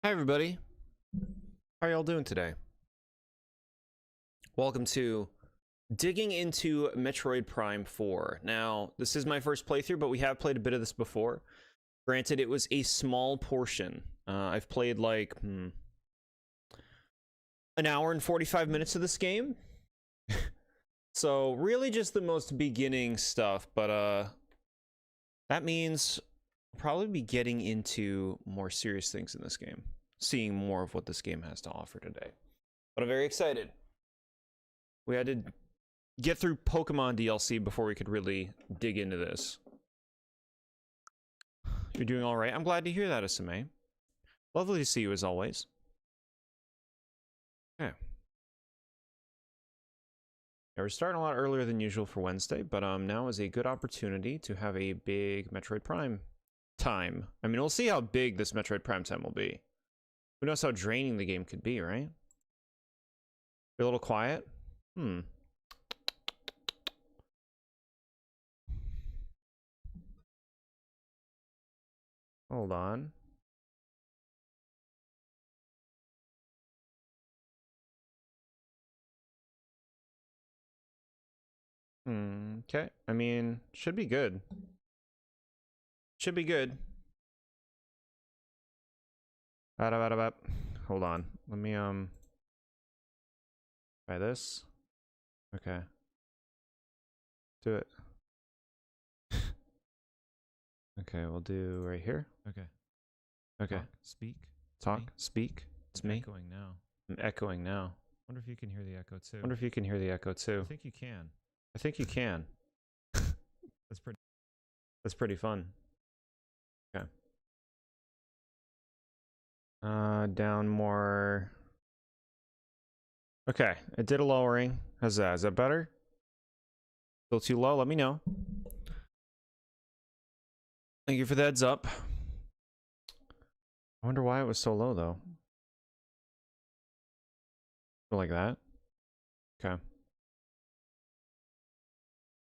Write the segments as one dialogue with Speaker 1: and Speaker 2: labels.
Speaker 1: Hi everybody, how are y'all doing today? Welcome to digging into Metroid Prime 4. Now, this is my first playthrough, but we have played a bit of this before. Granted, it was a small portion. I've played like an hour and 45 minutes of this game. So really just the most beginning stuff, but that means I'll probably be getting into more serious things in this game. Seeing more of what this game has to offer today. But I'm very excited. We had to get through Pokemon DLC before we could really dig into this. You're doing all right? I'm glad to hear that, SMA. Lovely to see you as always. Okay. Yeah, we're starting a lot earlier than usual for Wednesday, but now is a good opportunity to have a big Metroid Prime time. I mean, we'll see how big this Metroid Prime time will be. Who knows how draining the game could be, right? Be a little quiet? Hold on. Okay. I mean, should be good. Should be good. Hold on. Let me, try this. Okay. Do it. Okay, we'll do right here.
Speaker 2: Okay.
Speaker 1: Okay.
Speaker 2: Talk, speak.
Speaker 1: Talk,
Speaker 2: Me.
Speaker 1: speak. It's me.
Speaker 2: Echoing now.
Speaker 1: I'm echoing now.
Speaker 2: Wonder if you can hear the echo too.
Speaker 1: Wonder if you can hear the echo
Speaker 2: I
Speaker 1: too.
Speaker 2: think you can.
Speaker 1: I think you can.
Speaker 2: That's pretty.
Speaker 1: That's pretty fun. Okay. Down more. Okay, it did a lowering. How's that? Is that better? Still too low? Let me know. Thank you for the heads up. I wonder why it was so low though. Like that. Okay.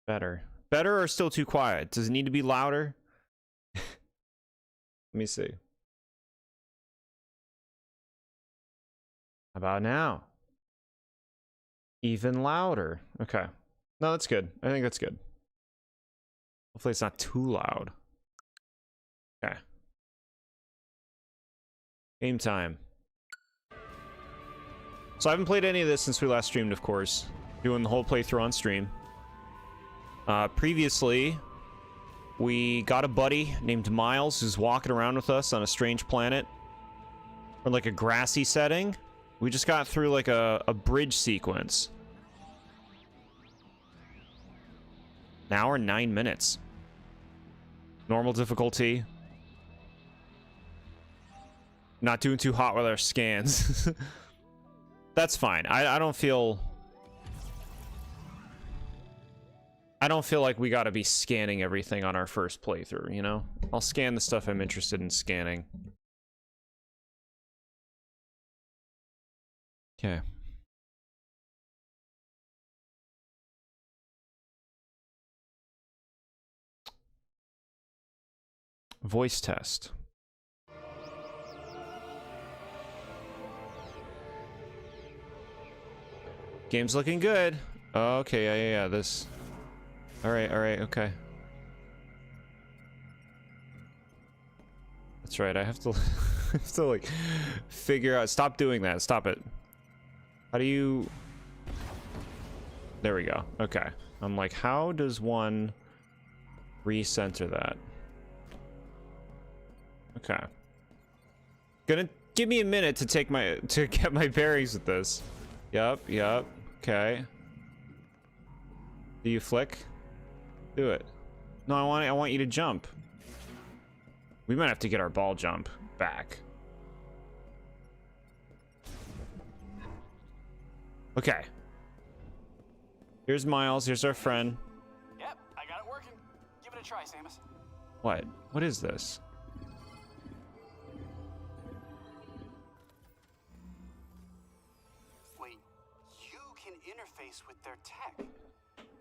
Speaker 1: Better. Better or still too quiet? Does it need to be louder? Let me see. How about now? Even louder. Okay. No, that's good. I think that's good. Hopefully it's not too loud. Okay. Game time. So I haven't played any of this since we last streamed, of course. Doing the whole playthrough on stream. Previously, we got a buddy named Miles who's walking around with us on a strange planet. Or like a grassy setting. We just got through like a bridge sequence. An hour and 9 minutes. Normal difficulty. Not doing too hot with our scans. That's fine. I don't feel like we gotta be scanning everything on our first playthrough, you know? I'll scan the stuff I'm interested in scanning. Okay. Voice test. Game's looking good. Oh, okay, yeah, this. Alright, okay. That's right, I have to, like, figure out. Stop doing that. Stop it. How do you... There we go. Okay. I'm like, how does one recenter that? Okay. Gonna give me a minute to get my bearings with this. Yup. Okay. Do you flick? Do it. No, I want you to jump. We might have to get our ball jump back. Okay. Here's Miles. Here's our friend.
Speaker 3: Yep, I got it working. Give it a try, Samus.
Speaker 1: What? What is this?
Speaker 3: Wait, you can interface with their tech,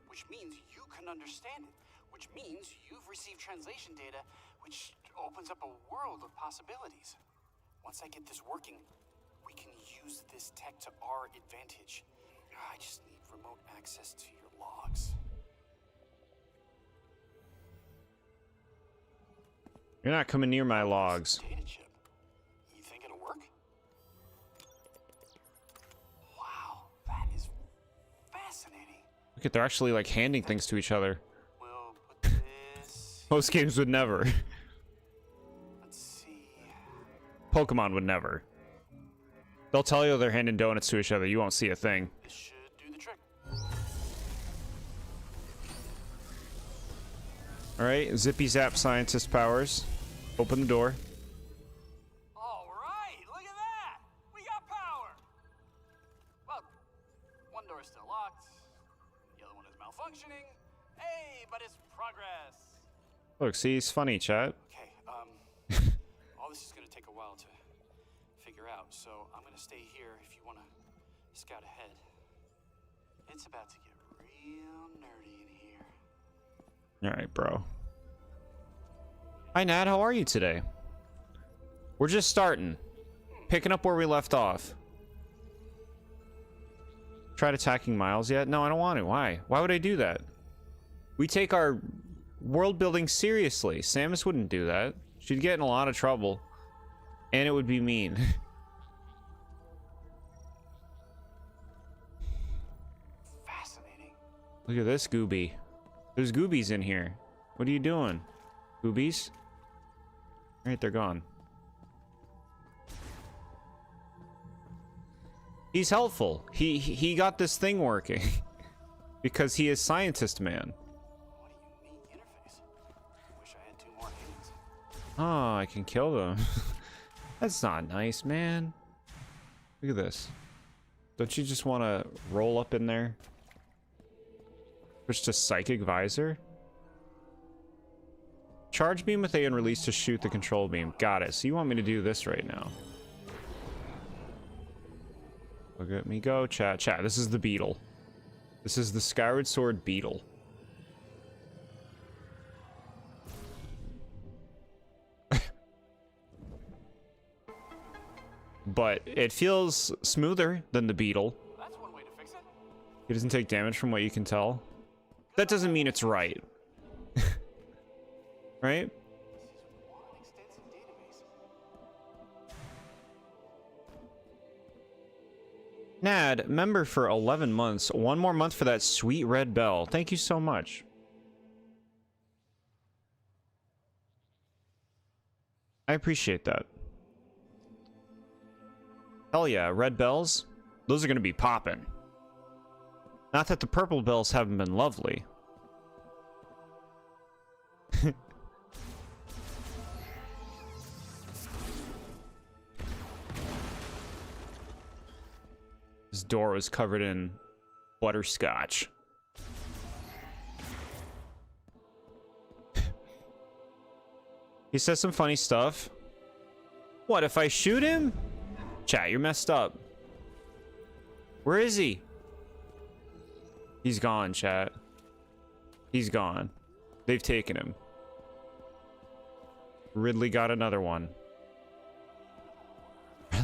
Speaker 3: which means you can understand it, which means you've received translation data, which opens up a world of possibilities. Once I get this working, we can use this tech to our advantage. I just need remote access to your logs.
Speaker 1: You're not coming near my logs.
Speaker 3: Data chip. You think it'll work? Wow, that is fascinating.
Speaker 1: Look at, they're actually like handing things to each other.
Speaker 3: We'll put this.
Speaker 1: Most games would never.
Speaker 3: Let's see.
Speaker 1: Pokemon would never. They'll tell you they're handing donuts to each other. You won't see a thing.
Speaker 3: This should do the trick.
Speaker 1: Alright, zippy zap scientist powers. Open the door.
Speaker 3: All right, look at that. We got power. Well, one door's still locked. The other one is malfunctioning. Hey, but it's progress.
Speaker 1: Look, see, he's funny, chat.
Speaker 3: Okay, all this is gonna take a while to figure out, so I'm gonna stay here if you wanna scout ahead. It's about to get real nerdy in here.
Speaker 1: Alright, bro. Hi, Nad, how are you today? We're just starting. Picking up where we left off. Tried attacking Miles yet? No, I don't want to. Why? Why would I do that? We take our world building seriously. Samus wouldn't do that. She'd get in a lot of trouble. And it would be mean.
Speaker 3: Fascinating.
Speaker 1: Look at this Gooby. There's Goobies in here. What are you doing? Goobies? Alright, they're gone. He's helpful. He got this thing working. Because he is scientist man.
Speaker 3: What a unique interface. Wish I had 2 more hands.
Speaker 1: Oh, I can kill them. That's not nice, man. Look at this. Don't you just want to roll up in there? Switch to Psychic Visor? Charge beam with A and release to shoot the control beam. Got it. So you want me to do this right now. Look at me go, chat. Chat, this is the beetle. This is the Skyward Sword beetle. But it feels smoother than the beetle.
Speaker 3: That's one way to fix it.
Speaker 1: It doesn't take damage from what you can tell. That doesn't mean it's right. Right?
Speaker 3: This is one extensive database.
Speaker 1: Nad, member for 11 months. 1 more month for that sweet red bell. Thank you so much. I appreciate that. Hell yeah, red bells? Those are gonna be poppin'. Not that the purple bells haven't been lovely. This door was covered in butterscotch. He says some funny stuff. What, if I shoot him? Chat, you're messed up. Where is he? He's gone, chat. He's gone. They've taken him. Ridley got another one.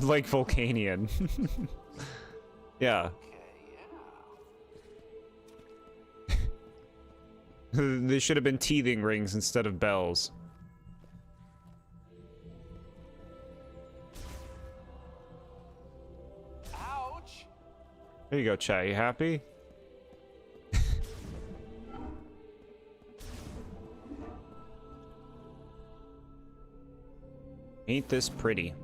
Speaker 1: Like Volcanian. Yeah.
Speaker 3: Okay, yeah.
Speaker 1: They should have been teething rings instead of bells.
Speaker 3: Ouch.
Speaker 1: There you go, chat. You happy? Ain't this pretty?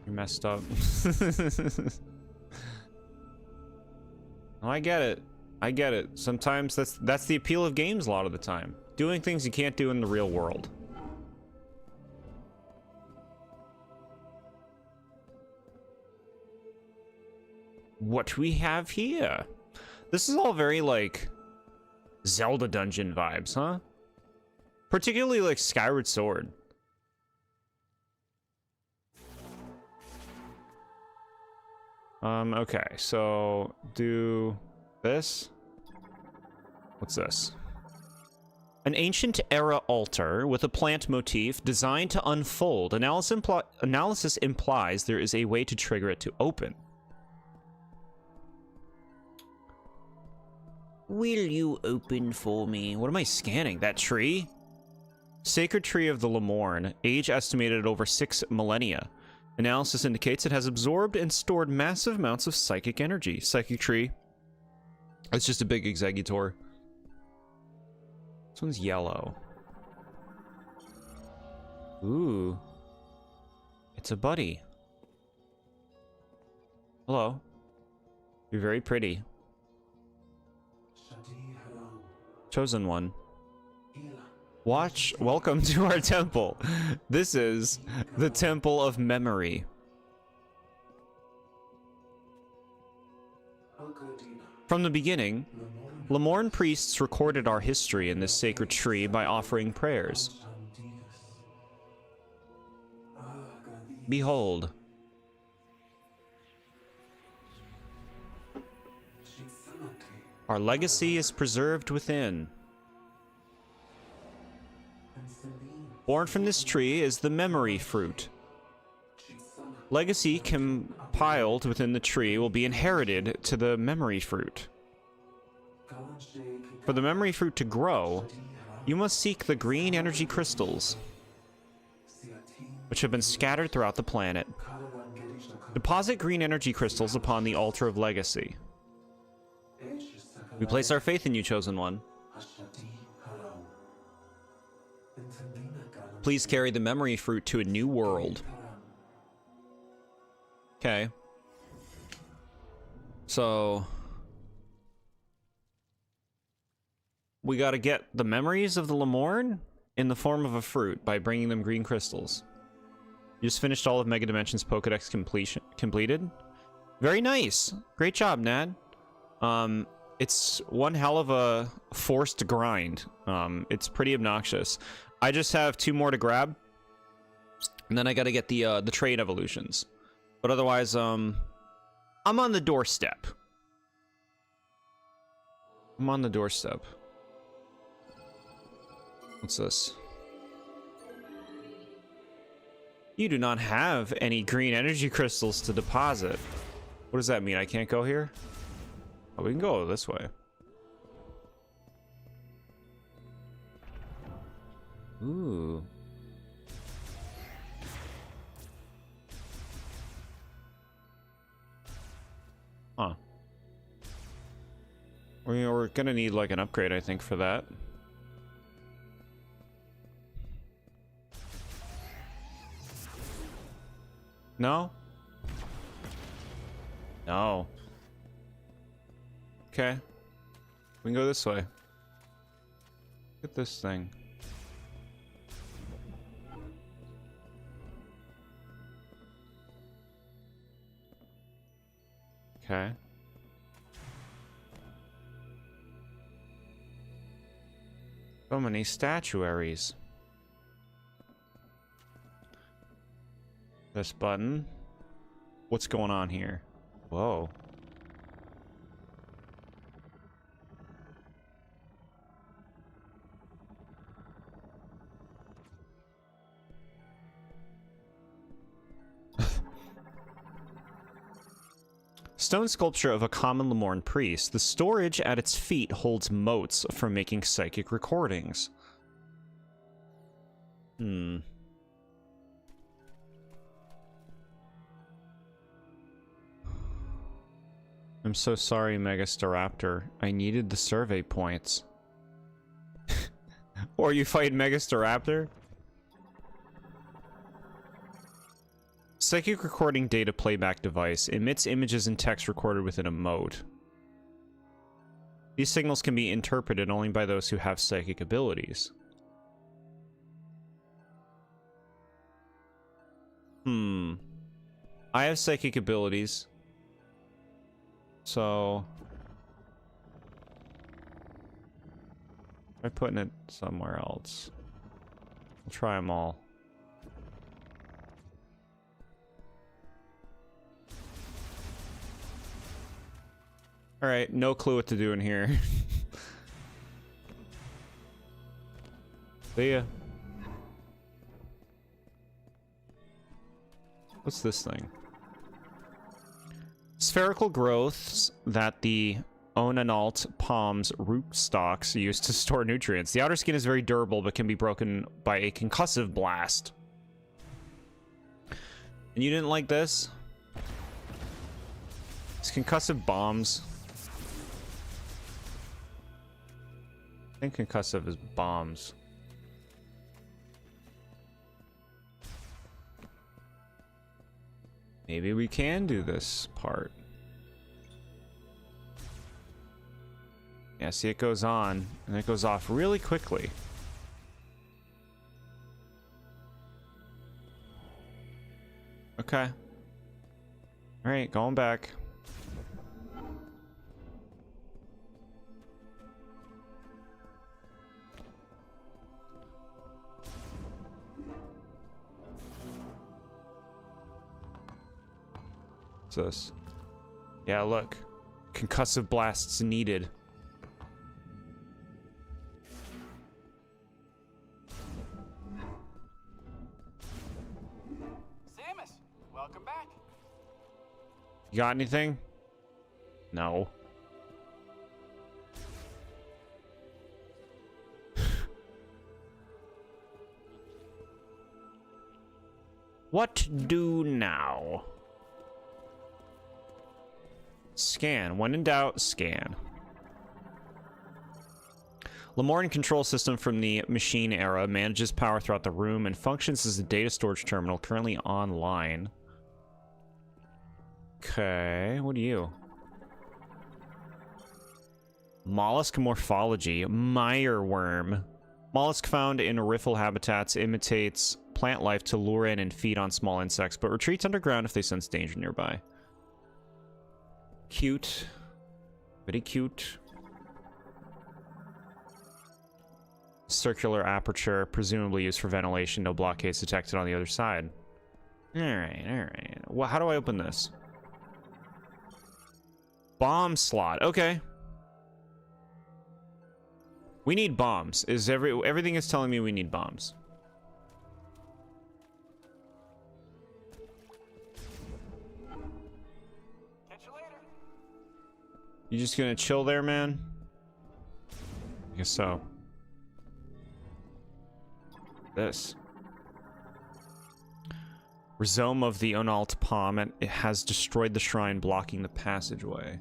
Speaker 1: You're messed up. Oh, I get it. I get it. Sometimes that's the appeal of games a lot of the time. Doing things you can't do in the real world. What we have here? This is all very like Zelda dungeon vibes, huh? Particularly like Skyward Sword. Okay, so do this. What's this? An ancient era altar with a plant motif designed to unfold. Analysis implies there is a way to trigger it to open. Will you open for me? What am I scanning? That tree? Sacred Tree of the Lemorn. Age estimated at over 6 millennia. Analysis indicates it has absorbed and stored massive amounts of psychic energy. Psychic tree. It's just a big executor. This one's yellow. Ooh. It's a buddy. Hello. You're very pretty. Chosen one. Welcome to our temple. This is the Temple of Memory. From the beginning, Lemorn priests recorded our history in this sacred tree by offering prayers. Behold. Our legacy is preserved within. Born from this tree is the memory fruit. Legacy compiled within the tree will be inherited to the memory fruit. For the memory fruit to grow, you must seek the green energy crystals, which have been scattered throughout the planet. Deposit green energy crystals upon the altar of legacy. We place our faith in you, Chosen One. Please carry the memory fruit to a new world. Okay. So we gotta get the memories of the Lemorn in the form of a fruit by bringing them green crystals. You just finished all of Mega Dimensions Pokedex completed. Very nice. Great job, Nad. It's one hell of a forced grind. It's pretty obnoxious. I just have 2 more to grab, and then I gotta get the trade evolutions. But otherwise, I'm on the doorstep. I'm on the doorstep. What's this? You do not have any green energy crystals to deposit. What does that mean? I can't go here? Oh, we can go this way. Ooh. Huh. We're gonna need like an upgrade, I think, for that. No? No. Okay. We can go this way. Look at this thing. Okay. So many statuaries. This button. What's going on here? Whoa. Stone sculpture of a common Lemorn priest. The storage at its feet holds motes for making psychic recordings. I'm so sorry, Megastaraptor. I needed the survey points. Or you fight Megastaraptor? Psychic recording data playback device emits images and text recorded within a mode. These signals can be interpreted only by those who have psychic abilities. I have psychic abilities. So try putting it somewhere else. I'll try them all. Alright, no clue what to do in here. See ya. What's this thing? Spherical growths that the Onanalt palm's root stalks use to store nutrients. The outer skin is very durable, but can be broken by a concussive blast. And you didn't like this? It's concussive bombs. I think concussive is bombs. Maybe we can do this part. Yeah, see, it goes on, and it goes off really quickly. Okay. Alright, going back. What's this? Yeah, look. Concussive blasts needed.
Speaker 3: Samus, welcome back.
Speaker 1: You got anything? No. What do now? Scan. When in doubt, scan. Lemoran control system from the machine era manages power throughout the room and functions as a data storage terminal currently online. Okay, what are you? Mollusk morphology. Mireworm. Mollusk found in riffle habitats imitates plant life to lure in and feed on small insects, but retreats underground if they sense danger nearby. Cute. Very cute. Circular aperture, presumably used for ventilation. No blockades detected on the other side. Alright, alright. Well, how do I open this? Bomb slot. Okay. We need bombs. Everything is telling me we need bombs.
Speaker 3: Catch you later.
Speaker 1: You just gonna chill there, man? I guess so. This. Rhizome of the Onalt palm. It has destroyed the shrine, blocking the passageway.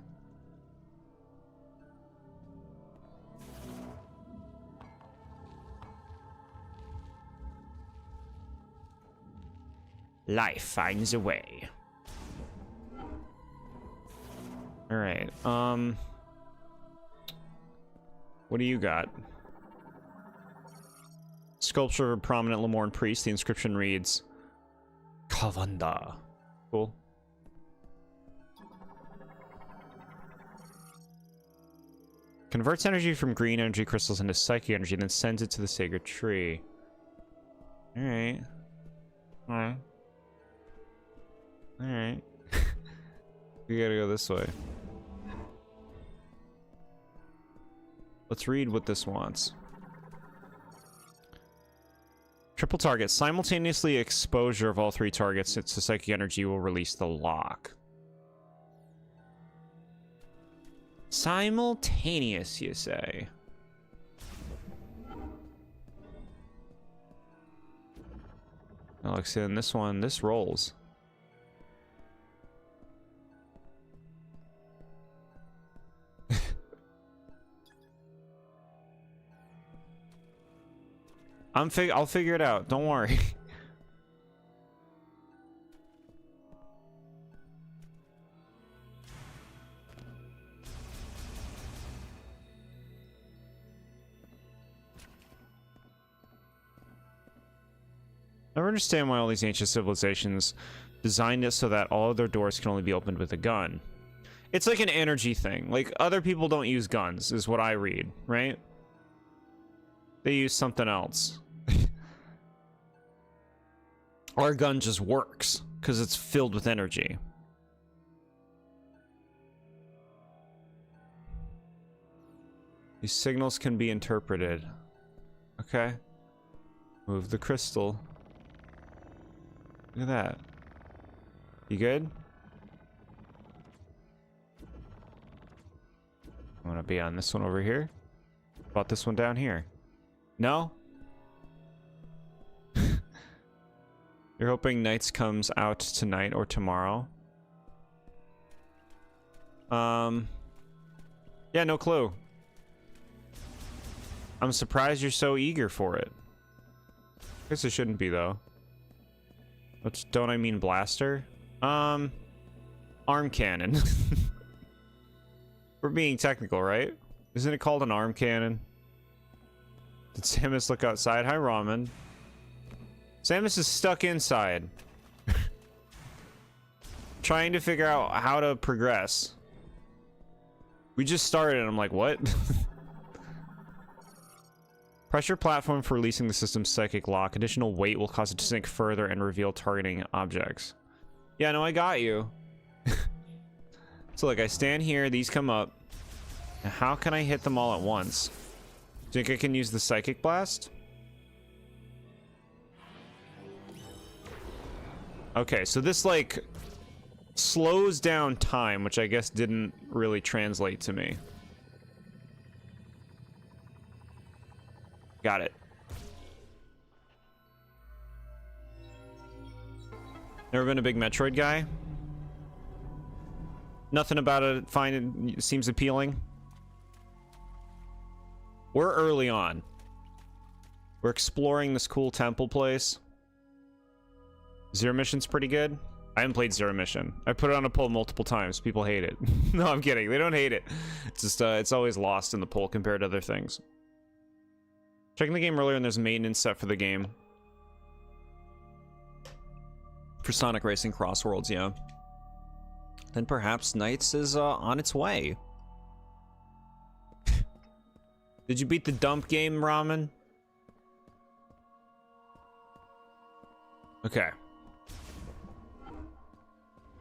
Speaker 1: Life finds a way. Alright, what do you got? Sculpture of a prominent Lemoran priest. The inscription reads, Kavanda. Cool. Converts energy from green energy crystals into psychic energy, then sends it to the sacred tree. Alright. Alright. Alright. We gotta go this way. Let's read what this wants. Triple target. Simultaneously exposure of all three targets to psychic energy will release the lock. Simultaneous, you say? Alex, in this one, this rolls. I'll figure it out. Don't worry. I never understand why all these ancient civilizations designed it so that all of their doors can only be opened with a gun. It's like an energy thing. Like, other people don't use guns, is what I read, right? They use something else. Our gun just works because it's filled with energy. These signals can be interpreted. Okay. Move the crystal. Look at that. You good? I'm gonna be on this one over here. About this one down here. No? You're hoping Nights comes out tonight or tomorrow? Yeah, no clue. I'm surprised you're so eager for it. Guess it shouldn't be, though. Don't I mean blaster? Arm cannon. We're being technical, right? Isn't it called an arm cannon? Did Samus look outside? Hi, Ramen. Samus is stuck inside. Trying to figure out how to progress. We just started and I'm like, what? Pressure platform for releasing the system's psychic lock. Additional weight will cause it to sink further and reveal targeting objects. Yeah, no, I got you. So look, I stand here, these come up. Now, how can I hit them all at once? Do you think I can use the psychic blast? Okay, so this like slows down time, which I guess didn't really translate to me. Got it. Never been a big Metroid guy. Nothing about it seems appealing. We're early on. We're exploring this cool temple place. Zero Mission's pretty good. I haven't played Zero Mission. I put it on a poll multiple times. People hate it. No, I'm kidding. They don't hate it. It's just, it's always lost in the poll compared to other things. Checking the game earlier and there's maintenance set for the game. For Sonic Racing Crossworlds, yeah. Then perhaps Nights is on its way. Did you beat the dump game, Ramen? Okay.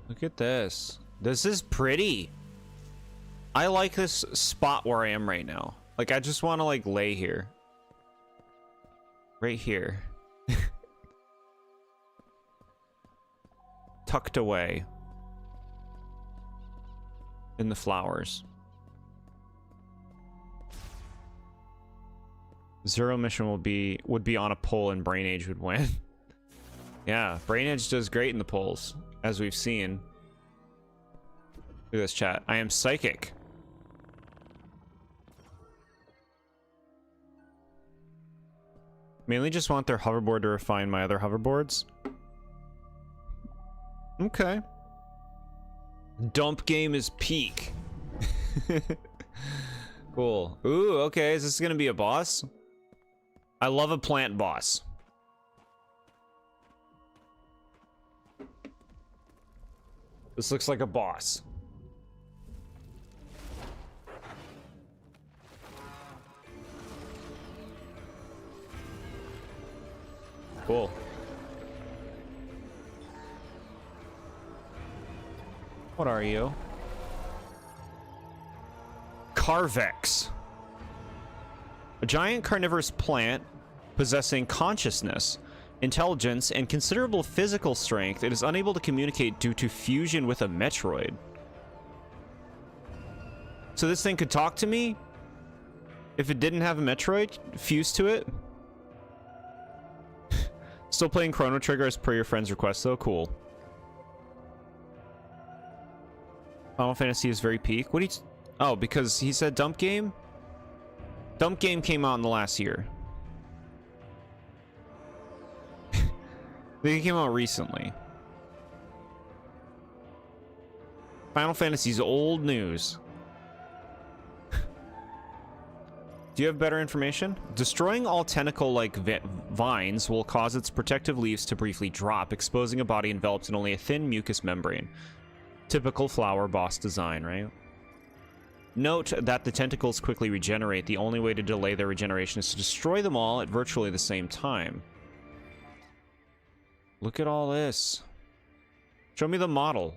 Speaker 1: Look at this. This is pretty. I like this spot where I am right now. Like, I just want to, like, lay here. Right here. Tucked away. In the flowers. Zero Mission would be on a poll and Brain Age would win. Yeah, Brain Age does great in the polls, as we've seen. Look at this chat. I am psychic. Mainly just want their hoverboard to refine my other hoverboards. Okay. Dump game is peak. Cool. Ooh, okay. Is this gonna be a boss? I love a plant boss. This looks like a boss. Cool. What are you? Carvex. A giant carnivorous plant possessing consciousness, intelligence, and considerable physical strength. It is unable to communicate due to fusion with a Metroid. So this thing could talk to me? If it didn't have a Metroid fused to it? Still playing Chrono Trigger as per your friend's request, though? Cool. Final Fantasy is very peak. What do you... Oh, because he said dump game? Dump game came out in the last year. They came out recently. Final Fantasy's old news. Do you have better information? Destroying all tentacle-like vines will cause its protective leaves to briefly drop, exposing a body enveloped in only a thin mucous membrane. Typical flower boss design, right? Note that the tentacles quickly regenerate. The only way to delay their regeneration is to destroy them all at virtually the same time. Look at all this. Show me the model.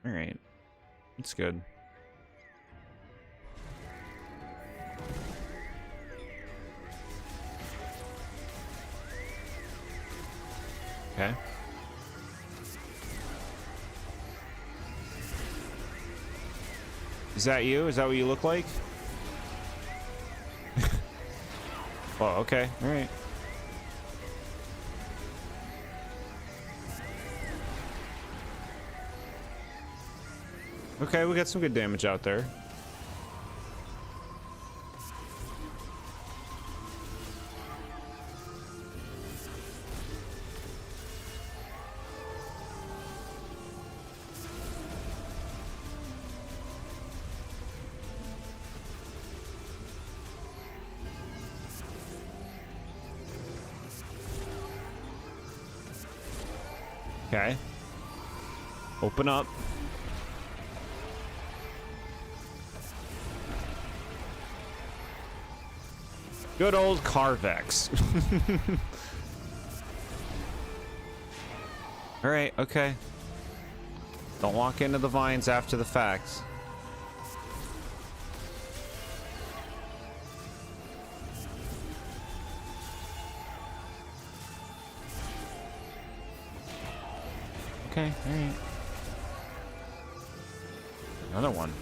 Speaker 1: Alright. That's good. Okay. Is that you? Is that what you look like? Oh, okay. All right. Okay, we got some good damage out there. Okay. Open up. Good old Carvex. All right, okay. Don't walk into the vines after the fact. Okay, all right. Another one.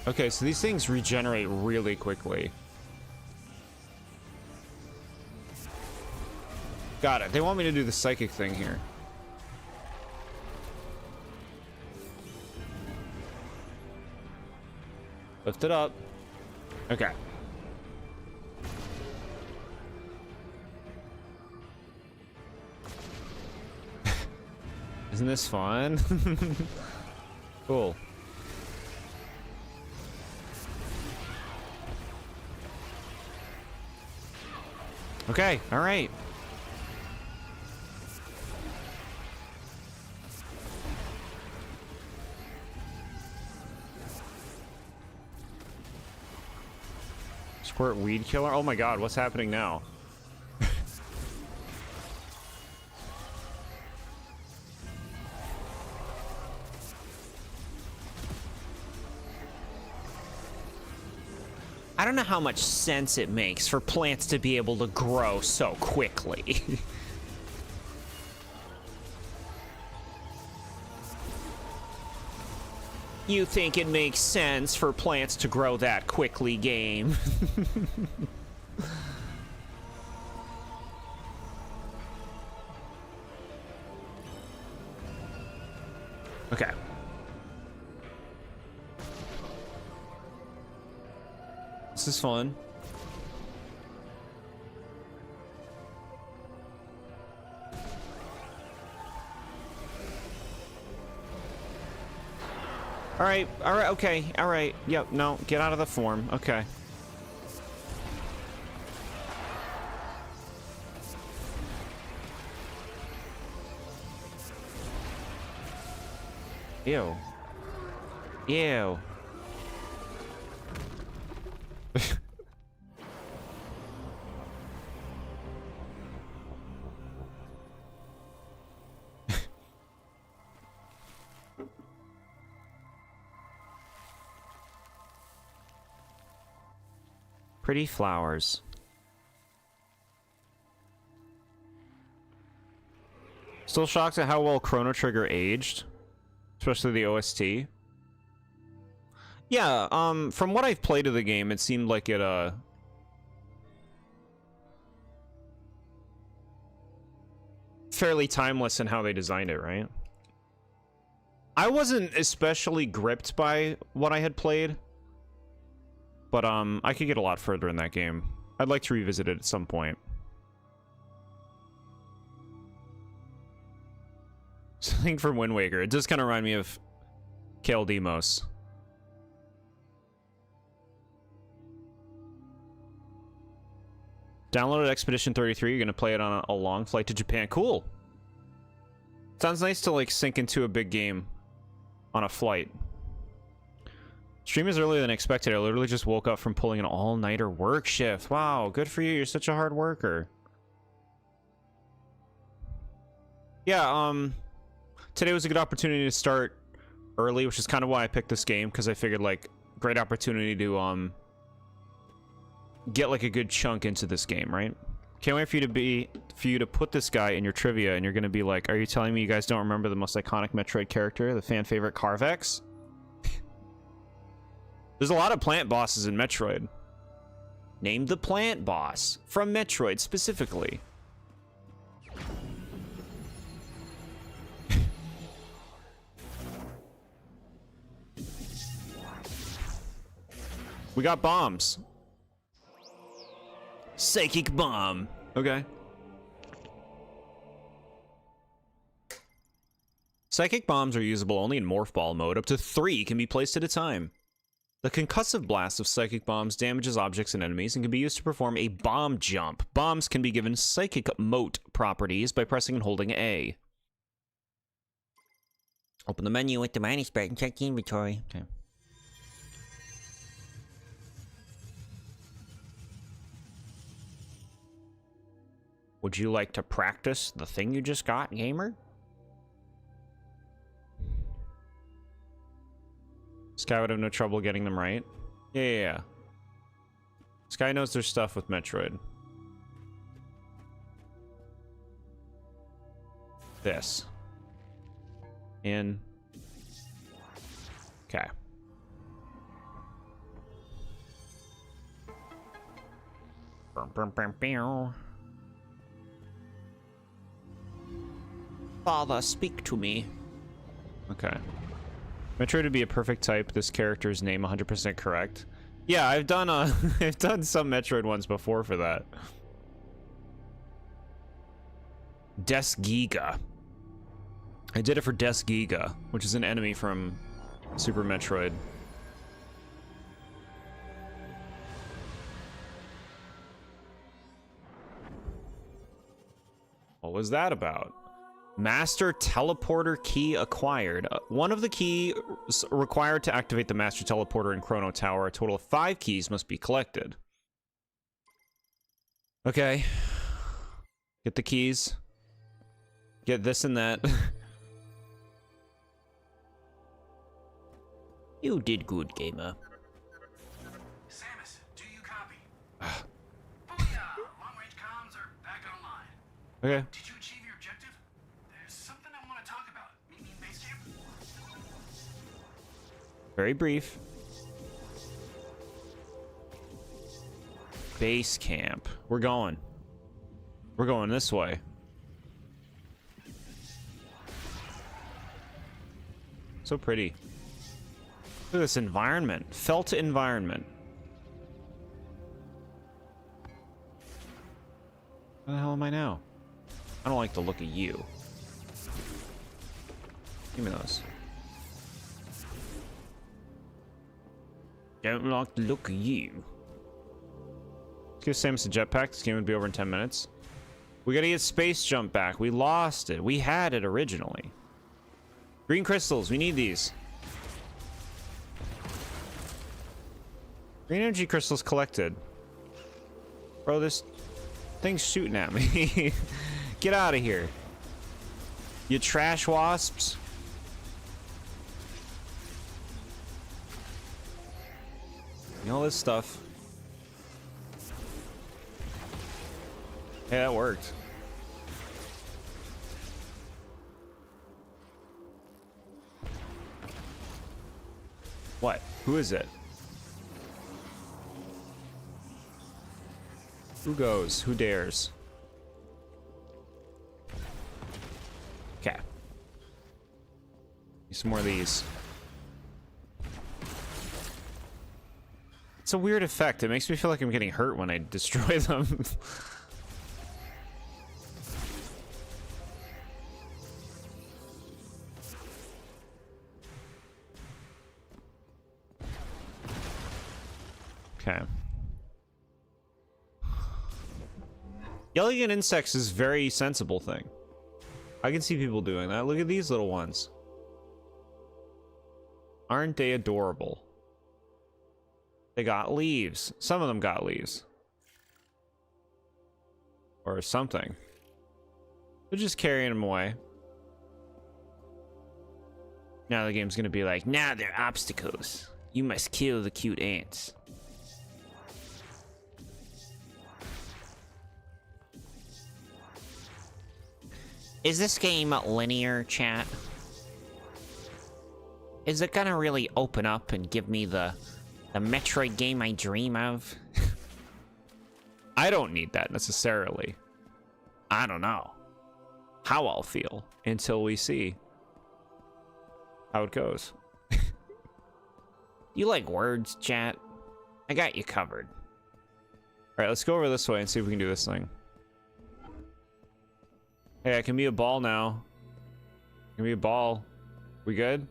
Speaker 1: Okay, so these things regenerate really quickly. Got it. They want me to do the psychic thing here. Lift it up. Okay. Isn't this fun? Cool. Okay, all right. Squirt weed killer? Oh my god, what's happening now? I don't know how much sense it makes for plants to be able to grow so quickly. You think it makes sense for plants to grow that quickly, game? Okay. This is fun. All right, okay, all right. Yep, no, get out of the form. Okay. Ew. Ew. Pretty flowers. Still shocked at how well Chrono Trigger aged, especially the OST. Yeah, from what I've played of the game, it seemed like it, fairly timeless in how they designed it, right? I wasn't especially gripped by what I had played, but, I could get a lot further in that game. I'd like to revisit it at some point. Something from Wind Waker. It does kind of remind me of Kale Demos. Downloaded Expedition 33. You're going to play it on a long flight to Japan. Cool. Sounds nice to like sink into a big game on a flight. Stream is earlier than expected. I literally just woke up from pulling an all-nighter work shift. Wow, good for you. You're such a hard worker. Yeah, today was a good opportunity to start early, which is kind of why I picked this game, because I figured like great opportunity to get like a good chunk into this game, right? Can't wait for you to put this guy in your trivia, and you're gonna be like, are you telling me you guys don't remember the most iconic Metroid character, the fan favorite Carvex? There's a lot of plant bosses in Metroid. Name the plant boss from Metroid specifically. We got bombs. Psychic bomb. Okay. Psychic bombs are usable only in morph ball mode. Up to 3 can be placed at a time. The concussive blast of psychic bombs damages objects and enemies and can be used to perform a bomb jump. Bombs can be given psychic mote properties by pressing and holding A. Open the menu with the minus button, check the inventory. Okay. Would you like to practice the thing you just got, gamer? Sky would have no trouble getting them right. Yeah. Sky knows there's stuff with Metroid. This. In. Okay. Father, speak to me. Okay. Metroid would be a perfect type. This character's name 100% correct. Yeah, I've done I've done some Metroid ones before for that. Des Giga. I did it for Des Giga, which is an enemy from Super Metroid. What was that about? Master Teleporter Key acquired. One of the keys required to activate the Master Teleporter in Chrono Tower. A total of 5 keys must be collected. Okay. Get the keys. Get this and that. You did good, gamer.
Speaker 3: Samus, do you copy? Long-range comms are back online.
Speaker 1: Okay.
Speaker 3: Did you achieve your objective? There's something I want to talk about. Meet me in base camp?
Speaker 1: Very brief. Base camp. We're going. We're going this way. So pretty. Look at this environment. Felt environment. Where the hell am I now? I don't like the look of you. Give me those. Don't like the look of you. Let's give Samus a jetpack. This game would be over in 10 minutes. We gotta get Space Jump back. We lost it. We had it originally. Green crystals. We need these. Green energy crystals collected. Bro, this thing's shooting at me. Get out of here. You trash wasps. You know all this stuff. Hey, that worked. What? Who is it? Who goes? Who dares? Okay. Need some more of these. It's a weird effect. It makes me feel like I'm getting hurt when I destroy them. Okay. Yelling at insects is a very sensible thing. I can see people doing that. Look at these little ones. Aren't they adorable? They got leaves. Some of them got leaves. Or something. They're just carrying them away. Now the game's gonna be like, now they're obstacles. You must kill the cute ants. Is this game linear, chat? Is it gonna really open up and give me the Metroid game I dream of? I don't need that necessarily. I don't know how I'll feel until we see how it goes. You like words, chat? I got you covered. Alright, let's go over this way and see if we can do this thing. Hey, I can be a ball now. I can be a ball. We good?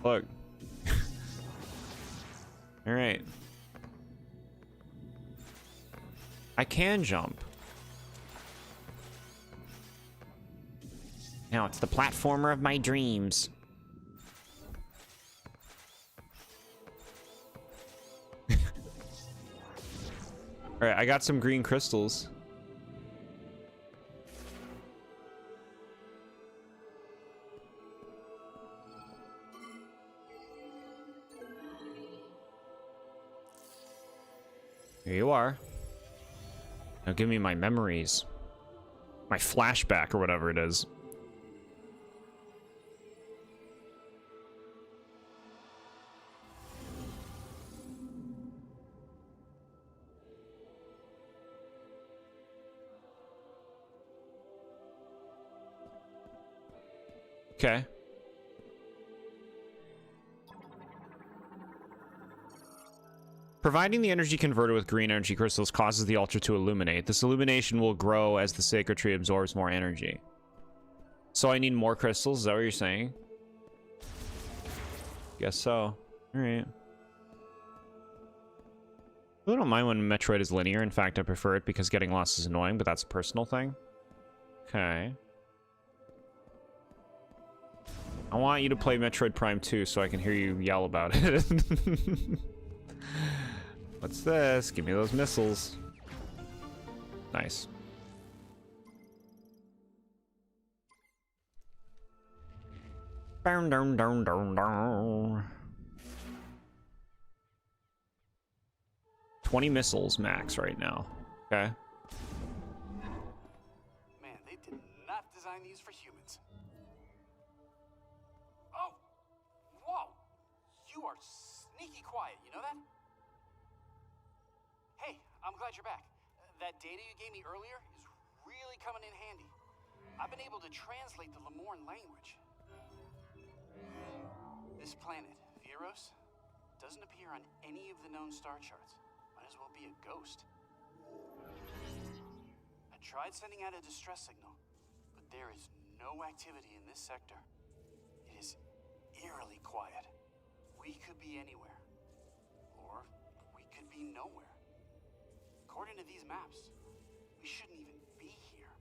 Speaker 1: Look. Alright. I can jump. Now it's the platformer of my dreams. Alright, I got some green crystals. Here you are. Now give me my memories. My flashback or whatever it is. Okay. Providing the energy converter with green energy crystals causes the altar to illuminate. This illumination will grow as the sacred tree absorbs more energy. So I need more crystals, is that what you're saying? Guess so. Alright. I don't mind when Metroid is linear. In fact, I prefer it because getting lost is annoying, but that's a personal thing. Okay. I want you to play Metroid Prime 2 so I can hear you yell about it. What's this? Give me those missiles. Nice. Down, down, down, down, down. 20 missiles max right now. Okay.
Speaker 3: Man, they did not design these for humans. Oh! Whoa! You are sneaky quiet, you know that? Hey, I'm glad you're back. That data you gave me earlier is really coming in handy. I've been able to translate the Lemorn language. This planet, Viros, doesn't appear on any of the known star charts. Might as well be a ghost. I tried sending out a distress signal, but there is no activity in this sector. It is eerily quiet. We could be anywhere, or we could be nowhere. According to these maps, we shouldn't even be here.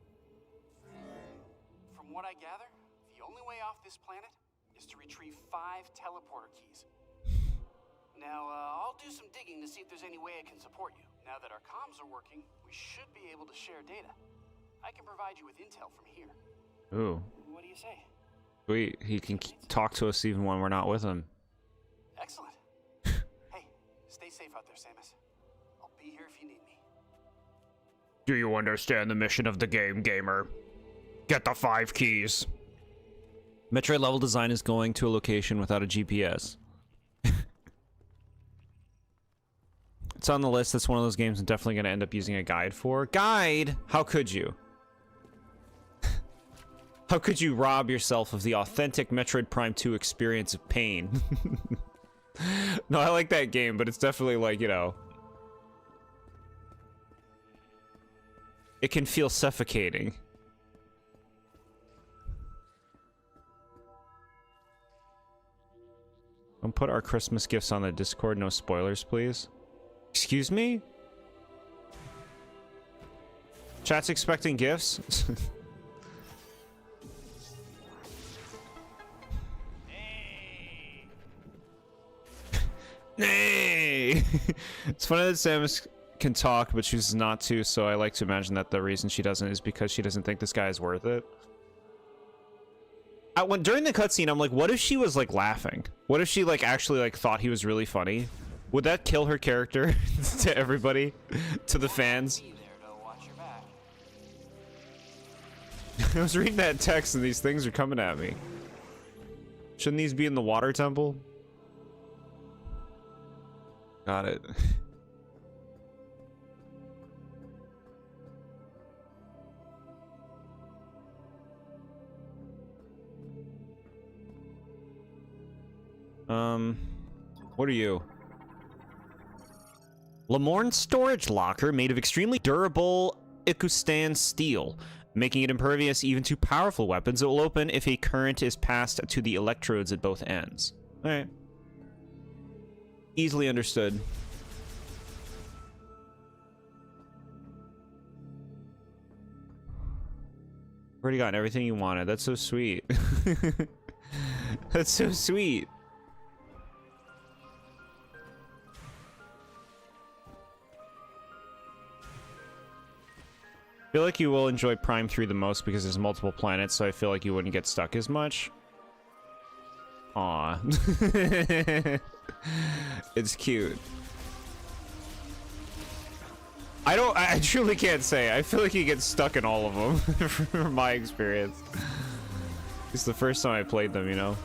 Speaker 3: From what I gather, the only way off this planet is to retrieve 5 teleporter keys. Now, I'll do some digging to see if there's any way I can support you. Now that our comms are working, we should be able to share data. I can provide you with intel from here.
Speaker 1: Ooh.
Speaker 3: What do you say?
Speaker 1: Sweet. He can talk to us even when we're not with him.
Speaker 3: Excellent. Hey, stay safe out there, Samus. I'll be here if you need me.
Speaker 1: Do you understand the mission of the game, gamer? Get the 5 keys. Metroid level design is going to a location without a GPS. It's on the list. That's one of those games I'm definitely going to end up using a guide for. Guide? How could you? How could you rob yourself of the authentic Metroid Prime 2 experience of pain? No, I like that game, but it's definitely like, you know... It can feel suffocating. Don't put our Christmas gifts on the Discord. No spoilers, please. Excuse me? Chat's expecting gifts. Nay! It's funny that Samus can talk, but chooses not to, so I like to imagine that the reason she doesn't is because she doesn't think this guy is worth it. During the cutscene, I'm like, what if she was like laughing? What if she like actually like thought he was really funny? Would that kill her character to everybody, to the fans? I was reading that text and these things are coming at me. Shouldn't these be in the water temple? Got it. What are you? Lamorne's storage locker made of extremely durable Ikustan steel, making it impervious even to powerful weapons. It will open if a current is passed to the electrodes at both ends. Alright. Easily understood. Already gotten everything you wanted. That's so sweet. That's so sweet. I feel like you will enjoy Prime 3 the most because there's multiple planets, so I feel like you wouldn't get stuck as much. Aw. It's cute. I truly can't say. I feel like you get stuck in all of them, from my experience. It's the first time I played them, you know?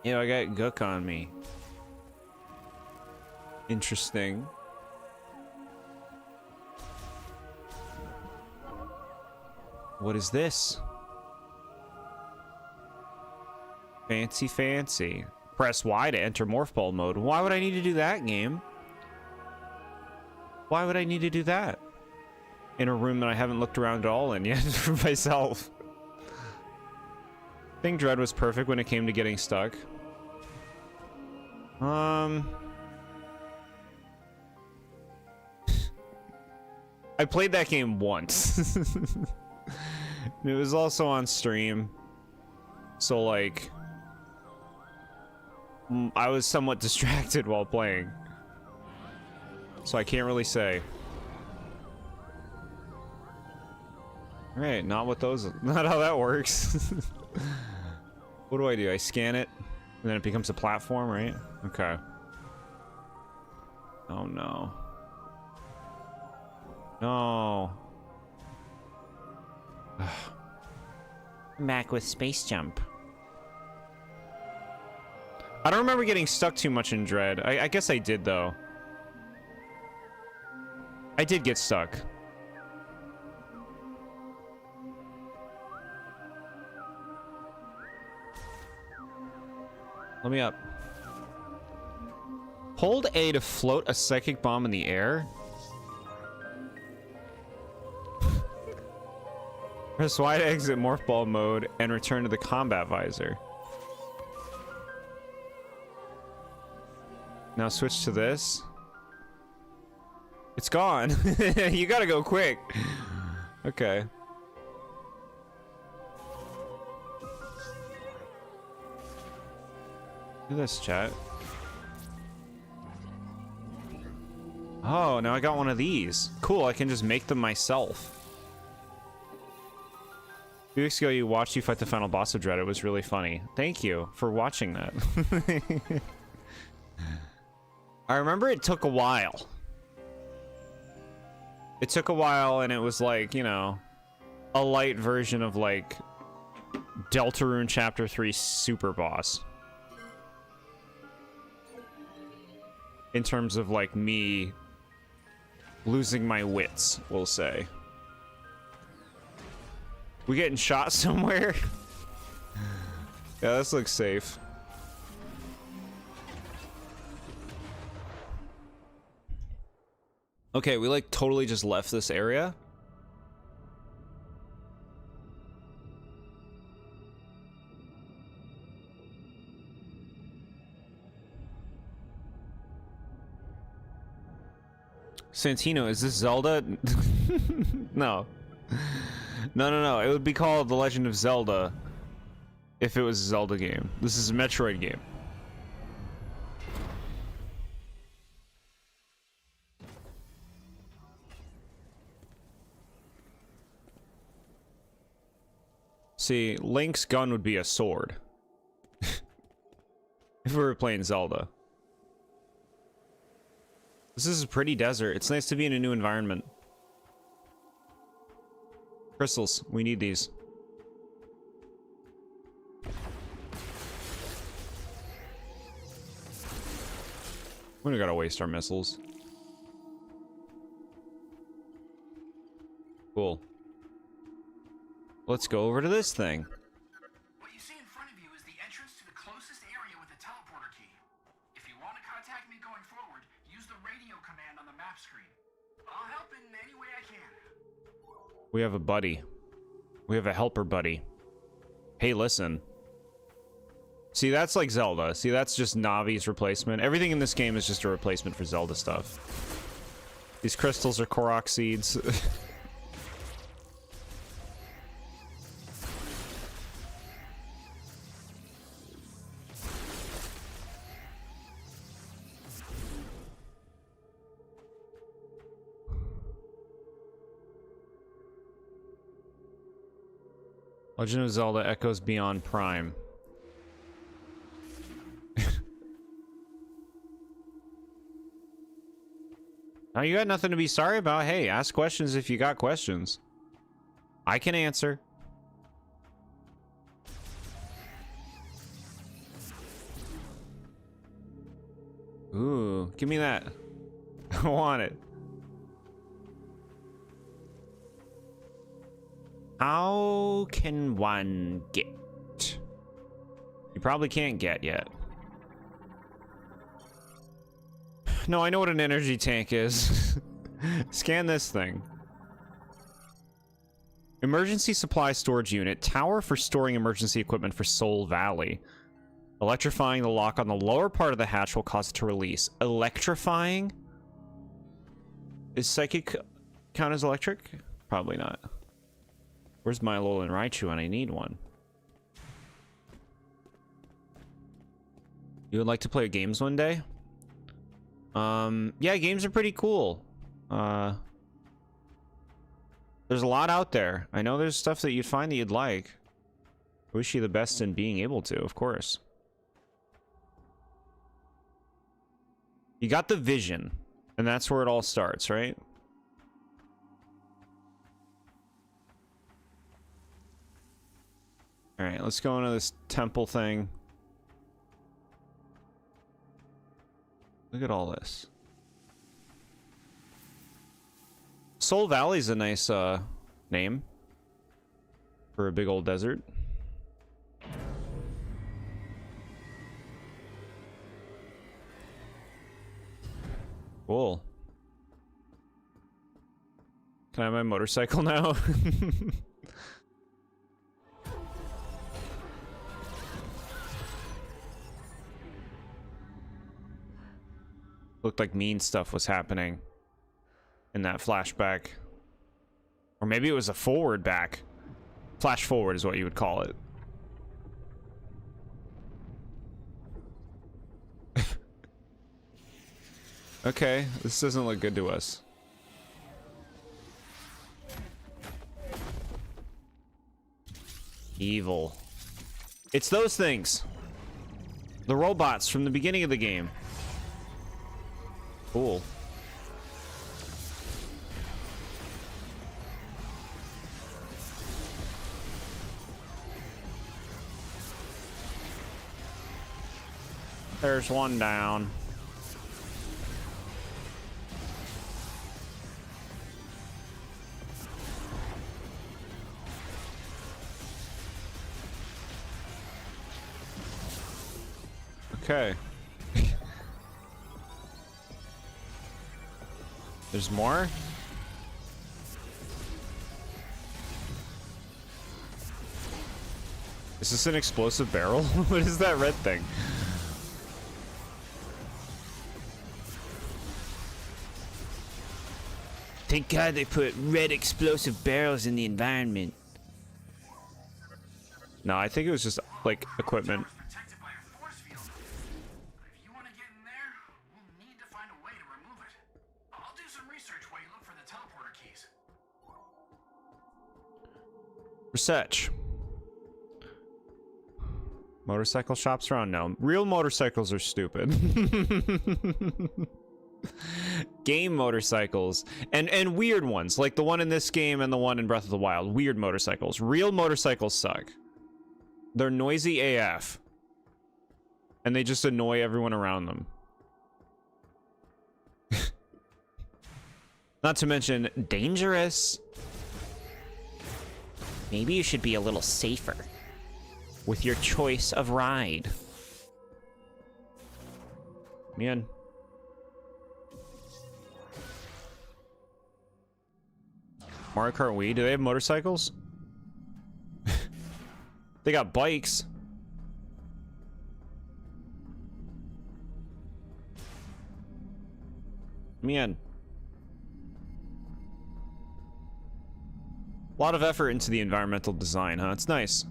Speaker 1: Yeah, I got Gook on me. Interesting. What is this? Fancy, fancy. Press Y to enter Morph Ball mode. Why would I need to do that, game? Why would I need to do that? In a room that I haven't looked around at all in yet for myself. I think Dread was perfect when it came to getting stuck. I played that game once. It was also on stream. So, like, I was somewhat distracted while playing. So I can't really say. Alright, not what those... Not how that works. What do? I scan it, and then it becomes a platform, right? Okay. Oh, no. No. I'm back with Space Jump. I don't remember getting stuck too much in Dread. I guess I did, though. I did get stuck. Let me up. Hold A to float a psychic bomb in the air. Press Y to exit Morph Ball mode and return to the combat visor. Now switch to this. It's gone. You gotta go quick. Okay. Do this, chat. Oh, now I got one of these. Cool, I can just make them myself. A few weeks ago, you watched you fight the final boss of Dread. It was really funny. Thank you for watching that. I remember it took a while. It took a while, and it was like, you know, a light version of, like, Deltarune Chapter 3 Super Boss. In terms of, like, me losing my wits, we'll say. We getting shot somewhere? Yeah, this looks safe. Okay, we like totally just left this area. Santino, is this Zelda? No. No. It would be called The Legend of Zelda if it was a Zelda game. This is a Metroid game. See, Link's gun would be a sword. If we were playing Zelda. This is a pretty desert. It's nice to be in a new environment. Crystals, we need these. We don't gotta waste our missiles. Cool. Let's go over to this thing.
Speaker 3: What you see in front of you is the entrance to the closest area with the teleporter key. If you want to contact me going forward, use the radio command on the map screen. I'll help in any way I can.
Speaker 1: We have a buddy. We have a helper buddy. Hey, listen. See, that's like Zelda. See, that's just Navi's replacement. Everything in this game is just a replacement for Zelda stuff. These crystals are Korok seeds. Legend of Zelda Echoes Beyond Prime. Now you got nothing to be sorry about. Hey, ask questions if you got questions. I can answer. Ooh, give me that. I want it. How can one get? You probably can't get yet. No, I know what an energy tank is. Scan this thing. Emergency supply storage unit. Tower for storing emergency equipment for Soul Valley. Electrifying the lock on the lower part of the hatch will cause it to release. Electrifying? Is psychic count as electric? Probably not. Where's my Alolan Raichu when I need one? You would like to play games one day? Yeah, games are pretty cool. There's a lot out there. I know there's stuff that you'd find that you'd like. I wish you the best in being able to, of course. You got the vision, and that's where it all starts, right? Alright, let's go into this temple thing. Look at all this. Soul Valley's a nice name for a big old desert. Cool. Can I have my motorcycle now? Looked like mean stuff was happening in that flashback. Or maybe it was a forward back. Flash forward is what you would call it. Okay, this doesn't look good to us. Evil. It's those things. The robots from the beginning of the game. Cool. There's one down. Okay. There's more? Is this an explosive barrel? What is that red thing? thank God they put red explosive barrels in the environment. No, I think it was just like equipment.
Speaker 3: Protected by a force field. If you want to get in there, we'll need to find a way to remove it. I'll do some research while you look for the teleporter keys.
Speaker 1: Research. Motorcycle shops around? No. Real motorcycles are stupid. Game motorcycles. And weird ones. Like the one in this game and the one in Breath of the Wild. Weird motorcycles. Real motorcycles suck. They're noisy AF. And they just annoy everyone around them. Not to mention, dangerous. Maybe you should be a little safer with your choice of ride. Man. Mario Kart Wii, do they have motorcycles? They got bikes. Man. A lot of effort into the environmental design, huh? It's nice.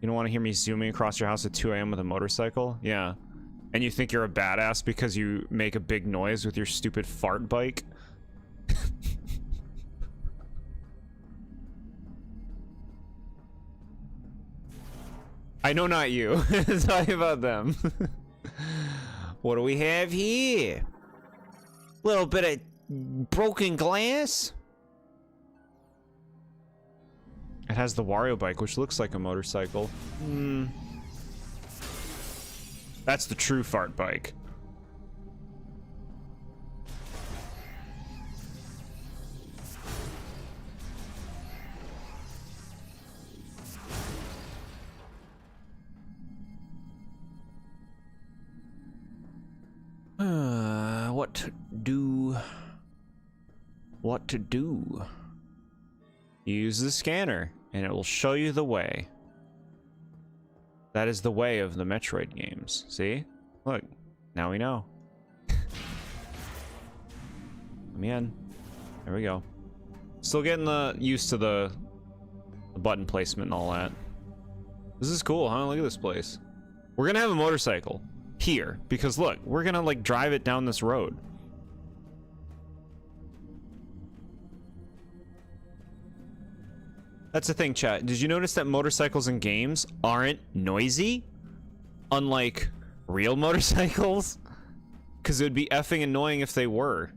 Speaker 1: You don't want to hear me zooming across your house at 2 a.m. with a motorcycle? Yeah. And you think you're a badass because you make a big noise with your stupid fart bike? I know not you. Talking about them. What do we have here? Little bit of broken glass. It has the Wario bike, which looks like a motorcycle. That's the true fart bike. What to do? What to do? Use the scanner, and it will show you the way. That is the way of the Metroid games. See? Look, now we know. Man, there we go. Still getting used to the button placement and all that. This is cool, huh? Look at this place. We're gonna have a motorcycle here because look, we're gonna like drive it down this road. That's the thing, chat. Did you notice that motorcycles in games aren't noisy? Unlike real motorcycles? Because it would be effing annoying if they were.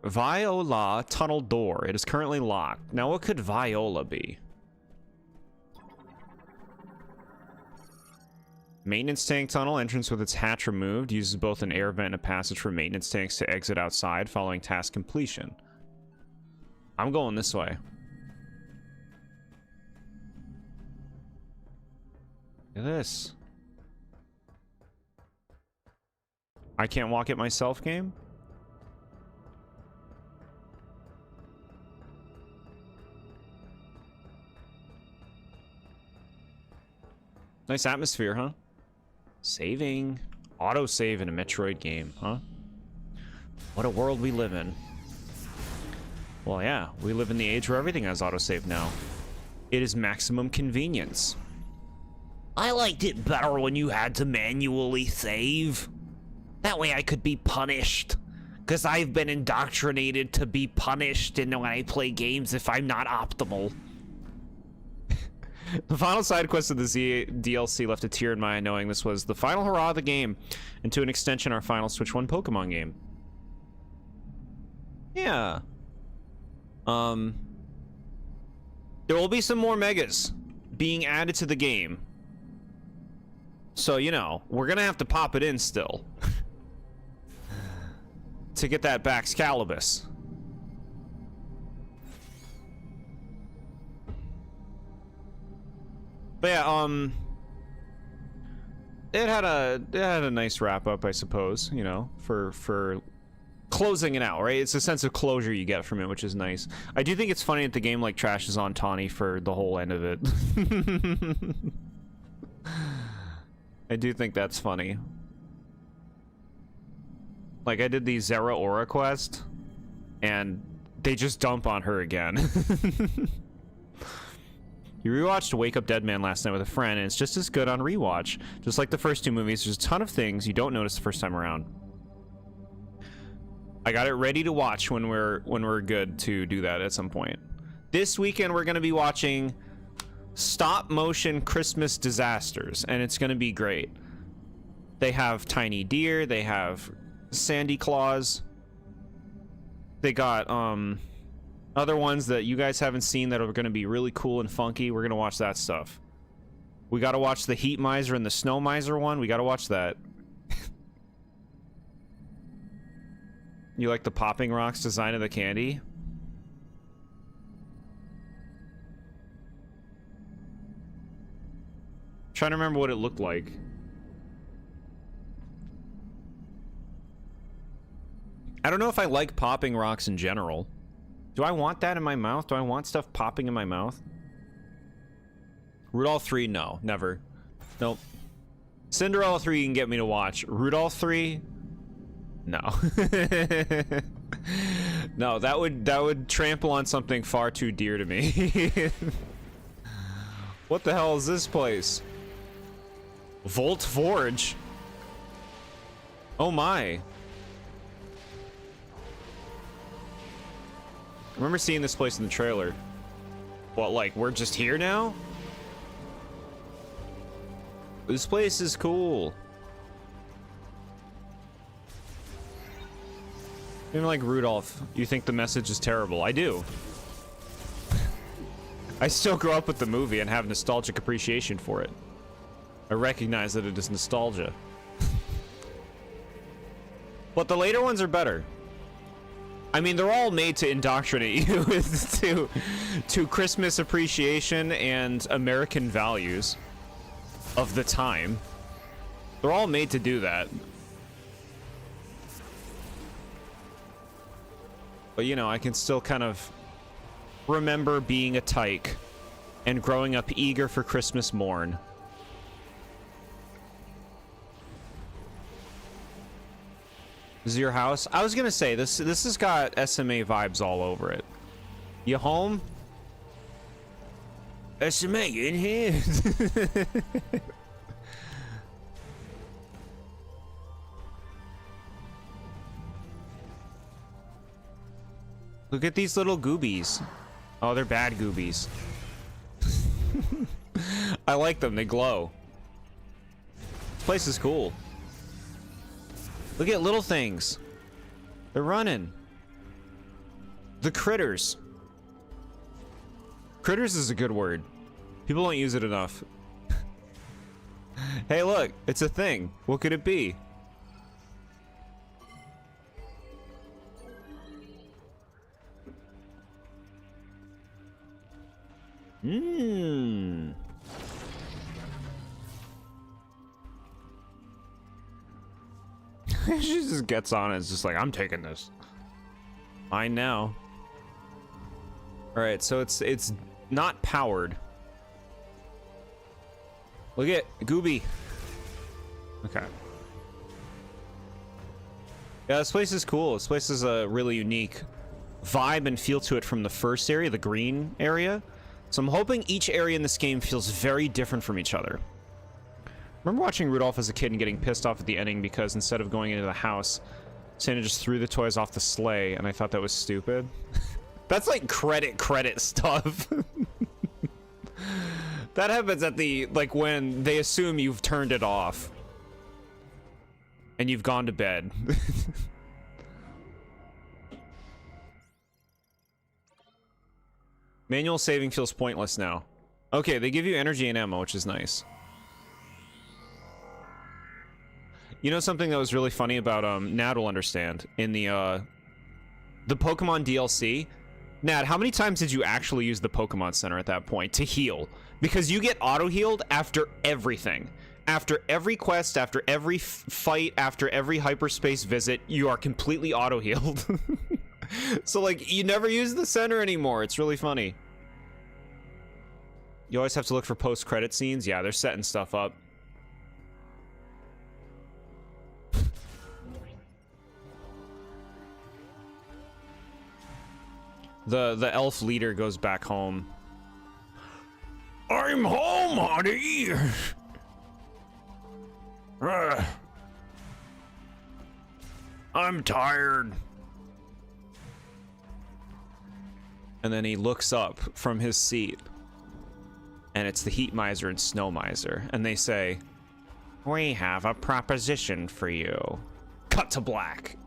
Speaker 1: Viola tunnel door. It is currently locked. Now what could Viola be? Maintenance tank tunnel, entrance with its hatch removed, uses both an air vent and a passage for maintenance tanks to exit outside following task completion. I'm going this way. Look at this. I can't walk it myself, game? Nice atmosphere, huh? Saving. Auto-save in a Metroid game, huh? What a world we live in. Well, yeah, we live in the age where everything has autosave now. It is maximum convenience. I liked it better when you had to manually save. That way I could be punished. Because I've been indoctrinated to be punished when I play games if I'm not optimal. The final side quest of the DLC left a tear in my eye knowing this was the final hurrah of the game, and to an extension our final Switch 1 Pokemon game. Yeah. There will be some more megas being added to the game. So, you know, we're gonna have to pop it in still. To get that Baxcalibus. But yeah, it had a nice wrap up, I suppose, you know, for closing it out, right? It's a sense of closure you get from it, which is nice. I do think it's funny that the game like trashes on Tawny for the whole end of it. I do think that's funny. Like, I did the Zera Aura quest, and they just dump on her again. You rewatched Wake Up Dead Man last night with a friend, and it's just as good on rewatch. Just like the first two movies, there's a ton of things you don't notice the first time around. I got it ready to watch when we're good to do that at some point. This weekend we're gonna be watching stop motion Christmas disasters, and it's gonna be great. They have tiny deer, they have Sandy Claus. They got other ones that you guys haven't seen that are gonna be really cool and funky. We're gonna watch that stuff. We gotta watch the Heat Miser and the Snow Miser one. We gotta watch that. You like the Popping Rocks design of the candy? Trying to remember what it looked like. I don't know if I like Popping Rocks in general. Do I want that in my mouth? Do I want stuff popping in my mouth? Rudolph 3, no, never. Nope. Cinderella 3 you can get me to watch. Rudolph 3, no. No, that would trample on something far too dear to me. What the hell is this place? Volt Forge. Oh my. I remember seeing this place in the trailer. What, like, we're just here now? This place is cool. Even like Rudolph, you think the message is terrible. I do. I still grow up with the movie and have nostalgic appreciation for it. I recognize that it is nostalgia. But the later ones are better. I mean, they're all made to indoctrinate you to Christmas appreciation and American values of the time. They're all made to do that. But, you know, I can still kind of remember being a tyke and growing up eager for Christmas morn. This is your house? I was gonna say, this has got SMA vibes all over it. You home? SMA in here. Look at these little goobies. Oh, they're bad goobies. I like them, they glow. This place is cool. Look at little things. They're running. The critters. Critters is a good word. People don't use it enough. Hey, look, it's a thing. What could it be? Mmm. She just gets on it. It's just like, I'm taking this. Mine now. All right, so it's not powered. Look at Gooby. Okay. Yeah, this place is cool. This place is a really unique vibe and feel to it from the first area, the green area. So I'm hoping each area in this game feels very different from each other. I remember watching Rudolph as a kid and getting pissed off at the ending because instead of going into the house, Santa just threw the toys off the sleigh, and I thought that was stupid. That's like credit stuff. That happens at the, like, when they assume you've turned it off. And you've gone to bed. Manual saving feels pointless now. Okay, they give you energy and ammo, which is nice. You know something that was really funny about, Nad will understand, in the Pokemon DLC? Nad, how many times did you actually use the Pokemon Center at that point to heal? Because you get auto-healed after everything. after every quest, after every fight, after every hyperspace visit, you are completely auto-healed. So, like, you never use the center anymore. It's really funny. You always have to look for post-credit scenes. Yeah, they're setting stuff up. The elf leader goes back home. I'm home, honey. I'm tired. And then he looks up from his seat. And it's the Heat Miser and Snow Miser. And they say, we have a proposition for you. Cut to black.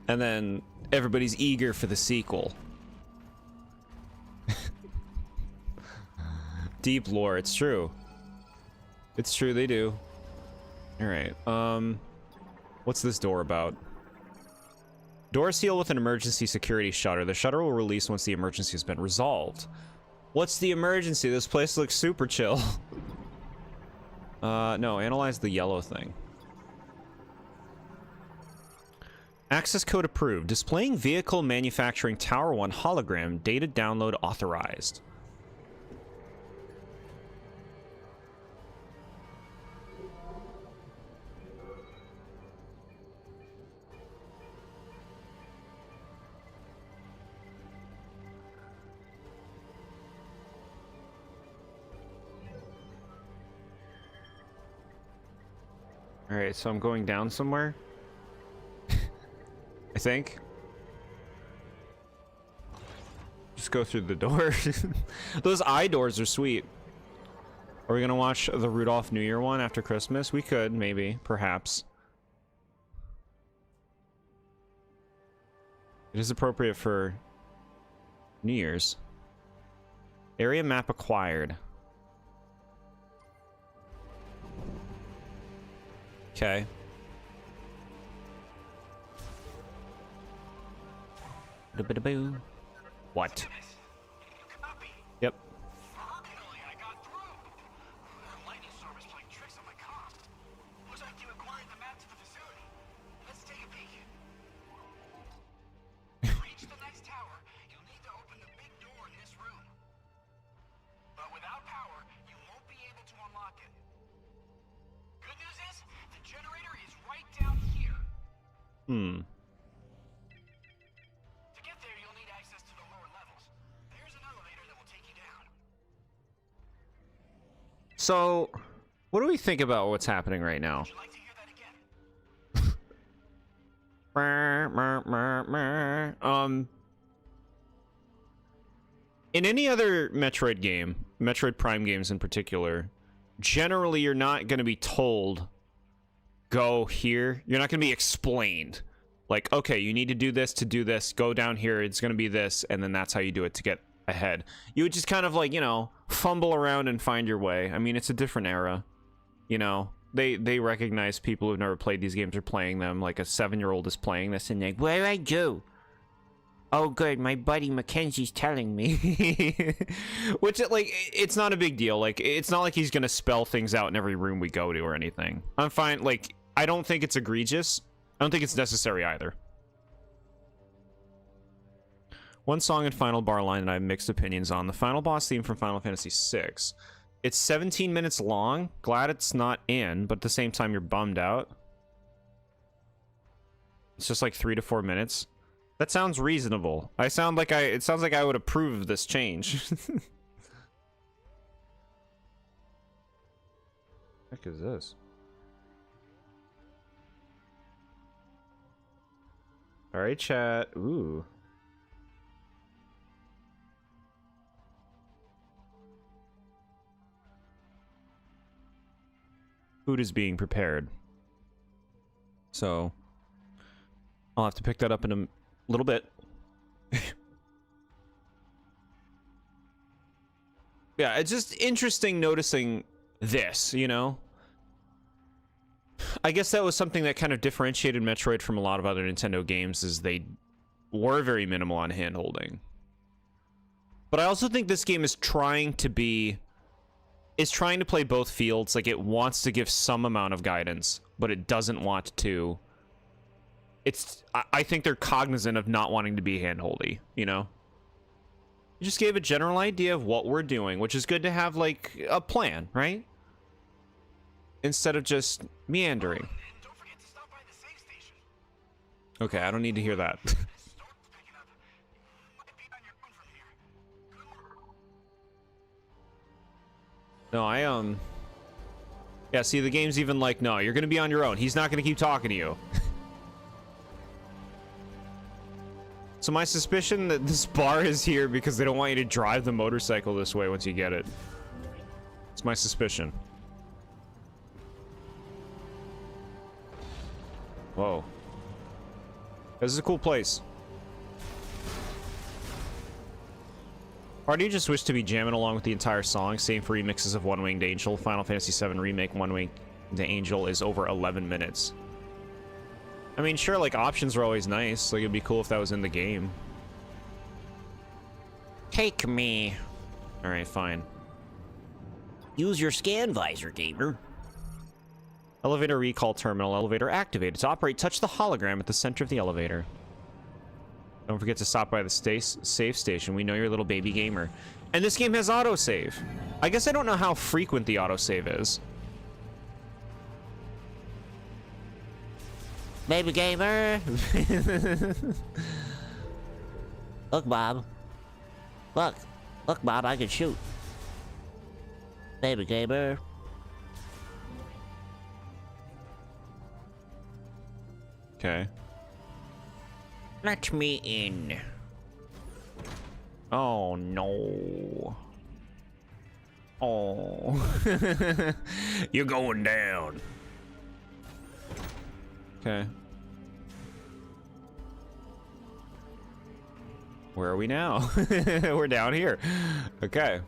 Speaker 1: And then everybody's eager for the sequel. Deep lore, it's true. It's true, they do. Alright, what's this door about? Door seal with an emergency security shutter. The shutter will release once the emergency has been resolved. What's the emergency? This place looks super chill. No, analyze the yellow thing. Access code approved. Displaying vehicle manufacturing Tower 1 hologram. Data download authorized. Alright, so I'm going down somewhere. I think. Just go through the door. Those eye doors are sweet. Are we gonna watch the Rudolph New Year one after Christmas? We could, maybe, perhaps. It is appropriate for New Year's. Area map acquired. Okay. What? Yep.
Speaker 3: Finally, I got through. Lightning storm is playing tricks on my comm. Looks like you acquired the map to the facility. Let's take a peek. To reach the next tower, you'll need to open the big door in this room. But without power, you won't be able to unlock it. Good news is, the generator is right down here.
Speaker 1: Hmm.
Speaker 3: To get there, you'll need access to the lower levels. There's an elevator that will take you down.
Speaker 1: So, what do we think about what's happening right now?
Speaker 3: Would you like to hear that again?
Speaker 1: In any other Metroid game, Metroid Prime games in particular, generally you're not going to be told, go here. You're not going to be explained. Like, okay, you need to do this, go down here, it's going to be this, and then that's how you do it to get ahead. You would just kind of like, you know, fumble around and find your way. I mean, it's a different era. You know, they recognize people who've never played these games are playing them. Like a 7-year-old is playing this and like, what do I do? Oh, good, my buddy Mackenzie's telling me. Which, like, it's not a big deal. Like, it's not like he's gonna spell things out in every room we go to or anything. I'm fine. Like, I don't think it's egregious. I don't think it's necessary either. One song and final bar line that I have mixed opinions on. The final boss theme from Final Fantasy VI. It's 17 minutes long. Glad it's not in, but at the same time you're bummed out. It's just like 3 to 4 minutes. That sounds reasonable. It sounds like I would approve of this change. What the heck is this? Alright, chat. Ooh. Food is being prepared. So, I'll have to pick that up in a little bit. Yeah, it's just interesting noticing this, you know? I guess that was something that kind of differentiated Metroid from a lot of other Nintendo games, is they were very minimal on hand-holding. But I also think this game is trying to be is trying to play both fields. Like, it wants to give some amount of guidance, but it doesn't want to. I think they're cognizant of not wanting to be handholdy, you know? You just gave a general idea of what we're doing, which is good to have, like, a plan, right? Instead of just meandering.
Speaker 3: And don't forget to stop by the safe station.
Speaker 1: Okay, I don't need to hear that.
Speaker 3: Storm's picking up. Might be on your own from here.
Speaker 1: No, yeah, see, the game's even like, no, you're gonna be on your own. He's not gonna keep talking to you. So my suspicion that this bar is here because they don't want you to drive the motorcycle this way once you get it. It's my suspicion. Whoa. This is a cool place. Or do you just wish to be jamming along with the entire song? Same for remixes of One Winged Angel. Final Fantasy VII Remake One Winged Angel is over 11 minutes. I mean, sure, like, options are always nice. Like, it'd be cool if that was in the game. Take me. Alright, fine.
Speaker 2: Use your scan visor, gamer.
Speaker 1: Elevator recall terminal. Elevator activated. To operate, touch the hologram at the center of the elevator. Don't forget to stop by the save station. We know you're a little baby gamer. And this game has autosave. I guess I don't know how frequent the autosave is.
Speaker 2: Baby gamer. Look, Bob. Look. Look, Bob, I can shoot. Baby gamer.
Speaker 1: Okay.
Speaker 2: Let me in.
Speaker 1: Oh, no. Oh.
Speaker 2: You're going down.
Speaker 1: Okay. Where are we now? We're down here. Okay.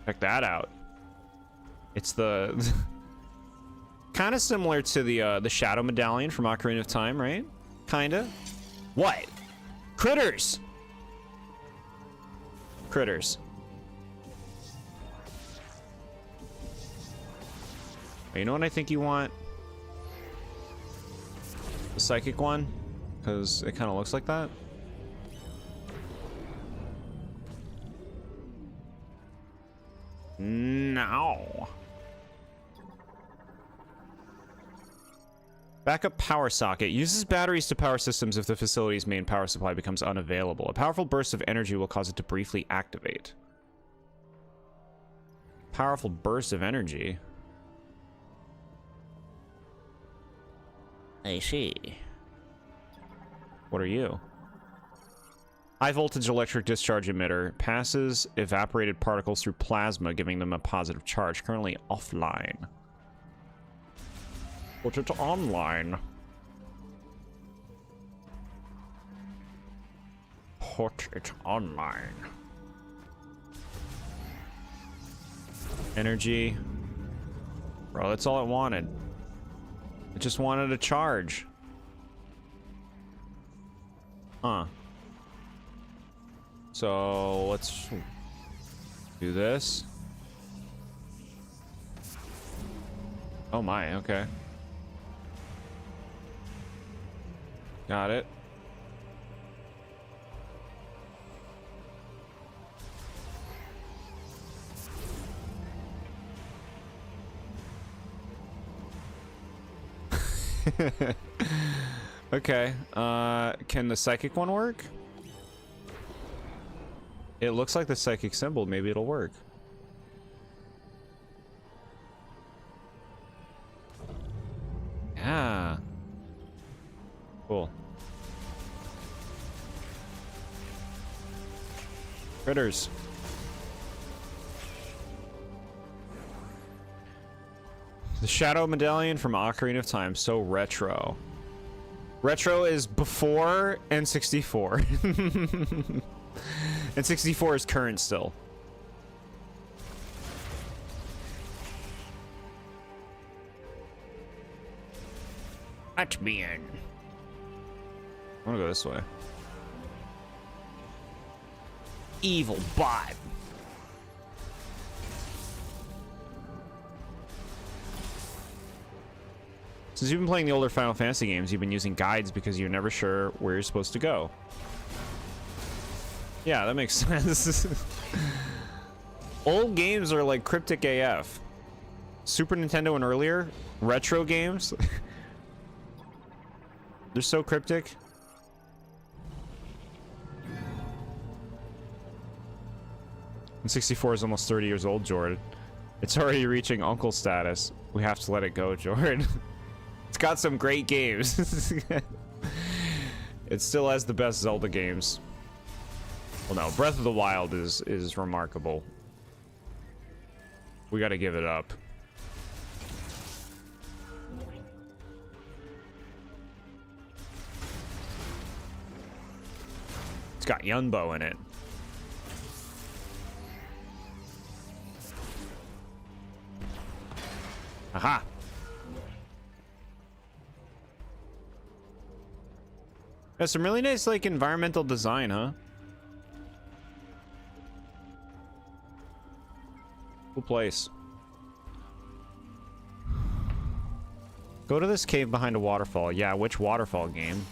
Speaker 1: Check that out. It's the kind of similar to the Shadow Medallion from Ocarina of Time, right? Kinda. What? Critters. Critters. You know what I think you want? The psychic one, because it kind of looks like that. No. Backup power socket. Uses batteries to power systems if the facility's main power supply becomes unavailable. A powerful burst of energy will cause it to briefly activate. Powerful burst of energy.
Speaker 2: I see.
Speaker 1: What are you? High voltage electric discharge emitter. Passes evaporated particles through plasma, giving them a positive charge. Currently offline. Put it online. Put it online. Energy. Bro, that's all it wanted. It just wanted a charge. Huh. So let's do this. Oh my, okay. Got it. Okay. Can the psychic one work? It looks like the psychic symbol. Maybe it'll work. Yeah. Cool. Critters. The Shadow Medallion from Ocarina of Time. So retro. Retro is before N64. And 64 is current still.
Speaker 2: Let me in.
Speaker 1: I want to go this way.
Speaker 2: Evil bot.
Speaker 1: Since you've been playing the older Final Fantasy games, you've been using guides because you're never sure where you're supposed to go. Yeah, that makes sense. Old games are like cryptic AF. Super Nintendo and earlier, retro games, they're so cryptic. And 64 is almost 30 years old, Jord. It's already reaching uncle status. We have to let it go, Jord. It's got some great games. It still has the best Zelda games. Well, no, Breath of the Wild is remarkable. We gotta give it up. It's got Yunbo in it. Aha! There's some really nice, like, environmental design, huh? Cool place. Go to this cave behind a waterfall. Yeah, which waterfall game?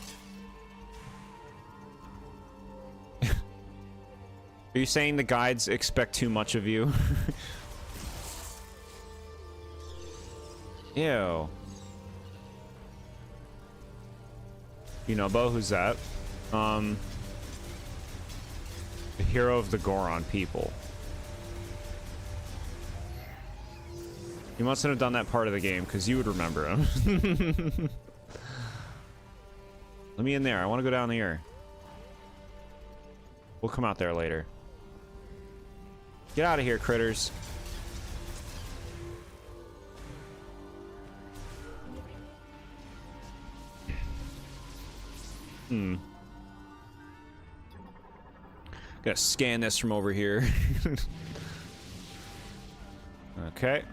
Speaker 1: Are you saying the guides expect too much of you? Ew. You know, Bo, who's that? The hero of the Goron people. You mustn't have done that part of the game, because you would remember him. Let me in there. I want to go down here. We'll come out there later. Get out of here, critters. Gotta scan this from over here. Okay.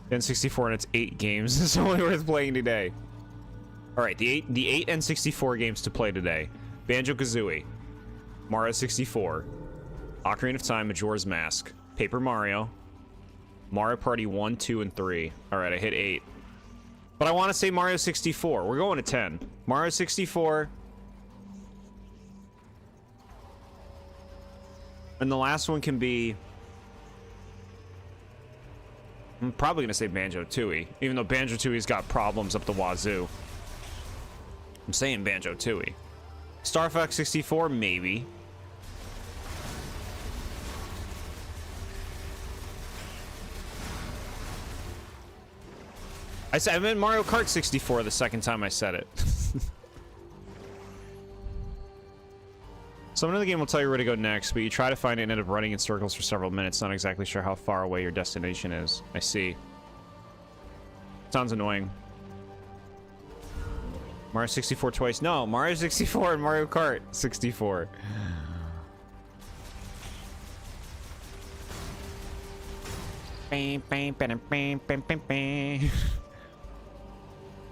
Speaker 1: N64 and its 8 games is only worth playing today. Alright, the 8 N64 games to play today. Banjo-Kazooie, Mario 64, Ocarina of Time, Majora's Mask, Paper Mario, Mario Party 1, 2, and 3. Alright, I hit 8. But I want to say Mario 64. We're going to 10. Mario 64. And the last one can be... I'm probably going to say Banjo-Tooie, even though Banjo-Tooie's got problems up the wazoo. I'm saying Banjo-Tooie. Star Fox 64, maybe. I meant Mario Kart 64 the second time I said it. Someone in the game will tell you where to go next, but you try to find it and end up running in circles for several minutes, not exactly sure how far away your destination is. I see. Sounds annoying. Mario 64 twice. No, Mario 64 and Mario Kart 64.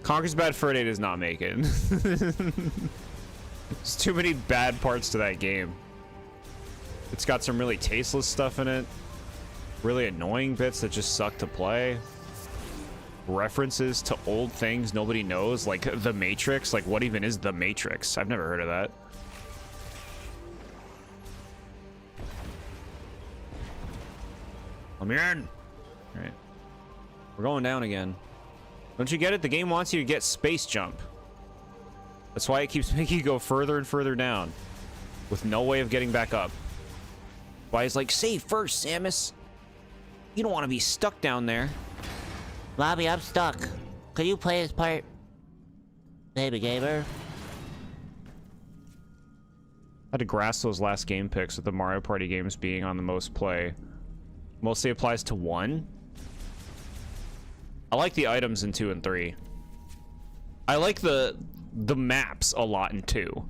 Speaker 1: Conker's Bad Fur Day does not make it. There's too many bad parts to that game. It's got some really tasteless stuff in it. Really annoying bits that just suck to play. References to old things nobody knows, like The Matrix. Like, what even is The Matrix? I've never heard of that. Let me in. All right. We're going down again. Don't you get it? The game wants you to get space jump. That's why it keeps making you go further and further down with no way of getting back up. Why he's like, save first, Samus. You don't want to be stuck down there.
Speaker 2: Lobby, I'm stuck. Could you play this part? Baby gamer.
Speaker 1: I had to grasp those last game picks with the Mario Party games being on the most play. Mostly applies to 1. I like the items in 2 and 3. I like the maps a lot in 2.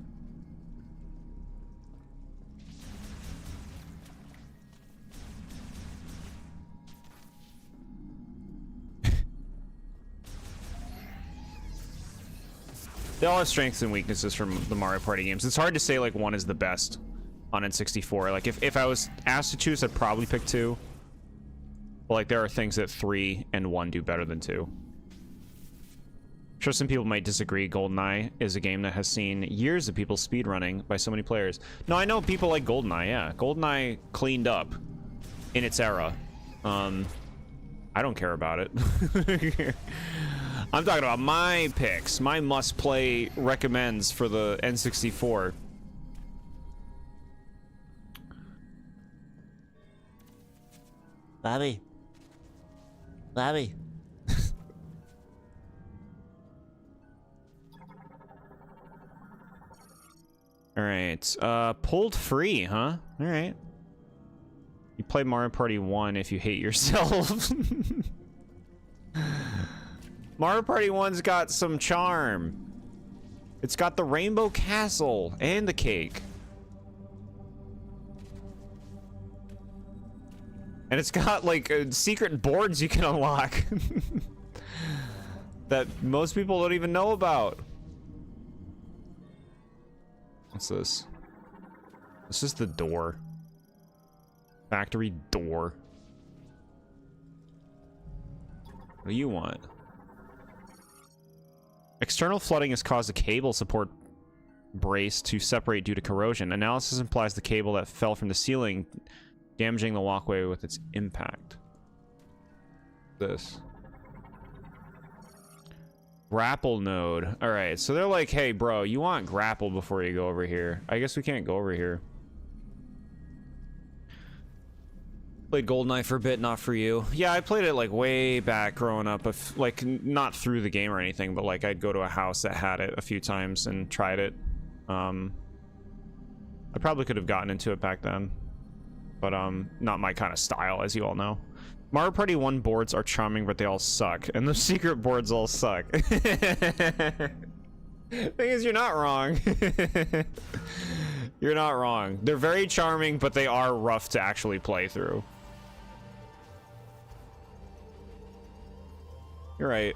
Speaker 1: They all have strengths and weaknesses from the Mario Party games. It's hard to say like one is the best on N64. Like if I was asked to choose, I'd probably pick 2. But like there are things that 3 and 1 do better than 2. I'm sure some people might disagree. GoldenEye is a game that has seen years of people speedrunning by so many players. No, I know people like GoldenEye, yeah. GoldenEye cleaned up in its era. I don't care about it. I'm talking about my picks, my must-play recommends for the N64.
Speaker 2: Bobby. Bobby.
Speaker 1: All right, pulled free, huh? All right. You play Mario Party 1 if you hate yourself. Mario Party 1's got some charm. It's got the Rainbow Castle and the cake. And it's got like secret boards you can unlock that most people don't even know about. What's this? This is the door. Factory door. What do you want? External flooding has caused a cable support brace to separate due to corrosion. Analysis implies the cable that fell from the ceiling, damaging the walkway with its impact. This. Grapple node. Alright, so they're like, hey bro, you want grapple before you go over here. I guess we can't go over here. Played GoldenEye for a bit, not for you. Yeah, I played it like way back growing up, like not through the game or anything, but like I'd go to a house that had it a few times and tried it. I probably could have gotten into it back then, but not my kind of style, as you all know. Mario Party 1 boards are charming, but they all suck, and the secret boards all suck. Thing is, you're not wrong. You're not wrong. They're very charming, but they are rough to actually play through. You're right.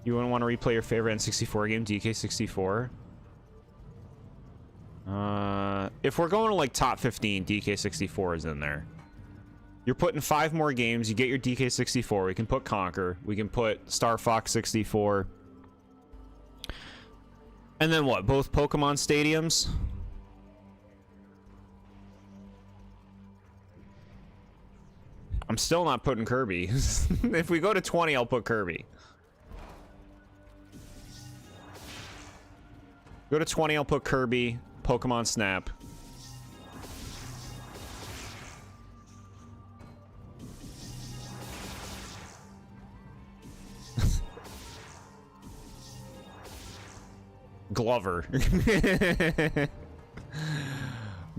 Speaker 1: You wouldn't want to replay your favorite N64 game, DK64? If we're going to like top 15, DK64 is in there. You're putting 5 more games, you get your DK64, we can put Conquer, we can put Star Fox 64. And then what, both Pokemon stadiums? I'm still not putting Kirby. If we go to 20, I'll put Kirby. Go to 20, I'll put Kirby, Pokemon Snap. Glover.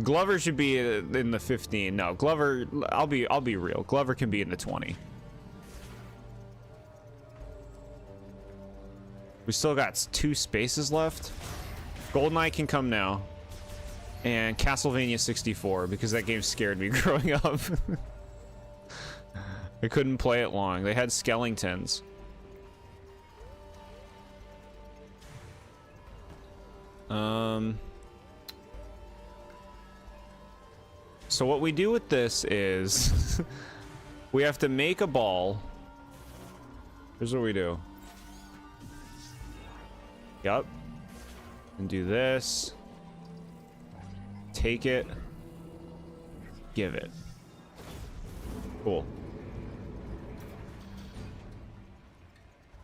Speaker 1: Glover should be in the 15. No, Glover, I'll be real. Glover can be in the 20. We still got 2 spaces left. GoldenEye can come now. And Castlevania 64, because that game scared me growing up. I couldn't play it long. They had skeletons. So what we do with this is we have to make a ball. Here's what we do. Yup. And do this. Take it. Give it. Cool.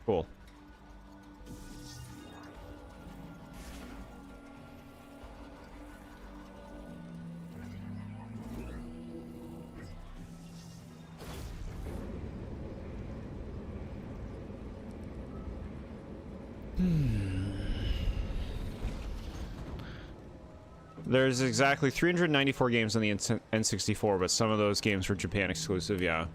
Speaker 1: Cool. There's exactly 394 games on the N64, but some of those games were Japan exclusive, yeah.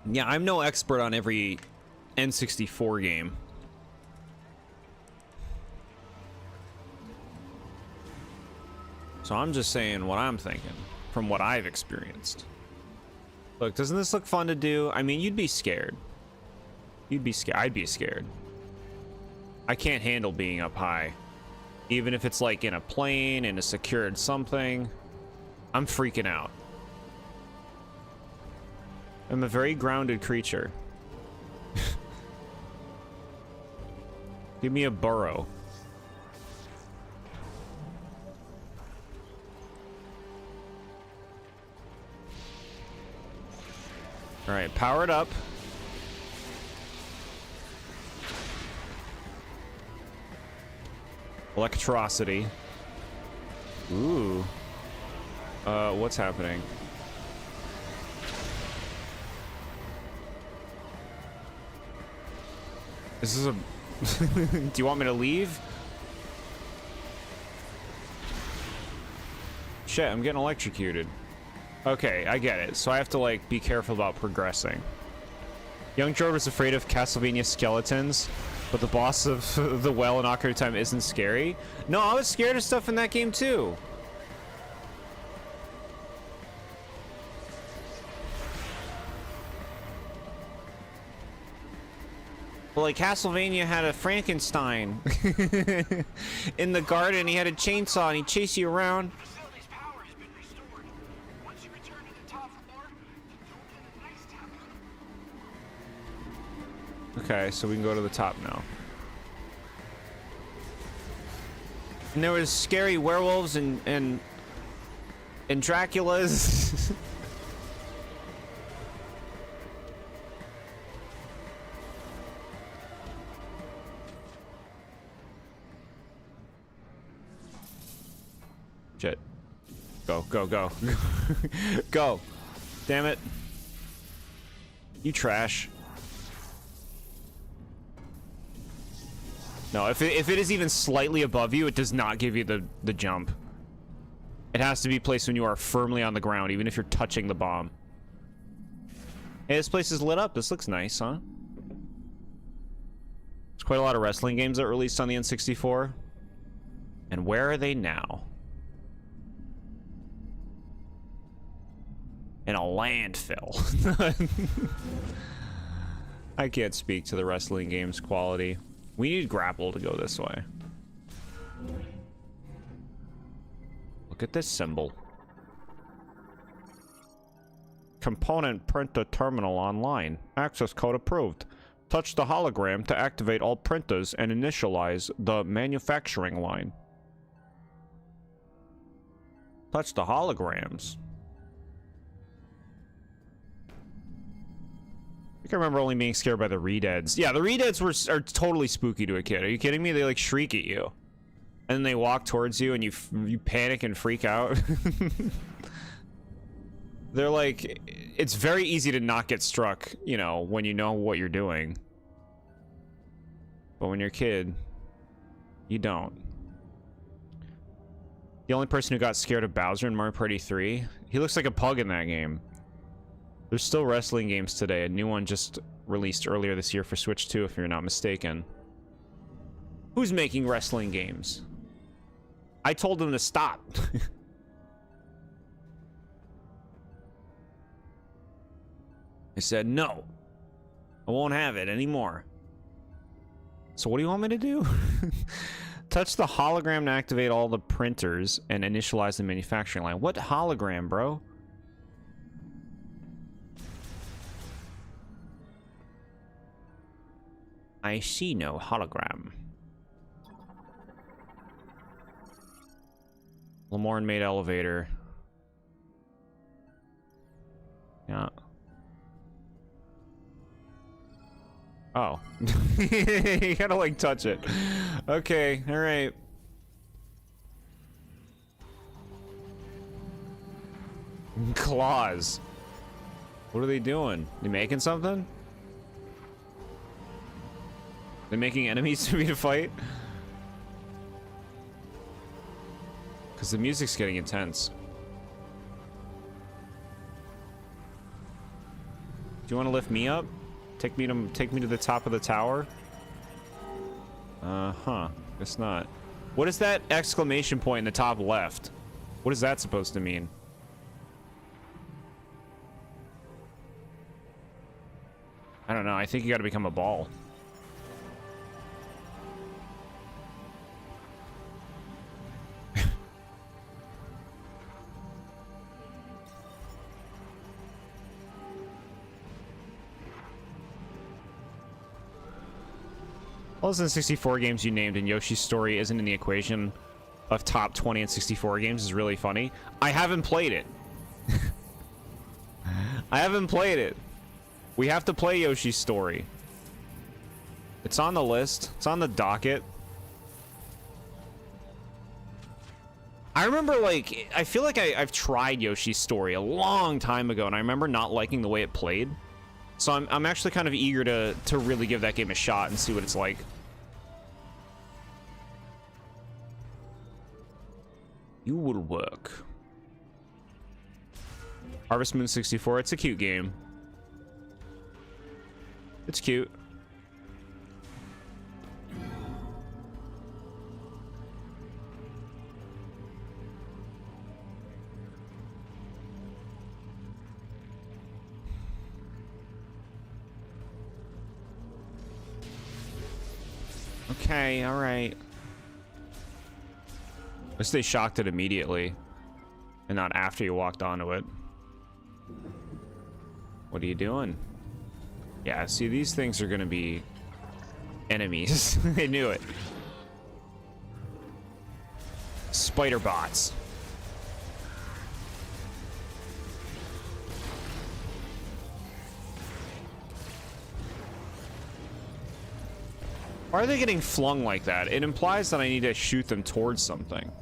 Speaker 1: Yeah, I'm no expert on every N64 game. So I'm just saying what I'm thinking, from what I've experienced. Look, doesn't this look fun to do? I mean, you'd be scared. You'd be scared. I'd be scared. I can't handle being up high. Even if it's like in a plane, in a secured something. I'm freaking out. I'm a very grounded creature. Give me a burrow. All right, power it up. Electricity. Ooh. What's happening? This is a... Do you want me to leave? Shit, I'm getting electrocuted. Okay, I get it. So I have to, like, be careful about progressing. Young Jord was afraid of Castlevania skeletons, but the boss of the well in Ocarina of Time isn't scary. No, I was scared of stuff in that game, too. Well, like, Castlevania had a Frankenstein in the garden. He had a chainsaw and he'd chase you around.
Speaker 3: Facility's power has been restored. Once you return to the top floor, you'll get a nice tower.
Speaker 1: Okay, so we can go to the top now. And there was scary werewolves and Draculas. Shit. Go, go, go. Go. Damn it. You trash. No, if it is even slightly above you, it does not give you the jump. It has to be placed when you are firmly on the ground, even if you're touching the bomb. Hey, this place is lit up. This looks nice, huh? There's quite a lot of wrestling games that released on the N64. And where are they now? In a landfill. I can't speak to the wrestling game's quality. We need grapple to go this way. Look at this symbol. Component printer terminal online. Access code approved. Touch the hologram to activate all printers and initialize the manufacturing line. Touch the holograms. I remember only being scared by the Redeads. Yeah, the Redeads are totally spooky to a kid. Are you kidding me? They like shriek at you, and then they walk towards you, and you panic and freak out. They're like, it's very easy to not get struck, you know, when you know what you're doing. But when you're a kid, you don't. The only person who got scared of Bowser in Mario Party 3, he looks like a pug in that game. There's still wrestling games today. A new one just released earlier this year for Switch 2, if you're not mistaken. Who's making wrestling games? I told them to stop. I said, no. I won't have it anymore. So what do you want me to do? Touch the hologram to activate all the printers and initialize the manufacturing line. What hologram, bro? I see no hologram. Lamorne made elevator. Yeah. Oh. You gotta like touch it. Okay, alright. Claws. What are they doing? They making something? They're making enemies for me to fight? Because the music's getting intense. Do you want to lift me up? Take me to the top of the tower? Huh. Guess not. What is that exclamation point in the top left? What is that supposed to mean? I don't know. I think you got to become a ball. All the 64 games you named and Yoshi's Story isn't in the equation of top 20 and 64 games is really funny. I haven't played it. I haven't played it. We have to play Yoshi's Story. It's on the list. It's on the docket. I remember, like, I feel like I've tried Yoshi's Story a long time ago, and I remember not liking the way it played. So I'm actually kind of eager to really give that game a shot and see what it's like. You will work. Harvest Moon 64. It's a cute game. It's cute. Okay, alright. At least they shocked it immediately. And not after you walked onto it. What are you doing? Yeah, see, these things are gonna be enemies. They knew it. Spider bots. Why are they getting flung like that? It implies that I need to shoot them towards something.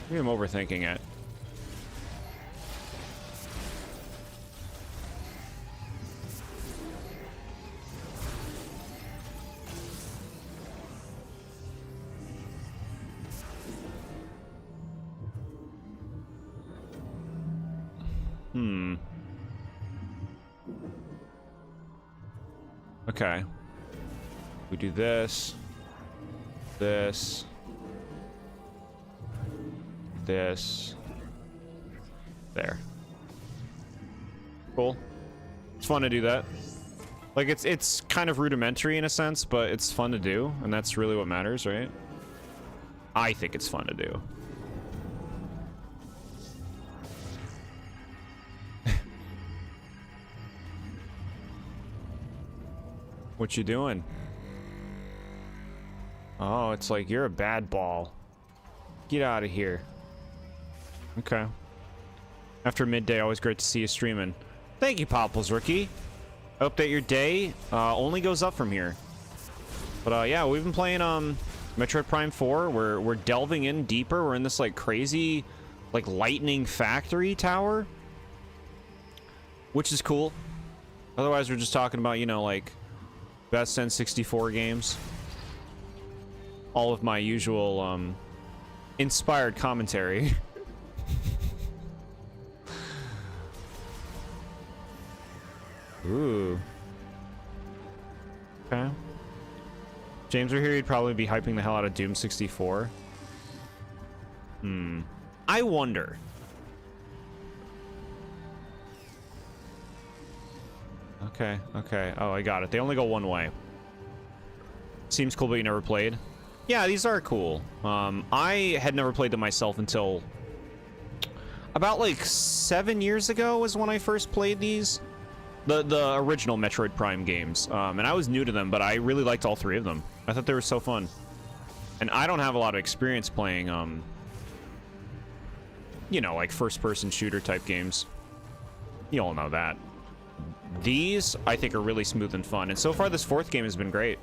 Speaker 1: Maybe I'm overthinking it. Okay. We do this. This. This. There. Cool. It's fun to do that. Like, it's kind of rudimentary in a sense, but it's fun to do, and that's really what matters, right? I think it's fun to do. What you doing? Oh, it's like you're a bad ball. Get out of here. Okay. After midday, always great to see you streaming. Thank you, Popples Rookie. I hope that your day only goes up from here. But yeah, we've been playing Metroid Prime 4. We're delving in deeper. We're in this like crazy, like lightning factory tower, which is cool. Otherwise, we're just talking about, you know, like best N64 games. All of my usual inspired commentary. Ooh. Okay. James were here, he'd probably be hyping the hell out of Doom 64. I wonder. Okay, okay. Oh, I got it. They only go one way. Seems cool, but you never played. Yeah, these are cool. I had never played them myself until about like 7 years ago was when I first played these. The original Metroid Prime games. And I was new to them, but I really liked all three of them. I thought they were so fun. And I don't have a lot of experience playing, you know, like first-person shooter type games. You all know that. These, I think, are really smooth and fun. And so far, this fourth game has been great.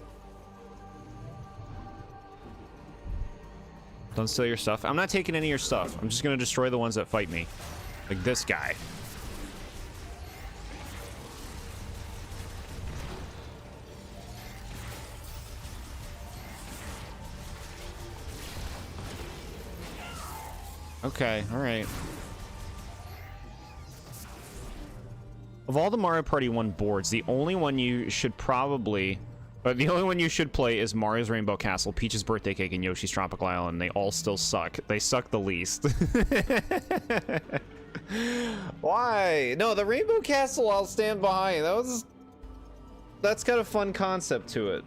Speaker 1: Don't steal your stuff. I'm not taking any of your stuff. I'm just going to destroy the ones that fight me. Like this guy. Okay, alright. Of all the Mario Party 1 boards, the only one you should probably... the only one you should play is Mario's Rainbow Castle, Peach's Birthday Cake, and Yoshi's Tropical Island. They all still suck. They suck the least. Why? No, the Rainbow Castle I'll stand behind. That's got a fun concept to it.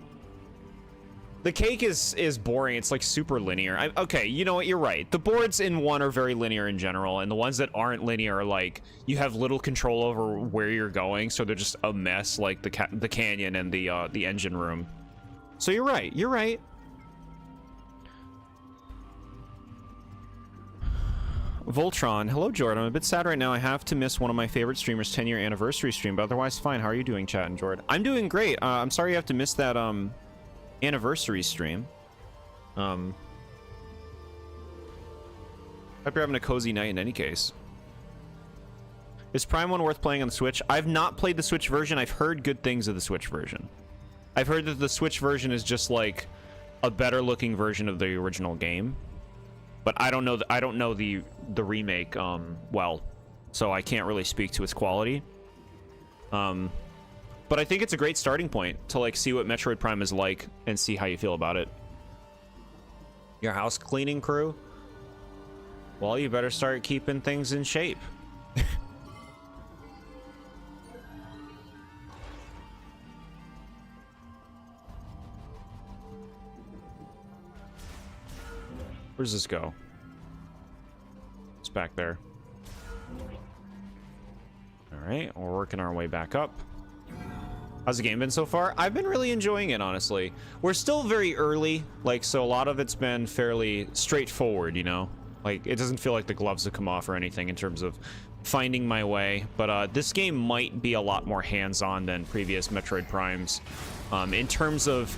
Speaker 1: The cake is boring. It's like super linear. Okay, you know what? You're right. The boards in 1 are very linear in general, and the ones that aren't linear are like you have little control over where you're going, so they're just a mess, like the canyon and the engine room. So you're right. You're right. Voltron, hello Jord. I'm a bit sad right now. I have to miss one of my favorite streamers' 10-year anniversary stream, but otherwise fine. How are you doing, chat and Jord? I'm doing great. I'm sorry you have to miss that anniversary stream. Hope you're having a cozy night in any case. Is Prime 1 worth playing on the Switch? I've not played the Switch version. I've heard good things of the Switch version. I've heard that the Switch version is just like a better looking version of the original game. But I don't know the remake well, so I can't really speak to its quality. But I think it's a great starting point to like see what Metroid Prime is like and see how you feel about it. Your house cleaning crew? Well, you better start keeping things in shape. Where does this go? It's back there. Alright, we're working our way back up. How's the game been so far? I've been really enjoying it, honestly. We're still very early, like, so a lot of it's been fairly straightforward, you know? Like, it doesn't feel like the gloves have come off or anything in terms of finding my way. But this game might be a lot more hands-on than previous Metroid Primes. In terms of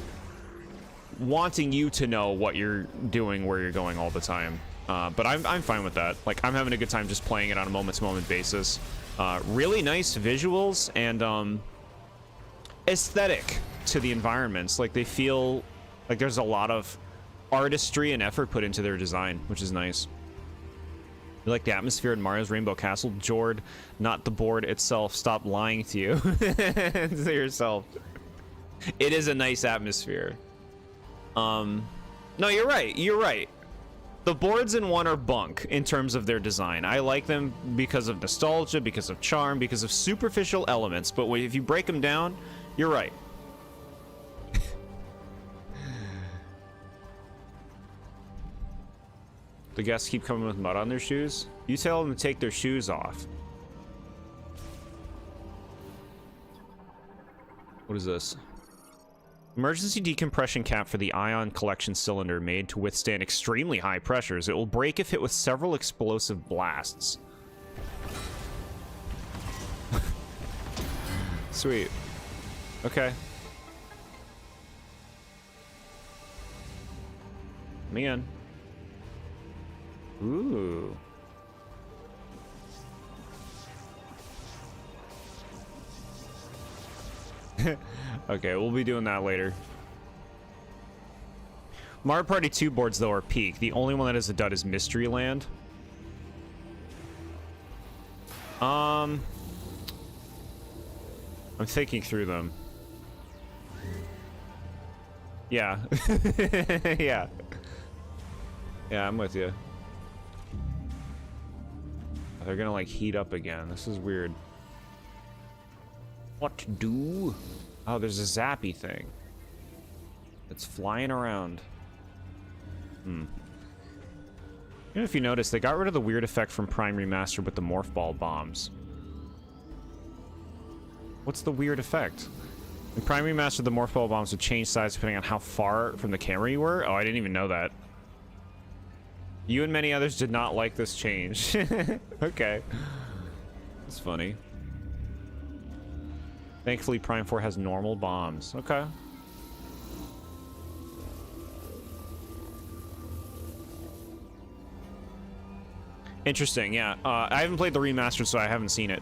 Speaker 1: wanting you to know what you're doing, where you're going all the time. But I'm fine with that. Like, I'm having a good time just playing it on a moment-to-moment basis. Really nice visuals and aesthetic to the environments. Like, they feel like there's a lot of artistry and effort put into their design, which is nice. You like the atmosphere in Mario's Rainbow Castle? Jord, not the board itself. Stop lying to you. To yourself. It is a nice atmosphere. No, you're right. You're right. The boards in 1 are bunk in terms of their design. I like them because of nostalgia, because of charm, because of superficial elements. But if you break them down, you're right. The guests keep coming with mud on their shoes. You tell them to take their shoes off. What is this? Emergency decompression cap for the ion collection cylinder made to withstand extremely high pressures. It will break if hit with several explosive blasts. Sweet. Okay. Man. Ooh. Okay, we'll be doing that later. Mario Party 2 boards, though, are peak. The only one that is a dud is Mystery Land. I'm thinking through them. Yeah. Yeah. Yeah, I'm with you. They're gonna, like, heat up again. This is weird. What to do? Oh, there's a zappy thing. It's flying around. You know, if you notice, they got rid of the weird effect from Prime Remastered with the Morph Ball bombs. What's the weird effect? In Prime Remastered, the Morph Ball bombs would change size depending on how far from the camera you were? Oh, I didn't even know that. You and many others did not like this change. Okay. That's funny. Thankfully, Prime 4 has normal bombs. Okay. Interesting, yeah. I haven't played the remastered, so I haven't seen it.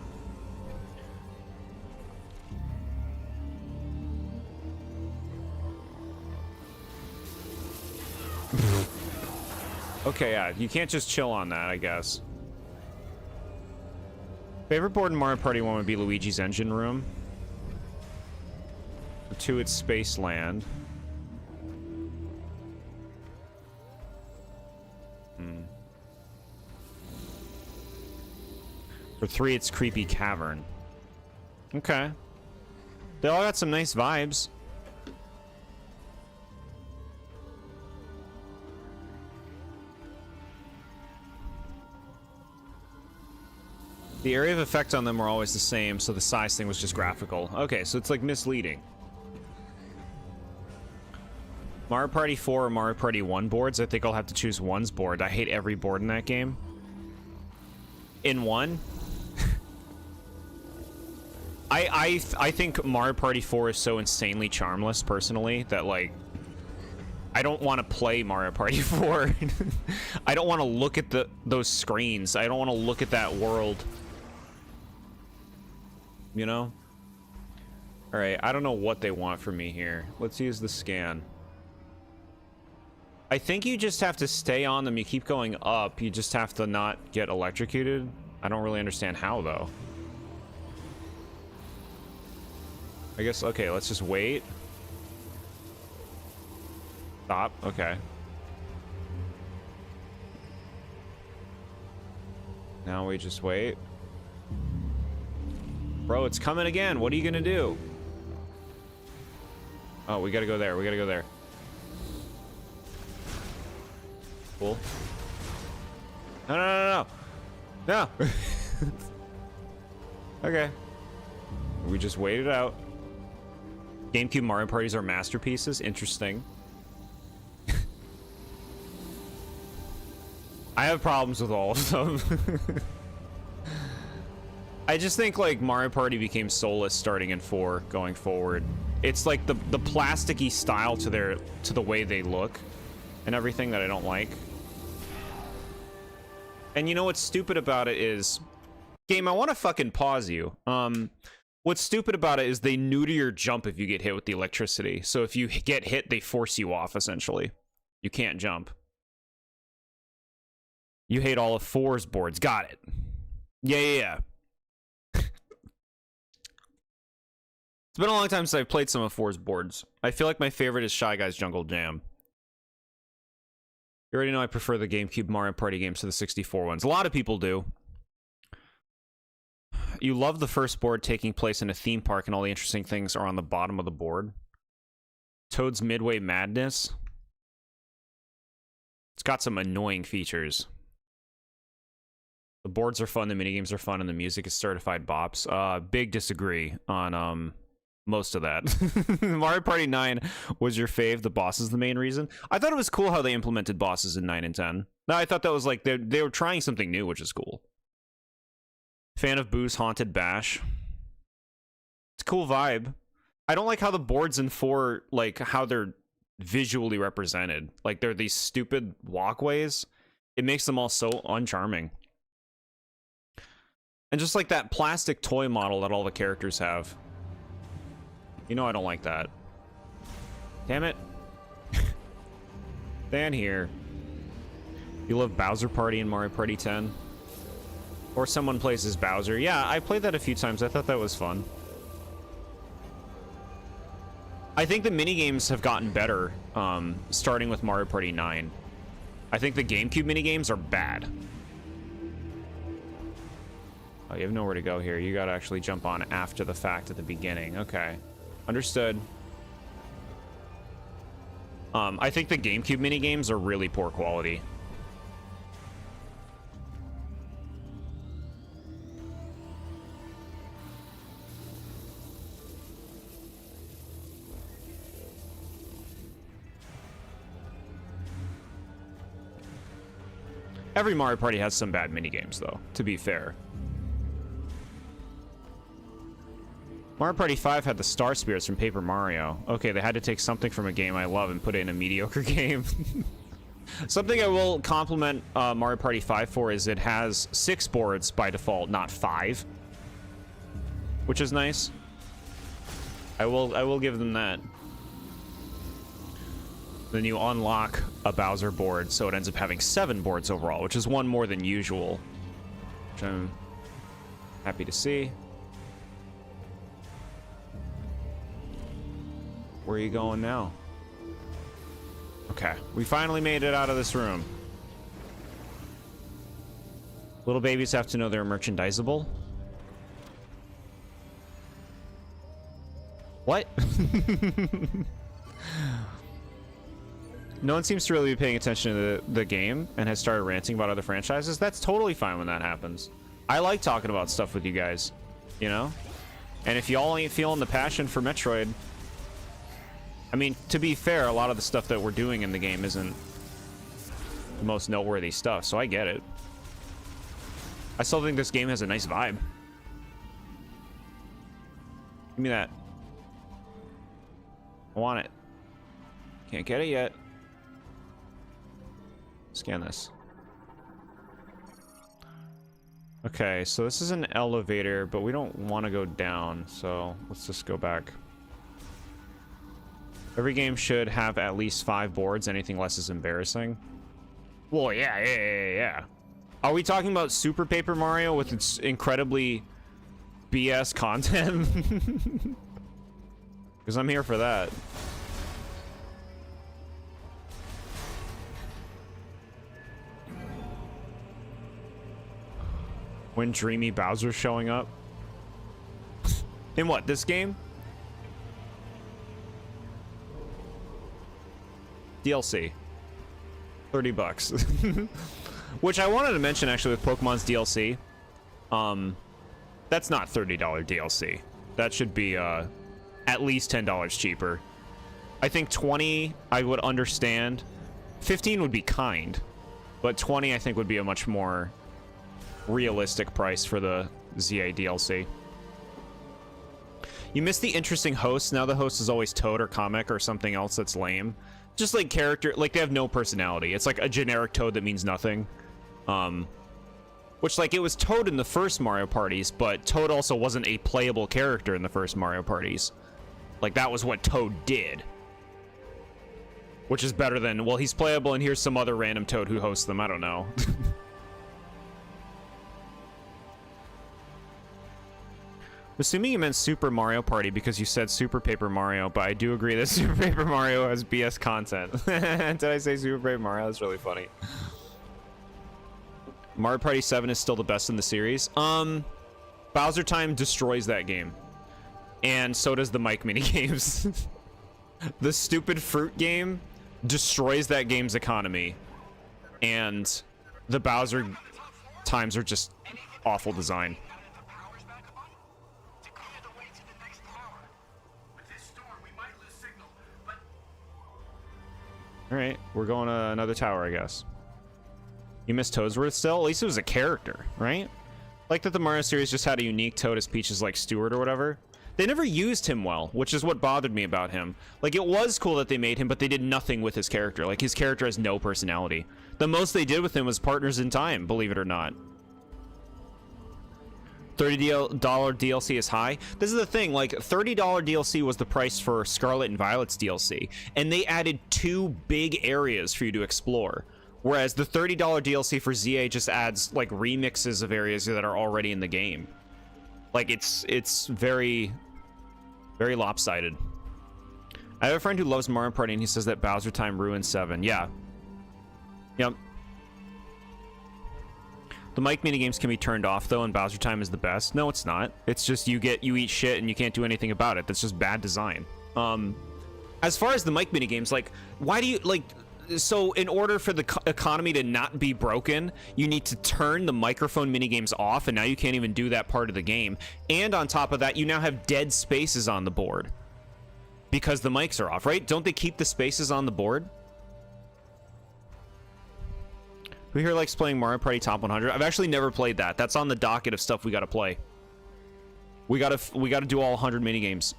Speaker 1: Okay, yeah. You can't just chill on that, I guess. Favorite board in Mario Party 1 would be Luigi's Engine Room. 2, it's Spaceland. For 3, it's Creepy Cavern. Okay. They all got some nice vibes. The area of effect on them were always the same, so the size thing was just graphical. Okay, so it's like misleading. Mario Party 4 or Mario Party 1 boards, I think I'll have to choose 1's board. I hate every board in that game. In 1? I think Mario Party 4 is so insanely charmless, personally, that, like, I don't want to play Mario Party 4. I don't want to look at those screens. I don't want to look at that world. You know? Alright, I don't know what they want from me here. Let's use the scan. I think you just have to stay on them. You keep going up. You just have to not get electrocuted. I don't really understand how, though. I guess, okay, let's just wait. Stop, okay. Now we just wait. Bro, it's coming again. What are you gonna do? Oh, we gotta go there. We gotta go there. Cool. No, no, no, no. No. Okay. We just wait it out. GameCube Mario Parties are masterpieces. Interesting. I have problems with all of them. I just think, like, Mario Party became soulless starting in 4 going forward. It's like the plasticky style to the way they look and everything that I don't like. And you know what's stupid about it is, game, I want to fucking pause you. What's stupid about it is they neuter your jump if you get hit with the electricity. So if you get hit, they force you off, essentially. You can't jump. You hate all of 4's boards. Got it. Yeah, yeah, yeah. It's been a long time since I've played some of 4's boards. I feel like my favorite is Shy Guy's Jungle Jam. You already know I prefer the GameCube Mario Party games to the 64 ones. A lot of people do. You love the first board taking place in a theme park and all the interesting things are on the bottom of the board. Toad's Midway Madness. It's got some annoying features. The boards are fun, the minigames are fun, and the music is certified bops. Big disagree on most of that. Mario Party 9 was your fave. The boss is the main reason. I thought it was cool how they implemented bosses in 9 and 10. No, I thought that was like they were trying something new, which is cool. Fan of Boo's Haunted Bash. It's a cool vibe. I don't like how the boards in 4, like, how they're visually represented. Like, they're these stupid walkways. It makes them all so uncharming. And just like that plastic toy model that all the characters have. You know I don't like that. Damn it. Stand here. You love Bowser Party in Mario Party 10? Or someone plays as Bowser. Yeah, I played that a few times. I thought that was fun. I think the minigames have gotten better, starting with Mario Party 9. I think the GameCube minigames are bad. Oh, you have nowhere to go here. You gotta actually jump on after the fact at the beginning. Okay. Understood. I think the GameCube minigames are really poor quality. Every Mario Party has some bad minigames, though, to be fair. Mario Party 5 had the Star Spirits from Paper Mario. Okay, they had to take something from a game I love and put it in a mediocre game. Something I will compliment Mario Party 5 for is it has 6 boards by default, not 5. Which is nice. I will give them that. Then you unlock a Bowser board, so it ends up having 7 boards overall, which is 1 more than usual. Which I'm happy to see. Where are you going now? Okay, we finally made it out of this room. Little babies have to know they're merchandisable. What? No one seems to really be paying attention to the game and has started ranting about other franchises. That's totally fine when that happens. I like talking about stuff with you guys, you know? And if y'all ain't feeling the passion for Metroid... I mean, to be fair, a lot of the stuff that we're doing in the game isn't the most noteworthy stuff, so I get it. I still think this game has a nice vibe. Give me that. I want it. Can't get it yet. Scan this. Okay, so this is an elevator, but we don't want to go down, so let's just go back. Every game should have at least 5 boards. Anything less is embarrassing. Well, yeah. Are we talking about Super Paper Mario with its incredibly BS content? Because I'm here for that. When Dreamy Bowser's showing up. In what, this game? DLC. $30. Which I wanted to mention actually with Pokemon's DLC. That's not $30 DLC. That should be at least $10 cheaper. I think 20 I would understand. 15 would be kind. But 20 I think would be a much more realistic price for the ZA DLC. You missed the interesting host. Now the host is always Toad or Comic or something else that's lame. Just like character, like they have no personality. It's like a generic Toad that means nothing. Which, like, it was Toad in the first Mario parties, but Toad also wasn't a playable character in the first Mario parties. Like, that was what Toad did. Which is better than, well, he's playable and here's some other random Toad who hosts them. I don't know. Assuming you meant Super Mario Party because you said Super Paper Mario, but I do agree that Super Paper Mario has BS content. Did I say Super Paper Mario? That's really funny. Mario Party 7 is still the best in the series. Bowser Time destroys that game. And so does the Mike minigames. The stupid fruit game destroys that game's economy. And the Bowser times are just awful design. Alright, we're going to another tower, I guess. You missed Toadsworth still? At least it was a character, right? Like that the Mario series just had a unique Toad as Peach's, like, steward or whatever. They never used him well, which is what bothered me about him. Like, it was cool that they made him, but they did nothing with his character. Like, his character has no personality. The most they did with him was Partners in Time, believe it or not. $30 DLC is high. This is the thing, like, $30 DLC was the price for Scarlet and Violet's DLC, and they added 2 big areas for you to explore. Whereas the $30 DLC for ZA just adds, like, remixes of areas that are already in the game. Like, it's very, very lopsided. I have a friend who loves Mario Party, and he says that Bowser Time ruined 7. Yeah. Yep. The Mike minigames can be turned off, though, and Bowser Time is the best. No, it's not. It's just you eat shit and you can't do anything about it. That's just bad design. As far as the Mike minigames, like, why do you, like, so in order for the economy to not be broken, you need to turn the microphone minigames off, and now you can't even do that part of the game. And on top of that, you now have dead spaces on the board because the mics are off, right? Don't they keep the spaces on the board? Who here likes playing Mario Party Top 100? I've actually never played that. That's on the docket of stuff we gotta play. We gotta do all 100 minigames.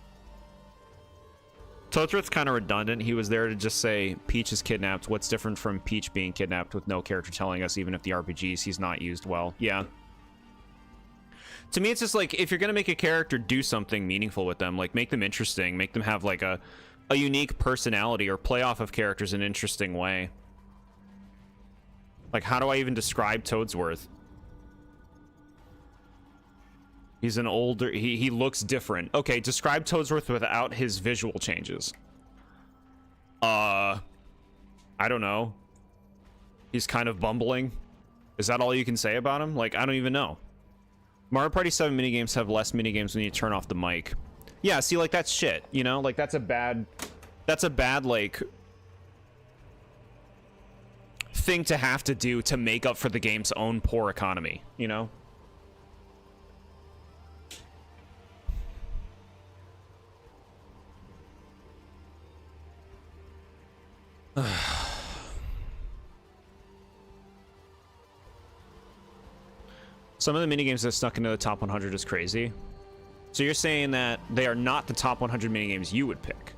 Speaker 1: Toadsworth's kind of redundant. He was there to just say Peach is kidnapped. What's different from Peach being kidnapped with no character telling us, even if the RPGs he's not used well? Yeah. To me, it's just like, if you're gonna make a character, do something meaningful with them. Like, make them interesting. Make them have, like, a unique personality, or play off of characters in an interesting way. Like, how do I even describe Toadsworth? He's an older... He looks different. Okay, describe Toadsworth without his visual changes. I don't know. He's kind of bumbling. Is that all you can say about them? Like, I don't even know. Mario Party 7 minigames have less minigames when you turn off the mic. Yeah, see, like, that's shit, you know? Like, that's a bad, like, thing to have to do to make up for the game's own poor economy, you know? Some of the minigames that snuck into the top 100 is crazy. So you're saying that they are not the top 100 minigames you would pick?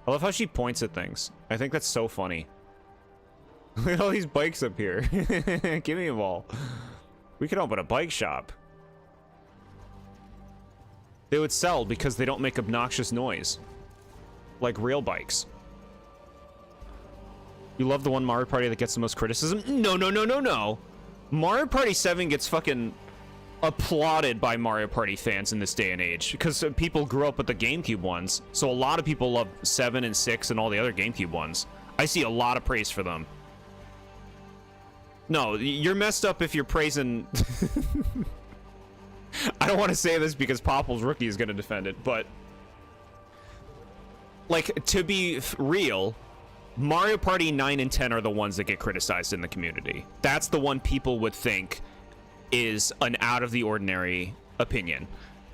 Speaker 1: I love how she points at things. I think that's so funny. Look at all these bikes up here. Give me a ball. We could open a bike shop. They would sell because they don't make obnoxious noise. Like real bikes. You love the one Mario Party that gets the most criticism? No, no, no, no, no. Mario Party 7 gets fucking applauded by Mario Party fans in this day and age because people grew up with the GameCube ones. So a lot of people love 7 and 6 and all the other GameCube ones. I see a lot of praise for them. No, you're messed up if you're praising... I don't want to say this because Popple's Rookie is going to defend it, but... Like, to be real... Mario Party 9 and 10 are the ones that get criticized in the community. That's the one people would think is an out of the ordinary opinion.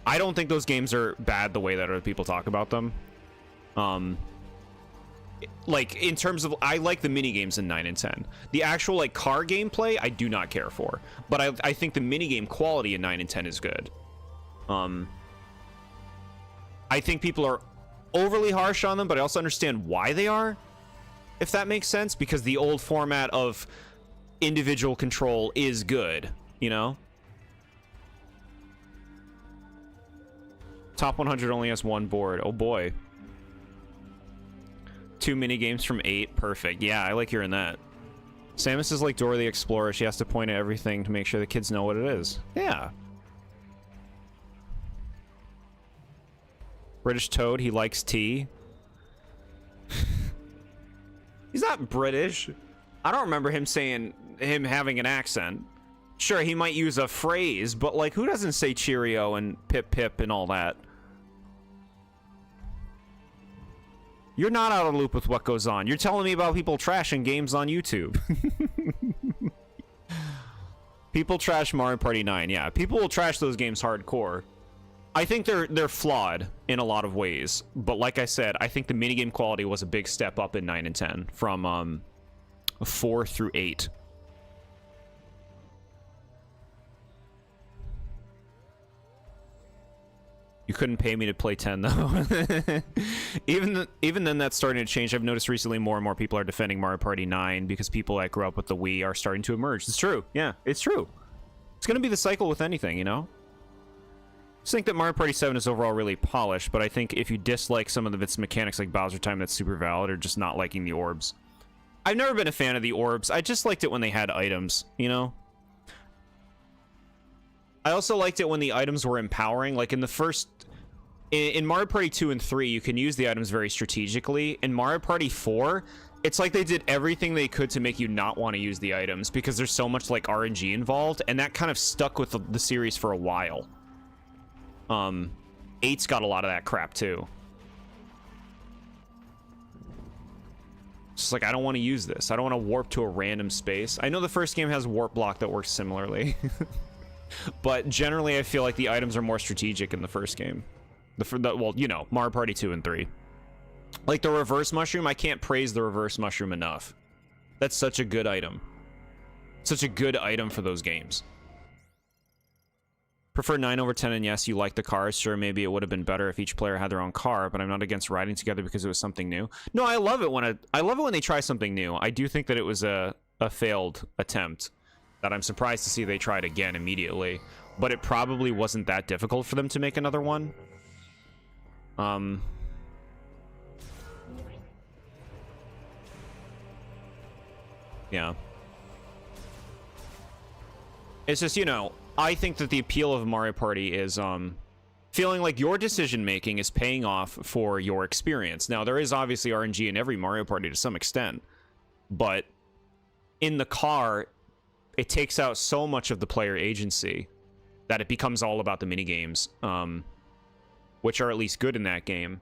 Speaker 1: I don't think those games are bad the way that other people talk about them. Like, in terms of... I like the minigames in 9 and 10. The actual, like, car gameplay, I do not care for. But I think the minigame quality in 9 and 10 is good. I think people are overly harsh on them, but I also understand why they are. If that makes sense, because the old format of individual control is good, you know? Top 100 only has one board. Oh boy. 2 minigames from 8. Perfect. Yeah, I like hearing that. Samus is like Dora the Explorer. She has to point at everything to make sure the kids know what it is. Yeah. British Toad, he likes tea. He's not British. I don't remember him having an accent. Sure, he might use a phrase, but like, who doesn't say cheerio and pip pip and all that? You're not out of the loop with what goes on. You're telling me about people trashing games on YouTube. People trash Mario Party 9. Yeah, people will trash those games hardcore. I think they're flawed in a lot of ways, but like I said, I think the minigame quality was a big step up in 9 and 10 from 4 through 8. You couldn't pay me to play 10 though. even then that's starting to change. I've noticed recently more and more people are defending Mario Party 9 because people that grew up with the Wii are starting to emerge. It's true. Yeah, it's true. It's going to be the cycle with anything, you know? I just think that Mario Party 7 is overall really polished, but I think if you dislike some of its mechanics like Bowser Time, that's super valid, or just not liking the orbs. I've never been a fan of the orbs. I just liked it when they had items, you know? I also liked it when the items were empowering. Like in the first... In Mario Party 2 and 3, you can use the items very strategically. In Mario Party 4, it's like they did everything they could to make you not want to use the items because there's so much like RNG involved, and that kind of stuck with the series for a while. 8's got a lot of that crap too. It's just like, I don't want to use this. I don't want to warp to a random space. I know the first game has warp block that works similarly. But generally, I feel like the items are more strategic in the first game. Well, you know, Mario Party 2 and 3. Like the reverse mushroom, I can't praise the reverse mushroom enough. That's such a good item. Such a good item for those games. Prefer 9 over 10, and yes, you like the cars. Sure, maybe it would have been better if each player had their own car, but I'm not against riding together because it was something new. No, I love it when I love it when they try something new. I do think that it was a failed attempt that I'm surprised to see they tried again immediately, but it probably wasn't that difficult for them to make another one. Yeah. It's just, you know, I think that the appeal of Mario Party is feeling like your decision making is paying off for your experience. Now, there is obviously RNG in every Mario Party to some extent, but in the car, it takes out so much of the player agency that it becomes all about the minigames, which are at least good in that game.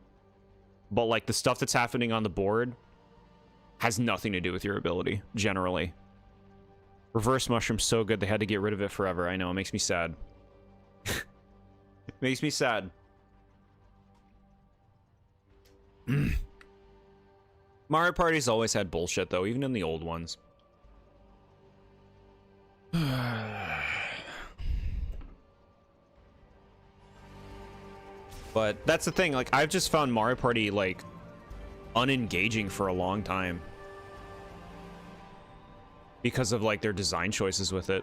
Speaker 1: But like the stuff that's happening on the board has nothing to do with your ability, generally. Reverse mushroom's so good they had to get rid of it forever. I know, it makes me sad. It makes me sad. Mario Party's always had bullshit though, even in the old ones. But that's the thing, like, I've just found Mario Party, like, unengaging for a long time. Because of, like, their design choices with it.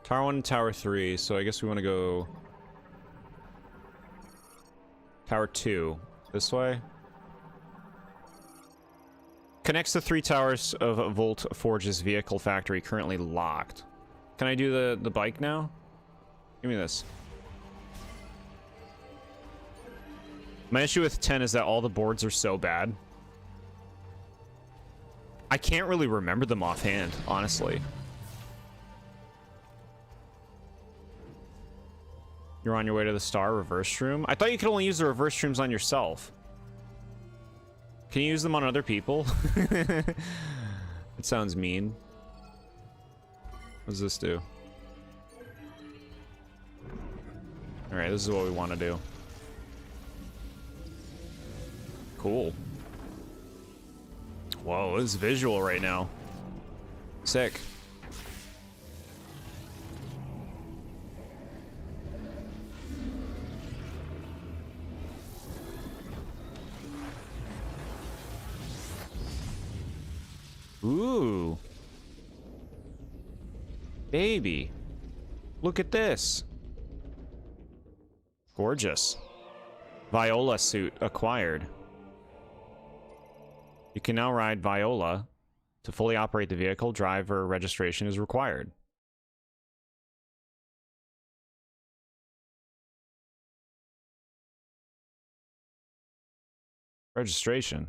Speaker 1: Tower 1 and Tower 3, so I guess we want to go... Tower 2. This way? Connects the 3 towers of Volt Forge's vehicle factory, currently locked. Can I do the bike now? Give me this. My issue with 10 is that all the boards are so bad. I can't really remember them offhand, honestly. You're on your way to the star reverse room? I thought you could only use the reverse rooms on yourself. Can you use them on other people? It sounds mean. What does this do? Alright, this is what we want to do. Cool. Whoa, this is visual right now. Sick. Ooh. Baby. Look at this. Gorgeous. Viola suit acquired. You can now ride Viola. To fully operate the vehicle, driver registration is required. Registration.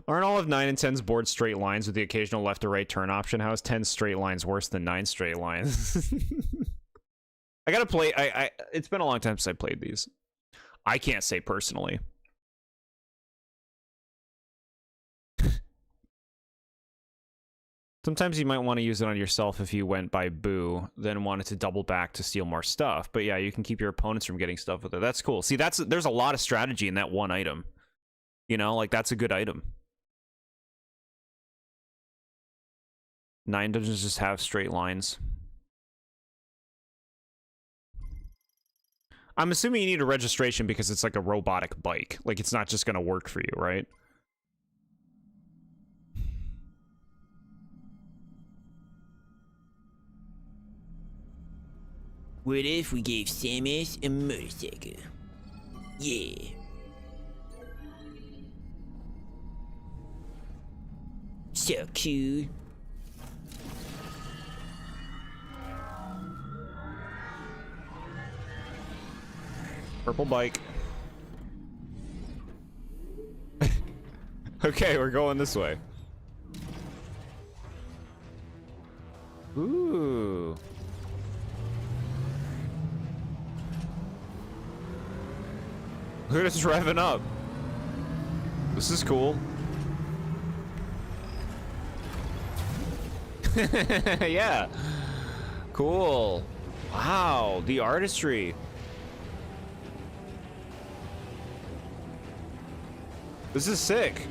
Speaker 1: Aren't all of 9 and 10's boards straight lines with the occasional left or right turn option? How is 10 straight lines worse than 9 straight lines? I gotta play... it's been a long time since I played these. I can't say personally. Sometimes you might want to use it on yourself if you went by Boo, then wanted to double back to steal more stuff. But yeah, you can keep your opponents from getting stuff with it. That's cool. See, there's a lot of strategy in that one item. You know, like, that's a good item. 9 doesn't just have straight lines. I'm assuming you need a registration because it's like a robotic bike. Like, it's not just going to work for you, right?
Speaker 2: What if we gave Samus a motorcycle? Yeah. So cool.
Speaker 1: Purple bike. Okay, we're going this way. Ooh. Look at us revving up. This is cool. Yeah. Cool. Wow, the artistry. This is sick.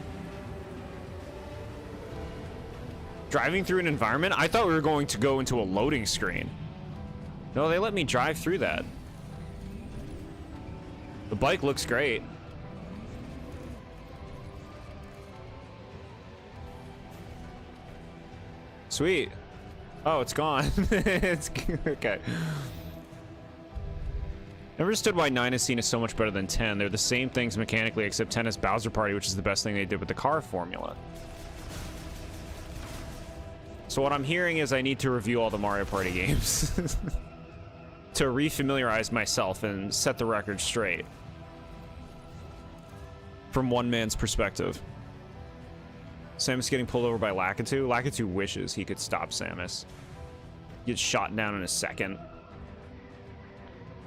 Speaker 1: Driving through an environment? I thought we were going to go into a loading screen. No, they let me drive through that. The bike looks great. Sweet. Oh, it's gone. It's okay. Never understood why 9 is seen as so much better than 10. They're the same things mechanically, except 10 is Bowser Party, which is the best thing they did with the car formula. So what I'm hearing is I need to review all the Mario Party games to refamiliarize myself and set the record straight. from one man's perspective. Samus getting pulled over by Lakitu. Lakitu wishes he could stop Samus. Gets shot down in a second.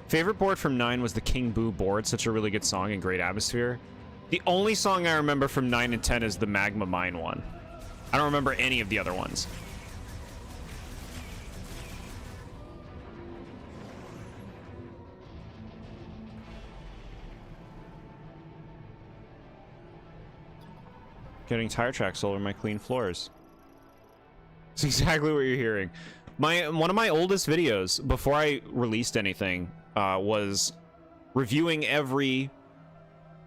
Speaker 1: Favorite board from 9 was the King Boo board. Such a really good song and great atmosphere. The only song I remember from 9 and 10 is the Magma Mine one. I don't remember any of the other ones. Getting tire tracks all over my clean floors. It's exactly what you're hearing. One of my oldest videos before I released anything was reviewing every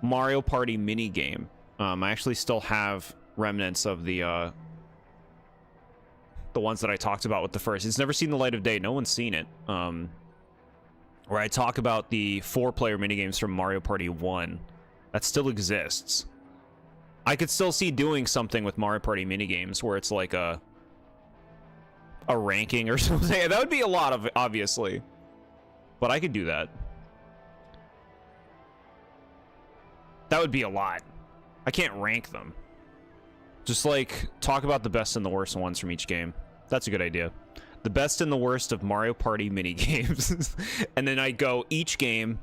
Speaker 1: Mario Party mini game. I actually still have remnants of the ones that I talked about with the first. It's never seen the light of day. No one's seen it. Where I talk about the 4-player minigames from Mario Party 1. That still exists. I could still see doing something with Mario Party minigames where it's like a ranking or something. That would be a lot of, obviously. But I could do that. That would be a lot. I can't rank them. Just like talk about the best and the worst ones from each game. That's a good idea. The best and the worst of Mario Party minigames. And then I go each game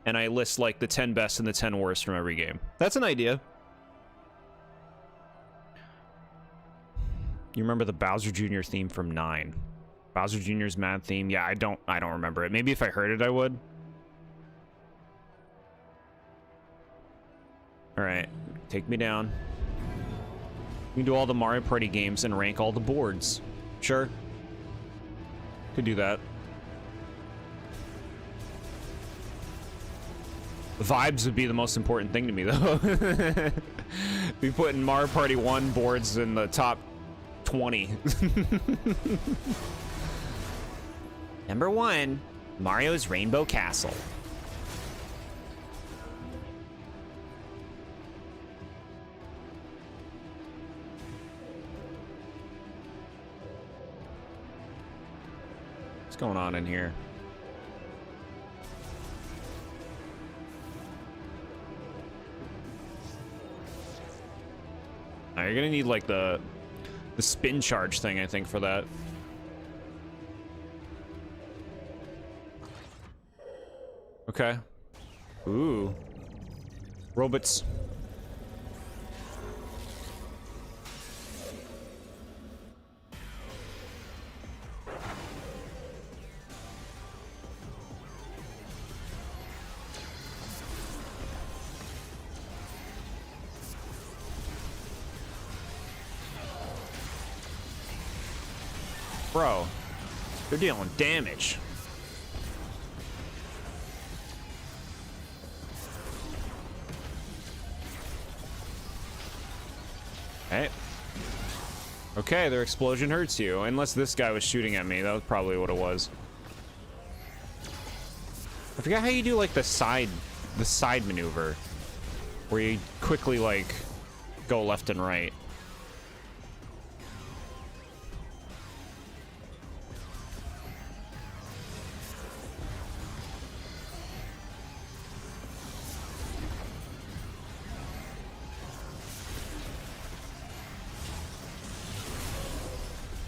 Speaker 1: and I list like the 10 best and the 10 worst from every game. That's an idea. You remember the Bowser Jr. theme from 9? Bowser Jr.'s Mad theme? Yeah, I don't remember it. Maybe if I heard it, I would. Alright, take me down. We can do all the Mario Party games and rank all the boards. Sure. Could do that. Vibes would be the most important thing to me, though. Be putting Mario Party 1 boards in the top 20. Number 1, Mario's Rainbow Castle. What's going on in here? Now, you're gonna need like the spin charge thing, I think, for that. Okay. Ooh. Robots. Bro, they're dealing damage. Hey. Okay, their explosion hurts you. Unless this guy was shooting at me. That was probably what it was. I forgot how you do like the side maneuver. Where you quickly like go left and right.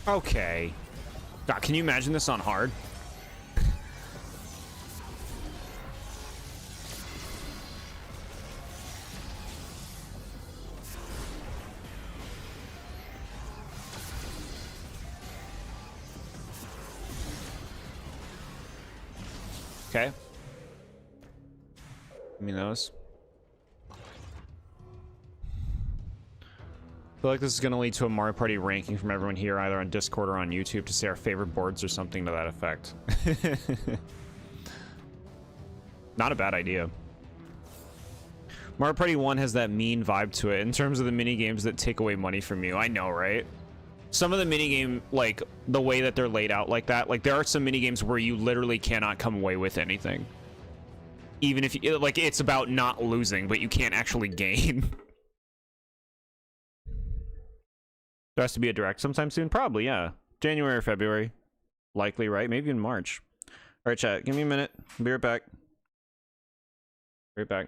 Speaker 1: Okay. God, can you imagine this on hard? Okay. Give me those. I feel like this is going to lead to a Mario Party ranking from everyone here, either on Discord or on YouTube, to say our favorite boards or something to that effect. Not a bad idea. Mario Party 1 has that mean vibe to it in terms of the mini games that take away money from you. I know, right? Some of the minigame, like, the way that they're laid out like that, like, there are some minigames where you literally cannot come away with anything. Even if, you, like, it's about not losing, but you can't actually gain. There has to be a direct sometime soon? Probably, yeah. January or February. Likely, right? Maybe in March. Alright, chat. Give me a minute. I'll be right back. Right back.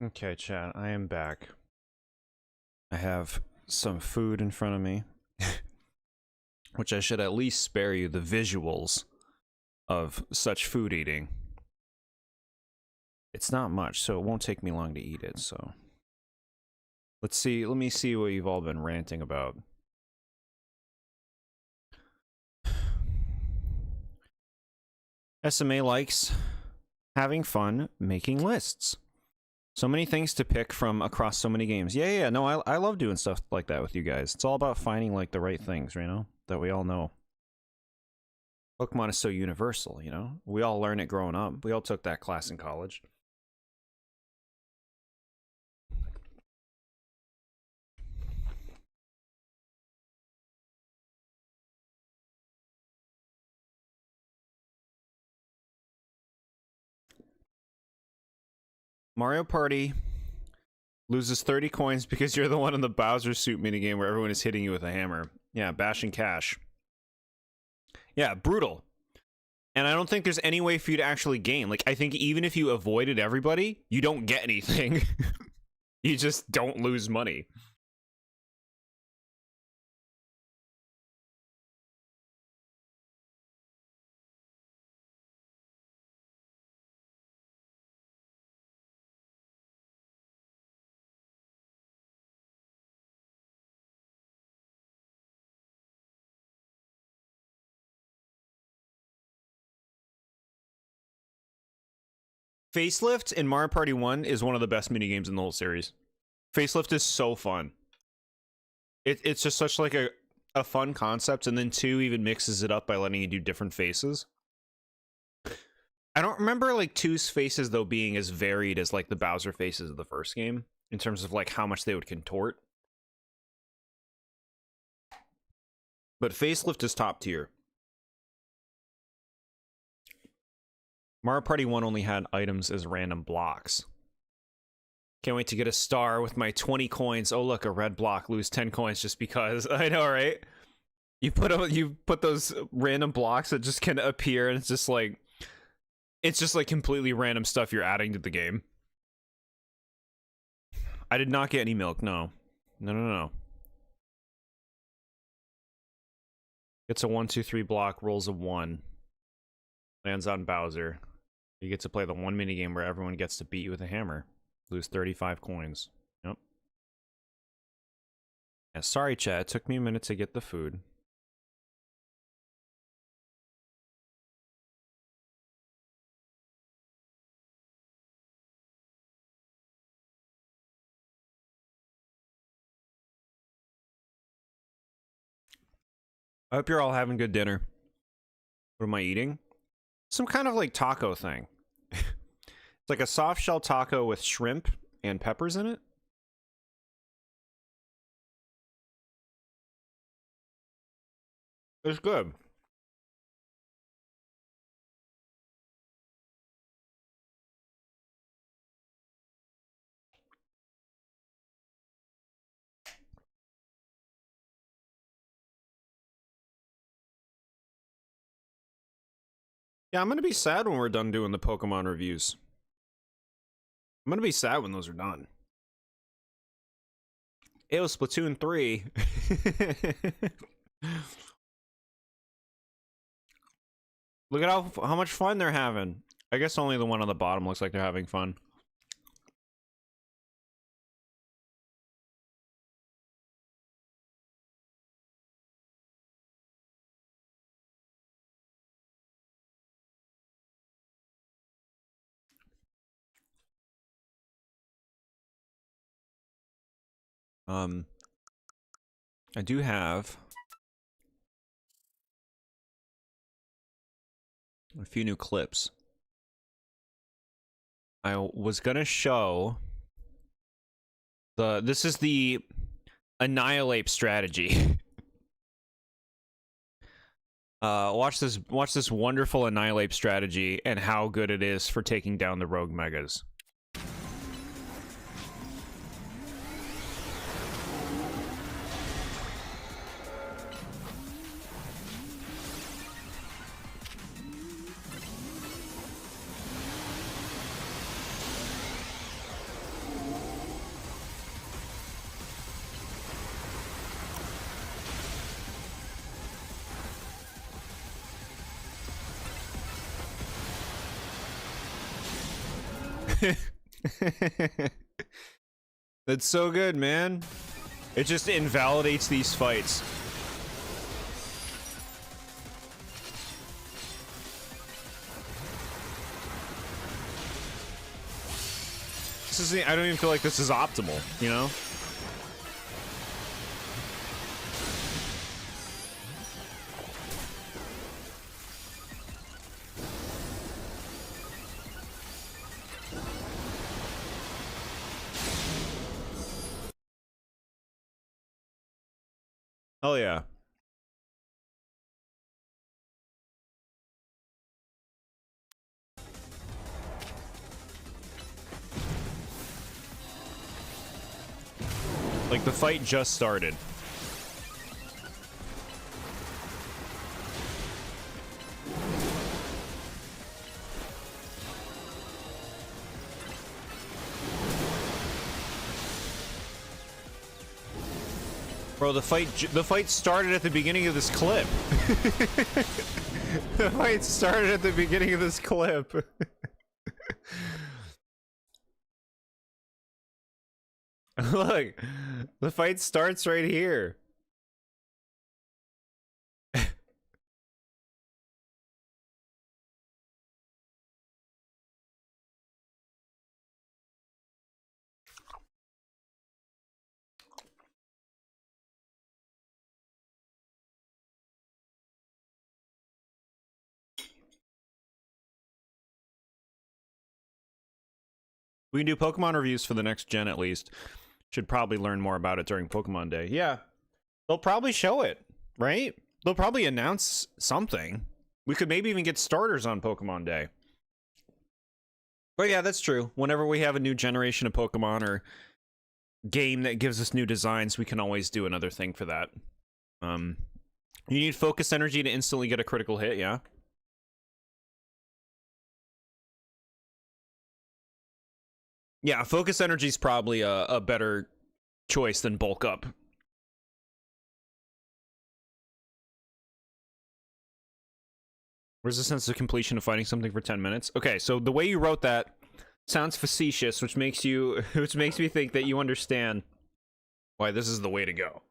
Speaker 1: Okay, chat, I am back. I have some food in front of me, which I should at least spare you the visuals of such food eating. It's not much, so it won't take me long to eat it, so... Let's see, let me see what you've all been ranting about. SMA likes having fun making lists. So many things to pick from across so many games. Yeah, no, I love doing stuff like that with you guys. It's all about finding, like, the right things, you know? That we all know. Pokemon is so universal, you know? We all learn it growing up. We all took that class in college. Mario Party loses 30 coins because you're the one in the Bowser suit minigame where everyone is hitting you with a hammer. Yeah, bashing cash. Yeah, brutal. And I don't think there's any way for you to actually gain. Like, I think even if you avoided everybody, you don't get anything. You just don't lose money. Facelift in Mario Party 1 is one of the best minigames in the whole series. Facelift is so fun. It's just such like a fun concept, and then 2 even mixes it up by letting you do different faces. I don't remember like 2's faces though being as varied as like the Bowser faces of the first game in terms of like how much they would contort. But Facelift is top tier. Mario Party 1 only had items as random blocks. Can't wait to get a star with my 20 coins. Oh look, a red block, lose 10 coins just because. I know, right? You put those random blocks that just can appear, and it's just like completely random stuff you're adding to the game. I did not get any milk, no. No. Gets a 1, 2, 3 block, rolls a 1. Lands on Bowser. You get to play the one minigame where everyone gets to beat you with a hammer. Lose 35 coins. Yep. Yeah, sorry, chat. It took me a minute to get the food. I hope you're all having good dinner. What am I eating? Some kind of like taco thing. It's like a soft shell taco with shrimp and peppers in it. It's good. Yeah, I'm gonna be sad when we're done doing the Pokemon reviews. I'm gonna be sad when those are done. It was Splatoon 3. Look at how much fun they're having. I guess only the one on the bottom looks like they're having fun. I do have a few new clips. I was gonna show this is the Annihilate strategy. Watch this wonderful Annihilate strategy and how good it is for taking down the rogue megas. That's so good, man. It just invalidates these fights. This is, I don't even feel like this is optimal, you know? Oh yeah. Like the fight just started. Bro, the fight started at the beginning of this clip. The fight started at the beginning of this clip. Look, the fight starts right here. We can do Pokemon reviews for the next gen at least. Should probably learn more about it during Pokemon Day. Yeah. They'll probably show it, right? They'll probably announce something. We could maybe even get starters on Pokemon Day. But yeah, that's true. Whenever we have a new generation of Pokemon or game that gives us new designs, we can always do another thing for that. You need focus energy to instantly get a critical hit, yeah? Yeah, focus energy is probably a better choice than bulk up. Where's the sense of completion of fighting something for 10 minutes? Okay, so the way you wrote that sounds facetious, which makes me think that you understand why this is the way to go.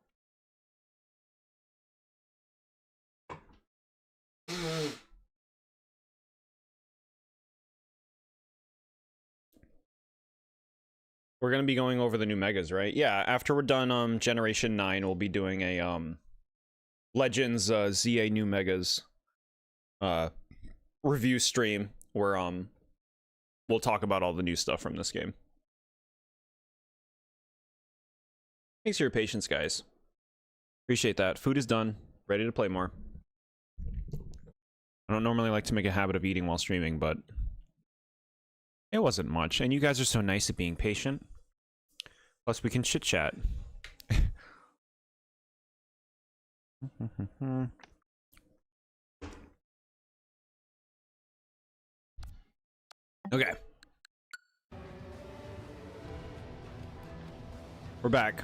Speaker 1: We're gonna be going over the new megas, right? Yeah, after we're done Generation 9, we'll be doing a Legends ZA new megas review stream where we'll talk about all the new stuff from this game. Thanks for your patience, guys. Appreciate that. Food is done. Ready to play more. I don't normally like to make a habit of eating while streaming, but it wasn't much. And you guys are so nice at being patient. Plus, we can chit-chat. Okay. We're back.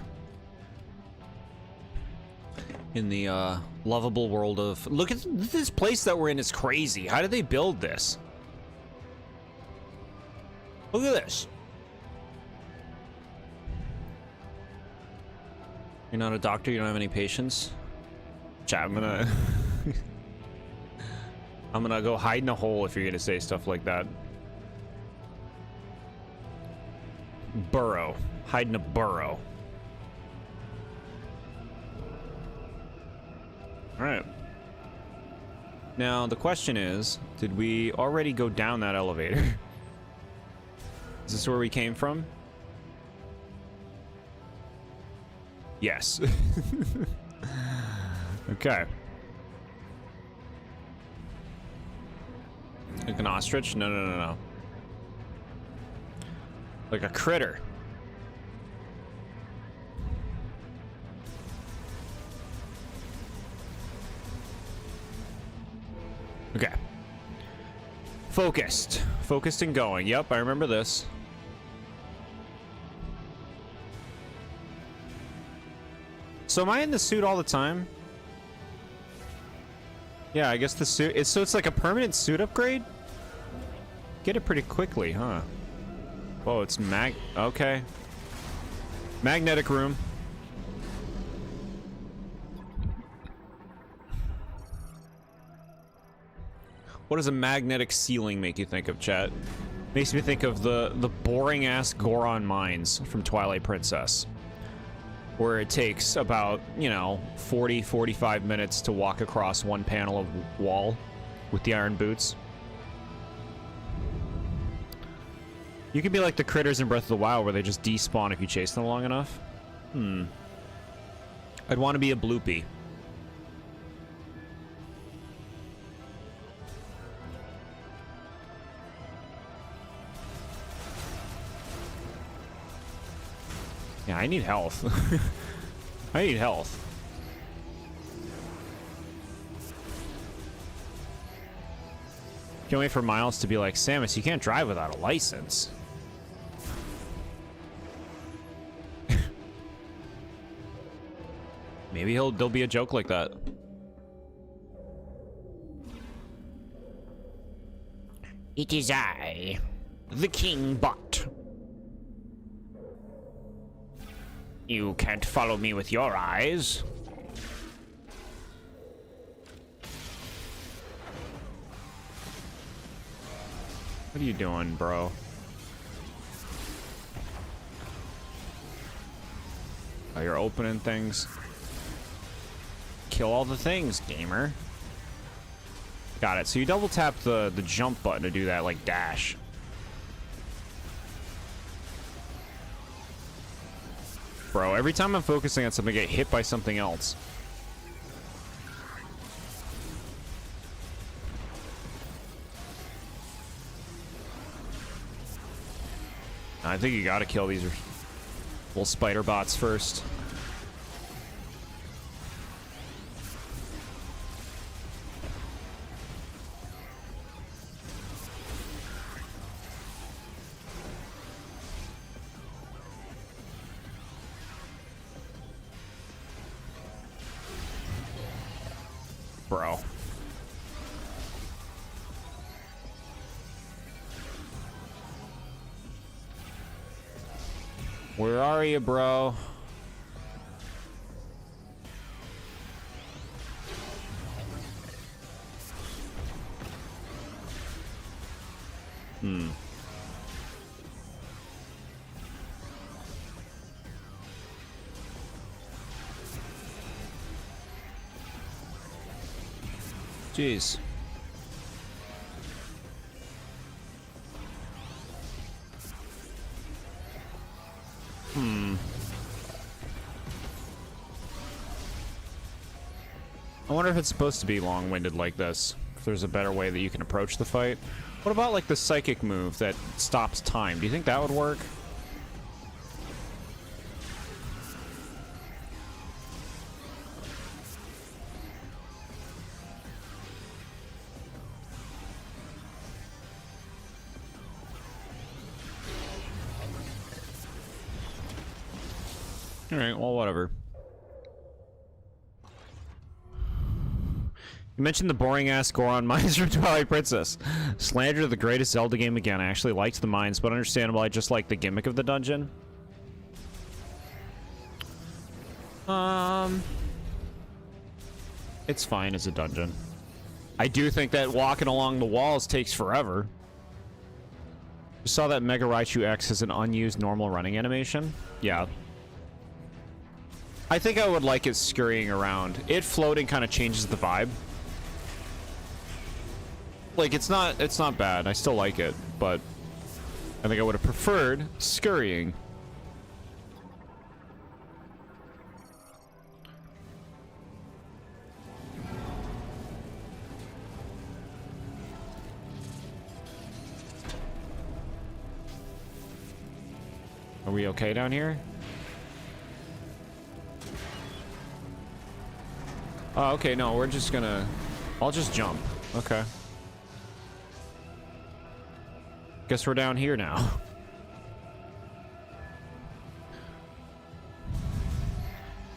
Speaker 1: In the lovable world of... Look at this place that we're in is crazy. How did they build this? Look at this. You're not a doctor, you don't have any patience? Chat, I'm gonna... I'm gonna go hide in a hole if you're gonna say stuff like that. Burrow. Hide in a burrow. Alright. Now, the question is, did we already go down that elevator? Is this where we came from? Yes. Okay. Like an ostrich? No, no, no, no. Like a critter. Okay. Focused. Focused and going. Yep, I remember this. So am I in the suit all the time? Yeah, I guess the suit... so it's like a permanent suit upgrade? Get it pretty quickly, huh? Whoa, it's okay. Magnetic room. What does a magnetic ceiling make you think of, chat? Makes me think of the boring-ass Goron mines from Twilight Princess. Where it takes about, you know, 40, 45 minutes to walk across one panel of wall with the iron boots. You could be like the critters in Breath of the Wild where they just despawn if you chase them long enough. I'd want to be a bloopy. Yeah, I need health. I need health. Can't wait for Miles to be like, Samus, you can't drive without a license. Maybe there'll be a joke like that.
Speaker 2: It is I, the King Bot. You can't follow me with your eyes.
Speaker 1: What are you doing, bro? Oh, you're opening things. Kill all the things, gamer. Got it. So you double tap the jump button to do that, like dash. Bro, every time I'm focusing on something, I get hit by something else. I think you gotta kill these little spider bots first. Bro. Where are you, bro? Jeez. I wonder if it's supposed to be long-winded like this. If there's a better way that you can approach the fight. What about like the psychic move that stops time? Do you think that would work? Alright, well, whatever. You mentioned the boring-ass Goron mines from Twilight Princess. Slander the greatest Zelda game again. I actually liked the mines, but understandable, I just like the gimmick of the dungeon. It's fine as a dungeon. I do think that walking along the walls takes forever. You saw that Mega Raichu X has an unused normal running animation? Yeah. I think I would like it scurrying around. It floating kind of changes the vibe. Like, it's not bad. I still like it, but I think I would have preferred scurrying. Are we okay down here? Oh, okay, no, we're just gonna... I'll just jump. Okay. Guess we're down here now.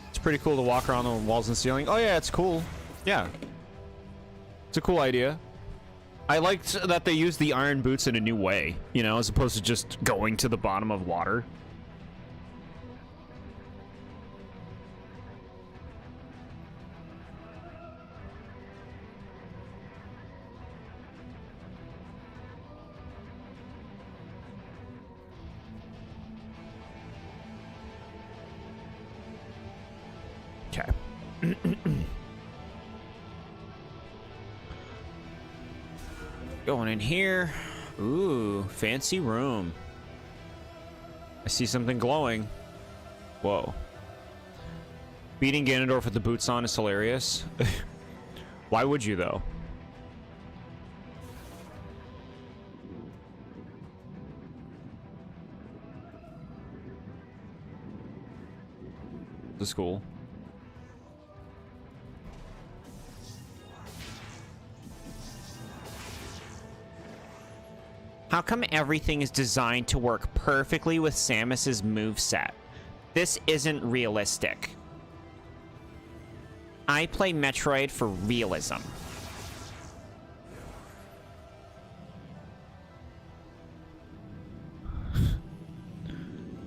Speaker 1: It's pretty cool to walk around the walls and ceiling. Oh yeah, it's cool. Yeah. It's a cool idea. I liked that they used the iron boots in a new way, you know, as opposed to just going to the bottom of water. Okay. Going in here. Ooh, fancy room. I see something glowing. Whoa. Beating Ganondorf with the boots on is hilarious. Why would you, though? This is cool. How come everything is designed to work perfectly with Samus's moveset? This isn't realistic. I play Metroid for realism.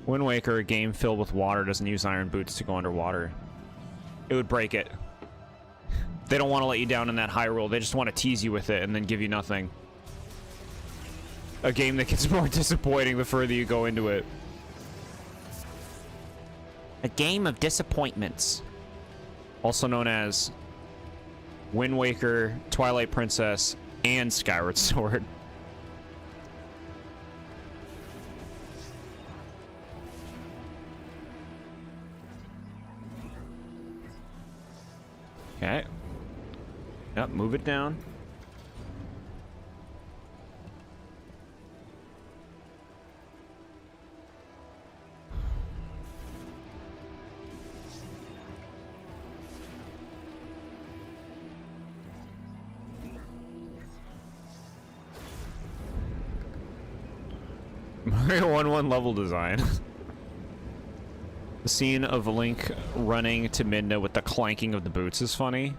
Speaker 1: Wind Waker, a game filled with water, doesn't use iron boots to go underwater. It would break it. They don't want to let you down in that Hyrule. They just want to tease you with it and then give you nothing. A game that gets more disappointing the further you go into it. A game of disappointments. Also known as Wind Waker, Twilight Princess, and Skyward Sword. Okay. Yep, move it down. Mario 1-1 level design. The scene of Link running to Midna with the clanking of the boots is funny.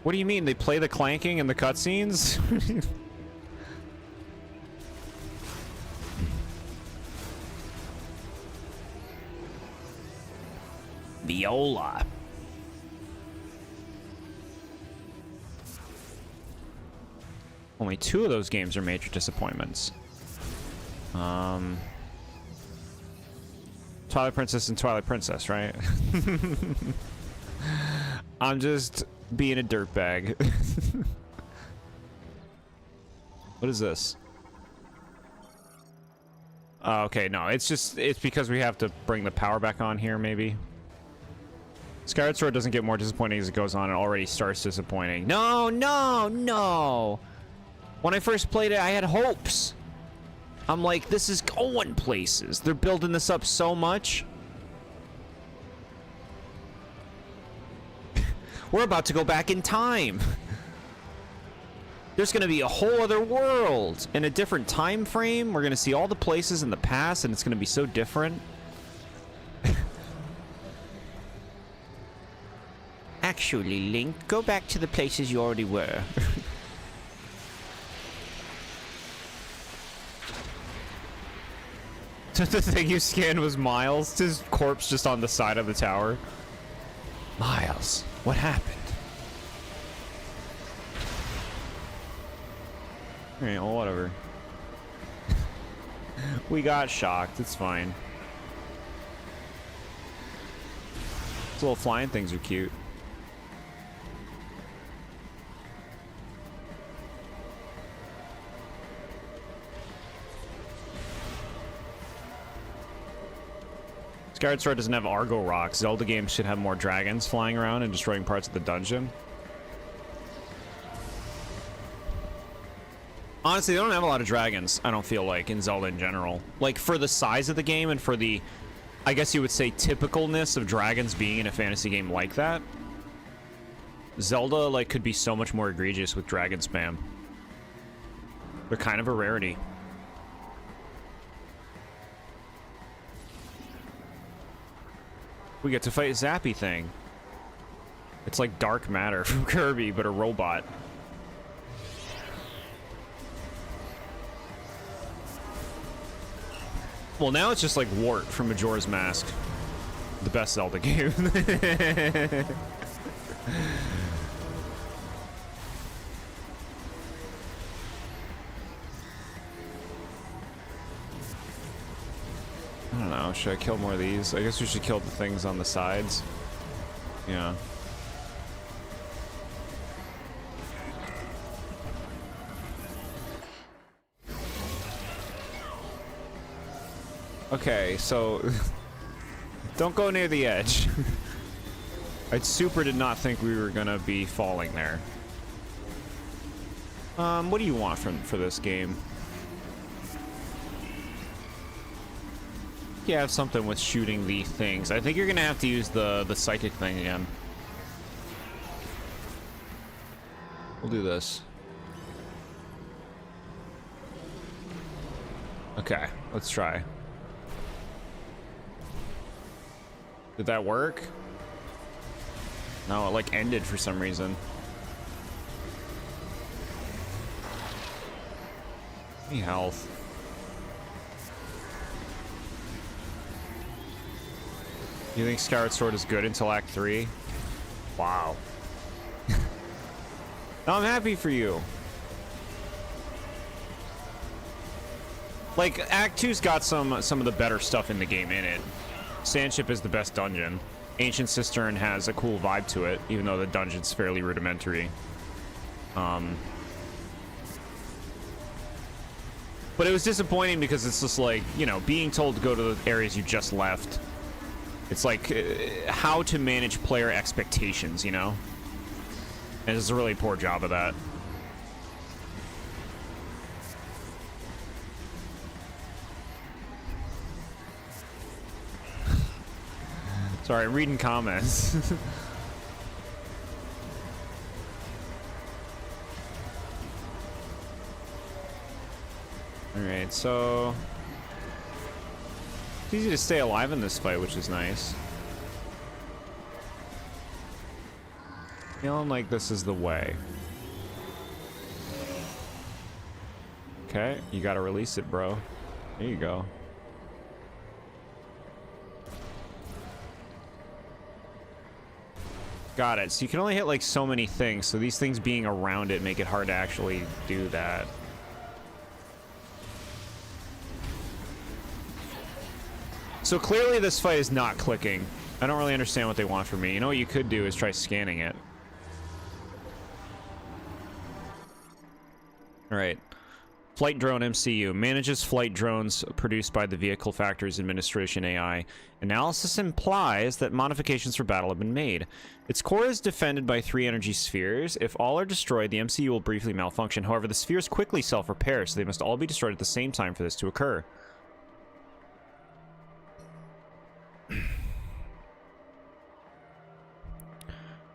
Speaker 1: What do you mean? They play the clanking in the cutscenes? Viola. Only 2 of those games are major disappointments. Twilight Princess and Twilight Princess, right? I'm just being a dirtbag. What is this? Oh, okay, no, it's because we have to bring the power back on here, maybe. Skyward Sword doesn't get more disappointing as it goes on. It already starts disappointing. No, no, no! When I first played it, I had hopes. I'm like, this is going places. They're building this up so much. We're about to go back in time. There's going to be a whole other world in a different time frame. We're going to see all the places in the past, and it's going to be so different. Actually, Link, go back to the places you already were. The thing you scanned was Miles. His corpse just on the side of the tower. Miles, what happened? Alright, well, whatever. We got shocked. It's fine. These little flying things are cute. Skyward Sword doesn't have Argo Rocks. Zelda games should have more dragons flying around and destroying parts of the dungeon. Honestly, they don't have a lot of dragons, I don't feel like, in Zelda in general. Like, for the size of the game and for the, I guess you would say, typicalness of dragons being in a fantasy game like that, Zelda, like, could be so much more egregious with dragon spam. They're kind of a rarity. We get to fight Zappy thing. It's like dark matter from Kirby, but a robot. Well, now it's just like Wart from Majora's Mask. The best Zelda game. I don't know, should I kill more of these? I guess we should kill the things on the sides. Yeah. Okay, so don't go near the edge. I super did not think we were gonna be falling there. What do you want for this game? You have something with shooting the things. I think you're gonna have to use the psychic thing again. We'll do this. Okay, let's try. Did that work? No, it like ended for some reason. Any health? You think Skyward Sword is good until Act 3? Wow. No, I'm happy for you. Like, Act 2's got some of the better stuff in the game in it. Sandship is the best dungeon. Ancient Cistern has a cool vibe to it, even though the dungeon's fairly rudimentary. But it was disappointing because it's just like, you know, being told to go to the areas you just left. It's like how to manage player expectations, you know? And it's a really poor job of that. Sorry, I'm reading comments. Alright, so... it's easy to stay alive in this fight, which is nice. Feeling like this is the way. Okay, you gotta release it, bro. There you go. Got it. So you can only hit like so many things, so these things being around it make it hard to actually do that. So clearly this fight is not clicking. I don't really understand what they want from me. You know what you could do is try scanning it. Alright. Flight Drone MCU manages flight drones produced by the Vehicle Factories Administration AI. Analysis implies that modifications for battle have been made. Its core is defended by 3 energy spheres. If all are destroyed, the MCU will briefly malfunction. However, the spheres quickly self-repair, so they must all be destroyed at the same time for this to occur.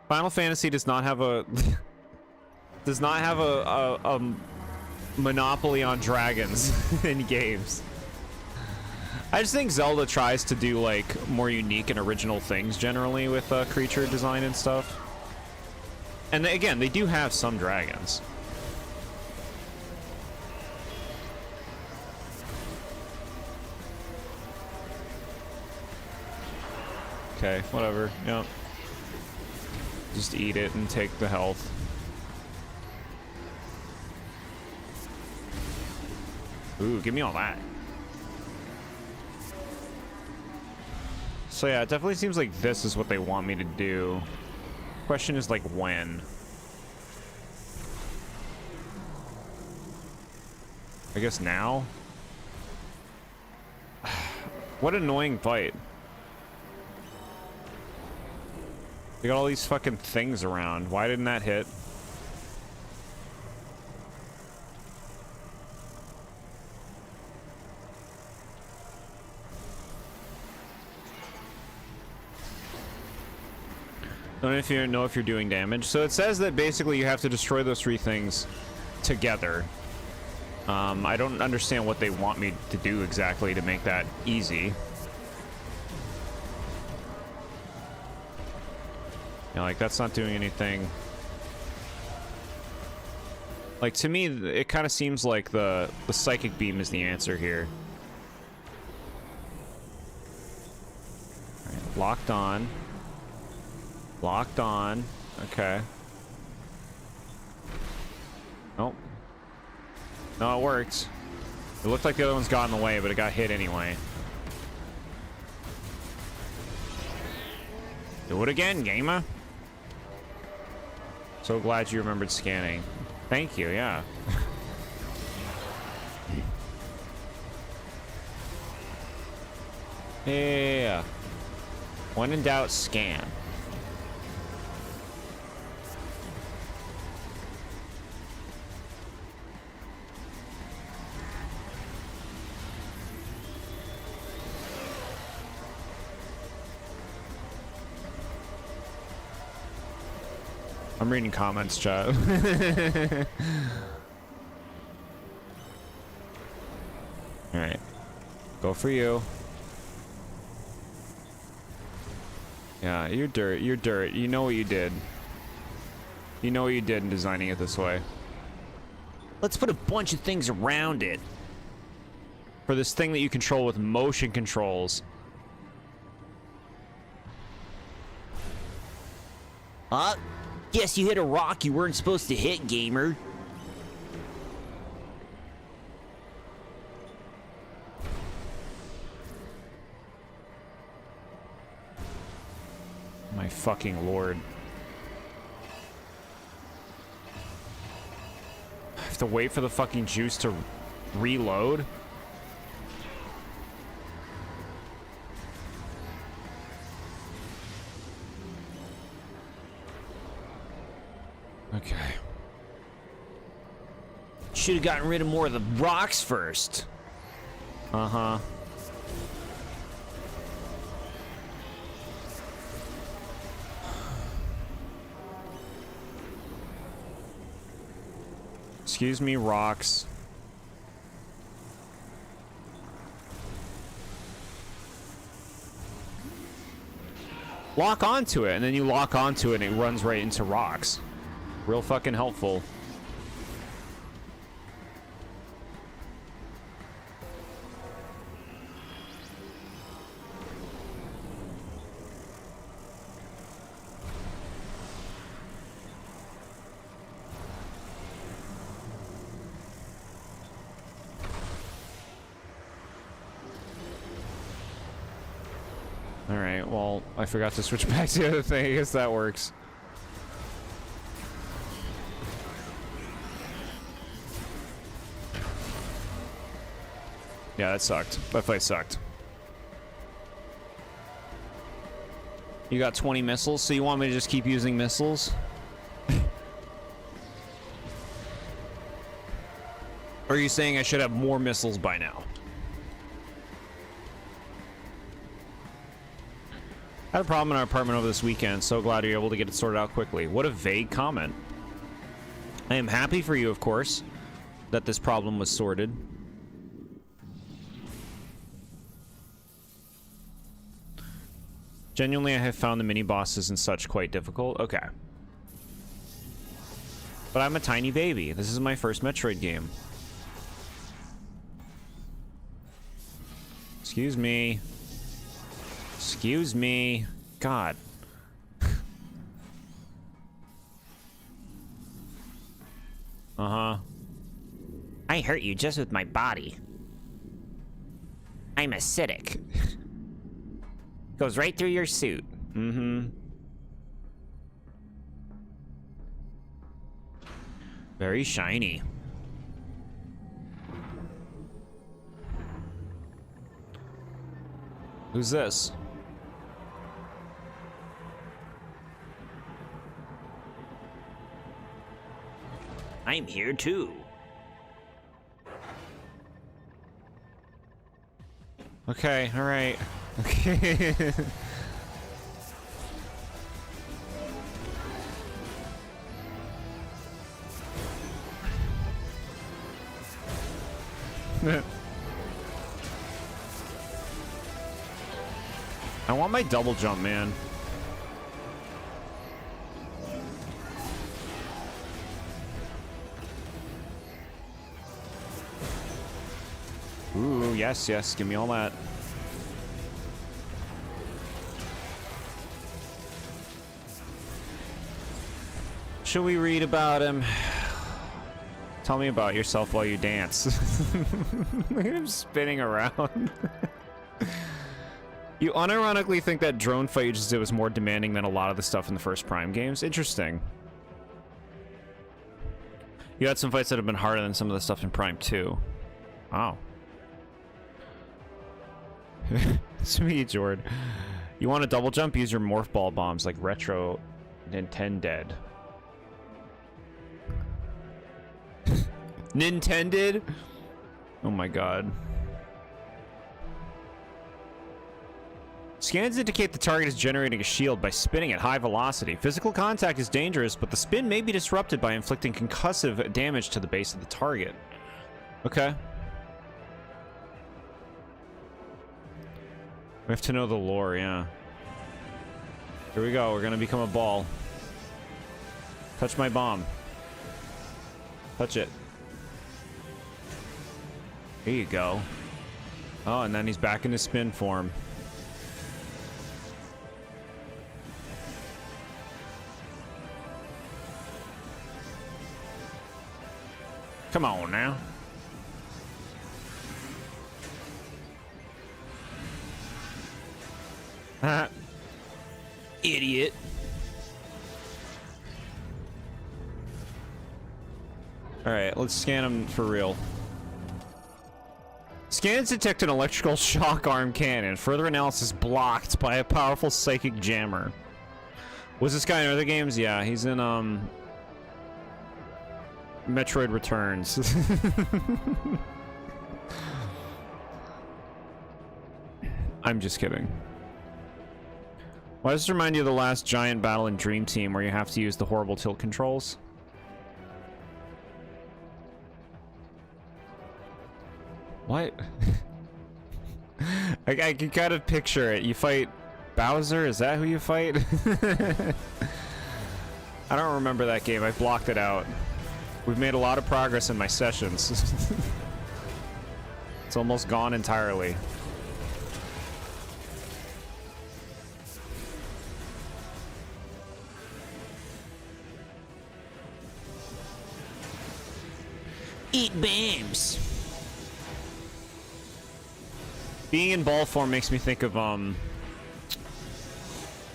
Speaker 1: Final Fantasy does not have a monopoly on dragons in games. I just think Zelda tries to do like more unique and original things generally with creature design and stuff. And again, they do have some dragons. Okay, whatever. Yep. Just eat it and take the health. Ooh, give me all that. So yeah, it definitely seems like this is what they want me to do. Question is like when. I guess now? What an annoying fight. They got all these fucking things around. Why didn't that hit? Don't know if you're doing damage. So it says that basically you have to destroy those 3 things together. I don't understand what they want me to do exactly to make that easy. Yeah, like that's not doing anything. Like to me, it kind of seems like the psychic beam is the answer here. Locked on. Locked on. Okay. Nope. No, it worked. It looked like the other one's got in the way, but it got hit anyway. Do it again, gamer. So glad you remembered scanning. Thank you, yeah. Yeah. When in doubt, scan. I'm reading comments, chat. Alright. Go for you. Yeah, you're dirt. You're dirt. You know what you did. You know what you did in designing it this way. Let's put a bunch of things around it. For this thing that you control with motion controls.
Speaker 2: Guess you hit a rock you weren't supposed to hit, gamer.
Speaker 1: My fucking lord. I have to wait for the fucking juice to reload? Okay.
Speaker 2: Should have gotten rid of more of the rocks first.
Speaker 1: Uh-huh. Excuse me, rocks. Lock onto it, and then you lock onto it and it runs right into rocks. Real fucking helpful. Alright, well, I forgot to switch back to the other thing. I guess that works. Yeah, that sucked. That fight sucked. You got 20 missiles, so you want me to just keep using missiles? Or are you saying I should have more missiles by now? I had a problem in our apartment over this weekend. So glad you're able to get it sorted out quickly. What a vague comment. I am happy for you, of course, that this problem was sorted. Genuinely, I have found the mini-bosses and such quite difficult. Okay. But I'm a tiny baby. This is my first Metroid game. Excuse me. Excuse me. God. Uh-huh.
Speaker 2: I hurt you just with my body. I'm acidic. Goes right through your suit.
Speaker 1: Mm-hmm. Very shiny. Who's this?
Speaker 2: I'm here too.
Speaker 1: Okay, alright. Okay. I want my double jump, man. Ooh, yes, yes, give me all that. should we read about him? Tell me about yourself while you dance. Look at him spinning around. You unironically think that drone fight you just did was more demanding than a lot of the stuff in the first Prime games? Interesting. You had some fights that have been harder than some of the stuff in Prime 2. Wow. Sweet, Jord. You want to double jump? Use your morph ball bombs like Retro Nintended. Nintended? Oh my god. Scans indicate the target is generating a shield by spinning at high velocity. Physical contact is dangerous, but the spin may be disrupted by inflicting concussive damage to the base of the target. Okay. We have to know the lore, yeah. Here we go, we're gonna become a ball. Touch my bomb. Touch it. There you go. Oh, and then he's back in his spin form. Come on now. Idiot. Alright, let's scan him for real. Scans detect an electrical shock arm cannon. Further analysis blocked by a powerful psychic jammer. Was this guy in other games? Yeah, he's in, Metroid Returns. I'm just kidding. Why does this remind you of the last giant battle in Dream Team where you have to use the horrible tilt controls? What? I can kind of picture it. You fight Bowser? Is that who you fight? I don't remember that game. I blocked it out. We've made a lot of progress in my sessions. It's almost gone entirely.
Speaker 2: Eat BAMs.
Speaker 1: Being in ball form makes me think of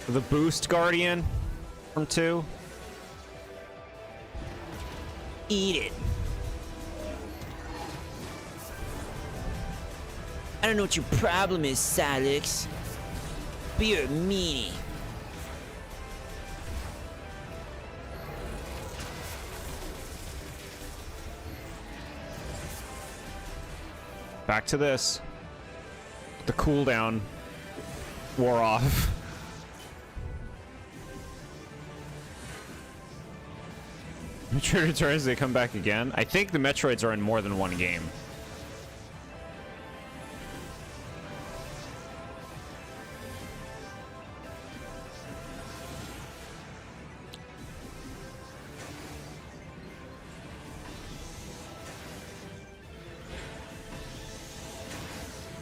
Speaker 1: the Boost Guardian from 2.
Speaker 2: Eat it. I don't know what your problem is, Silex, but you're a meanie.
Speaker 1: Back to this. The cooldown wore off. Metroid Returns, they come back again. I think the Metroids are in more than one game.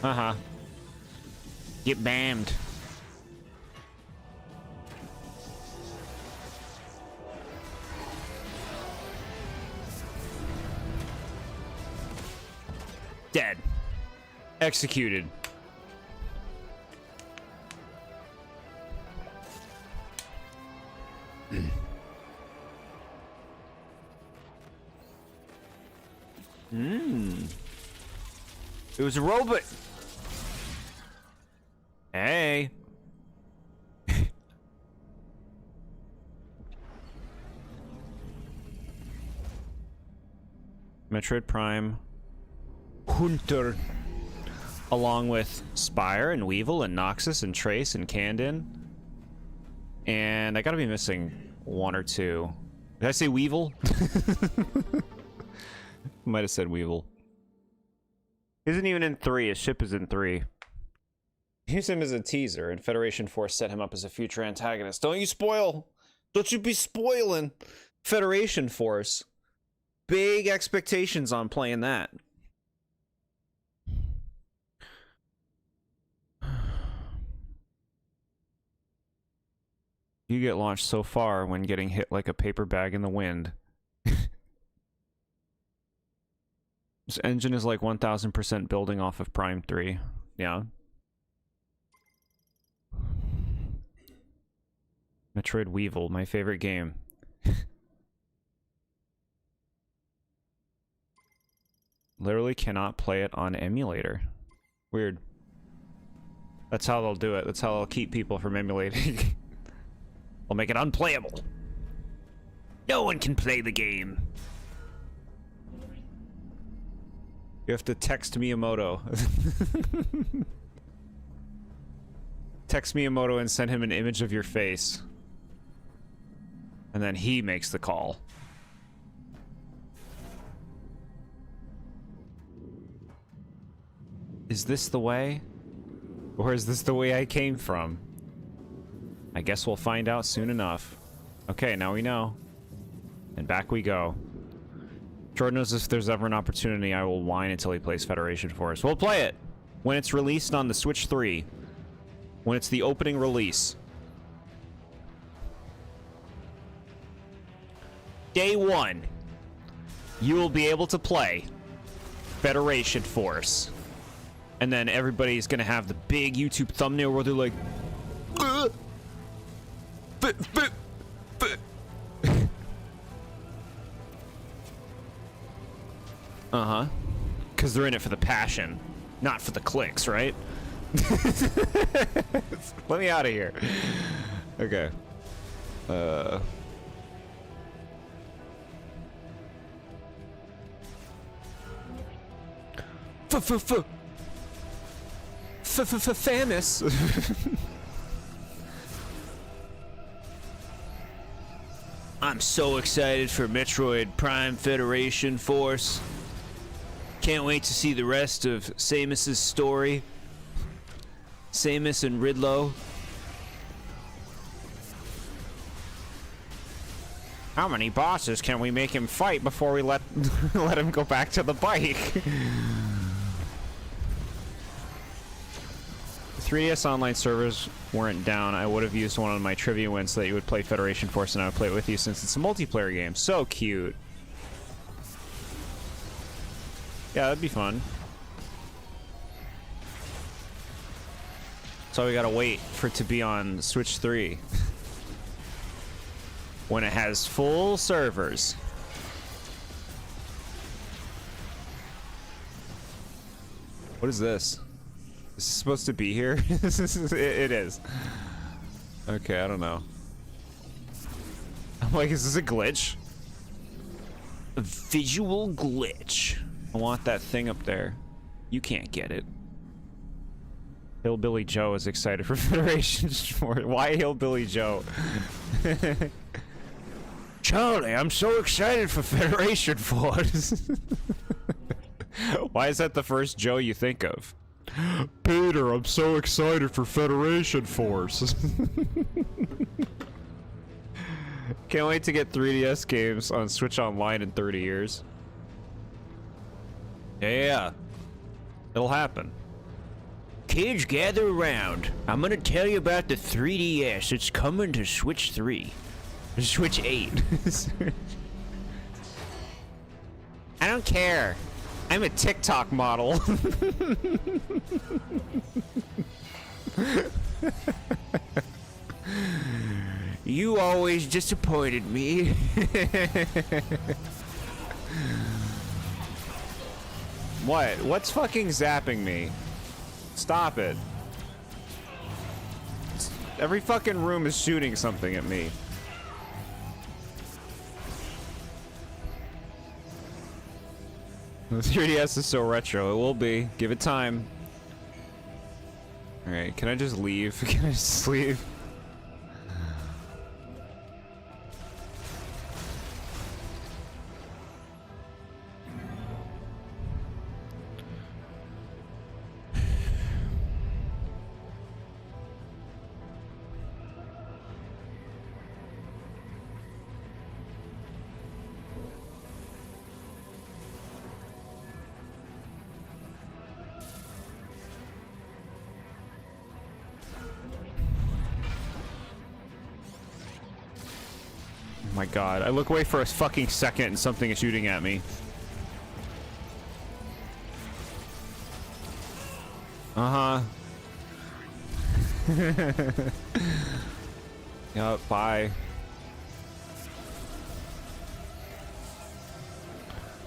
Speaker 1: Uh-huh.
Speaker 2: Get bammed.
Speaker 1: Dead. Executed. It was a robot. Hey. Metroid Prime Hunter, along with Spire and Weevil and Noxus and Trace and Candon. And I gotta be missing one or two. Did I say Weevil? Might have said Weevil. Isn't even in 3. His ship is in 3. Use him as a teaser, and Federation Force set him up as a future antagonist. Don't you spoil! Don't you be spoiling Federation Force. Big expectations on playing that. You get launched so far when getting hit like a paper bag in the wind. This engine is like 1000% building off of Prime 3. Yeah. Metroid Weevil, my favorite game. Literally cannot play it on emulator. Weird. That's how they'll do it. That's how they'll keep people from emulating. They'll make it unplayable. No one can play the game. You have to text Miyamoto. Text Miyamoto and send him an image of your face. And then he makes the call. Is this the way? Or is this the way I came from? I guess we'll find out soon enough. Okay, now we know. And back we go. Jordan knows if there's ever an opportunity, I will whine until he plays Federation Force. We'll play it when it's released on the Switch 3. When it's the opening release. Day 1. You will be able to play Federation Force. And then everybody's gonna have the big YouTube thumbnail where they're like, uh-huh. Because they're in it for the passion, not for the clicks, right? Let me out of here. Okay. Famous. I'm so excited for Metroid Prime Federation Force. Can't wait to see the rest of Samus's story. Samus and Ridlow. How many bosses can we make him fight before we let him go back to the bike? 3DS online servers weren't down, I would have used one on my trivia win so that you would play Federation Force and I would play it with you since it's a multiplayer game. So cute. Yeah, that'd be fun. So we gotta wait for it to be on Switch 3. When it has full servers. What is this? Is this supposed to be here? It is. Okay, I don't know. I'm like, is this a glitch? A visual glitch. I want that thing up there. You can't get it. Hillbilly Joe is excited for Federation Force. Why Hillbilly Joe? Charlie, I'm so excited for Federation Force. Why is that the first Joe you think of? Peter, I'm so excited for Federation Force. Can't wait to get 3DS games on Switch Online in 30 years. Yeah. It'll happen. Kids, gather around. I'm gonna tell you about the 3DS. It's coming to Switch 3. Switch 8. I don't care. I'm a TikTok model. You always disappointed me. What? What's fucking zapping me? Stop it. Every fucking room is shooting something at me. The 3DS is so retro. It will be. Give it time. Alright, can I just leave? Can I just leave? my god. I look away for a fucking second and something is shooting at me. Uh-huh. Yup, bye.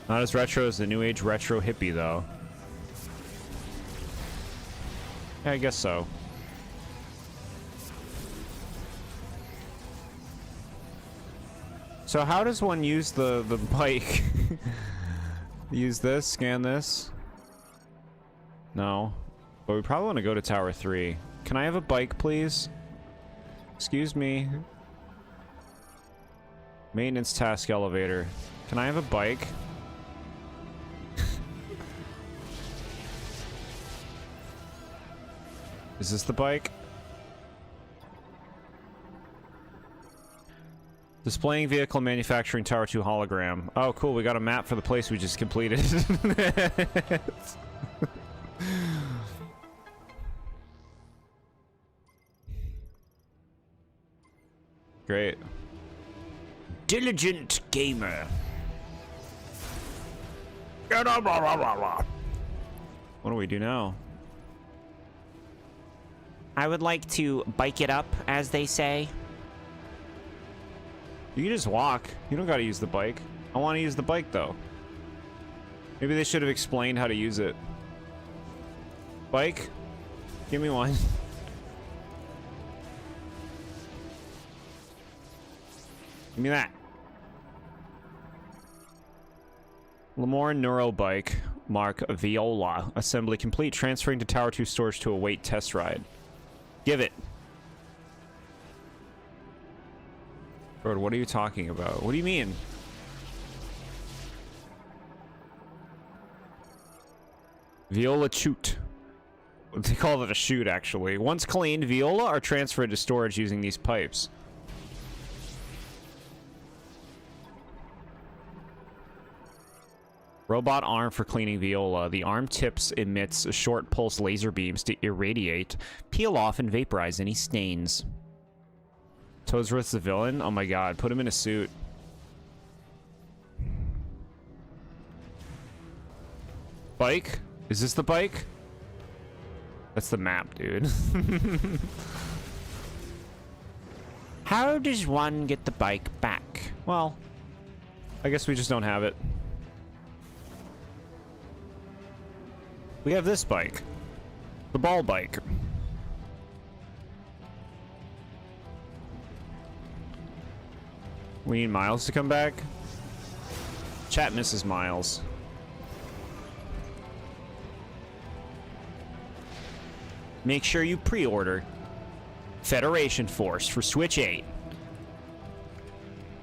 Speaker 1: Not as retro as the new age retro hippie, though. Yeah, I guess so. So how does one use the bike? Use this, scan this? No. But we probably want to go to Tower 3. Can I have a bike, please? Excuse me. Maintenance task elevator. Can I have a bike? Is this the bike? Displaying vehicle manufacturing Tower 2 hologram. Oh, cool. We got a map for the place we just completed. Great. Diligent gamer. What do we do now?
Speaker 2: I would like to bike it up, as they say.
Speaker 1: You can just walk. You don't gotta use the bike. I want to use the bike, though. Maybe they should have explained how to use it. Bike? Give me one. Give me that. Lemoore Neurobike. Mark Viola. Assembly complete. Transferring to Tower 2 storage to await test ride. Give it. Bro, what are you talking about? What do you mean? Viola chute. They call it a chute, actually. Once cleaned, Viola are transferred to storage using these pipes. Robot arm for cleaning Viola. The arm tips emits short pulse laser beams to irradiate, peel off, and vaporize any stains. Toadsworth's the villain? Oh my god, put him in a suit. Bike? Is this the bike? That's the map, dude.
Speaker 2: How does one get the bike back?
Speaker 1: Well, I guess we just don't have it. We have this bike. The ball bike. We need Miles to come back. Chat misses Miles. Make sure you pre-order Federation Force for Switch 8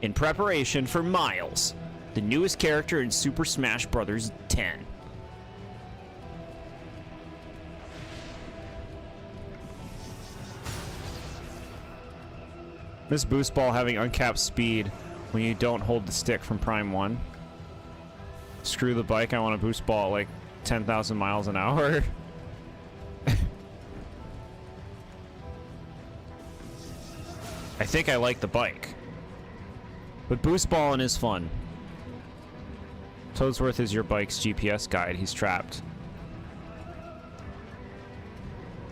Speaker 1: in preparation for Miles, the newest character in Super Smash Bros. 10. Miss Boost Ball having uncapped speed when you don't hold the stick from Prime 1. Screw the bike, I want a Boost Ball at like 10,000 miles an hour. I think I like the bike. But Boost Ballin' is fun. Toadsworth is your bike's GPS guide. He's trapped.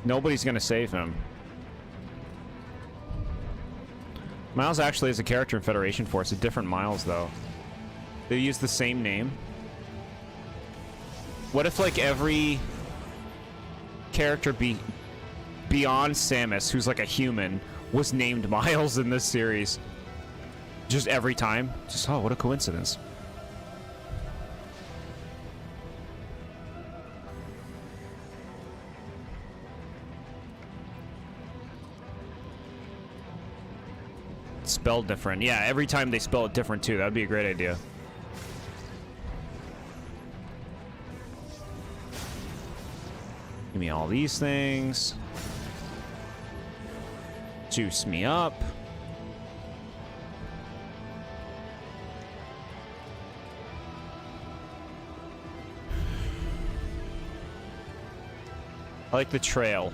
Speaker 1: Nobody's gonna save him. Miles actually is a character in Federation Force, a different Miles, though. They use the same name. What if, like, every character beyond Samus, who's like a human, was named Miles in this series? Just every time? Just, oh, what a coincidence. Spelled different. Yeah, every time they spell it different too. That'd be a great idea. Give me all these things. Juice me up. I like the trail.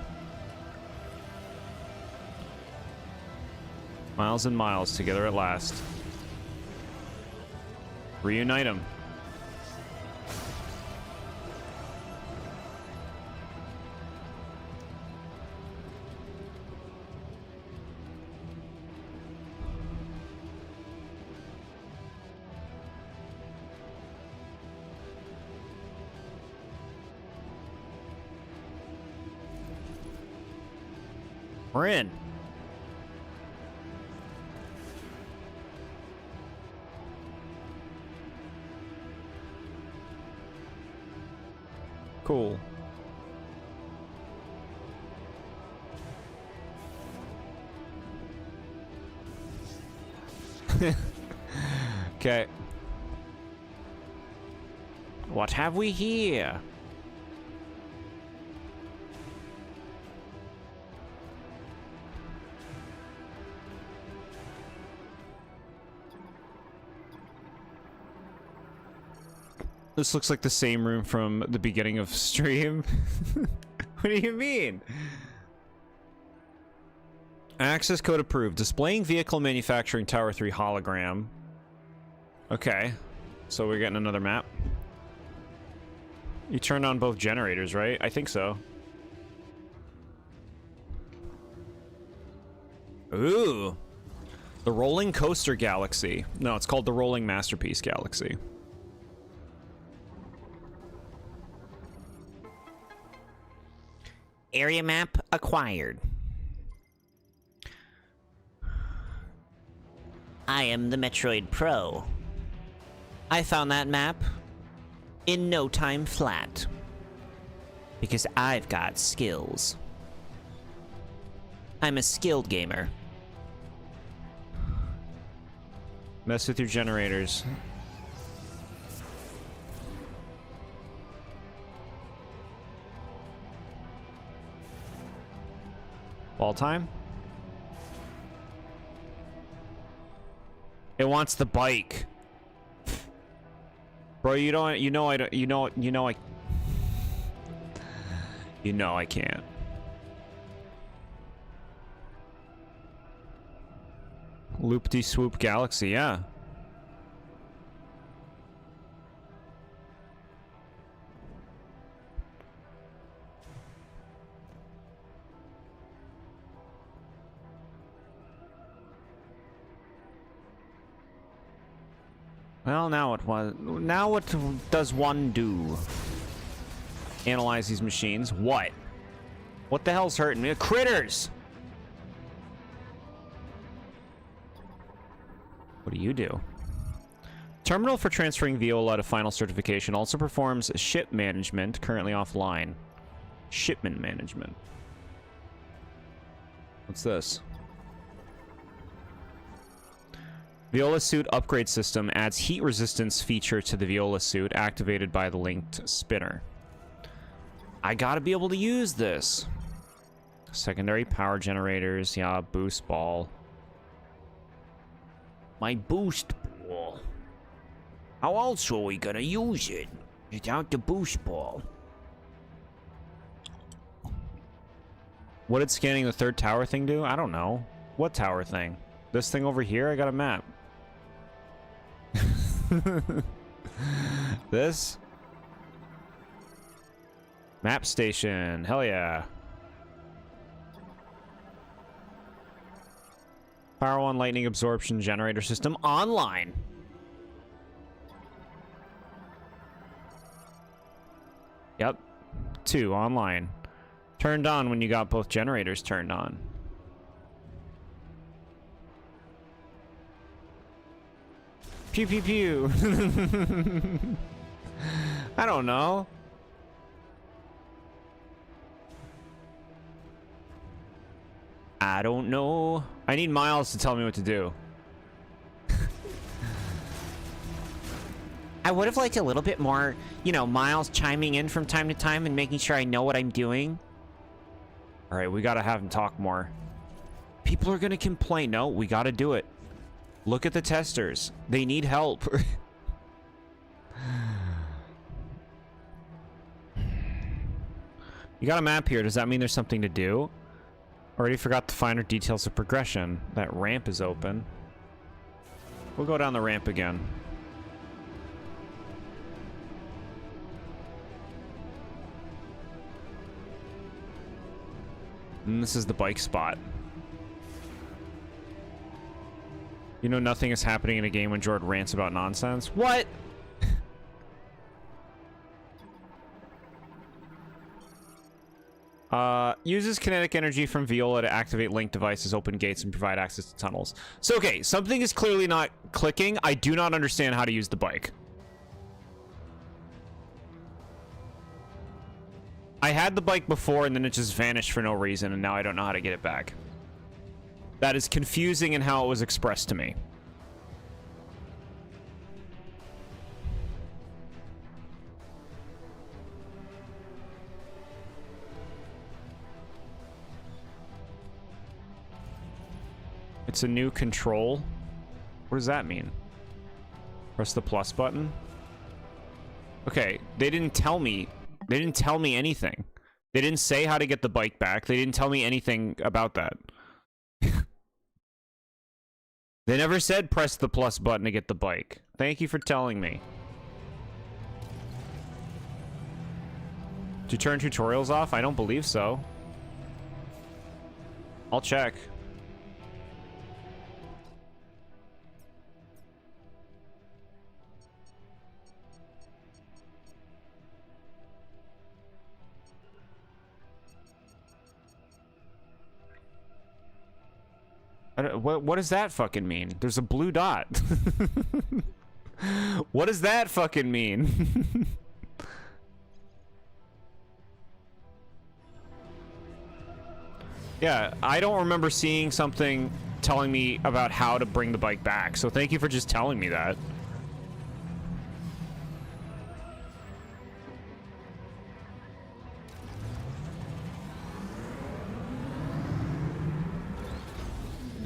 Speaker 1: Miles and miles together at last. Reunite them. We're in. Cool. Okay. What have we here? This looks like the same room from the beginning of stream. What do you mean? Access code approved. Displaying vehicle manufacturing Tower 3 hologram. Okay. So we're getting another map. You turned on both generators, right? I think so. Ooh. The Rolling Coaster Galaxy. No, it's called the Rolling Masterpiece Galaxy.
Speaker 2: Area map acquired. I am the Metroid Pro. I found that map in no time flat. Because I've got skills. I'm a skilled gamer.
Speaker 1: Mess with your generators. Ball time. It wants the bike. Bro, you don't, you know I don't, you know I can't. Loop-de-swoop galaxy, yeah. Well, now what does one do? Analyze these machines. What? What the hell's hurting me? Critters! What do you do? Terminal for transferring Viola to final certification also performs ship management, currently offline. Shipment management. What's this? Viola suit upgrade system adds heat resistance feature to the Viola suit activated by the linked spinner. I gotta be able to use this. Secondary power generators, yeah, boost ball.
Speaker 2: My boost ball. How else are we gonna use it without the boost ball?
Speaker 1: What did scanning the third tower thing do? I don't know. What tower thing? This thing over here? I got a map. This? Map station. Hell yeah. Power 1 lightning absorption generator system online. Yep. 2 online. Turned on when you got both generators turned on. Pew pew pew. I don't know. I don't know. I need Miles to tell me what to do.
Speaker 2: I would have liked a little bit more, you know, Miles chiming in from time to time and making sure I know what I'm doing.
Speaker 1: All right, we gotta have him talk more. People are gonna complain. No, we gotta do it. Look at the testers. They need help. You got a map here. Does that mean there's something to do? Already forgot the finer details of progression. That ramp is open. We'll go down the ramp again. And this is the bike spot. You know nothing is happening in a game when Jord rants about nonsense? What? Uses kinetic energy from Viola to activate link devices, open gates, and provide access to tunnels. So, okay, something is clearly not clicking. I do not understand how to use the bike. I had the bike before, and then it just vanished for no reason, and now I don't know how to get it back. That is confusing in how it was expressed to me. It's a new control. What does that mean? Press the plus button. Okay, they didn't tell me. They didn't tell me anything. They didn't say how to get the bike back. They didn't tell me anything about that. They never said press the plus button to get the bike. Thank you for telling me. Do you turn tutorials off? I don't believe so. I'll check. What does that fucking mean? There's a blue dot. What does that fucking mean? Yeah, I don't remember seeing something telling me about how to bring the bike back, so thank you for just telling me that.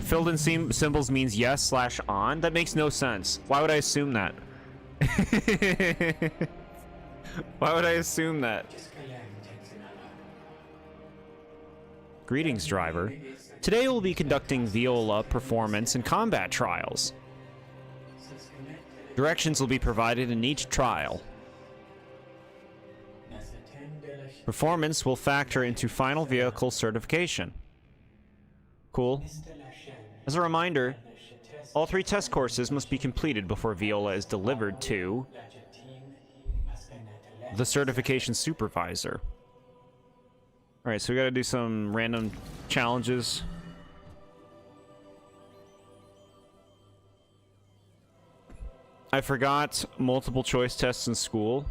Speaker 1: Filled in symbols means yes / on? That makes no sense. Why would I assume that? Why would I assume that? Greetings, driver. Today we'll be conducting Viola performance and combat trials. Directions will be provided in each trial. Performance will factor into final vehicle certification. Cool. As a reminder, all 3 test courses must be completed before Viola is delivered to the certification supervisor. Alright, so we gotta do some random challenges. I forgot multiple choice tests in school.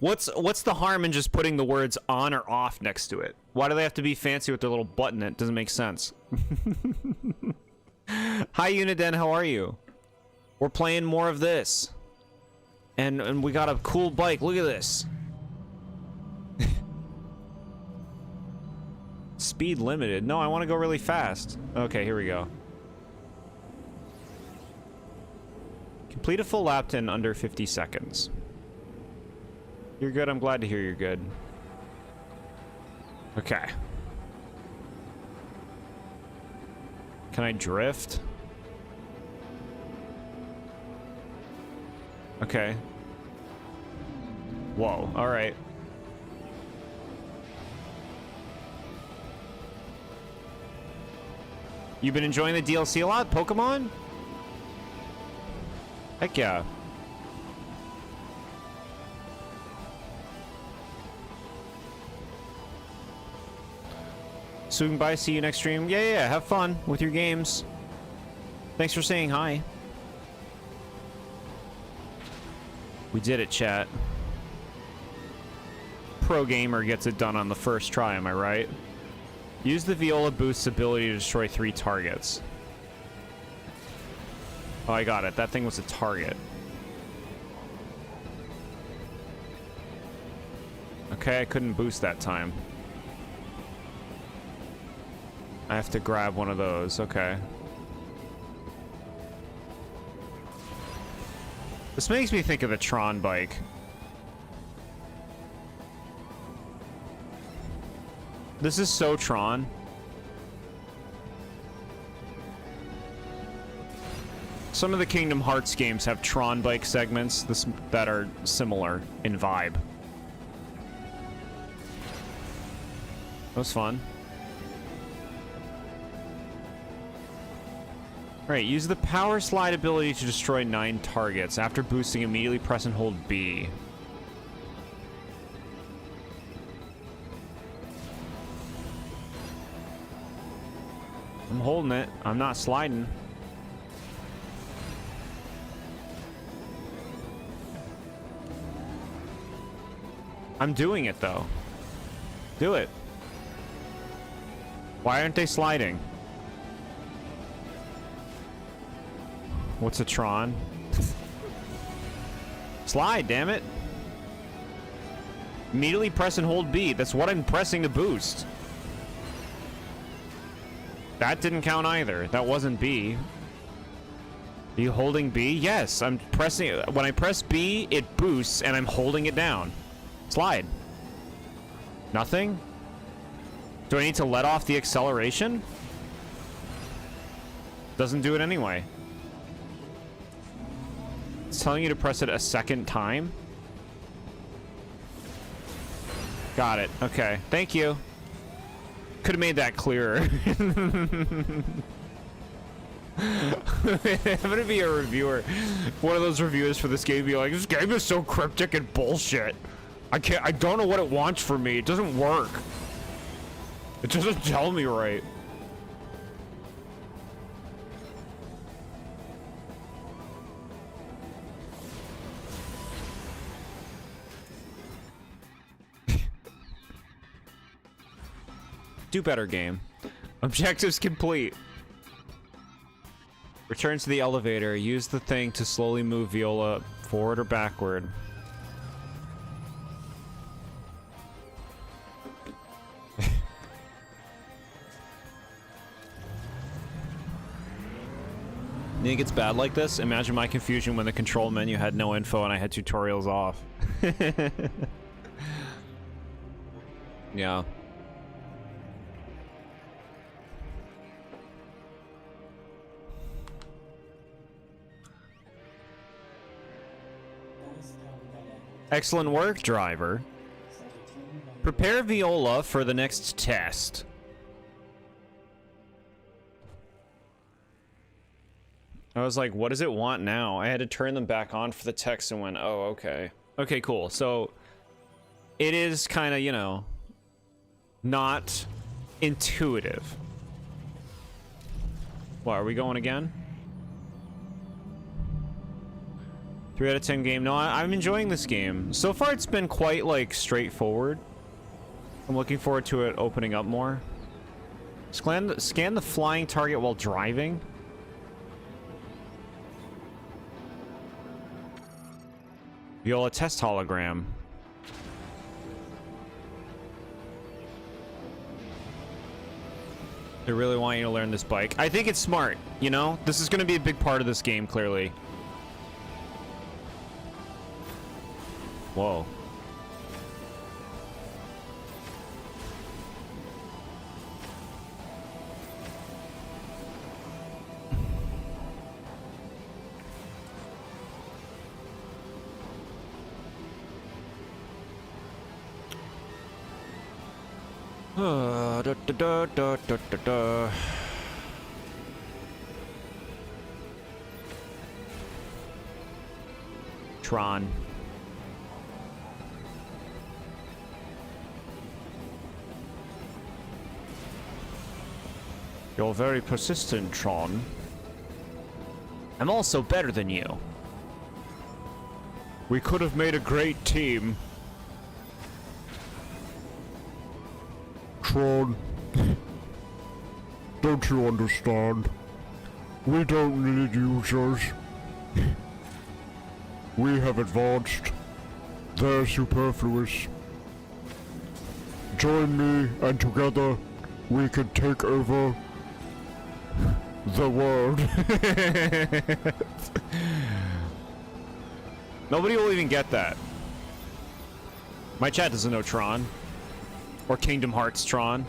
Speaker 1: What's the harm in just putting the words on or off next to it? Why do they have to be fancy with their little button? It doesn't make sense. Hi, Uniden, how are you? We're playing more of this. And we got a cool bike. Look at this. Speed limited. No, I want to go really fast. Okay, here we go. Complete a full lap in under 50 seconds. You're good. I'm glad to hear you're good. Okay. Can I drift? Okay. Whoa. All right. You've been enjoying the DLC a lot, Pokemon? Heck yeah. Swing by, see you next stream. Yeah, have fun with your games. Thanks for saying hi. We did it, chat. Pro gamer gets it done on the first try, am I right? Use the Viola boost's ability to destroy 3 targets. Oh, I got it. That thing was a target. Okay, I couldn't boost that time. I have to grab one of those. Okay. This makes me think of the Tron bike. This is so Tron. Some of the Kingdom Hearts games have Tron bike segments that are similar in vibe. That was fun. Alright, use the power slide ability to destroy 9 targets. After boosting, immediately press and hold B. I'm holding it. I'm not sliding. I'm doing it, though. Do it. Why aren't they sliding? What's a Tron? Slide, damn it. Immediately press and hold B. That's what I'm pressing to boost. That didn't count either. That wasn't B. Are you holding B? Yes, I'm pressing. When I press B, it boosts, and I'm holding it down. Slide. Nothing? Do I need to let off the acceleration? Doesn't do it anyway. It's telling you to press it a second time. Got it. Okay. Thank you. Could have made that clearer. I'm gonna be a reviewer. One of those reviewers for this game be like, this game is so cryptic and bullshit. I don't know what it wants from me. It doesn't work. It doesn't tell me right. Do better, game. Objectives complete. Return to the elevator. Use the thing to slowly move Viola forward or backward. You think it's bad like this? Imagine my confusion when the control menu had no info and I had tutorials off. Yeah. Excellent work, driver. Prepare Viola for the next test. I was like, what does it want now? I had to turn them back on for the text and went, oh, okay. Okay, cool. So, it is kind of, you know, not intuitive. What, are we going again? 3 out of 10 game. No, I'm enjoying this game. So far, it's been quite, like, straightforward. I'm looking forward to it opening up more. Scan the flying target while driving. Viola test hologram. They really want you to learn this bike. I think it's smart, you know? This is going to be a big part of this game, clearly. Whoa. Tron. You're very persistent, Tron. I'm also better than you. We could have made a great team.
Speaker 4: Tron, don't you understand? We don't need users. We have advanced. They're superfluous. Join me, and together we can take over the world.
Speaker 1: Nobody will even get that. My chat doesn't know Tron. Or Kingdom Hearts Tron.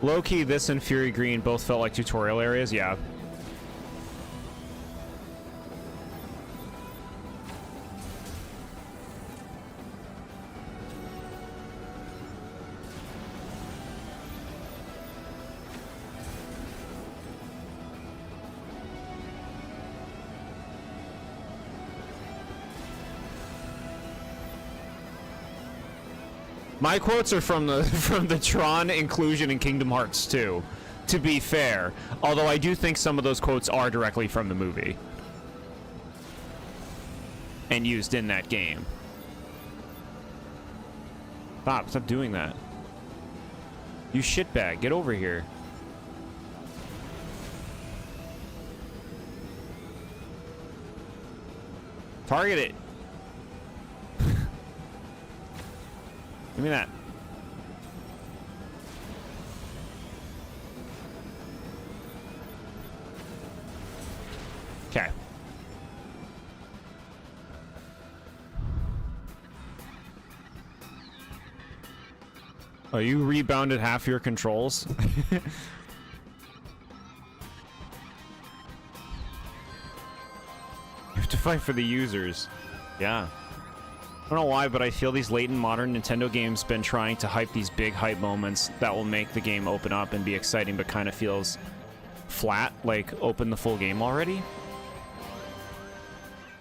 Speaker 1: Low-key, this and Fury Green both felt like tutorial areas, yeah. My quotes are from the from the Tron inclusion in Kingdom Hearts 2, to be fair. Although I do think some of those quotes are directly from the movie. And used in that game. Stop doing that. You shitbag, get over here. Target it. Give me that. Okay. Oh, you rebounded half your controls? You have to fight for the users. Yeah. I don't know why, but I feel these late and modern Nintendo games been trying to hype these big hype moments that will make the game open up and be exciting, but kind of feels flat, like open the full game already.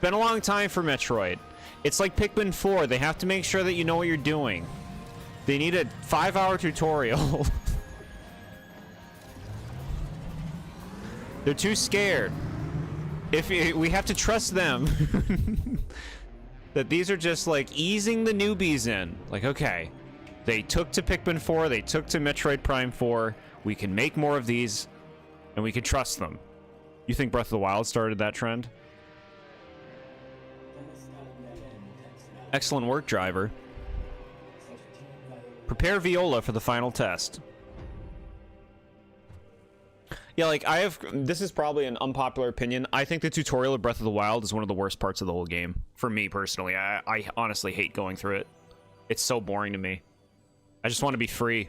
Speaker 1: Been a long time for Metroid. It's like Pikmin 4. They have to make sure that you know what you're doing. They need a 5-hour tutorial. They're too scared. We have to trust them. That these are just like easing the newbies in. Like, okay, they took to Pikmin 4, they took to Metroid Prime 4. We can make more of these, and we can trust them. You think Breath of the Wild started that trend? Excellent work, driver. Prepare Viola for the final test. Yeah, like, this is probably an unpopular opinion. I think the tutorial of Breath of the Wild is one of the worst parts of the whole game. For me, personally. I honestly hate going through it. It's so boring to me. I just want to be free.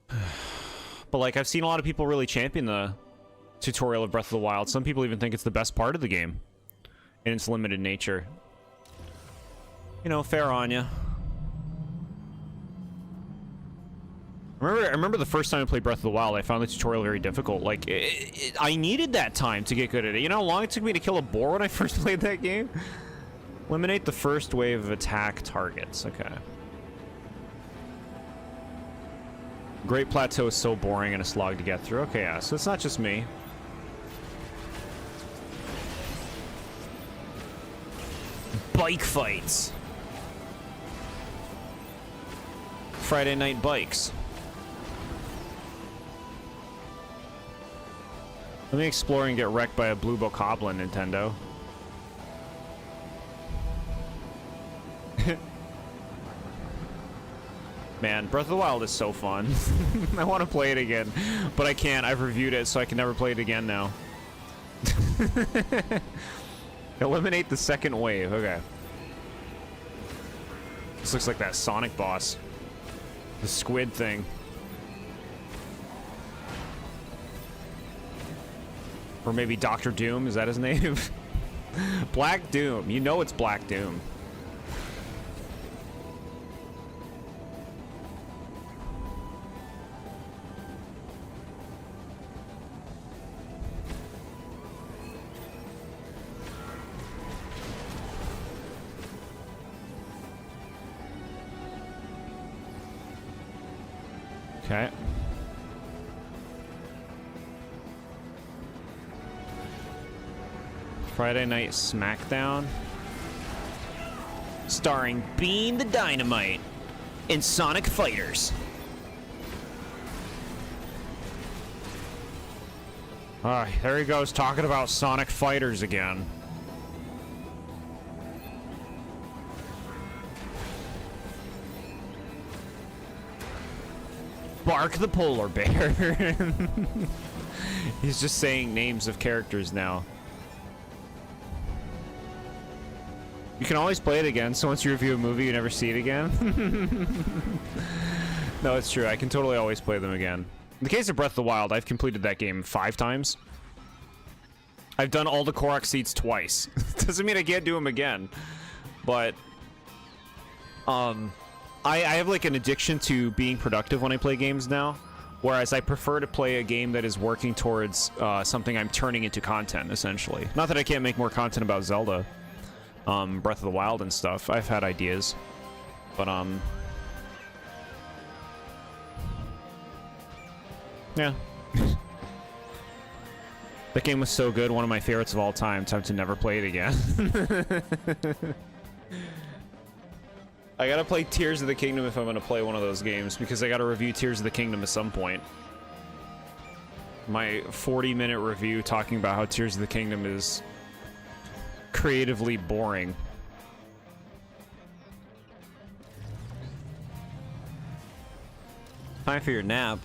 Speaker 1: But, like, I've seen a lot of people really champion the tutorial of Breath of the Wild. Some people even think it's the best part of the game in its limited nature. You know, fair on ya. I remember the first time I played Breath of the Wild, I found the tutorial very difficult. Like, I needed that time to get good at it. You know how long it took me to kill a boar when I first played that game? Eliminate the first wave of attack targets. Okay. Great Plateau is so boring and a slog to get through. Okay, yeah, so it's not just me. Bike fights. Friday night bikes. Let me explore and get wrecked by a blue bokoblin, Nintendo. Man, Breath of the Wild is so fun. I want to play it again, but I can't. I've reviewed it, so I can never play it again now. Eliminate the second wave. Okay. This looks like that Sonic boss. The squid thing. Or maybe Dr. Doom, is that his name? Black Doom. You know it's Black Doom. Okay. Friday Night Smackdown. Starring Bean the Dynamite in Sonic Fighters. Alright, there he goes talking about Sonic Fighters again. Bark the polar bear. He's just saying names of characters now. You can always play it again, so once you review a movie, you never see it again. No, it's true. I can totally always play them again. In the case of Breath of the Wild, I've completed that game 5 times. I've done all the Korok seeds twice. Doesn't mean I can't do them again. But, I have like an addiction to being productive when I play games now. Whereas I prefer to play a game that is working towards something I'm turning into content, essentially. Not that I can't make more content about Zelda. Breath of the Wild and stuff. I've had ideas, but yeah. That game was so good, one of my favorites of all time. Time to never play it again. I gotta play Tears of the Kingdom if I'm gonna play one of those games, because I gotta review Tears of the Kingdom at some point. My 40-minute review talking about how Tears of the Kingdom is creatively boring.
Speaker 2: Time for your nap.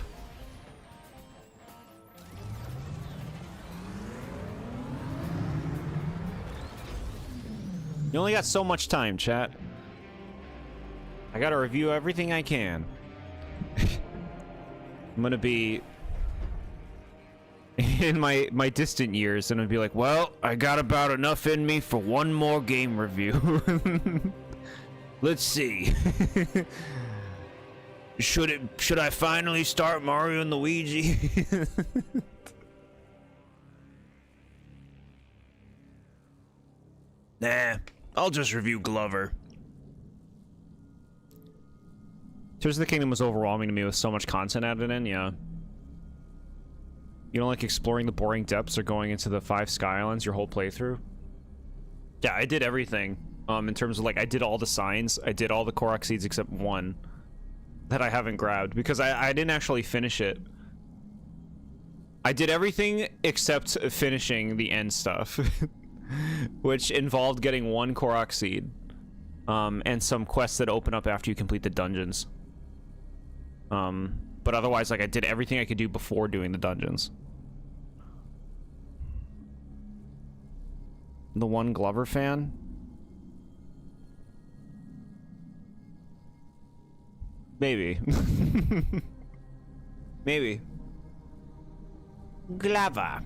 Speaker 1: You only got so much time, chat. I gotta review everything I can. I'm gonna be in my distant years, and I'd be like, well, I got about enough in me for one more game review. Let's see. Should I finally start Mario and Luigi? Nah, I'll just review Glover. Tears of the Kingdom was overwhelming to me with so much content added in, yeah. You don't like exploring the boring depths or going into the 5 Sky Islands your whole playthrough? Yeah, I did everything. In terms of, like, I did all the signs. I did all the Korok seeds except one that I haven't grabbed, because I didn't actually finish it. I did everything except finishing the end stuff, which involved getting 1 Korok seed, and some quests that open up after you complete the dungeons. But otherwise, like, I did everything I could do before doing the dungeons. The one Glover fan? Maybe. Maybe.
Speaker 2: Glover.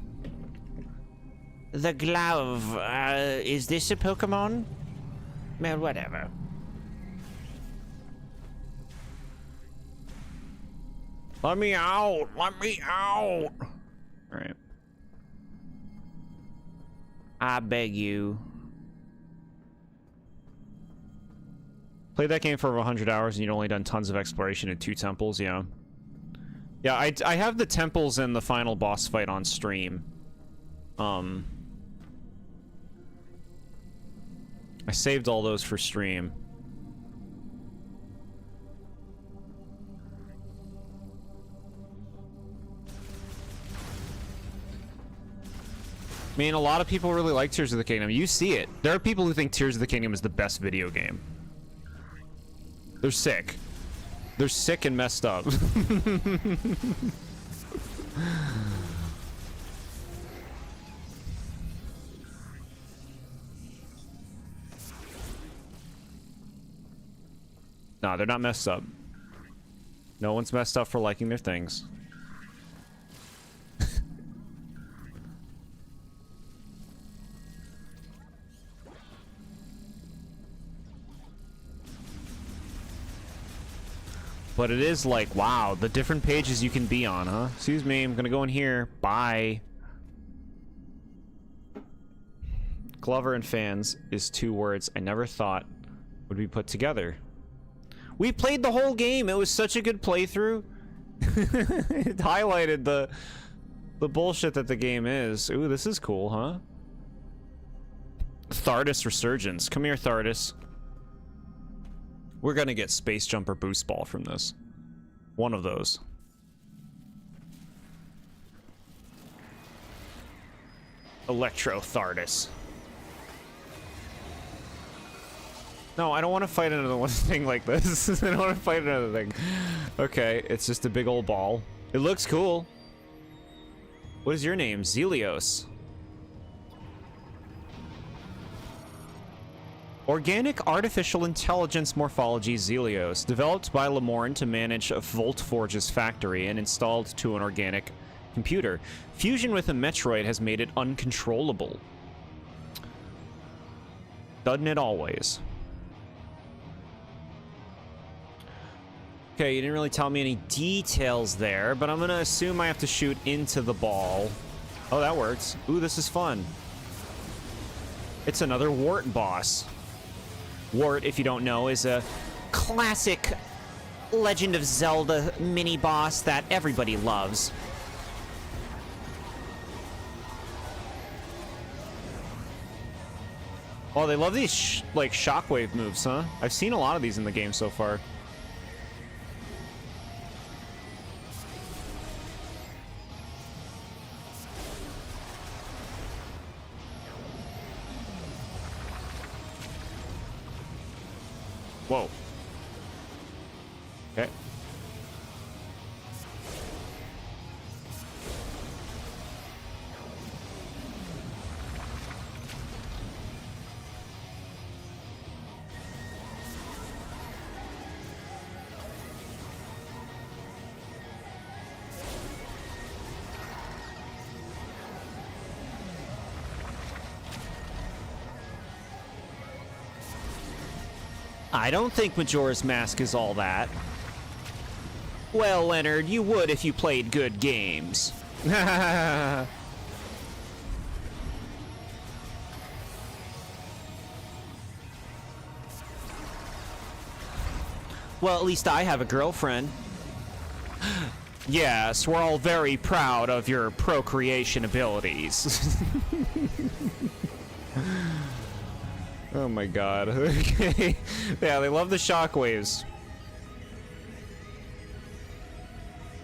Speaker 2: The glove, is this a Pokemon? Well, whatever.
Speaker 1: Let me out! Let me out! Alright.
Speaker 2: I beg you.
Speaker 1: Played that game for over 100 hours and you'd only done tons of exploration in 2 temples, yeah. Yeah, I have the temples and the final boss fight on stream. I saved all those for stream. I mean, a lot of people really like Tears of the Kingdom. You see it. There are people who think Tears of the Kingdom is the best video game. They're sick. They're sick and messed up. Nah, they're not messed up. No one's messed up for liking their things. But it is like, wow, the different pages you can be on, huh? Excuse me, I'm gonna go in here. Bye. Glover and fans is 2 words I never thought would be put together. We played the whole game. It was such a good playthrough. It highlighted the bullshit that the game is. Ooh, this is cool, huh? Thardus Resurgence. Come here, Thardus. We're gonna get Space Jumper Boost Ball from this. One of those. Electro Thardus. No, I don't want to fight another one thing like this. I don't want to fight another thing. Okay, it's just a big old ball. It looks cool. What is your name? Zelios. Organic Artificial Intelligence Morphology Zelios, developed by Lemorn to manage Voltforge's factory and installed to an organic computer. Fusion with a Metroid has made it uncontrollable. Doesn't it always? Okay, you didn't really tell me any details there, but I'm gonna assume I have to shoot into the ball. Oh, that works. Ooh, this is fun. It's another Wart boss. Wart, if you don't know, is a
Speaker 2: Classic Legend of Zelda mini boss that everybody loves.
Speaker 1: Oh, they love these like shockwave moves, huh? I've seen a lot of these in the game so far. Whoa. Okay.
Speaker 2: I don't think Majora's Mask is all that. Well, Leonard, you would if you played good games. Well, at least I have a girlfriend. Yes, we're all very proud of your procreation abilities.
Speaker 1: Oh my god. Okay. Yeah, they love the shockwaves.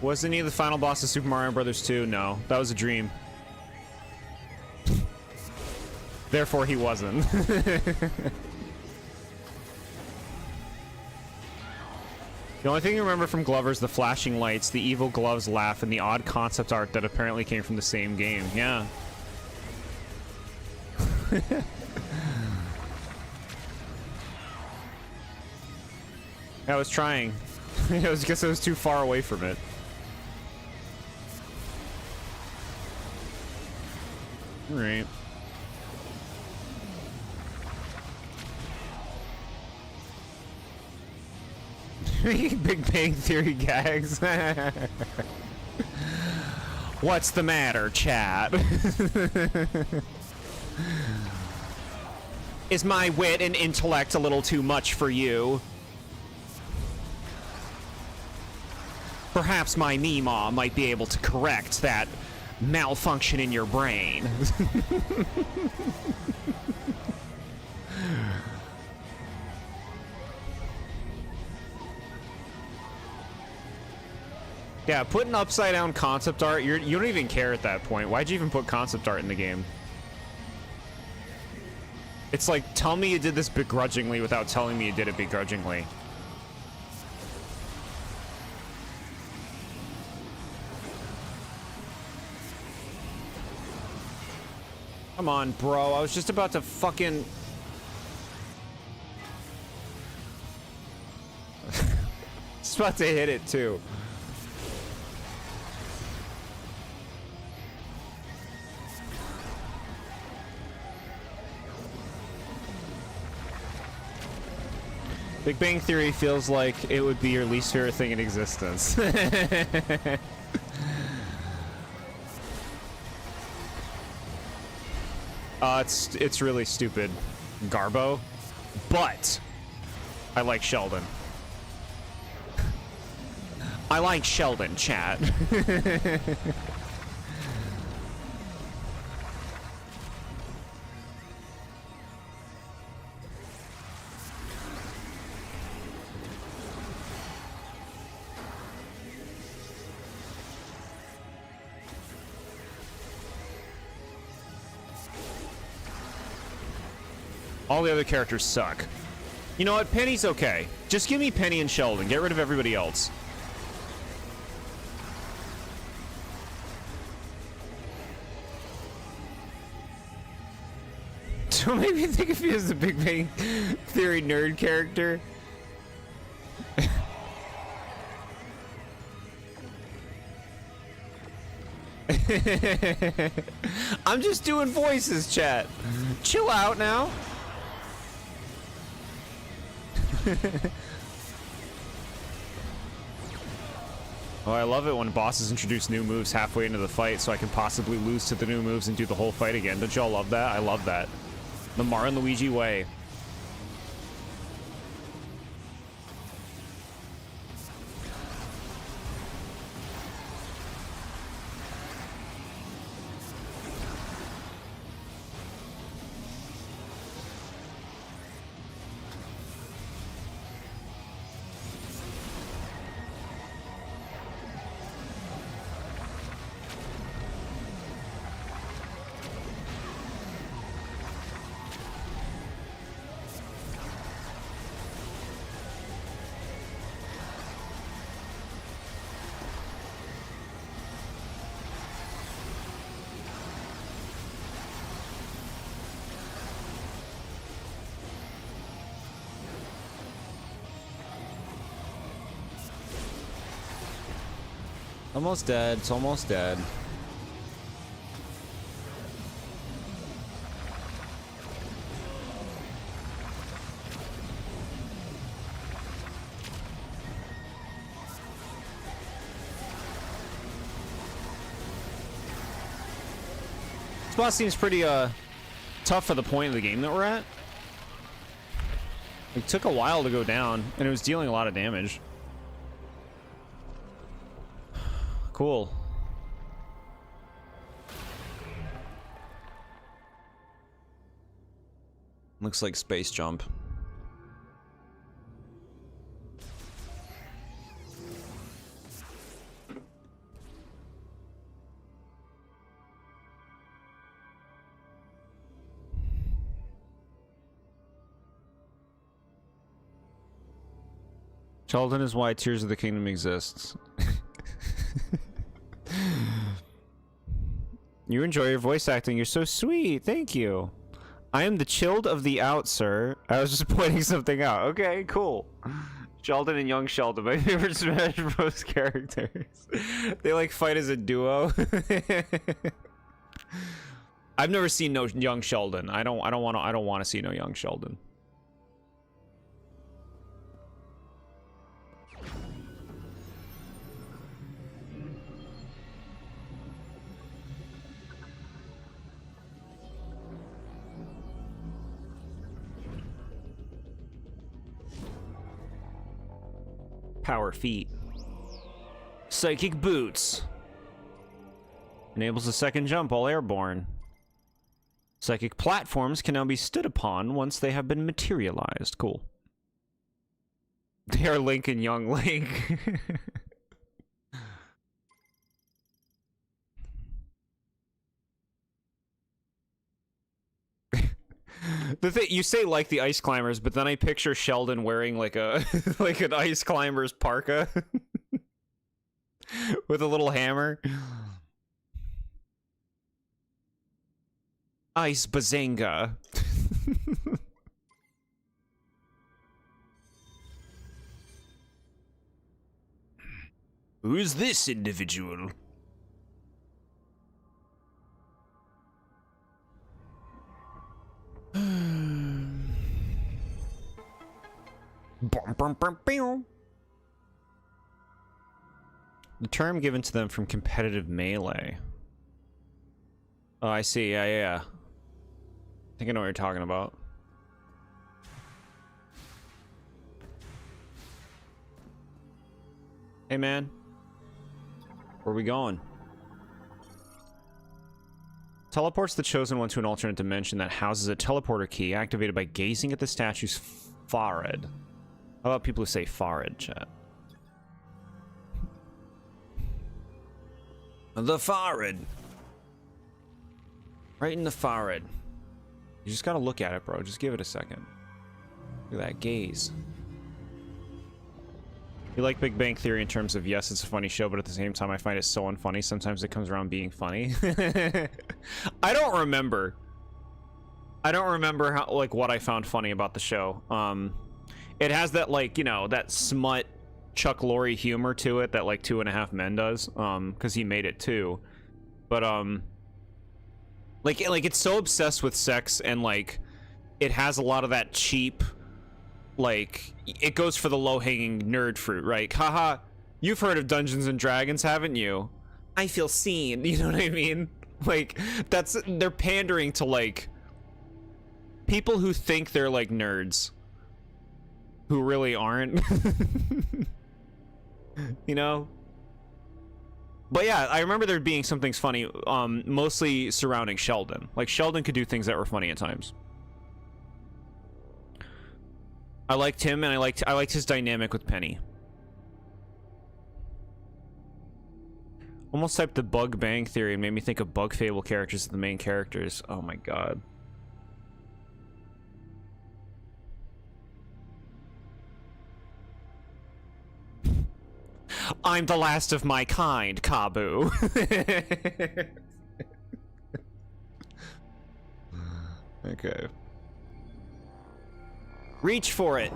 Speaker 1: Wasn't he the final boss of Super Mario Bros. 2? No, that was a dream. Therefore, he wasn't. The only thing you remember from Glover is the flashing lights, the evil gloves laugh, and the odd concept art that apparently came from the same game. Yeah. I was trying. I guess I was too far away from it. Alright. Big Bang Theory gags.
Speaker 2: What's the matter, chat? Is my wit and intellect a little too much for you? Perhaps my Meemaw might be able to correct that malfunction in your brain.
Speaker 1: Yeah, putting upside down concept art, you don't even care at that point. Why'd you even put concept art in the game? It's like, tell me you did this begrudgingly without telling me you did it begrudgingly. Come on, bro. I was just about to fucking... Just about to hit it, too. Big Bang Theory feels like it would be your least favorite thing in existence. It's really stupid, Garbo, but I like Sheldon.
Speaker 2: I like Sheldon, chat.
Speaker 1: All the other characters suck. You know what? Penny's okay. Just give me Penny and Sheldon. Get rid of everybody else. Don't make me think of you as the Big Bang Theory nerd character. I'm just doing voices, chat. Chill out now. Oh, I love it when bosses introduce new moves halfway into the fight so I can possibly lose to the new moves and do the whole fight again. Don't y'all love that? I love that. The Mario and Luigi way. Almost dead. It's almost dead. This boss seems pretty tough for the point of the game that we're at. It took a while to go down, and it was dealing a lot of damage. Cool. Looks like space jump. Sheldon is why Tears of the Kingdom exists. You enjoy your voice acting. You're so sweet. Thank you. I am the chilled of the out, sir. I was just pointing something out. Okay, cool. Sheldon and young Sheldon, my favorite Smash Bros. Characters. They like fight as a duo. I've never seen no young Sheldon. I don't want to see no young Sheldon. Power feet. Psychic boots. Enables a second jump while airborne. Psychic platforms can now be stood upon once they have been materialized. Cool. They are Link and young Link. The thing you say, like the ice climbers, but then I picture Sheldon wearing like a like an ice climber's parka with a little hammer. Ice Bazanga. Who is this individual? The term given to them from competitive melee. Oh, I see. Yeah. I think I know what you're talking about. Hey, man. Where are we going? Teleports the chosen one to an alternate dimension that houses a teleporter key activated by gazing at the statue's forehead. How about people who say forehead, chat? The forehead. Right in the forehead. You just gotta look at it, bro. Just give it a second. Look at that gaze. You like Big Bang Theory in terms of, yes, it's a funny show, but at the same time, I find it so unfunny. Sometimes it comes around being funny. I don't remember how, like, what I found funny about the show. It has that, like, you know, that smut Chuck Lorre humor to it that, like, 2.5 Men does, because he made it too. But, like, it's so obsessed with sex, and, like, it has a lot of that cheap, like, it goes for the low-hanging nerd fruit, right? Haha, you've heard of Dungeons and Dragons, haven't you? I feel seen, you know what I mean? Like, they're pandering to, like, people who think they're like nerds, who really aren't. You know? But yeah, I remember there being some things funny, mostly surrounding Sheldon. Like, Sheldon could do things that were funny at times. I liked him, and I liked his dynamic with Penny. Almost typed the Bug Bang Theory and made me think of Bug Fable characters as the main characters. Oh my god. I'm the last of my kind, Kabu. Okay. Reach for it.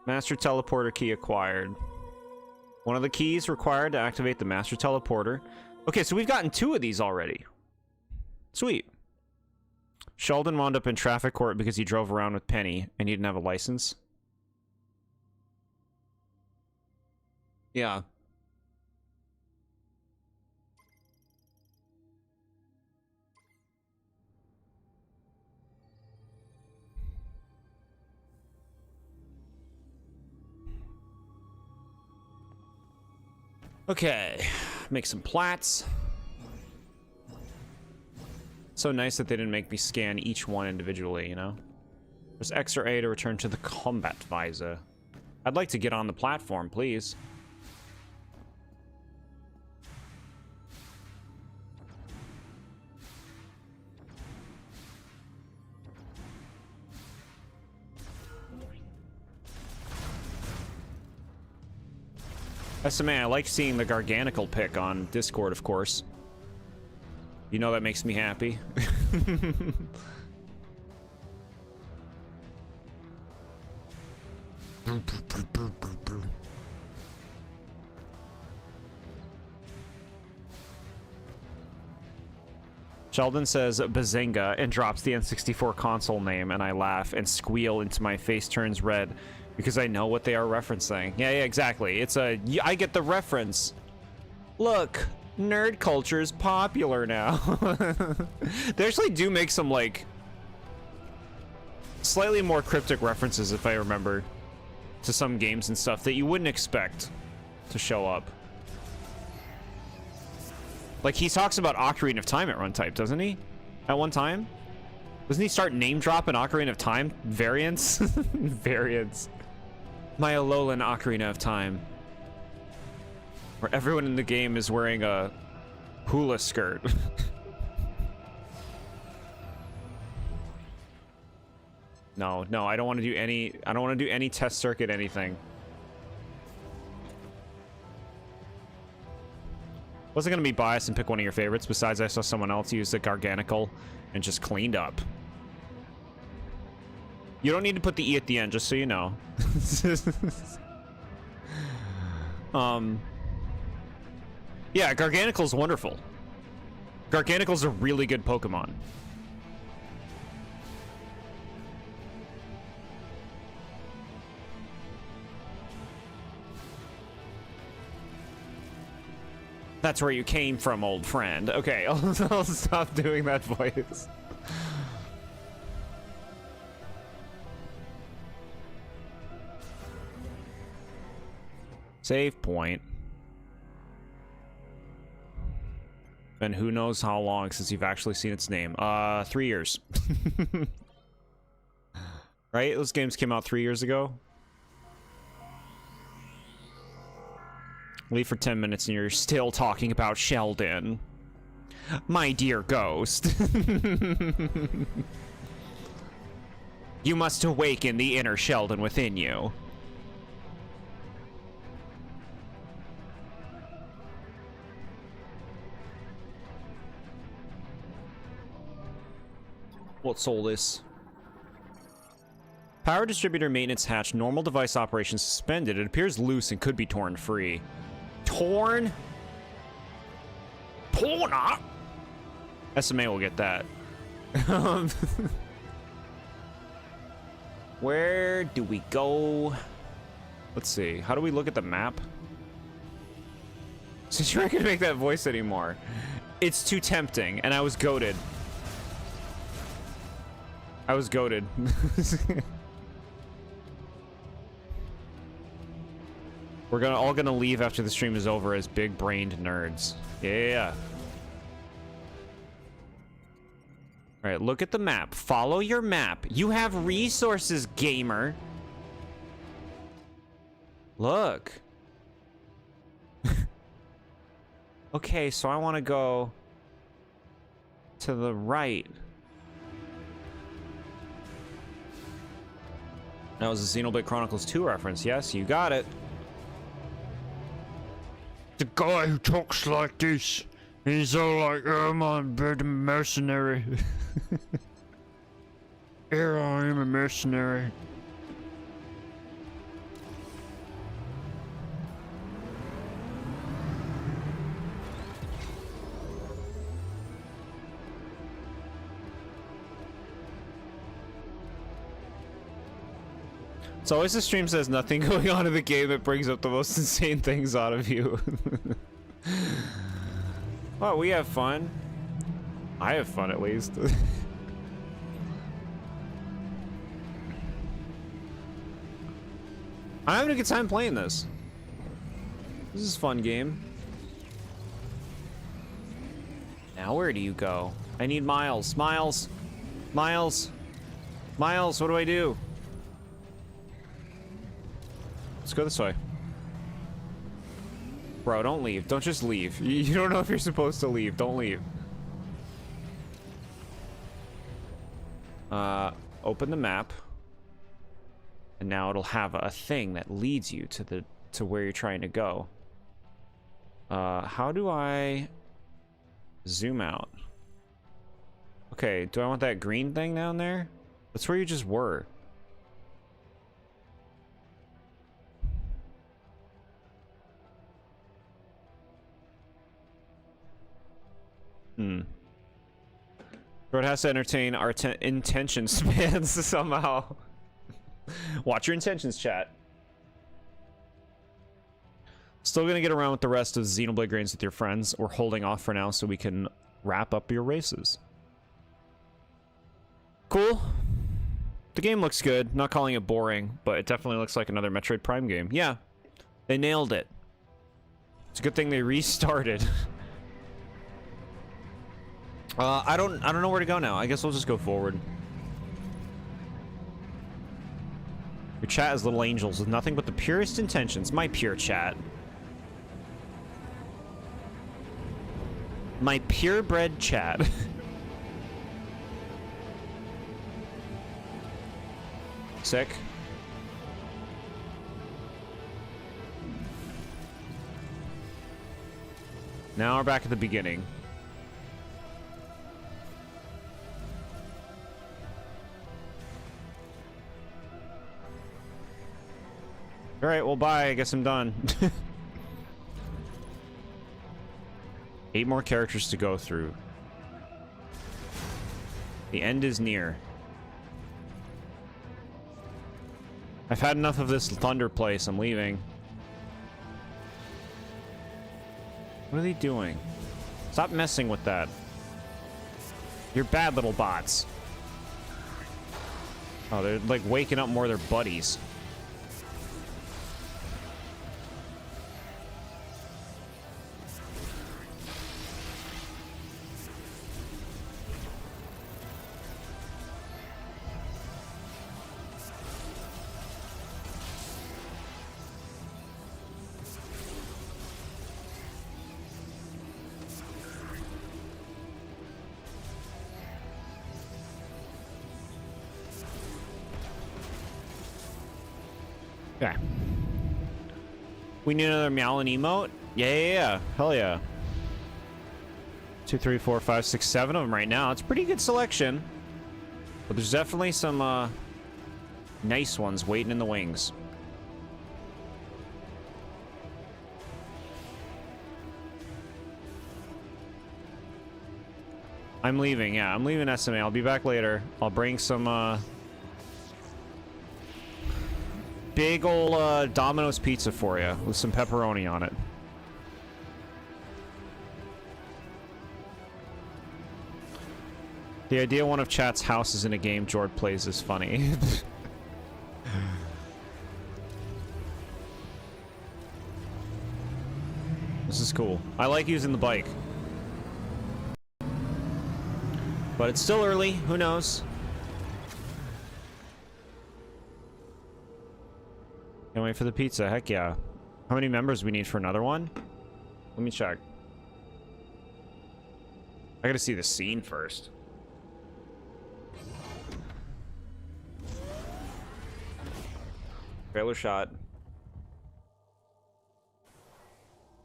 Speaker 1: Master Teleporter key acquired. One of the keys required to activate the Master Teleporter. Okay, so we've gotten 2 of these already. Sweet. Sheldon wound up in traffic court because he drove around with Penny and he didn't have a license. Yeah. Okay, make some plats. So nice that they didn't make me scan each one individually, you know? There's X or A to return to the combat visor. I'd like to get on the platform, please. SMA, I like seeing the Garganical pick on Discord, of course. You know that makes me happy. Sheldon says Bazinga and drops the N64 console name, and I laugh and squeal until my face turns red because I know what they are referencing. Yeah, exactly. It's a... I get the reference. Look, nerd culture is popular now. They actually do make some, like, slightly more cryptic references, if I remember, to some games and stuff that you wouldn't expect to show up. Like, he talks about Ocarina of Time at runtime, doesn't he? At one time? Doesn't he start name-dropping Ocarina of Time variants? Variants. My Alolan Ocarina of Time. Where everyone in the game is wearing a hula skirt. No, I don't want to do any... I don't want to do any test circuit anything. Wasn't gonna be biased and pick one of your favorites, besides I saw someone else use the Garganical and just cleaned up. You don't need to put the E at the end, just so you know. Yeah, Garganical's wonderful. Garganical's a really good Pokemon. That's where you came from, old friend. Okay, I'll stop doing that voice. Save point. And who knows how long since you've actually seen its name. 3 years. Right? Those games came out 3 years ago. Leave for 10 minutes and you're still talking about Sheldon. My dear ghost. You must awaken the inner Sheldon within you. What's all this? Power distributor maintenance hatch. Normal device operation suspended. It appears loose and could be torn free. Torn? Torn up? SMA will get that. Where do we go? Let's see. How do we look at the map? Since you're not gonna make that voice anymore. It's too tempting, and I was goated. I was goated. We're all gonna leave after the stream is over as big-brained nerds. Yeah. All right, look at the map. Follow your map. You have resources, gamer. Look. Okay, so I want to go to the right. That was a Xenoblade Chronicles 2 reference. Yes, you got it.
Speaker 4: The guy who talks like this, he's all like, I'm on bed mercenary. Here I am a mercenary.
Speaker 1: It's always the stream says nothing going on in the game that brings up the most insane things out of you. Well, we have fun. I have fun, at least. I'm having a good time playing this. This is a fun game. Now where do you go? I need Miles. Miles! Miles! Miles, what do I do? Let's go this way. Bro, don't leave. Don't just leave. You don't know if you're supposed to leave. Don't leave. Open the map. And now it'll have a thing that leads you to where you're trying to go. How do I zoom out? Okay, do I want that green thing down there? That's where you just were. Bro, it has to entertain our intention spans somehow. Watch your intentions, chat. Still gonna get around with the rest of Xenoblade Grains with your friends. We're holding off for now so we can wrap up your races. Cool. The game looks good. Not calling it boring, but it definitely looks like another Metroid Prime game. Yeah, they nailed it. It's a good thing they restarted. I don't know where to go now. I guess we'll just go forward. Your chat is little angels with nothing but the purest intentions. My pure chat. My purebred chat. Sick. Now we're back at the beginning. Alright, well bye, I guess I'm done. 8 more characters to go through. The end is near. I've had enough of this thunder place, I'm leaving. What are they doing? Stop messing with that. You're bad little bots. Oh, they're like waking up more of their buddies. Okay. We need another Meowlin emote? Yeah. Hell yeah. 2, 3, 4, 5, 6, 7 of them right now. It's a pretty good selection. But there's definitely some nice ones waiting in the wings. I'm leaving, yeah. I'm leaving SMA. I'll be back later. I'll bring some big ol' Domino's pizza for you with some pepperoni on it. The idea one of chat's houses in a game Jord plays is funny. This is cool. I like using the bike. But it's still early. Who knows? Can't wait for the pizza. Heck yeah. How many members we need for another one? Let me check. I gotta see the scene first. Trailer shot.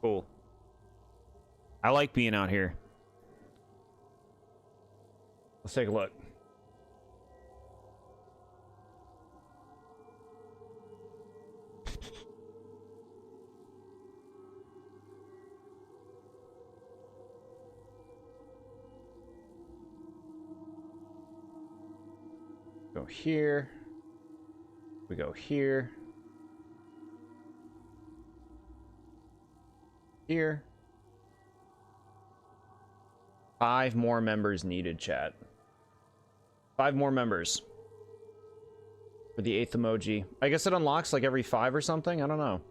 Speaker 1: Cool. I like being out here. Let's take a look. Go here. We go here. Here. 5 more members needed, chat. 5 more members. For the 8th emoji. I guess it unlocks like every 5 or something? I don't know.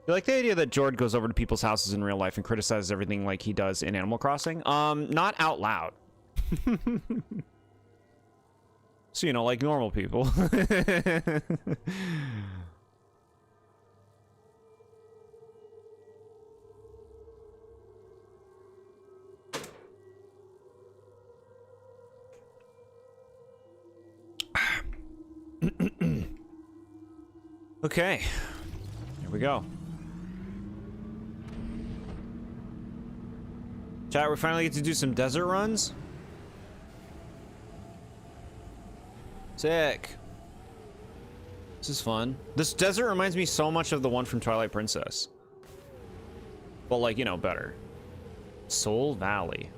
Speaker 1: You like the idea that Jord goes over to people's houses in real life and criticizes everything like he does in Animal Crossing? Not out loud. So, you know, like normal people. Okay. Here we go. Chat, we finally get to do some desert runs. Sick. This is fun. This desert reminds me so much of the one from Twilight Princess. Well, like, you know, better. Soul Valley.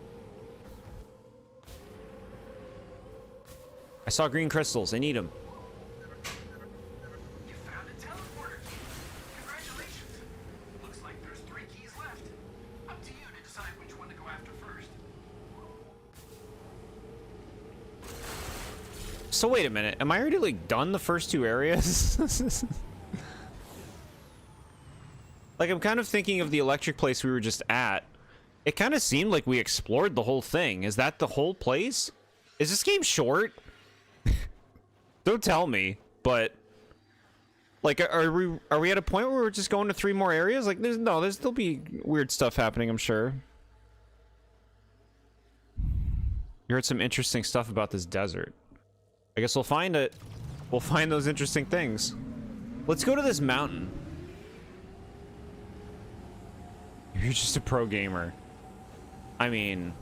Speaker 1: I saw green crystals. I need them.
Speaker 3: You found a teleporter. Congratulations. Looks like there's 3 keys left. Up to you to decide which one to go after first.
Speaker 1: So wait a minute. Am I already, like, done the first 2 areas? Like, I'm kind of thinking of the electric place we were just at. It kind of seemed like we explored the whole thing. Is that the whole place? Is this game short? Don't tell me, but like, are we at a point where we're just going to 3 more areas? Like, there's still be weird stuff happening, I'm sure. You heard some interesting stuff about this desert. I guess we'll find it. We'll find those interesting things. Let's go to this mountain. You're just a pro gamer. I mean,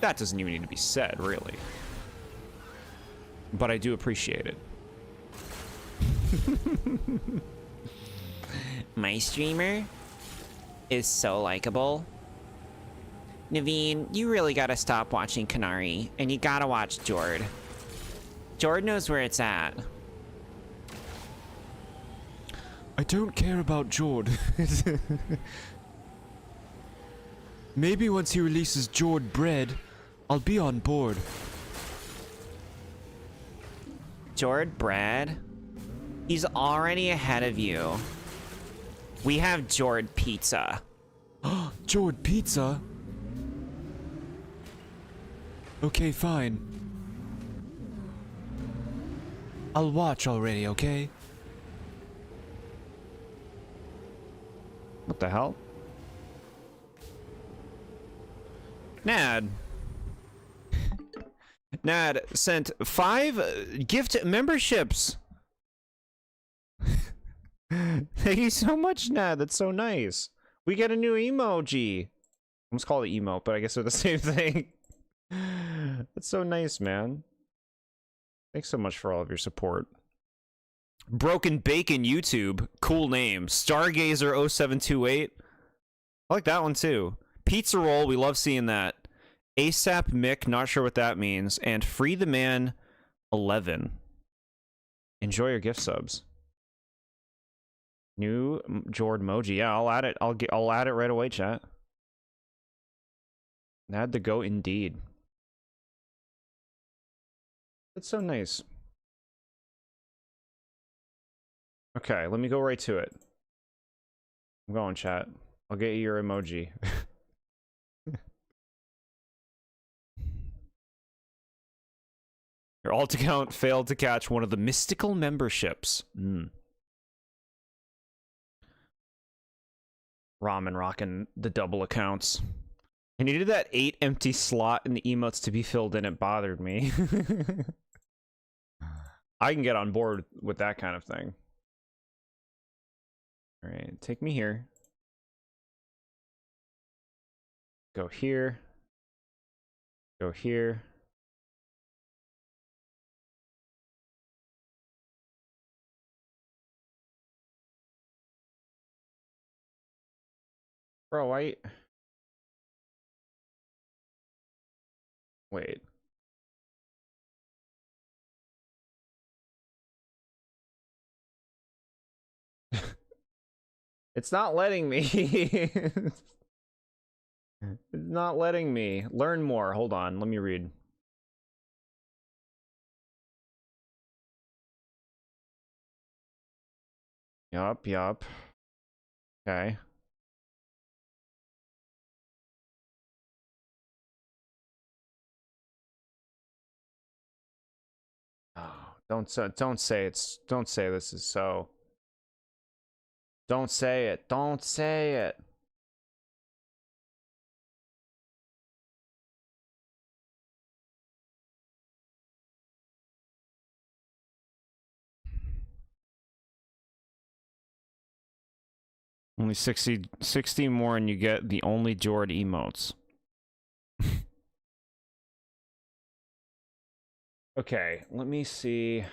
Speaker 1: that doesn't even need to be said, really. But I do appreciate it.
Speaker 2: My streamer is so likable. Naveen, you really gotta stop watching Canary, and you gotta watch Jord. Jord knows where it's at.
Speaker 4: I don't care about Jord. Maybe once he releases Jord Bread, I'll be on board.
Speaker 2: Jord Bread? He's already ahead of you. We have Jord Pizza.
Speaker 4: Jord Pizza? Okay, fine. I'll watch already, okay?
Speaker 1: What the hell? Nad sent 5 gift memberships. Thank you so much, Nad. That's so nice. We get a new emoji. I almost call it emote, but I guess they're the same thing. That's so nice, man. Thanks so much for all of your support. Broken Bacon YouTube. Cool name. Stargazer 0728. I like that one too. Pizza Roll. We love seeing that. ASAP Mick, not sure what that means, and Free the Man 11. Enjoy your gift subs. New Jord emoji. Yeah, I'll add it. I'll add it right away, chat. Add the go indeed. That's so nice. Okay, let me go right to it. I'm going, chat. I'll get you your emoji. Your alt account failed to catch one of the mystical memberships. Ramen rocking the double accounts. I needed that 8 empty slot in the emotes to be filled in. It bothered me. I can get on board with that kind of thing. All right, take me here. Go here. Go here. Bro, wait. It's not letting me. It's not letting me. Learn more. Hold on. Let me read. Yup. Okay. Oh, don't say this is so. Don't say it. Don't say it. Only 60 more and you get the only Jord emotes. Okay, let me see.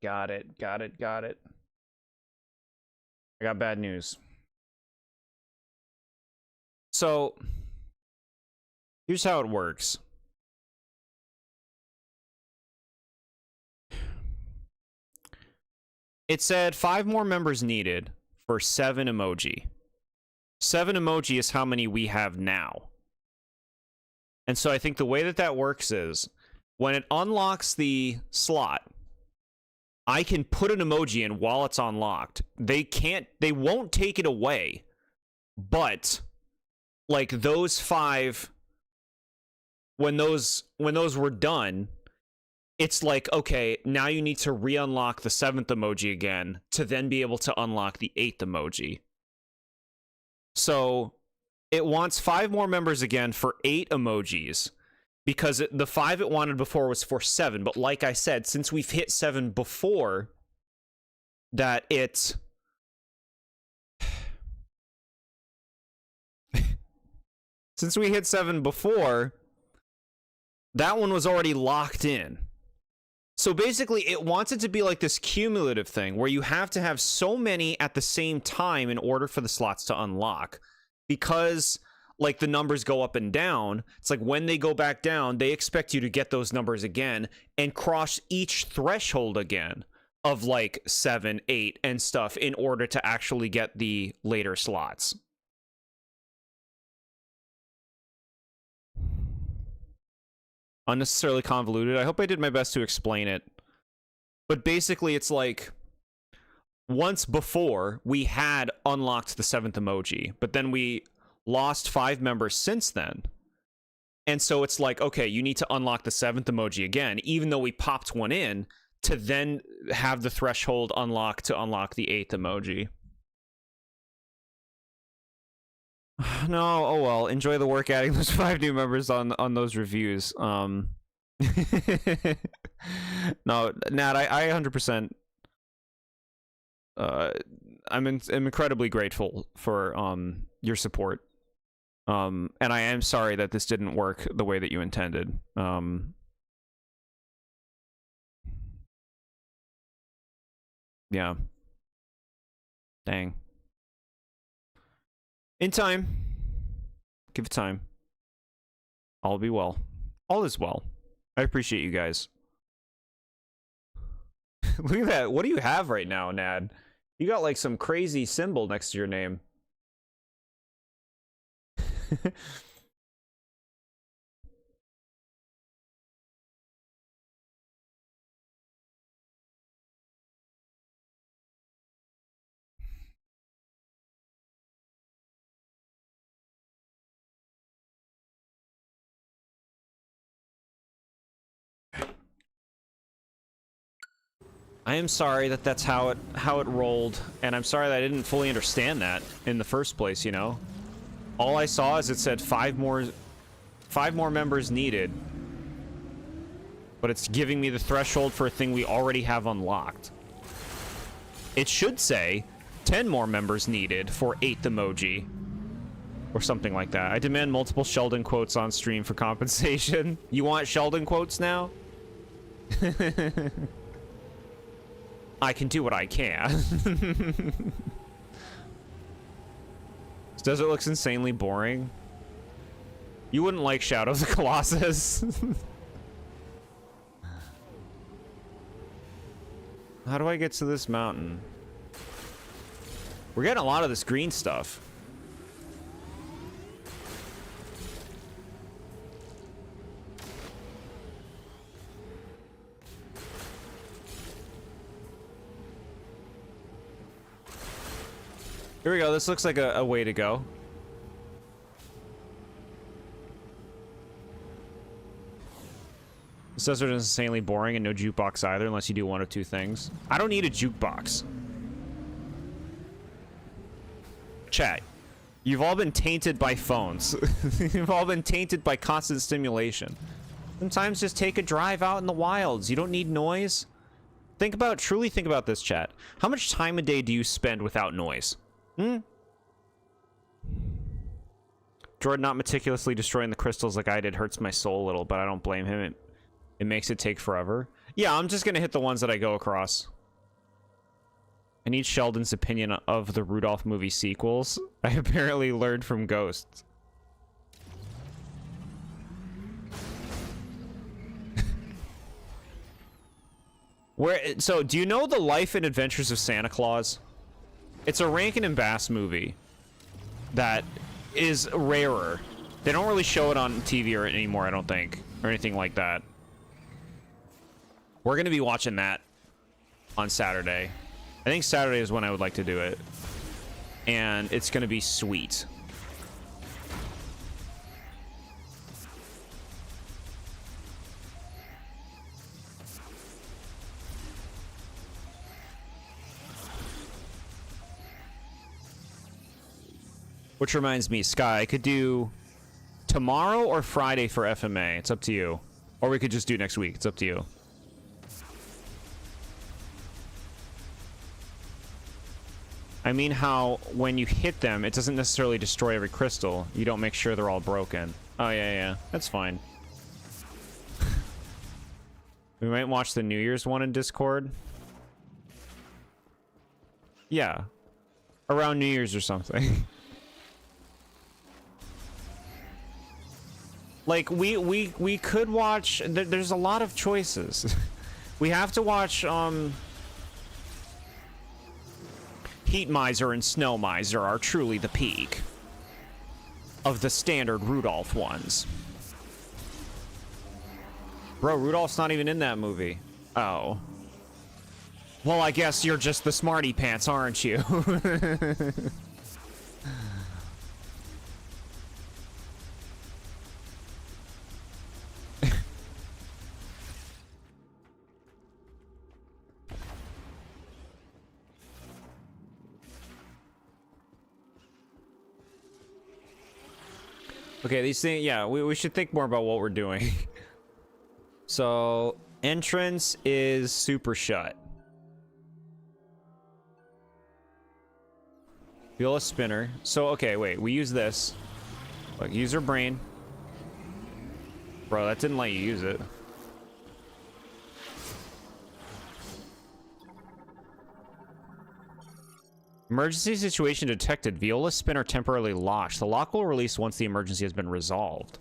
Speaker 1: Got it. I got bad news. So, here's how it works. It said 5 more members needed for 7 emoji. 7 emoji is how many we have now. And so I think the way that that works is when it unlocks the slot, I can put an emoji in while it's unlocked. They won't take it away. But like those 5, when those were done, it's like, okay, now you need to re-unlock the 7th emoji again to then be able to unlock the 8th emoji. So it wants 5 more members again for 8 emojis because the 5 it wanted before was for 7. But like I said, since we've hit 7 before, that it's... Since we hit 7 before, that one was already locked in. So basically, it wants it to be like this cumulative thing where you have to have so many at the same time in order for the slots to unlock. Because, like, the numbers go up and down, it's like when they go back down, they expect you to get those numbers again and cross each threshold again of, like, 7, 8, and stuff in order to actually get the later slots. Unnecessarily convoluted. I hope I did my best to explain it. But basically, it's like once before we had unlocked the 7th emoji, but then we lost 5 members since then. And so it's like, okay, you need to unlock the 7th emoji again, even though we popped one in, to then have the threshold unlock to unlock the 8th emoji. No, oh well. Enjoy the work adding those 5 new members on those reviews. No, Nat, I 100%. I'm incredibly grateful for your support. And I am sorry that this didn't work the way that you intended. Yeah. Dang. In time. Give it time. All be well. All is well. I appreciate you guys. Look at that. What do you have right now, Nad? You got like some crazy symbol next to your name. I am sorry that that's how it rolled, and I'm sorry that I didn't fully understand that in the first place, you know? All I saw is it said 5 more members needed. But it's giving me the threshold for a thing we already have unlocked. It should say 10 more members needed for 8th emoji. Or something like that. I demand multiple Sheldon quotes on stream for compensation. You want Sheldon quotes now? I can do what I can. This desert looks insanely boring. You wouldn't like Shadow of the Colossus. How do I get to this mountain? We're getting a lot of this green stuff. Here we go. This looks like a way to go. This desert is insanely boring and no jukebox either unless you do one of 2 things. I don't need a jukebox. Chat. You've all been tainted by phones. You've all been tainted by constant stimulation. Sometimes just take a drive out in the wilds. You don't need noise. Truly think about this, chat. How much time a day do you spend without noise? Jordan not meticulously destroying the crystals like I did hurts my soul a little, but I don't blame him. It makes it take forever. Yeah, I'm just gonna hit the ones that I go across. I need Sheldon's opinion of the Rudolph movie sequels. I apparently learned from Ghosts. So, do you know The Life and Adventures of Santa Claus? It's a Rankin and Bass movie that is rarer. They don't really show it on TV anymore, I don't think, or anything like that. We're going to be watching that on Saturday. I think Saturday is when I would like to do it. And it's going to be sweet. Which reminds me, Sky, I could do tomorrow or Friday for FMA. It's up to you. Or we could just do next week. It's up to you. I mean how when you hit them, it doesn't necessarily destroy every crystal. You don't make sure they're all broken. Oh, yeah. That's fine. We might watch the New Year's one in Discord. Yeah. Around New Year's or something. Like, we could watch... There's a lot of choices. We have to watch, Heat Miser and Snow Miser are truly the peak of the standard Rudolph ones. Bro, Rudolph's not even in that movie. Oh. Well, I guess you're just the smarty pants, aren't you? Okay, these things, yeah, we should think more about what we're doing. So, entrance is super shut. Viola spinner. So, okay, wait, we use this. Look, use your brain. Bro, that didn't let you use it. Emergency situation detected. Viola spinner temporarily locked. The lock will release once the emergency has been resolved.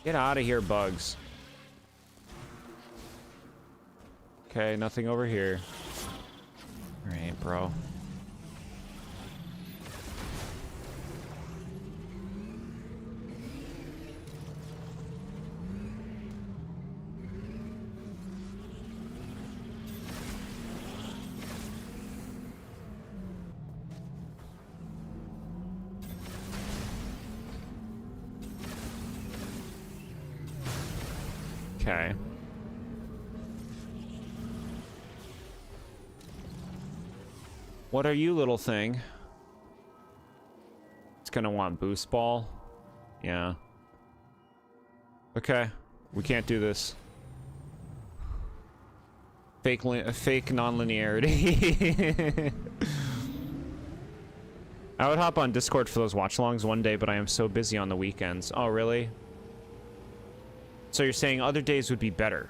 Speaker 1: Get out of here, bugs. Okay, nothing over here. Alright, bro. Okay. What are you, little thing? It's gonna want boost ball. Yeah. Okay. We can't do this. Fake non-linearity. I would hop on Discord for those watch-alongs one day, but I am so busy on the weekends. Oh, really? So you're saying other days would be better?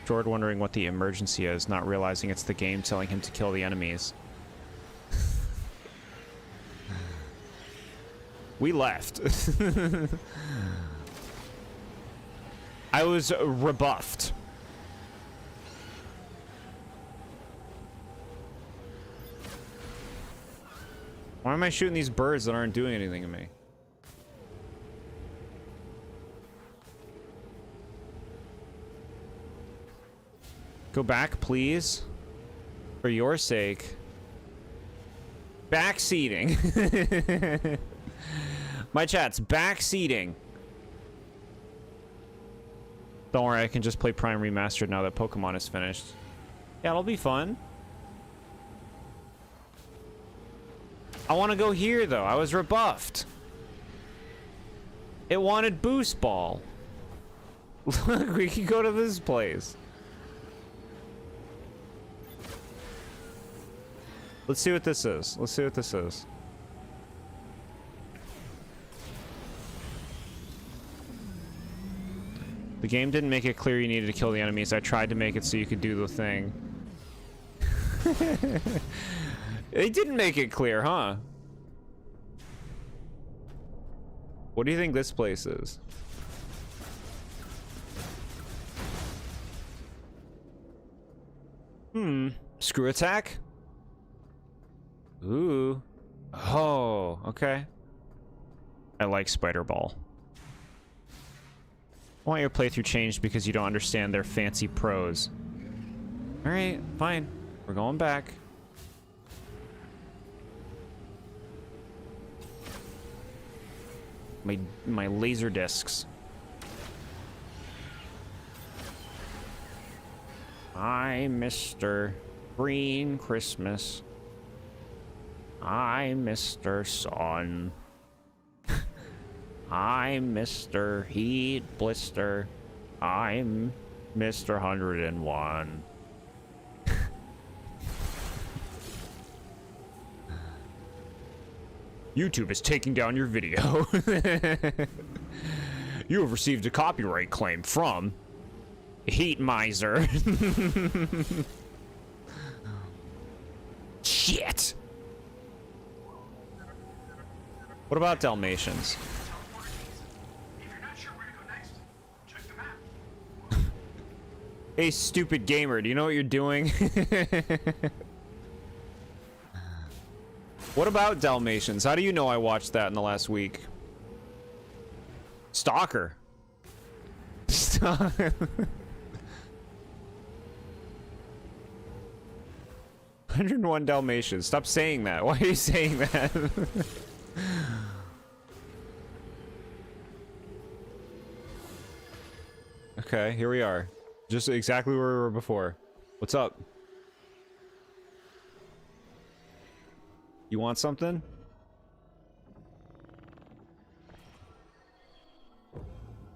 Speaker 1: Jord wondering what the emergency is, not realizing it's the game telling him to kill the enemies. We left. I was rebuffed. Why am I shooting these birds that aren't doing anything to me? Go back, please. For your sake. Backseating. My chat's backseating. Don't worry, I can just play Prime Remastered now that Pokemon is finished. Yeah, it'll be fun. I want to go here, though. I was rebuffed. It wanted Boost Ball. Look, we can go to this place. Let's see what this is. Let's see what this is. The game didn't make it clear you needed to kill the enemies. I tried to make it so you could do the thing. They didn't make it clear, huh? What do you think this place is? Screw attack? Ooh. Oh, okay. I like Spider Ball. I want your playthrough changed because you don't understand their fancy prose. Alright, fine. We're going back. My laser discs. I'm Mr. Green Christmas. I'm Mr. Sun. I'm Mr. Heat Blister. I'm Mr. 101. YouTube is taking down your video. You have received a copyright claim from Heat Miser. Shit. What about Dalmatians? Hey, stupid gamer, do you know what you're doing? What about Dalmatians? How do you know I watched that in the last week? Stalker. Stop. 101 Dalmatians. Stop saying that. Why are you saying that? Okay, here we are. Just exactly where we were before. What's up? You want something?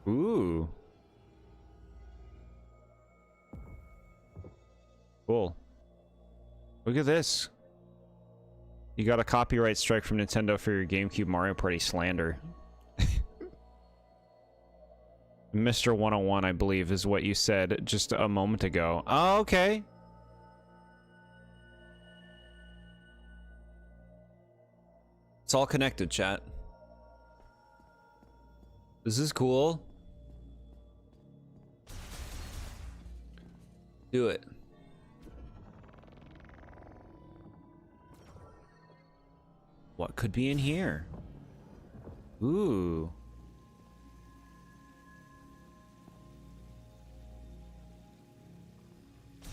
Speaker 1: Ooh. Cool. Look at this. You got a copyright strike from Nintendo for your GameCube Mario Party slander. Mr. 101, I believe, is what you said just a moment ago. Oh, okay. It's all connected, chat. This is cool. Do it. What could be in here? Ooh.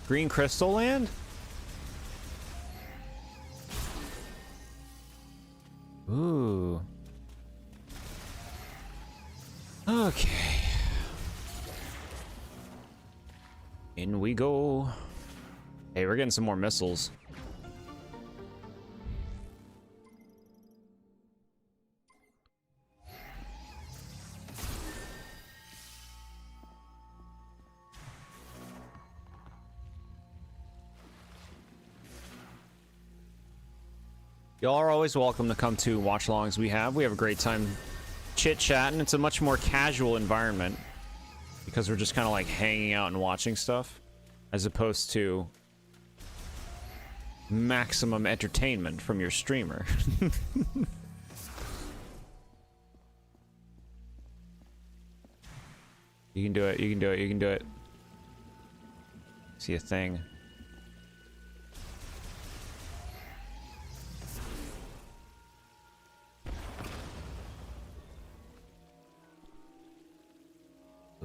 Speaker 1: Green Crystal Land? Ooh. Okay. In we go. Hey, we're getting some more missiles. Y'all are always welcome to come to watch-alongs we have. We have a great time chit-chatting. It's a much more casual environment because we're just kind of like hanging out and watching stuff as opposed to maximum entertainment from your streamer. You can do it, you can do it, you can do it. See a thing.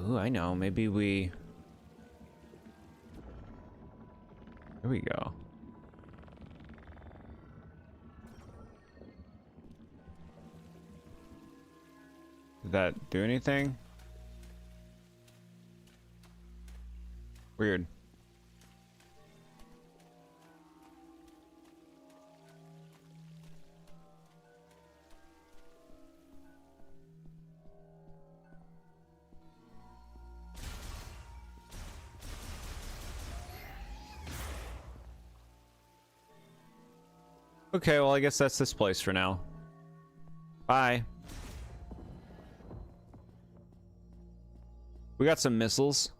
Speaker 1: Ooh, I know. Maybe we... Here we go. Did that do anything? Weird. Okay, well, I guess that's this place for now. Bye. We got some missiles.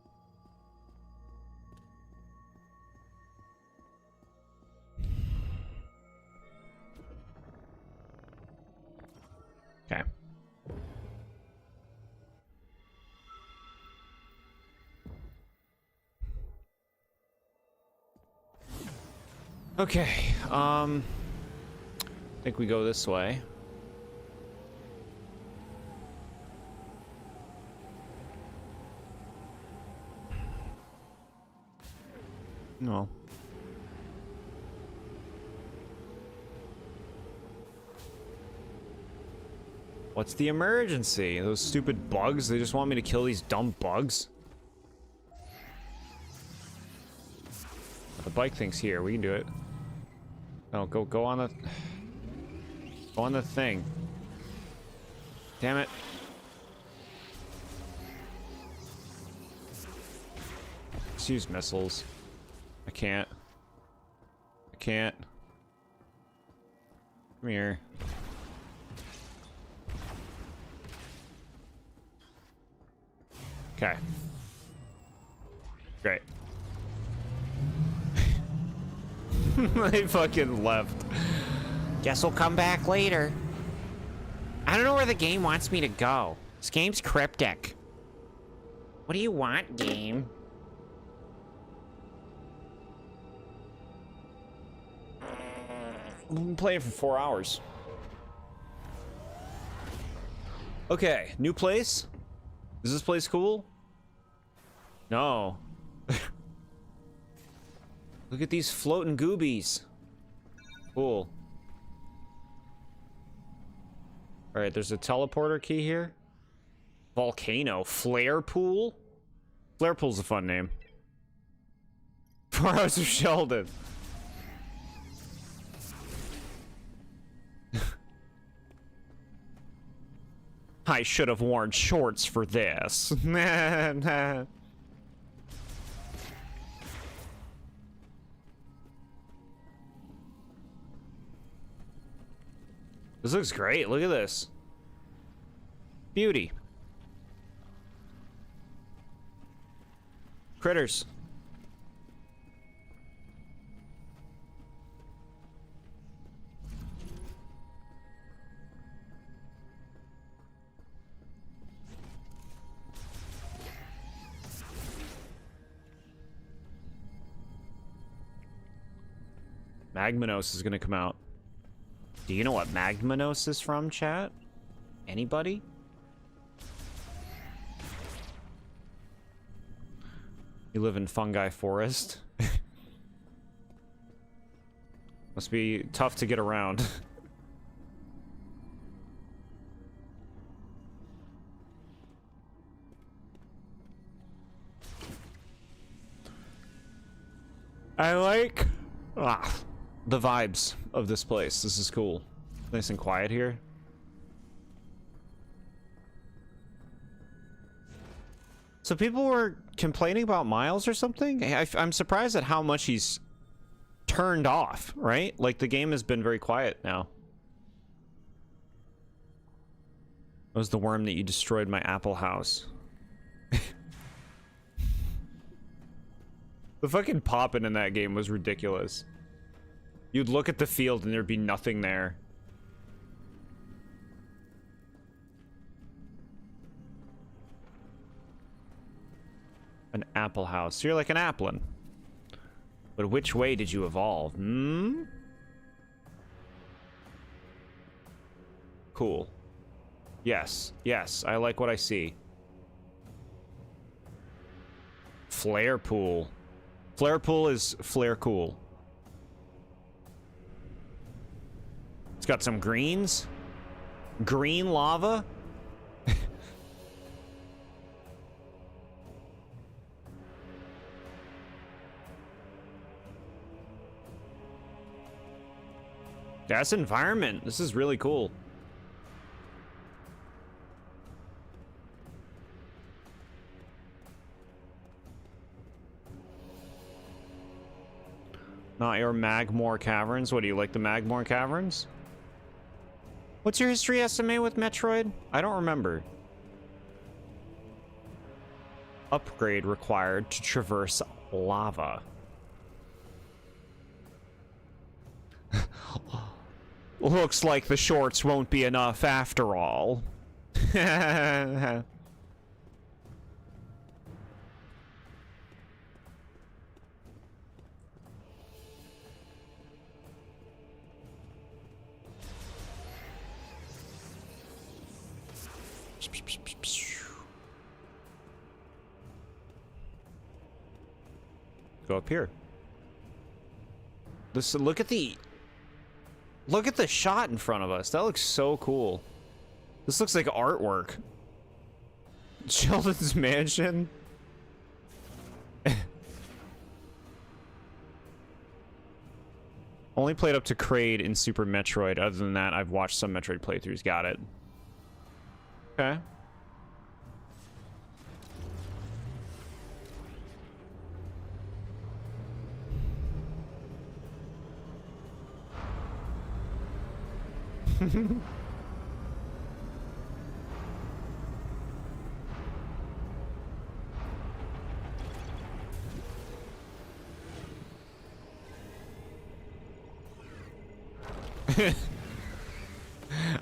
Speaker 1: Okay. Okay, I think we go this way. No. What's the emergency? Those stupid bugs? They just want me to kill these dumb bugs? The bike thing's here. We can do it. No, go on the... Go on the thing. Damn it. Let's use missiles. I can't. I can't. Come here. Okay. Great. I fucking left.
Speaker 2: Guess we'll come back later. I don't know where the game wants me to go. This game's cryptic. What do you want, game?
Speaker 1: We've been playing for 4 hours. Okay, new place? Is this place cool? No. Look at these floating goobies. Cool. Alright, there's a teleporter key here. Volcano. Flare pool? Flare pool's a fun name. 4 Hours of Sheldon. I should have worn shorts for this. This looks great. Look at this. Beauty. Critters. Magmanos is gonna come out. Do you know what Magmanos is from, chat? Anybody? You live in Fungi Forest. Must be tough to get around. I like the vibes of this place. This is cool. Nice and quiet here. So people were complaining about Miles or something? I'm surprised at how much he's turned off, right? Like, the game has been very quiet now. That was the worm that you destroyed my apple house. The fucking popping in that game was ridiculous. You'd look at the field and there'd be nothing there. An apple house. So you're like an applin. But which way did you evolve? Hmm? Cool. Yes. Yes. I like what I see. Flare pool. Flare pool is flare cool. It's got some greens. Green lava. That's environment. This is really cool. Not your Magmore Caverns. What do you like, the Magmore Caverns? What's your history estimate with Metroid? I don't remember. Upgrade required to traverse lava. Looks like the shorts won't be enough after all. Go up here. This, look at the shot in front of us. That looks so cool. This looks like artwork. Sheldon's mansion. Only played up to Kraid in Super Metroid. Other than that, I've watched some Metroid playthroughs. Got it. Okay.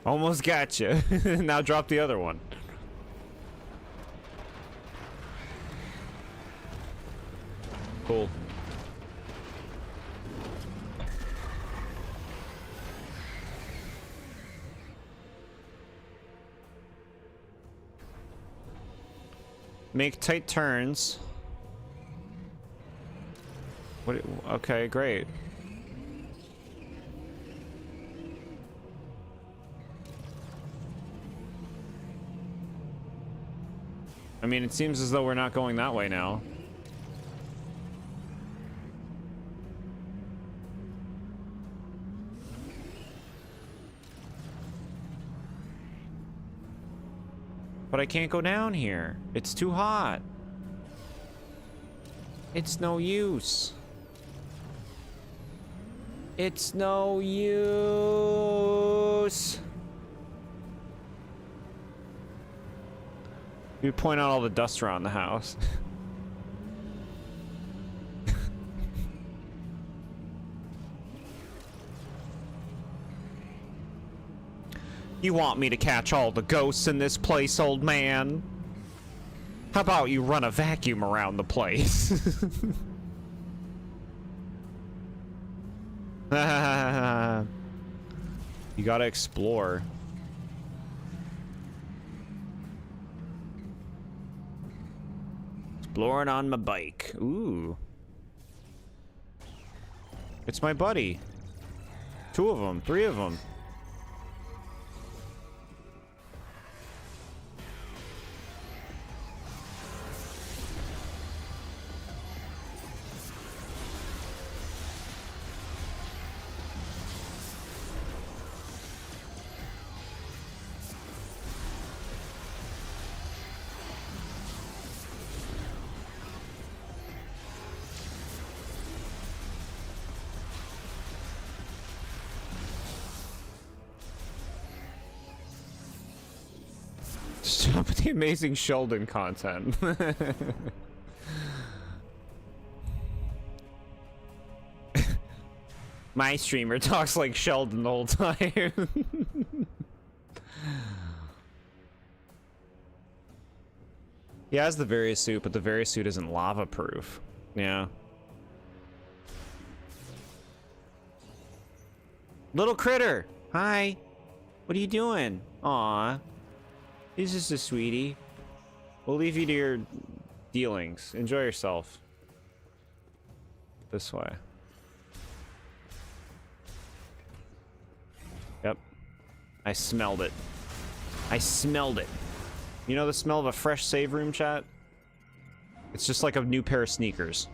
Speaker 1: Almost gotcha. Now drop the other one. Cool. Make tight turns. What? Okay, great. I mean, it seems as though we're not going that way now. But I can't go down here. It's too hot. It's no use. It's no use. You point out all the dust around the house. You want me to catch all the ghosts in this place, old man? How about you run a vacuum around the place? You gotta explore. Exploring on my bike. Ooh. It's my buddy. 2 of them, 3 of them. Stop the amazing Sheldon content. My streamer talks like Sheldon the whole time. He has the various suit, but the various suit isn't lava proof. Yeah. Little critter! Hi! What are you doing? Aw. He's just a sweetie. We'll leave you to your dealings. Enjoy yourself. This way. Yep. I smelled it. I smelled it. You know the smell of a fresh save room, chat? It's just like a new pair of sneakers.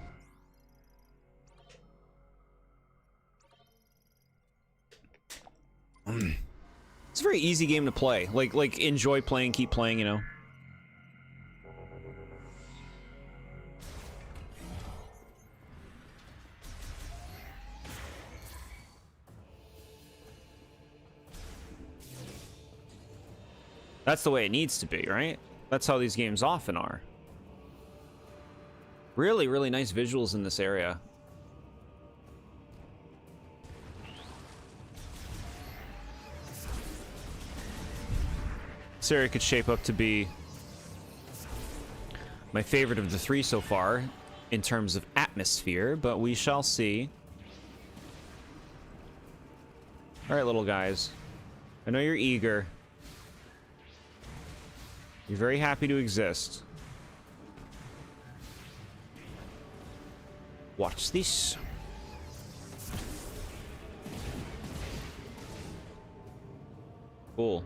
Speaker 1: It's a very easy game to play. Like enjoy playing, keep playing, you know. That's the way it needs to be, right? That's how these games often are. Really, really nice visuals in this area. This area could shape up to be my favorite of the 3 so far in terms of atmosphere, but we shall see. Alright, little guys. I know you're eager. You're very happy to exist. Watch this. Cool.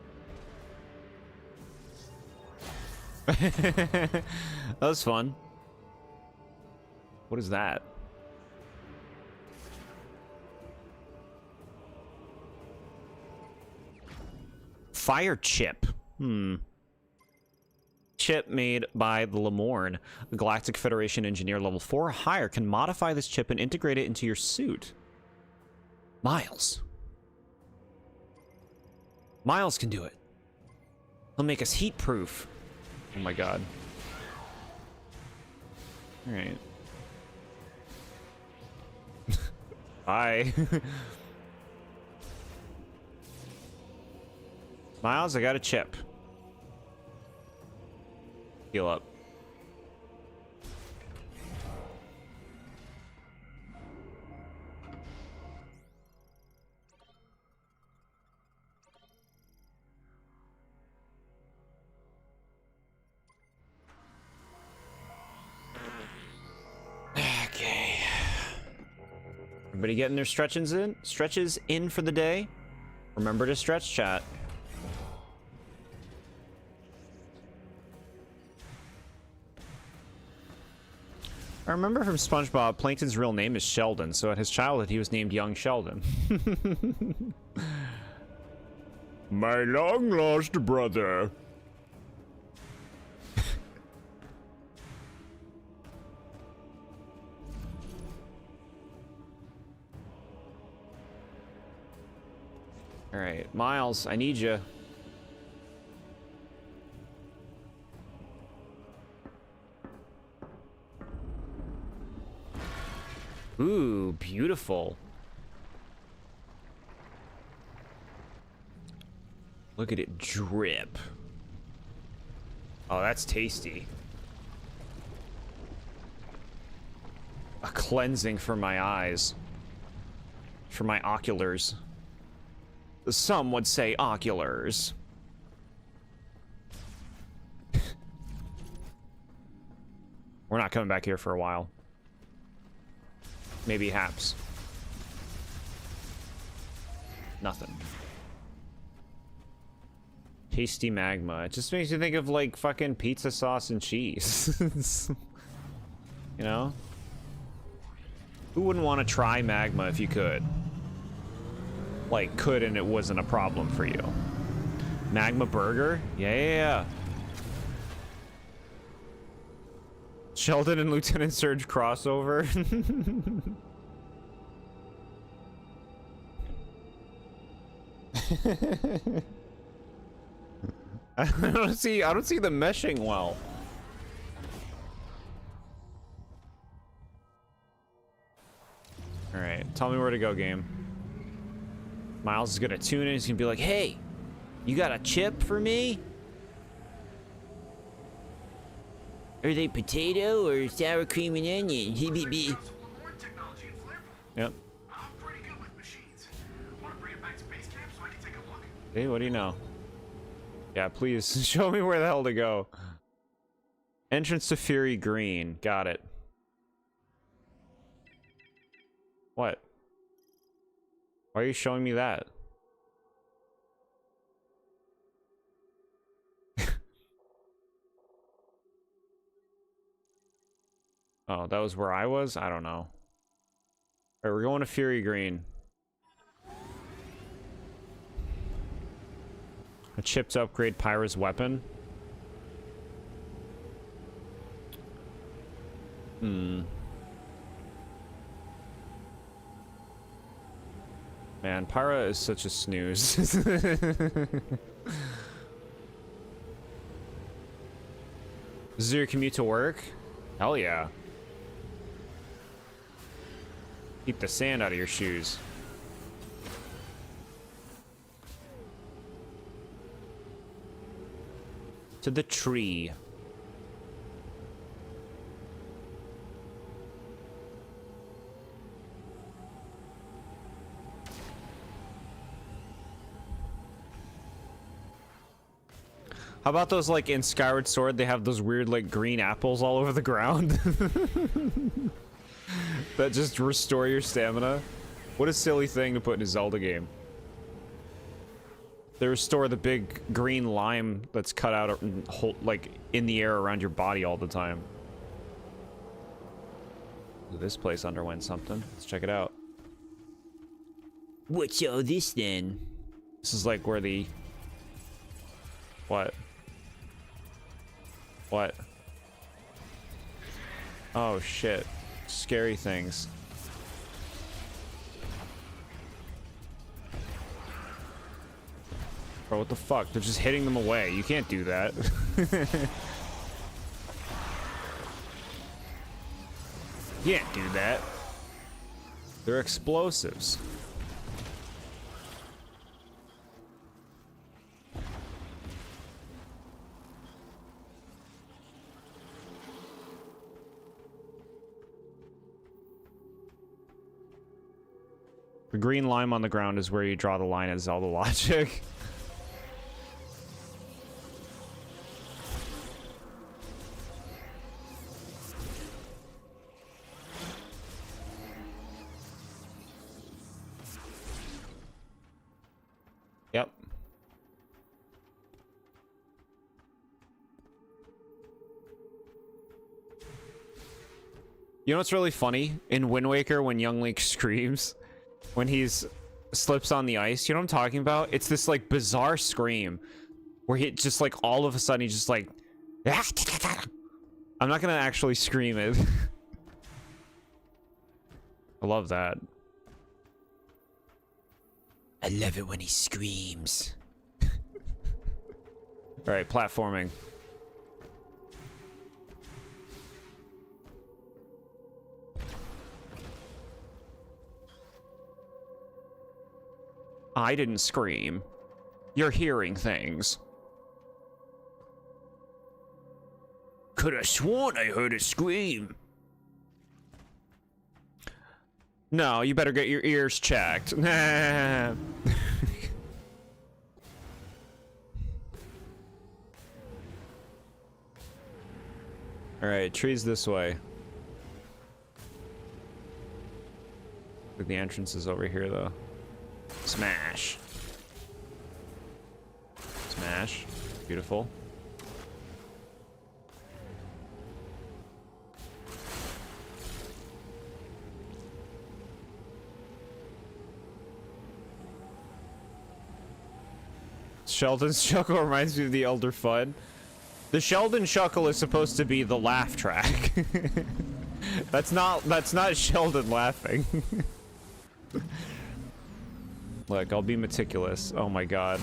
Speaker 1: That was fun. What is that? Fire chip. Chip made by the Lemorn, a Galactic Federation engineer level 4 or higher, can modify this chip and integrate it into your suit. Miles. Miles can do it. He'll make us heat proof. Oh my god. Alright. Bye. Miles, I got a chip. Heal up. Everybody getting their stretches in for the day. Remember to stretch, chat. I remember from SpongeBob, Plankton's real name is Sheldon, so at his childhood he was named Young Sheldon.
Speaker 4: My long lost brother.
Speaker 1: All right, Miles, I need you. Ooh, beautiful. Look at it drip. Oh, that's tasty. A cleansing for my eyes. For my oculars. Some would say oculars. We're not coming back here for a while. Maybe haps. Nothing. Tasty magma. It just makes you think of like fucking pizza sauce and cheese. You know? Who wouldn't want to try magma if you could? Like, could and it wasn't a problem for you. Magma burger? Yeah. Sheldon and Lieutenant Surge crossover. I don't see the meshing well. All right, tell me where to go, game. Miles is gonna tune in. He's gonna be like, "Hey, you got a chip for me? Are they potato or sour cream and onion?" Yep. Hey, what do you know? Yeah, please show me where the hell to go. Entrance to Fury Green. Got it. What? Why are you showing me that? Oh, that was where I was? I don't know. Alright, we're going to Fury Green. A chip to upgrade Pyra's weapon. Man, Pyra is such a snooze. This is your commute to work? Hell yeah. Keep the sand out of your shoes. To the tree. How about those, like, in Skyward Sword, they have those weird, like, green apples all over the ground? That just restore your stamina? What a silly thing to put in a Zelda game. They restore the big green lime that's cut out, like, in the air around your body all the time. Ooh, this place underwent something. Let's check it out.
Speaker 2: What's all this then?
Speaker 1: This is like where the... What? What? Oh shit. Scary things. Bro, what the fuck? They're just hitting them away. You can't do that. You can't do that. They're explosives. The green lime on the ground is where you draw the line at Zelda logic. You know what's really funny? In Wind Waker, when young Link screams, when he's slips on the ice, you know what I'm talking about? It's this like bizarre scream where he just like all of a sudden he's just like I'm not gonna actually scream it. I love that.
Speaker 2: I love it when he screams.
Speaker 1: Alright, platforming. I didn't scream. You're hearing things. Could have sworn I heard a scream. No, you better get your ears checked. Nah. Alright, trees this way. Look, the entrance is over here, though. Smash. Smash. Beautiful. Sheldon's chuckle reminds me of the Elder Fudd. The Sheldon chuckle is supposed to be the laugh track. That's not Sheldon laughing. Look, I'll be meticulous. Oh my god.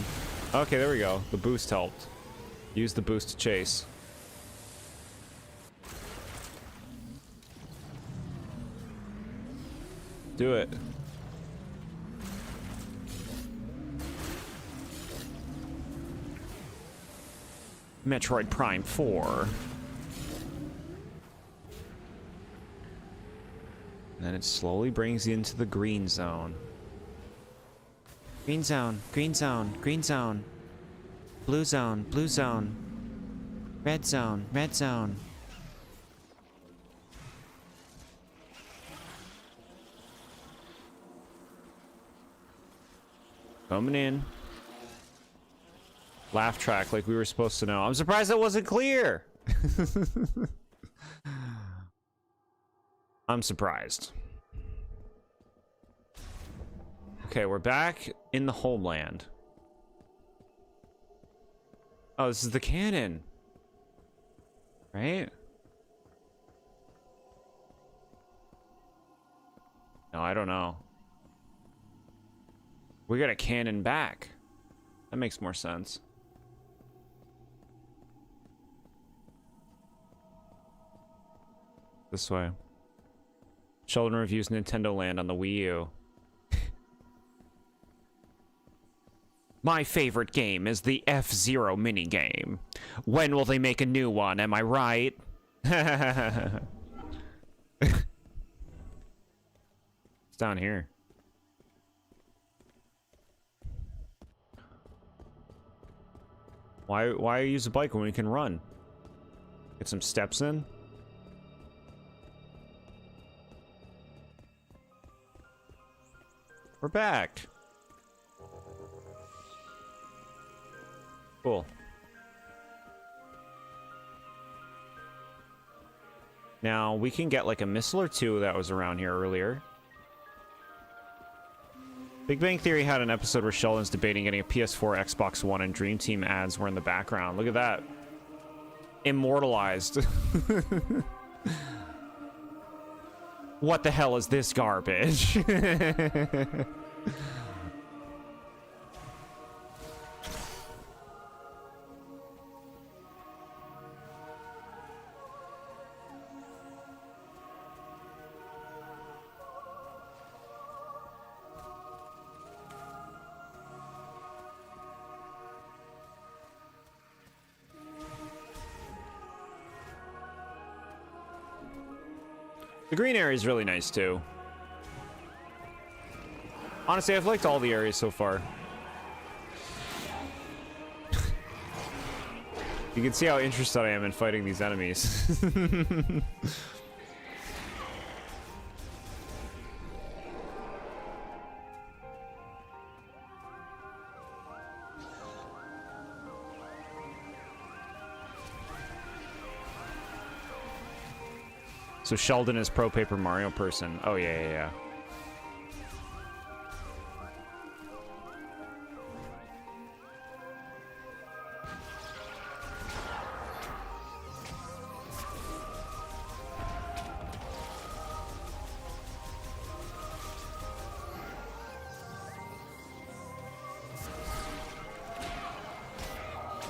Speaker 1: Okay, there we go. The boost helped. Use the boost to chase. Do it. Metroid Prime 4. And then it slowly brings you into the green zone.
Speaker 2: Green zone, green zone, green zone. Blue zone, blue zone. Red zone, red zone.
Speaker 1: Coming in. Laugh track like we were supposed to know. I'm surprised that wasn't clear. I'm surprised. Okay, we're back in the homeland. Oh, this is the cannon. Right? No, I don't know. We got a cannon back. That makes more sense. This way. Sheldon reviews Nintendo Land on the Wii U. My favorite game is the F-Zero minigame. When will they make a new one, am I right? It's down here. Why use a bike when we can run? Get some steps in? We're back. Cool. Now, we can get like a missile or two that was around here earlier. Big Bang Theory had an episode where Sheldon's debating getting a PS4, Xbox One, and Dream Team ads were in the background. Look at that. Immortalized. What the hell is this garbage? The green area is really nice, too. Honestly, I've liked all the areas so far. You can see how interested I am in fighting these enemies. So Sheldon is Pro Paper Mario person. Oh, yeah, yeah, yeah.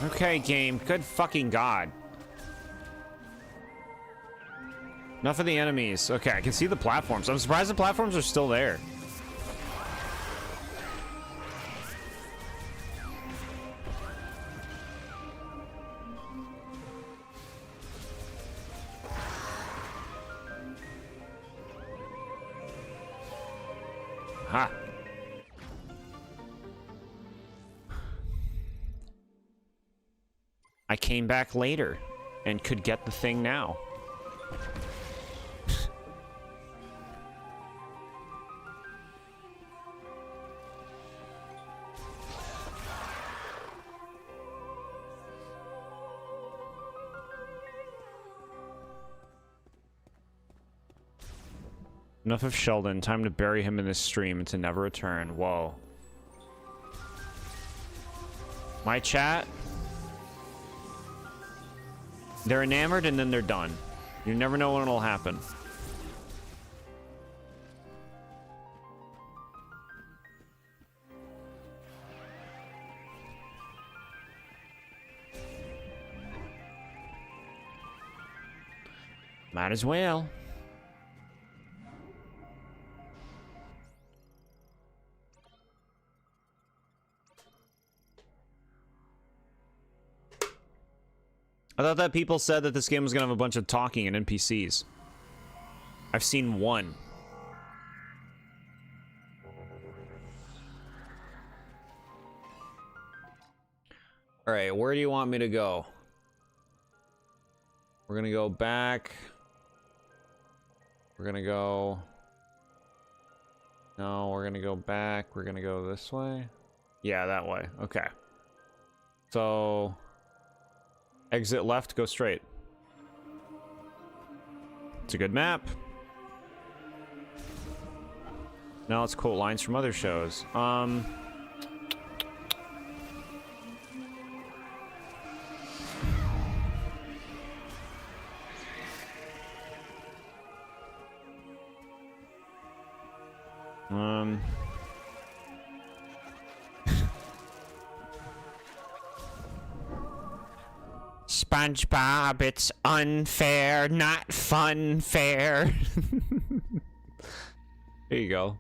Speaker 1: Okay, game. Good fucking god. Enough of the enemies. Okay, I can see the platforms. I'm surprised the platforms are still there. Ha. I came back later and could get the thing now. Enough of Sheldon. Time to bury him in this stream and to never return. Whoa. My chat. They're enamored and then they're done. You never know when it'll happen. Might as well. I thought that people said that this game was gonna have a bunch of talking and NPCs. I've seen one. All right, where do you want me to go? We're gonna go back. We're gonna go... No, we're gonna go back. We're gonna go this way. Yeah, that way. Okay. So... Exit left, go straight. It's a good map. Now let's quote lines from other shows. SpongeBob, it's unfair, not fun fair. There you go.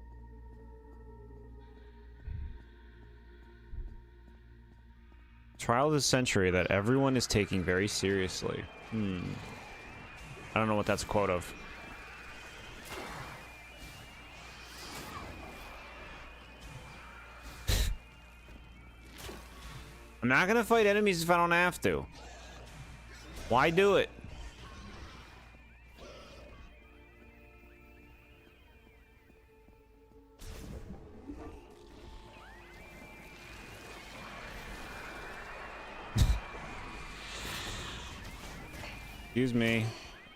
Speaker 1: Trial of the century that everyone is taking very seriously. I don't know what that's a quote of. I'm not gonna fight enemies if I don't have to. Why do it? Excuse me.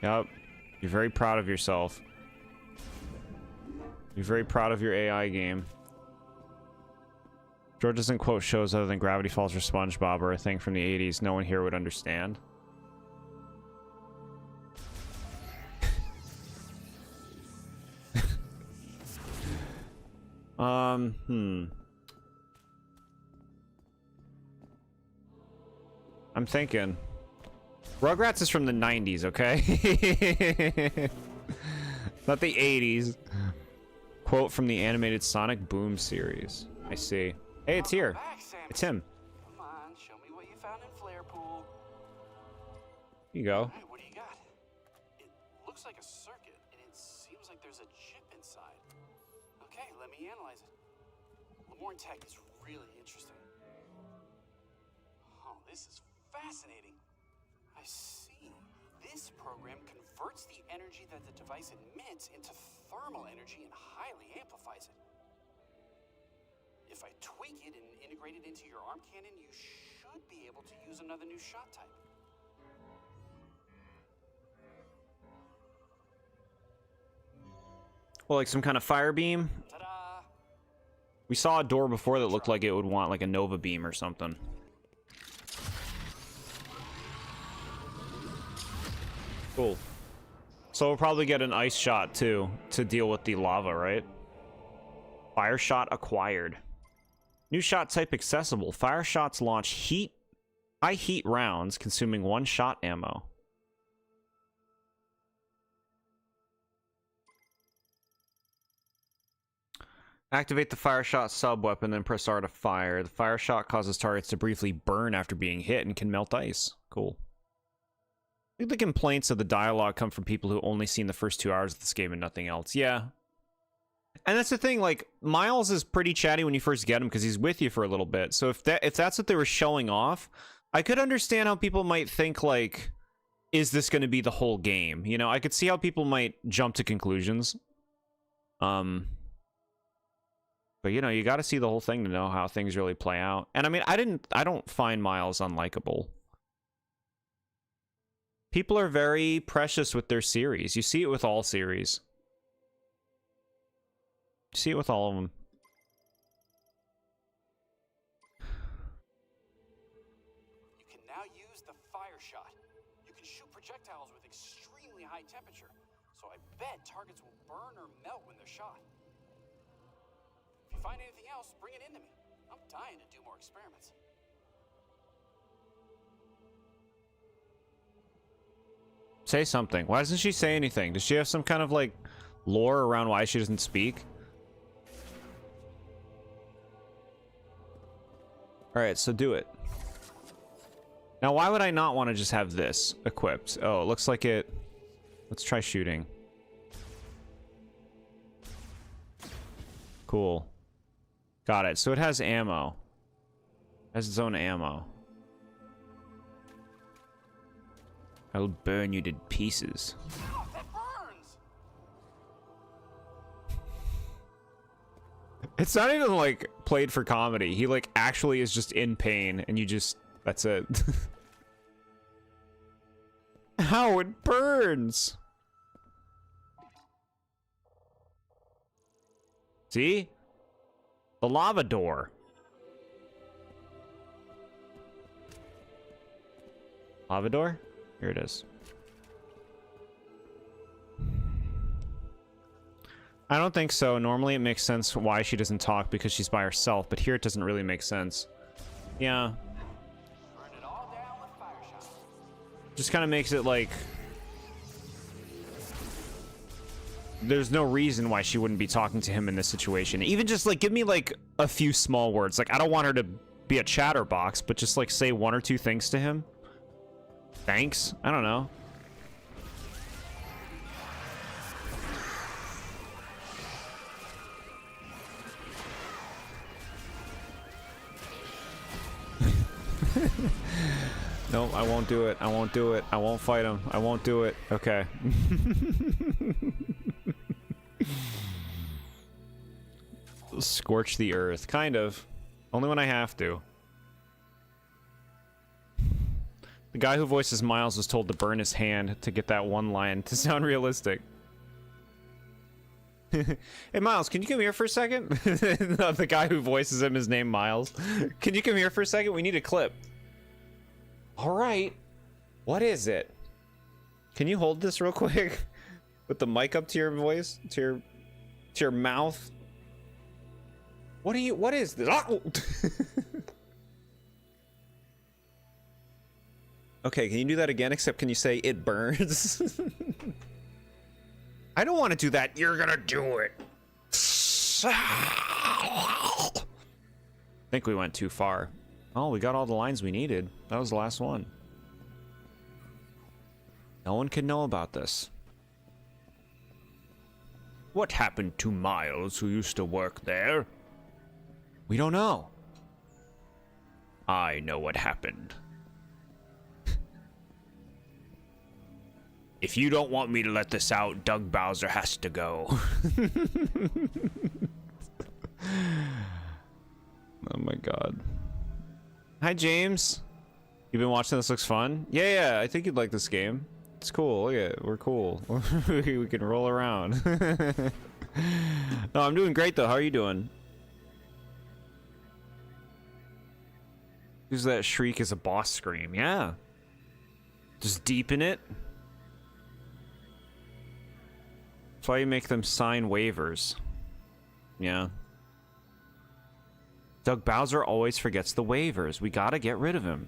Speaker 1: Yup. You're very proud of yourself. You're very proud of your AI game. George doesn't quote shows other than Gravity Falls or SpongeBob or a thing from the 80s. No one here would understand. I'm thinking. Rugrats is from the 90s, okay? Not the 80s. Quote from the animated Sonic Boom series. I see. Hey, it's here. It's him.
Speaker 3: Come on, show me what you found in Flare Pool.
Speaker 1: Here you go.
Speaker 3: Hey, what do you got? It looks like a circuit, and it seems like there's a chip inside. Okay, let me analyze it. Lemoyne Tech is really interesting. Oh, this is fascinating. I see. This program converts the energy that the device emits into thermal energy and highly amplifies it. If I tweak it and integrate it into your arm cannon, you should be able to use another new shot type.
Speaker 1: Well, like some kind of fire beam.
Speaker 3: Ta-da!
Speaker 1: We saw a door before that looked like it would want like a Nova beam or something. Cool. So we'll probably get an ice shot too to deal with the lava, right? Fire shot acquired. New shot type accessible. Fire shots launch high heat rounds, consuming 1 shot ammo. Activate the fire shot sub weapon, then press R to fire. The fire shot causes targets to briefly burn after being hit and can melt ice. Cool. I think the complaints of the dialogue come from people who only seen the first 2 hours of this game and nothing else. Yeah. And that's the thing, like, Miles is pretty chatty when you first get him because he's with you for a little bit. So if that's what they were showing off, I could understand how people might think, like, is this going to be the whole game? You know, I could see how people might jump to conclusions. But, you know, you got to see the whole thing to know how things really play out. And I mean, I don't find Miles unlikable. People are very precious with their series. You see it with all series. You see it with all of them.
Speaker 3: You can now use the fire shot. You can shoot projectiles with extremely high temperature, so I bet targets will burn or melt when they're shot. If you find anything else, bring it into me. I'm dying to do more experiments.
Speaker 1: Say something. Why doesn't she say anything? Does she have some kind of, like, lore around why she doesn't speak? Alright, so do it. Now, why would I not want to just have this equipped? Oh, it looks like it... Let's try shooting. Cool. Got it. So it has ammo. It has its own ammo. I'll burn you to pieces.
Speaker 3: Oh, that burns!
Speaker 1: It's not even, like, played for comedy. He, like, actually is just in pain, and you just... That's it. How it burns! See? The lava door. Lava door? Here it is. I don't think so. Normally it makes sense why she doesn't talk because she's by herself, but here it doesn't really make sense. Yeah.
Speaker 3: Burn it all down with fire shot.
Speaker 1: Just kind of makes it like... There's no reason why she wouldn't be talking to him in this situation. Even just, like, give me, like, a few small words. Like, I don't want her to be a chatterbox, but just, like, say 1 or 2 things to him. Thanks? I don't know. No, I won't do it. I won't do it. I won't fight him. I won't do it. Okay. Scorch the earth. Kind of. Only when I have to. The guy who voices Miles was told to burn his hand to get that one line to sound realistic. Hey, Miles, can you come here for a second? The guy who voices him is named Miles. Can you come here for a second? We need a clip. All right. What is it? Can you hold this real quick? With the mic up to your voice? To your mouth? What is this? Oh! Okay, can you do that again? Except can you say it burns? I don't want to do that. You're gonna do it. I think we went too far. Oh, we got all the lines we needed. That was the last one. No one can know about this. What happened to Miles, who used to work there? We don't know. I know what happened. If you don't want me to let this out, Doug Bowser has to go. Oh my god. Hi, James. You been watching this? Looks fun. Yeah, I think you'd like this game. It's cool. Look at it. We're cool. We can roll around. No, I'm doing great though. How are you doing? Use that shriek as a boss scream. Yeah. Just deepen it. That's why you make them sign waivers. Yeah. Doug Bowser always forgets the waivers. We gotta get rid of him.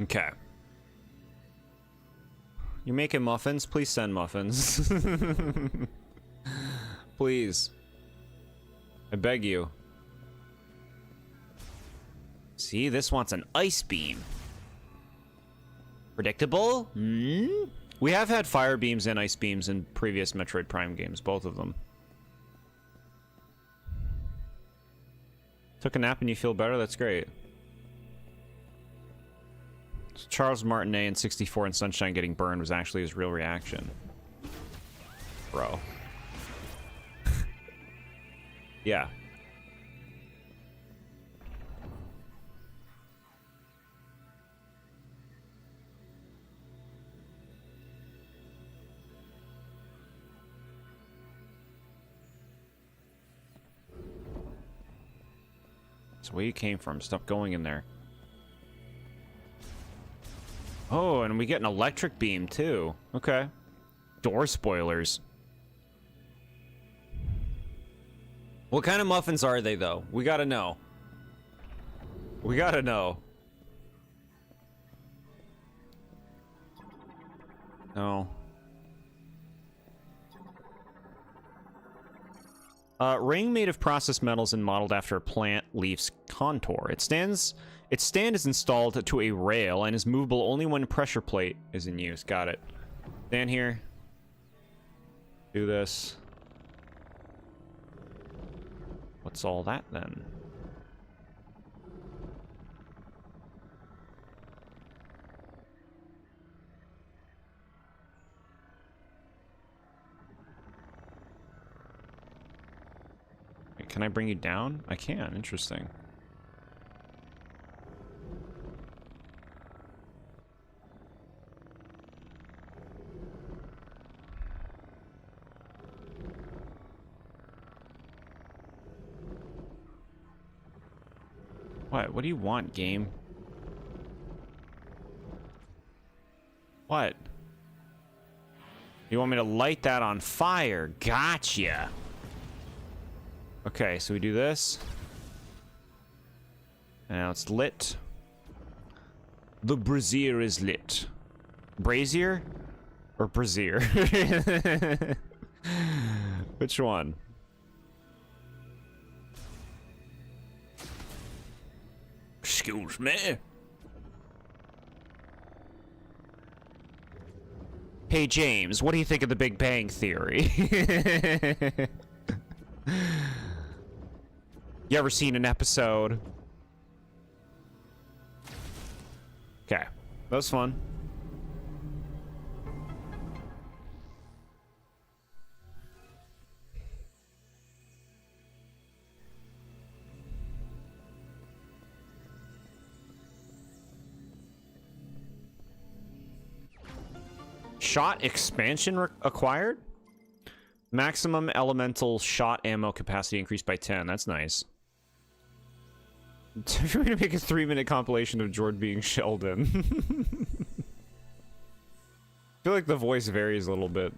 Speaker 1: Okay. You're making muffins? Please send muffins. Please. I beg you. See, this wants an ice beam. Predictable? Hmm? We have had fire beams and ice beams in previous Metroid Prime games, both of them. Took a nap and you feel better? That's great. Charles Martinet in 64 and Sunshine getting burned was actually his real reaction. Bro. Yeah. That's where you came from. Stop going in there. Oh, and we get an electric beam, too. Okay. Door spoilers. What kind of muffins are they, though? We gotta know. We gotta know. No. Ring made of processed metals and modeled after a plant leaf's contour. Its stand is installed to a rail and is movable only when pressure plate is in use. Got it. Stand here. Do this. What's all that then? Wait, can I bring you down? I can. Interesting. What? What do you want, game? What? You want me to light that on fire? Gotcha. Okay, so we do this. And now it's lit. The brazier is lit. Brazier? Or brazier? Which one? Excuse me. Hey James, what do you think of the Big Bang Theory? You ever seen an episode? Okay, that was fun. Shot expansion acquired? Maximum elemental shot ammo capacity increased by 10. That's nice. If you're gonna make a 3-minute compilation of Jord being shelled in. I feel like the voice varies a little bit.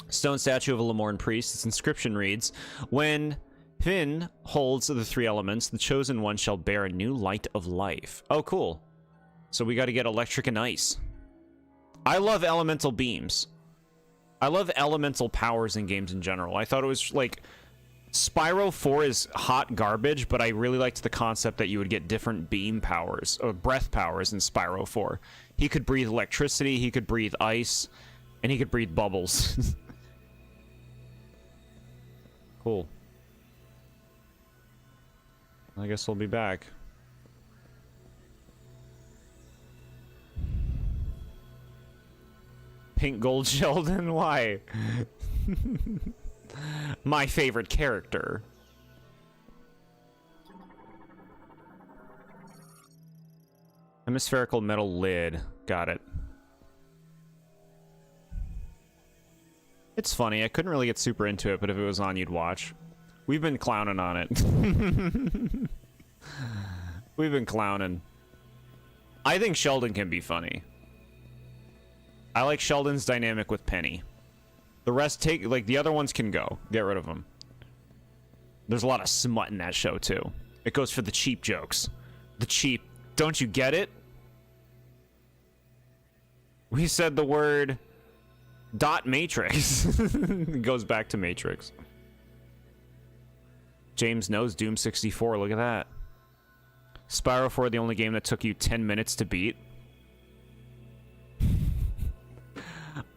Speaker 1: Stone statue of a Lemorn priest. Its inscription reads, when Finn holds the 3 elements, the chosen one shall bear a new light of life. Oh, cool. So we got to get electric and ice. I love elemental beams. I love elemental powers in games in general. I thought it was like Spyro 4 is hot garbage, but I really liked the concept that you would get different beam powers or breath powers in Spyro 4. He could breathe electricity, he could breathe ice, and he could breathe bubbles. Cool. I guess we'll be back. Pink gold Sheldon? Why? My favorite character. Hemispherical metal lid. Got it. It's funny. I couldn't really get super into it, but if it was on, you'd watch. We've been clowning on it. We've been clowning. I think Sheldon can be funny. I like Sheldon's dynamic with Penny. The rest like, the other ones can go. Get rid of them. There's a lot of smut in that show, too. It goes for the cheap jokes. The cheap... Don't you get it? We said the word... dot matrix. It goes back to Matrix. James knows Doom 64. Look at that. Spyro 4, the only game that took you 10 minutes to beat.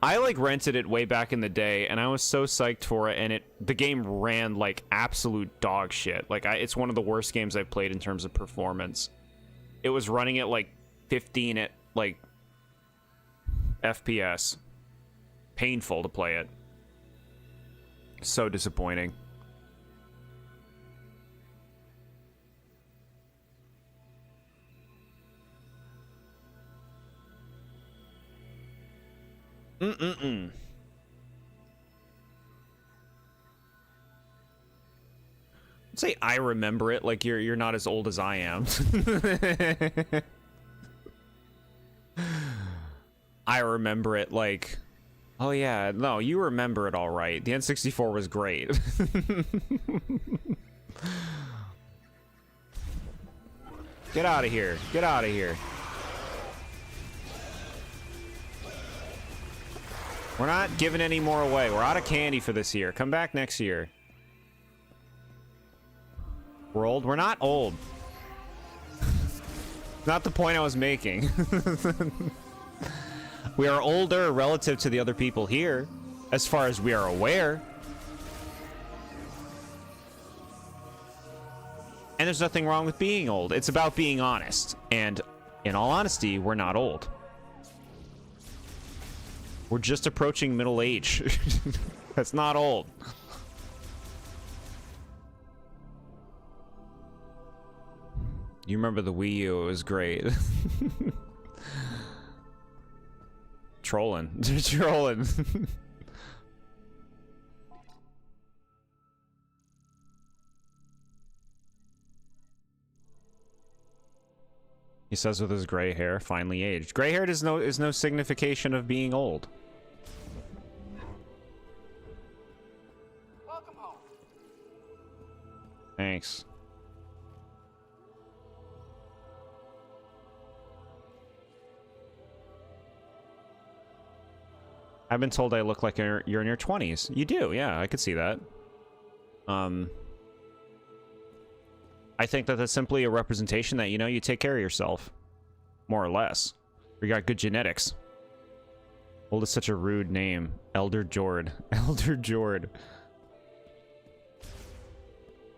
Speaker 1: I like rented it way back in the day, and I was so psyched for it, and the game ran like absolute dog shit. Like it's one of the worst games I've played in terms of performance. It was running at like 15 at like FPS. Painful to play it. So disappointing. I'd say I remember it, like you're not as old as I am. I remember it like, oh yeah, no, you remember it all right. The N64 was great. Get out of here. Get out of here. We're not giving any more away. We're out of candy for this year. Come back next year. We're old? We're not old. Not the point I was making. We are older relative to the other people here, as far as we are aware. And there's nothing wrong with being old. It's about being honest. And in all honesty, we're not old. We're just approaching middle age. That's not old. You remember the Wii U? It was great. Trolling. Trolling. He says with his gray hair, finally aged. Gray hair is no signification of being old.
Speaker 3: Welcome home.
Speaker 1: Thanks. I've been told I look like you're in your 20s. You do, yeah, I could see that. I think that that's simply a representation that, you know, you take care of yourself. More or less. You got good genetics. Old is such a rude name. TheBoredJord. TheBoredJord.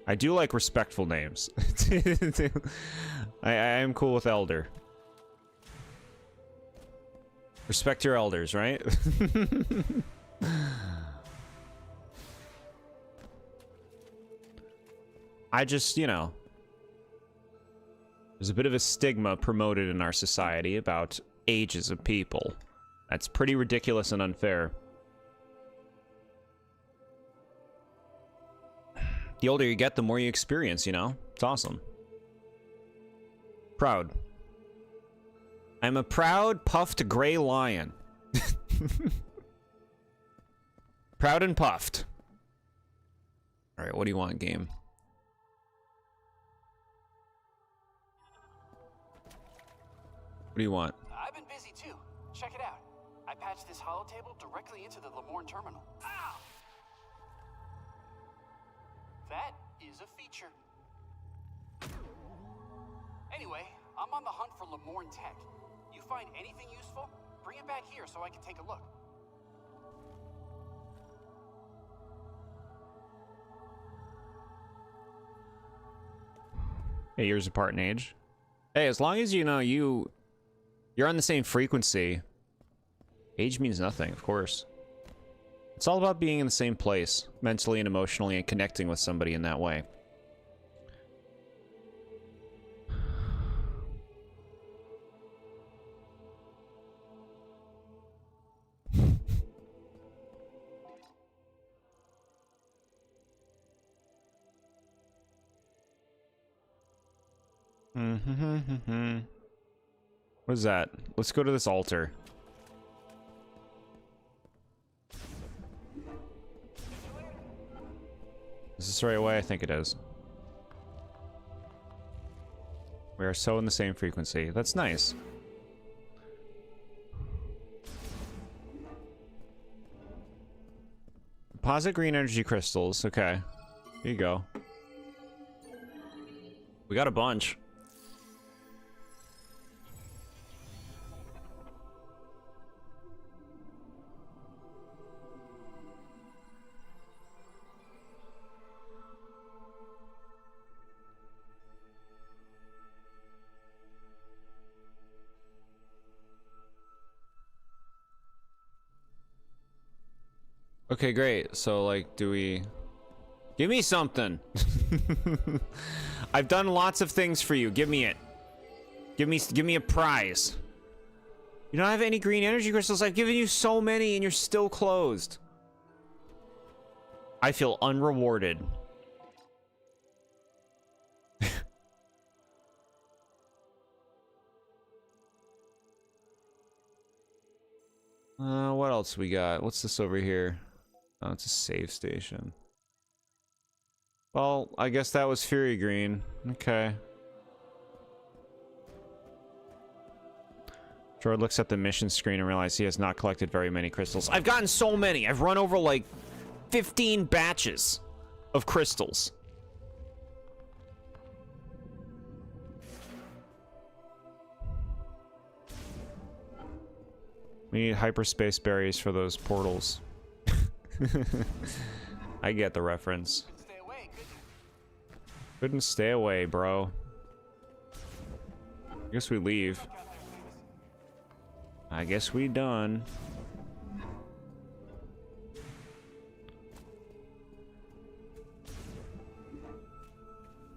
Speaker 1: I do like respectful names. I am cool with elder. Respect your elders, right? I just, you know... There's a bit of a stigma promoted in our society about ages of people. That's pretty ridiculous and unfair. The older you get, the more you experience, you know? It's awesome. Proud. I'm a proud, puffed gray lion. Proud and puffed. Alright, what do you want, game? What do you want?
Speaker 3: I've been busy too. Check it out. I patched this holo table directly into the Lemoorn terminal. Ow! That is a feature. Anyway, I'm on the hunt for Lemoorn tech. You find anything useful? Bring it back here so I can take a look.
Speaker 1: Hey, years apart in age. Hey, as long as you know you're on the same frequency, age means nothing, of course. It's all about being in the same place, mentally and emotionally, and connecting with somebody in that way. What is that? Let's go to this altar. Is this the right way? I think it is. We are so in the same frequency. That's nice. Deposit green energy crystals. Okay. Here you go. We got a bunch. Okay, great. So, like, do we... Give me something! I've done lots of things for you. Give me it. Give me a prize. You don't have any green energy crystals? I've given you so many and you're still closed. I feel unrewarded. What else we got? What's this over here? Oh, it's a save station. Well, I guess that was Fury Green. Okay. Jord looks at the mission screen and realizes he has not collected very many crystals. I've gotten so many! I've run over like 15 batches of crystals. We need hyperspace berries for those portals. I get the reference.
Speaker 3: Stay away,
Speaker 1: Couldn't stay away, bro. I guess we leave. I guess we done.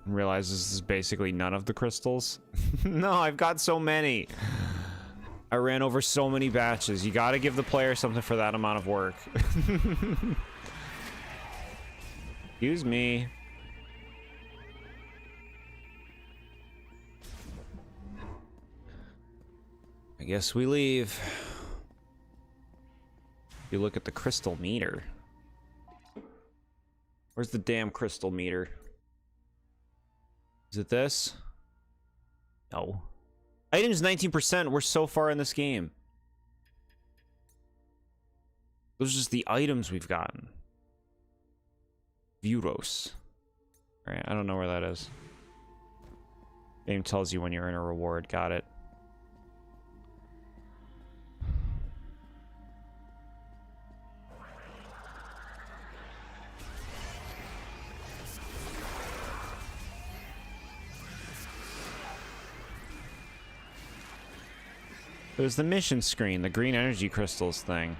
Speaker 1: Realize this is basically none of the crystals. No, I've got so many. I ran over so many batches. You gotta give the player something for that amount of work. Excuse me. I guess we leave. You look at the crystal meter. Where's the damn crystal meter? Is it this? No. Items 19%. We're so far in this game. Those are just the items we've gotten. Vuros. Alright, I don't know where that is. Game tells you when you're in a reward. Got it. There's the mission screen, the green energy crystals thing.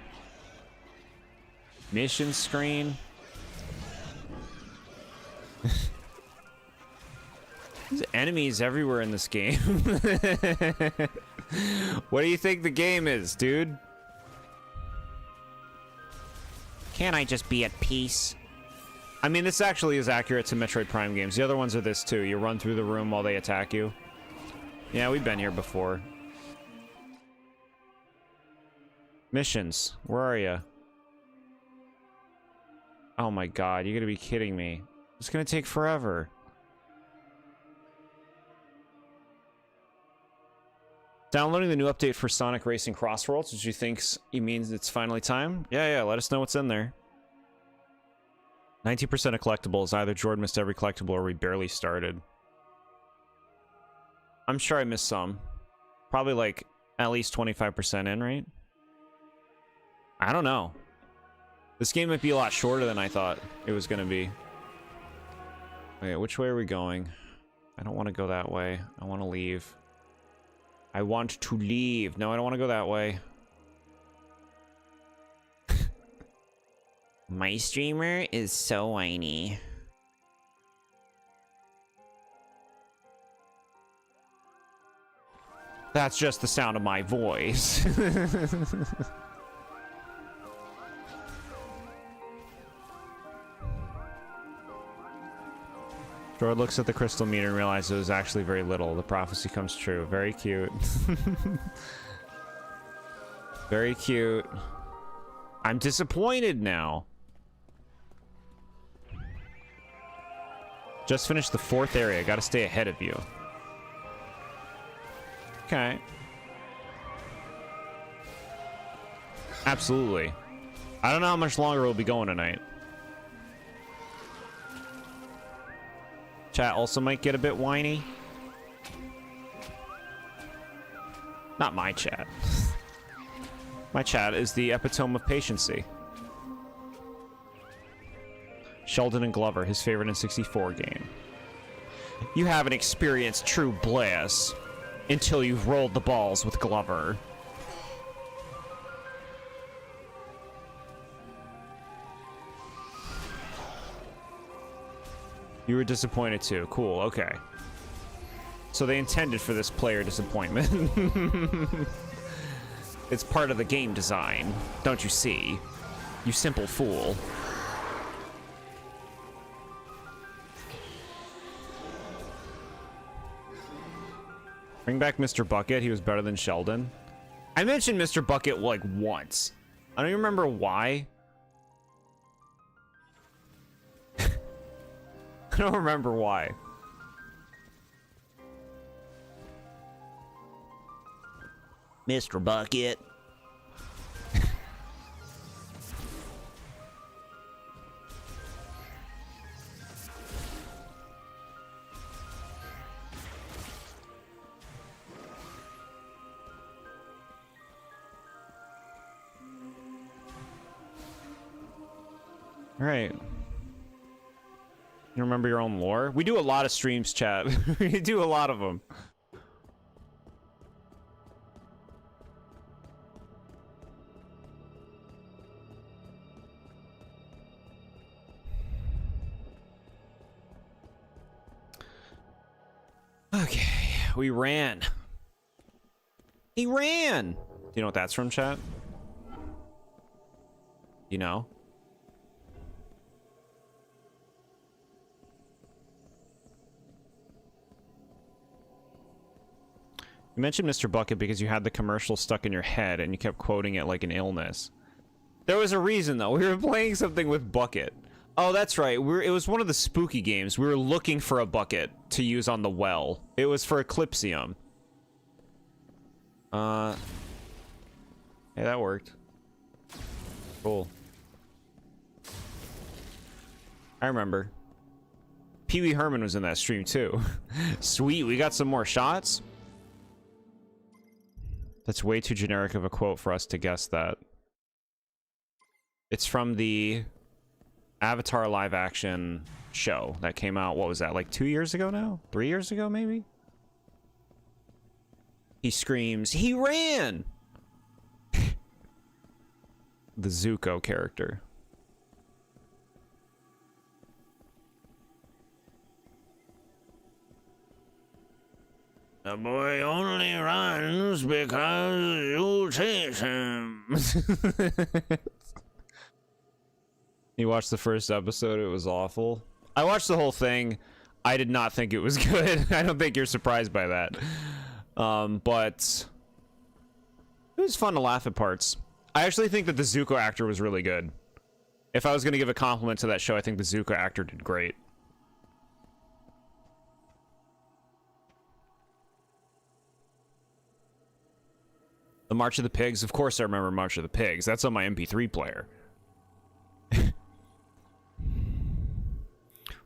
Speaker 1: Mission screen. There's enemies everywhere in this game. What do you think the game is, dude?
Speaker 2: Can't I just be at peace?
Speaker 1: I mean, this actually is accurate to Metroid Prime games. The other ones are this too. You run through the room while they attack you. Yeah, we've been here before. Missions. Where are you? Oh my god, you're gonna be kidding me. It's gonna take forever. Downloading the new update for Sonic Racing Crossworlds, which you think means it's finally time? Yeah, let us know what's in there. 90% of collectibles. Either Jord missed every collectible or we barely started. I'm sure I missed some. Probably like at least 25% in, right? I don't know. This game might be a lot shorter than I thought it was going to be. Wait, which way are we going? I don't want to go that way. I want to leave. I want to leave. No, I don't want to go that way.
Speaker 2: My streamer is so whiny.
Speaker 1: That's just the sound of my voice. Jord looks at the crystal meter and realizes it was actually very little. The prophecy comes true. Very cute. Very cute. I'm disappointed now. Just finished the 4th area. Gotta stay ahead of you. Okay. Absolutely. I don't know how much longer we'll be going tonight. Chat also might get a bit whiny. Not my chat. My chat is the epitome of patiency. Sheldon and Glover, his favorite N64 game. You haven't experienced true bliss until you've rolled the balls with Glover. You were disappointed too. Cool, okay. So they intended for this player disappointment. It's part of the game design, don't you see? You simple fool. Bring back Mr. Bucket. He was better than Sheldon. I mentioned Mr. Bucket like once. I don't even remember why. I don't remember why.
Speaker 2: Mr. Bucket.
Speaker 1: All right. You remember your own lore? We do a lot of streams, chat. We do a lot of them. Okay, we ran. He ran! Do you know what that's from, chat? You know? You mentioned Mr. Bucket because you had the commercial stuck in your head and you kept quoting it like an illness. There was a reason, though. We were playing something with Bucket. Oh, that's right. It was one of the spooky games. We were looking for a bucket to use on the well. It was for Eclipsium. Hey, that worked. Cool. I remember. Pee Wee Herman was in that stream, too. Sweet, we got some more shots? That's way too generic of a quote for us to guess that. It's from the Avatar live action show that came out, what was that, like 2 years ago now? 3 years ago, maybe? He screams, "He ran!" The Zuko character. The boy only runs because you chase him. You watched the first episode, it was awful. I watched the whole thing. I did not think it was good. I don't think you're surprised by that. But it was fun to laugh at parts. I actually think that the Zuko actor was really good. If I was going to give a compliment to that show, I think the Zuko actor did great. The March of the Pigs? Of course I remember March of the Pigs. That's on my MP3 player.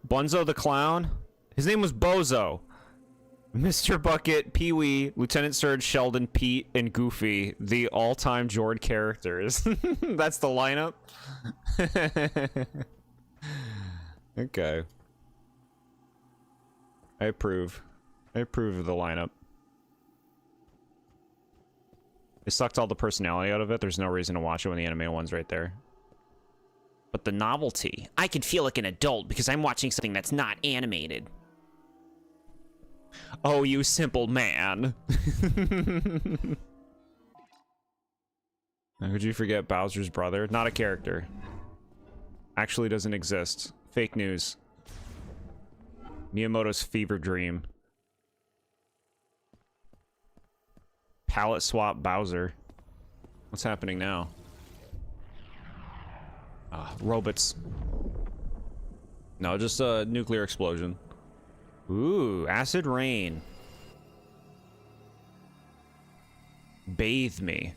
Speaker 1: Bunzo the Clown? His name was Bozo. Mr. Bucket, Pee-wee, Lieutenant Surge, Sheldon, Pete, and Goofy, the all-time Jord characters. That's the lineup? Okay. I approve. I approve of the lineup. It sucked all the personality out of it. There's no reason to watch it when the anime one's right there.
Speaker 2: But the novelty, I could feel like an adult because I'm watching something that's not animated.
Speaker 1: Oh, you simple man. How could you forget Bowser's brother? Not a character. Actually doesn't exist. Fake news. Miyamoto's fever dream. Palette swap Bowser. What's happening now? Robots. No, just a nuclear explosion. Ooh, acid rain. Bathe me.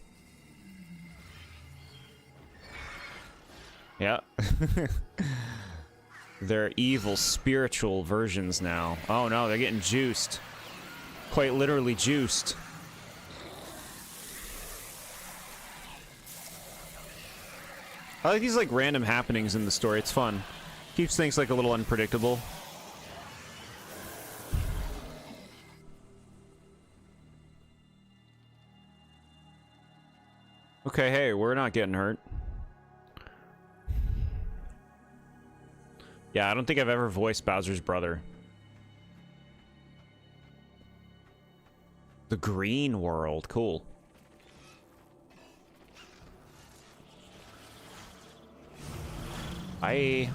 Speaker 1: Yeah. They're evil spiritual versions now. Oh no, they're getting juiced. Quite literally juiced. I like these like random happenings in the story. It's fun. Keeps things like a little unpredictable. Okay, hey, we're not getting hurt. Yeah, I don't think I've ever voiced Bowser's brother. The green world, cool. Bye.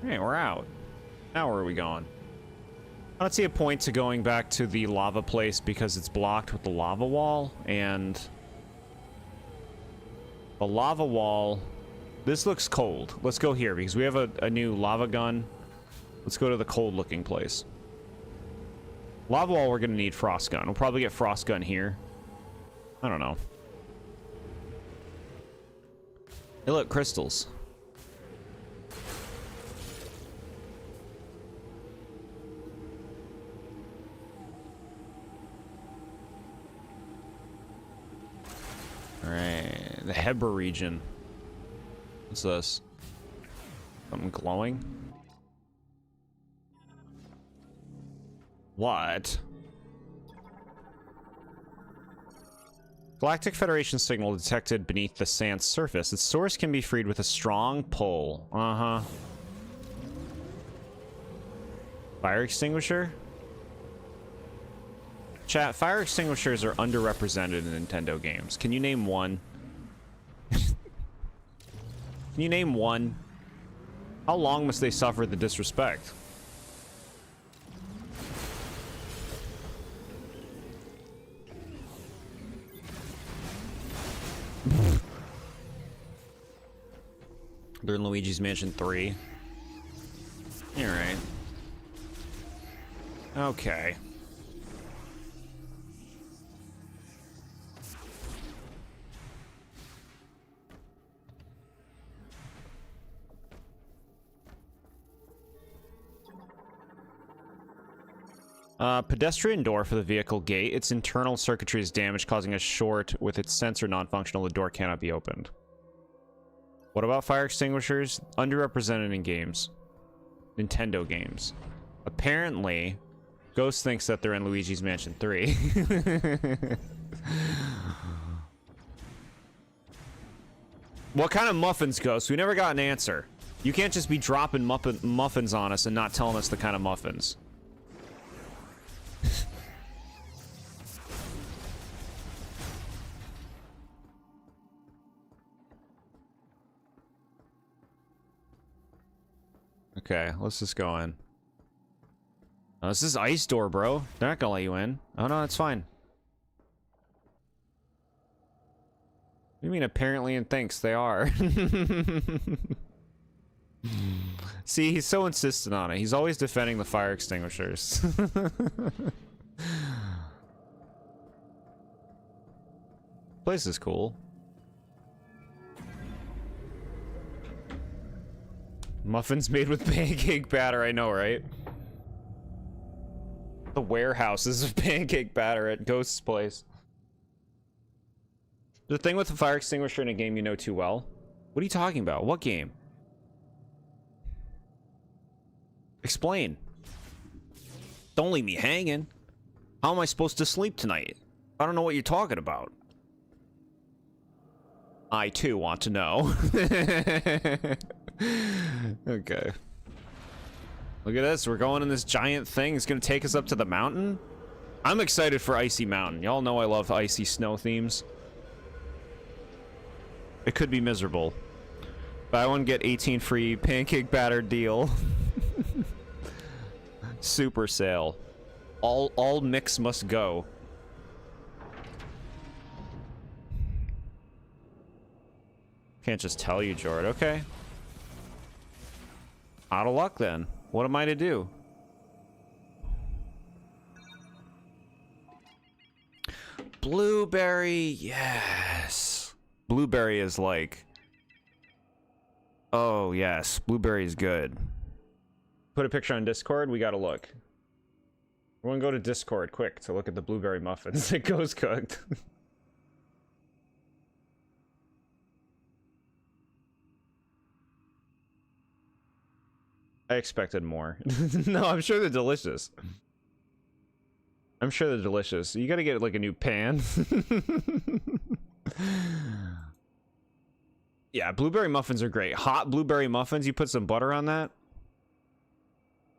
Speaker 1: Hey, we're out. Now where are we going? I don't see a point to going back to the lava place because it's blocked with the lava wall, and the lava wall, this looks cold. Let's go here because we have a new lava gun. Let's go to the cold looking place. Lava wall, we're gonna need frost gun. We'll probably get frost gun here. I don't know. Hey look, crystals. Alright, the Hebra region. What's this? Something glowing? What? Galactic Federation signal detected beneath the sand's surface. Its source can be freed with a strong pull. Uh-huh. Fire extinguisher? Chat, fire extinguishers are underrepresented in Nintendo games. Can you name one? Can you name one? How long must they suffer the disrespect? They're in Luigi's Mansion 3. You're right. Okay. Pedestrian door for the vehicle gate. Its internal circuitry is damaged, causing a short. With its sensor non-functional, the door cannot be opened. What about fire extinguishers? Underrepresented in games. Nintendo games. Apparently, Ghost thinks that they're in Luigi's Mansion 3. What kind of muffins, Ghost? We never got an answer. You can't just be dropping muffins on us and not telling us the kind of muffins. Okay, let's just go in. Oh, this is ice door, bro. They're not gonna let you in. Oh no, it's fine. What do you mean apparently and thinks they are? See, he's so insistent on it. He's always defending the fire extinguishers. Place is cool. Muffins made with pancake batter, I know, right? The warehouses of pancake batter at Ghost's place. The thing with the fire extinguisher in a game you know too well. What are you talking about? What game? Explain. Don't leave me hanging. How am I supposed to sleep tonight? I don't know what you're talking about. I too want to know. Okay. Look at this. We're going in this giant thing. It's going to take us up to the mountain. I'm excited for Icy Mountain. Y'all know I love icy snow themes. It could be miserable. Buy one, get 18 free pancake batter deal. Super sale. All mix must go. Can't just tell you, Jord. Okay. Out of luck then. What am I to do? Blueberry, yes. Blueberry is like... Oh, yes. Blueberry is good. Put a picture on Discord. We gotta look. Everyone go to Discord, quick, to look at the blueberry muffins. It goes cooked. I expected more. No, I'm sure they're delicious. I'm sure they're delicious. You gotta get like a new pan. Yeah, blueberry muffins are great. Hot blueberry muffins, you put some butter on that.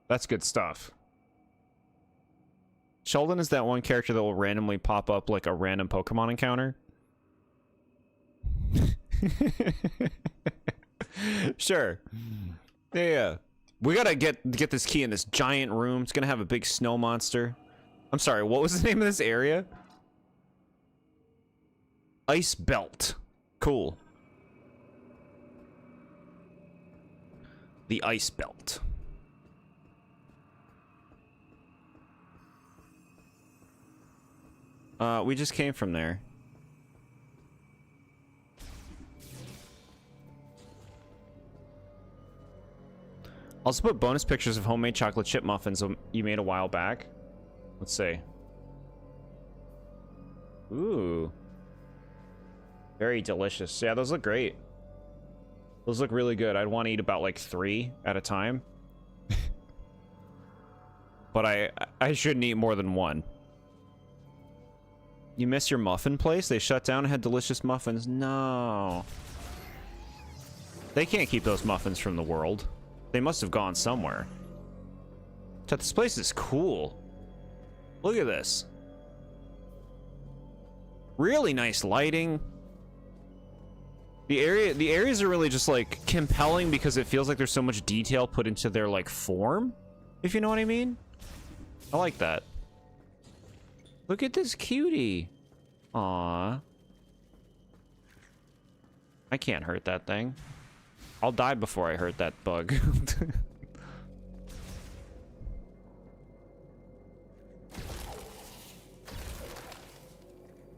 Speaker 1: That's good stuff. Sheldon is that one character that will randomly pop up like a random Pokemon encounter. Sure. Yeah. We gotta get this key in this giant room. It's gonna have a big snow monster. I'm sorry, what was the name of this area? Ice Belt. Cool. The Ice Belt. We just came from there. Also put bonus pictures of homemade chocolate chip muffins you made a while back. Let's see. Ooh. Very delicious. Yeah, those look great. Those look really good. I'd want to eat about like 3 at a time. But I shouldn't eat more than 1. You miss your muffin place? They shut down and had delicious muffins. No. They can't keep those muffins from the world. They must have gone somewhere. But this place is cool. Look at this. Really nice lighting. The areas are really just like compelling because it feels like there's so much detail put into their like form, if you know what I mean. I like that. Look at this cutie. Aww. I can't hurt that thing. I'll die before I hurt that bug.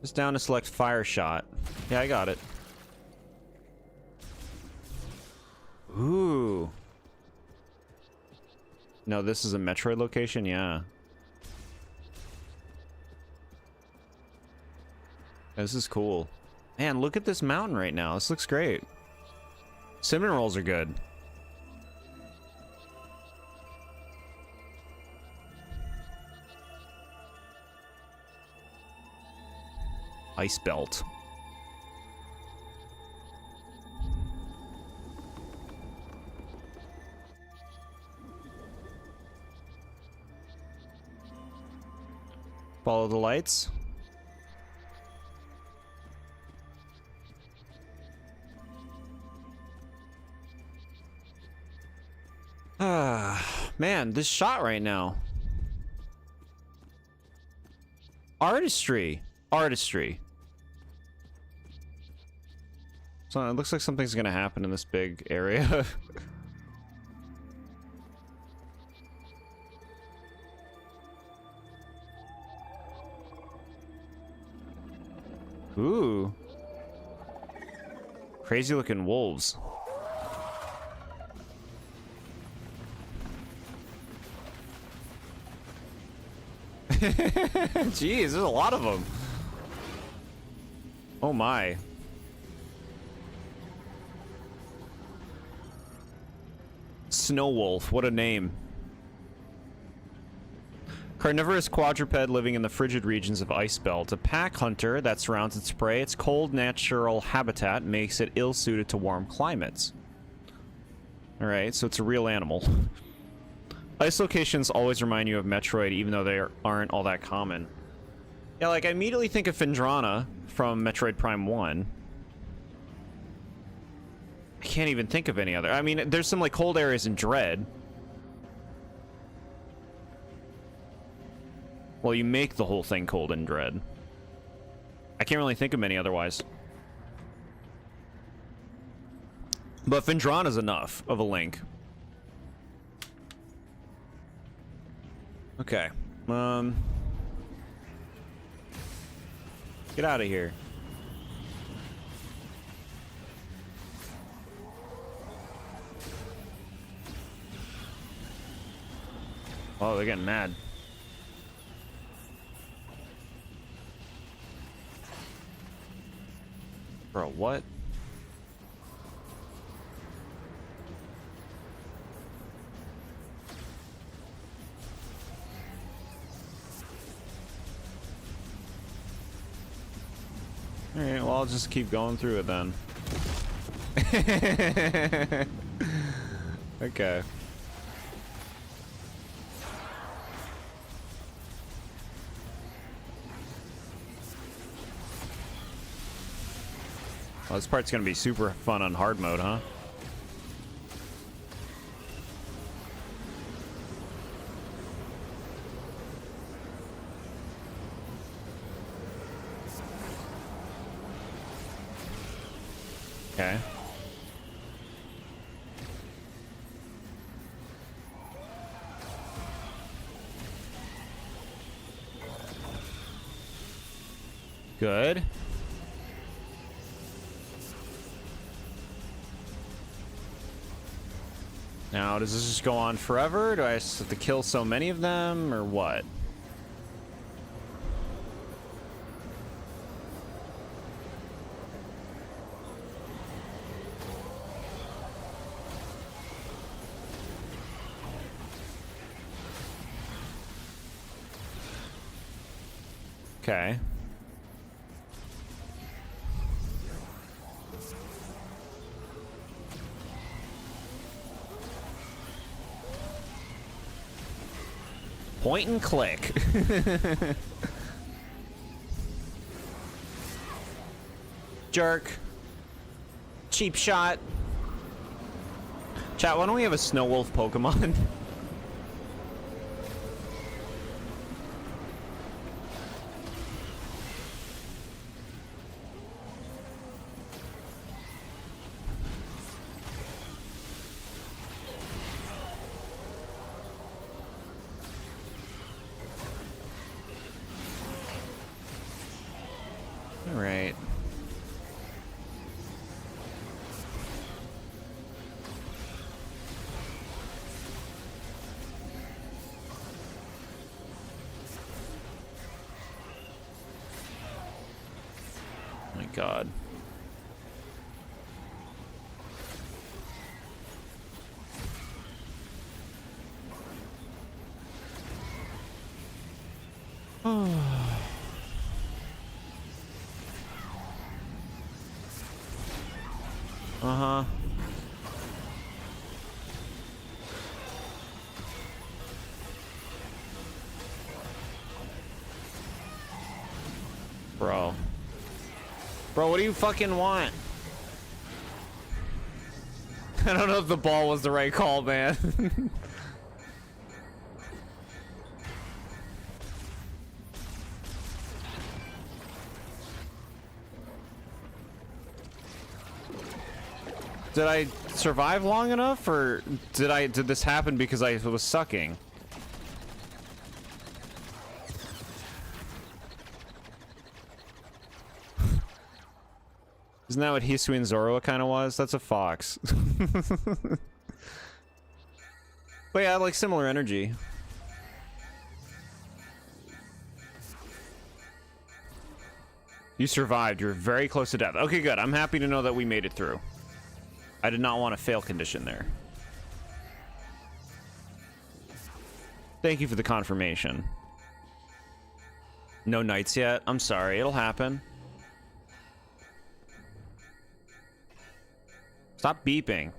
Speaker 1: Just down to select fire shot. Yeah, I got it. Ooh. No, this is a Metroid location? Yeah. This is cool. Man, look at this mountain right now. This looks great. Cinnamon rolls are good. Ice Belt. Follow the lights. Ah, man, this shot right now. Artistry. Artistry. So it looks like something's gonna happen in this big area. Ooh. Crazy looking wolves. Jeez, there's a lot of them. Oh my. Snow Wolf, what a name. Carnivorous quadruped living in the frigid regions of Ice Belt. A pack hunter that surrounds its prey. Its cold natural habitat makes it ill-suited to warm climates. Alright, so it's a real animal. Ice locations always remind you of Metroid, even though they aren't all that common. Yeah, like, I immediately think of Phendrana from Metroid Prime 1. I can't even think of any other. I mean, there's some, like, cold areas in Dread. Well, you make the whole thing cold in Dread. I can't really think of many otherwise. But Phendrana's enough of a link. Okay. Get out of here. Oh, they're getting mad. Bro, what? Alright, well, I'll just keep going through it then. Okay. Well, this part's gonna be super fun on hard mode, huh? Okay. Good. Now, does this just go on forever? Do I just have to kill so many of them, or what? Okay. Point and click. Jerk. Cheap shot. Chat, why don't we have a Snow Wolf Pokemon? Alright. My God. Uh-huh. Bro. Bro, what do you fucking want? I don't know if the ball was the right call, man. Did I survive long enough, or did this happen because I was sucking? Isn't that what Hisuian Zoroa kind of was? That's a fox. But yeah, like similar energy. You survived. You're very close to death. Okay, good. I'm happy to know that we made it through. I did not want a fail condition there. Thank you for the confirmation. No knights yet? I'm sorry, it'll happen. Stop beeping.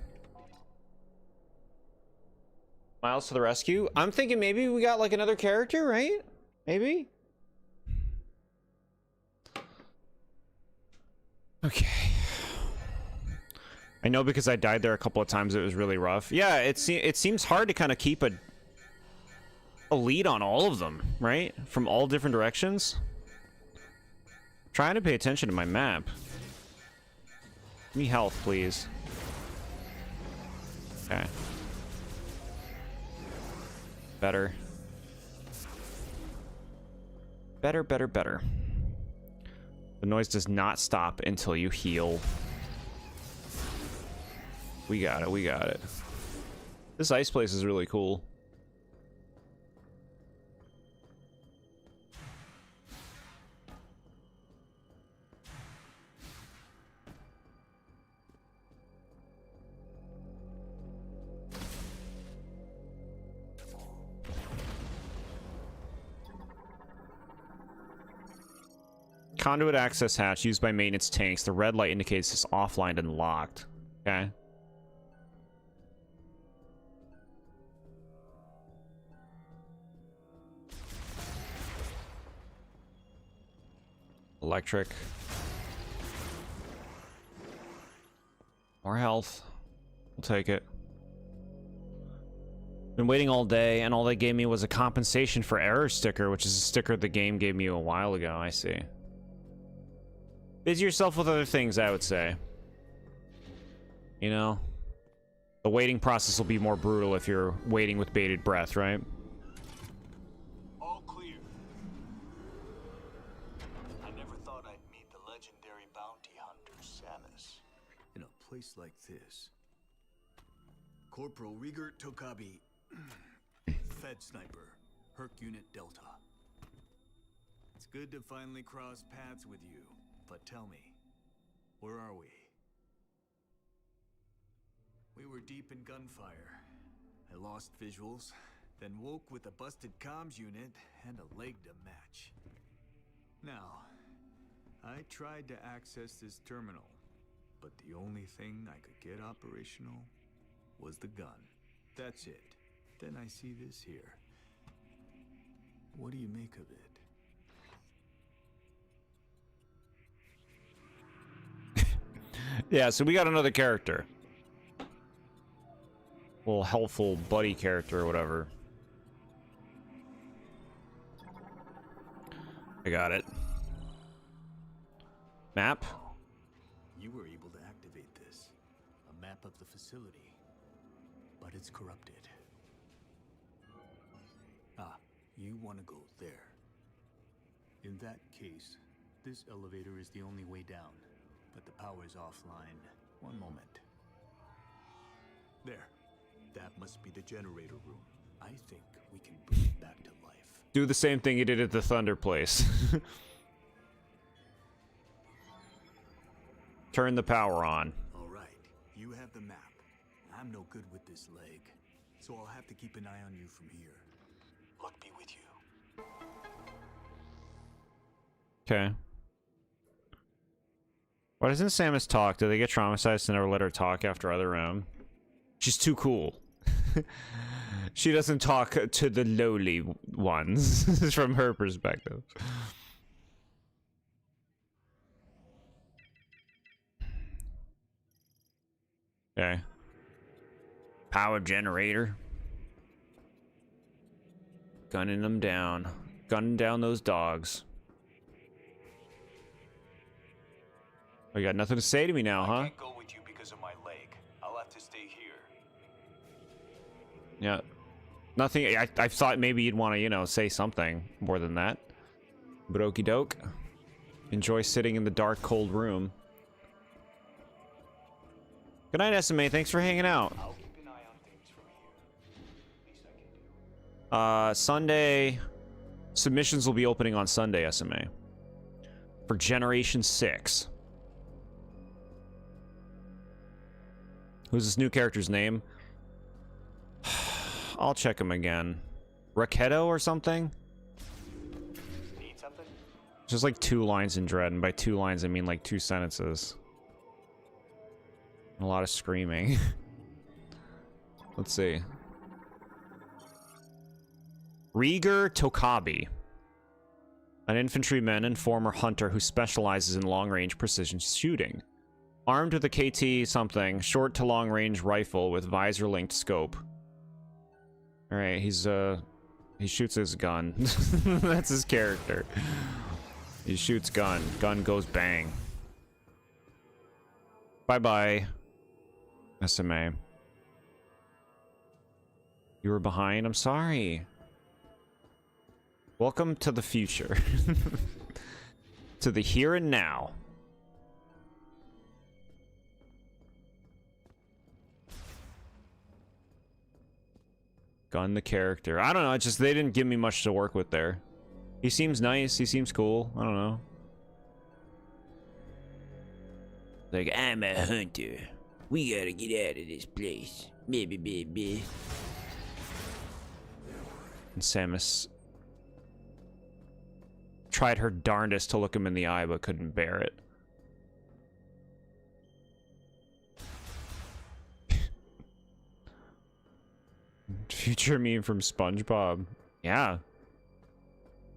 Speaker 1: Miles to the rescue? I'm thinking maybe we got like another character, right? Maybe? Okay. I know because I died there a couple of times, it was really rough. Yeah, it seems hard to kind of keep a lead on all of them, right? From all different directions. Trying to pay attention to my map. Give me health, please. Okay. Better. Better, better, better. The noise does not stop until you heal. We got it, we got it. This ice place is really cool. Conduit access hatch used by maintenance tanks. The red light indicates it's offline and locked. Okay. Electric. More health. We'll take it. Been waiting all day, and all they gave me was a compensation for error sticker, which is a sticker the game gave me a while ago. I see. Busy yourself with other things, I would say. You know? The waiting process will be more brutal if you're waiting with bated breath, right?
Speaker 3: All clear. I never thought I'd meet the legendary bounty hunter, Samus. In a place like this. Corporal Rigert Tokabi, Fed Sniper, Herc Unit Delta. It's good to finally cross paths with you. But tell me, where are we? We were deep in gunfire. I lost visuals, then woke with a busted comms unit and a leg to match. Now, I tried to access this terminal, but the only thing I could get operational was the gun. That's it. Then I see this here. What do you make of it?
Speaker 1: Yeah, so we got another character. Little helpful buddy character or whatever. I got it. Map?
Speaker 3: You were able to activate this. A map of the facility. But it's corrupted. Ah, you want to go there. In that case, this elevator is the only way down. But the power's offline. One moment. There. That must be the generator room. I think we can bring it back to life.
Speaker 1: Do the same thing you did at the Thunder place. Turn the power on.
Speaker 3: All right. You have the map. I'm no good with this leg. So I'll have to keep an eye on you from here. Luck be with you.
Speaker 1: Okay. Why doesn't Samus talk? Do they get traumatized to never let her talk after other round? She's too cool. She doesn't talk to the lowly ones from her perspective. Okay. Power generator. Gunning them down. Gunning down those dogs. Oh, you got nothing to say to me now, huh?
Speaker 3: I can't go with you because of my leg. I'll have to stay here.
Speaker 1: Yeah. Nothing. I thought maybe you'd want to, you know, say something more than that. But okie doke. Enjoy sitting in the dark, cold room. Good night, SMA. Thanks for hanging out.
Speaker 3: I'll keep an eye on things from here. Least I can do.
Speaker 1: Sunday. Submissions will be opening on Sunday, SMA. For Generation 6. Who's this new character's name? I'll check him again. Raketo or something?
Speaker 3: Need something?
Speaker 1: Just like 2 lines in Dread, and by 2 lines I mean like 2 sentences. A lot of screaming. Let's see. Rieger Tokabi. An infantryman and former hunter who specializes in long-range precision shooting. Armed with a KT something, short to long-range rifle with visor-linked scope. Alright, he shoots his gun. That's his character. He shoots gun. Gun goes bang. Bye-bye. SMA. You were behind? I'm sorry. Welcome to the future. To the here and now. Gun the character. I don't know, it's just they didn't give me much to work with there. He seems nice, he seems cool. I don't know.
Speaker 2: Like, I'm a hunter. We gotta get out of this place. Baby, baby.
Speaker 1: And Samus tried her darndest to look him in the eye, but couldn't bear it. Future meme from SpongeBob. Yeah.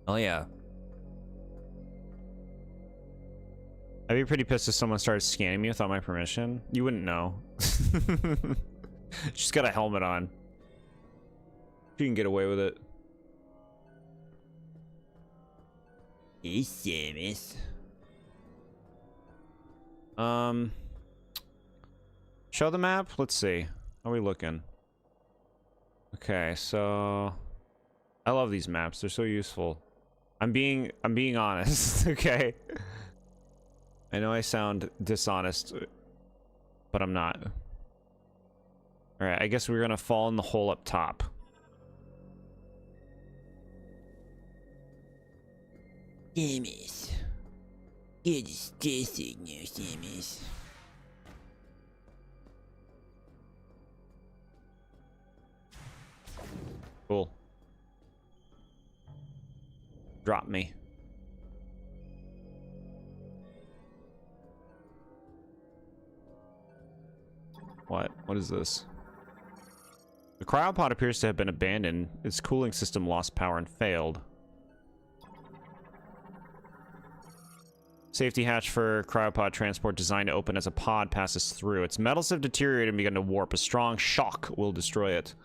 Speaker 1: Oh yeah. I'd be pretty pissed if someone started scanning me without my permission. You wouldn't know. She's got a helmet on. She can get away with it.
Speaker 2: Hey, Samus.
Speaker 1: Show the map? Let's see. How are we looking? Okay, so I love these maps. They're so useful. I'm being honest, okay? I know I sound dishonest, but I'm not. All right, I guess we're gonna fall in the hole up top.
Speaker 2: Samus. You're distressing now, Samus.
Speaker 1: Cool. Drop me. What? What is this? The cryopod appears to have been abandoned. Its cooling system lost power and failed. Safety hatch for cryopod transport designed to open as a pod passes through. Its metals have deteriorated and begun to warp. A strong shock will destroy it.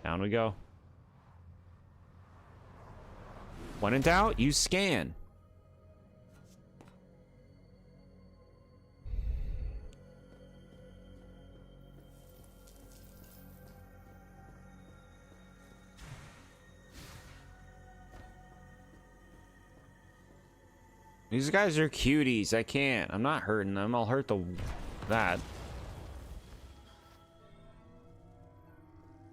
Speaker 1: Down we go. When in doubt, use scan. These guys are cuties. I can't. I'm not hurting them. I'll hurt that.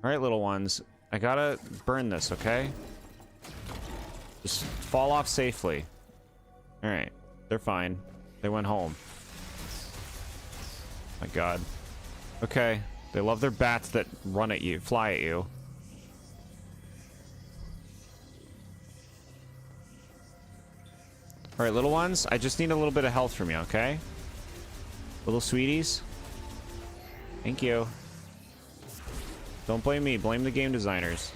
Speaker 1: Alright, little ones. I gotta burn this, okay? Just fall off safely. Alright. They're fine. They went home. My god. Okay. They love their bats that run at you, fly at you. Alright, little ones. I just need a little bit of health from you, okay? Little sweeties. Thank you. Don't blame me. Blame the game designers.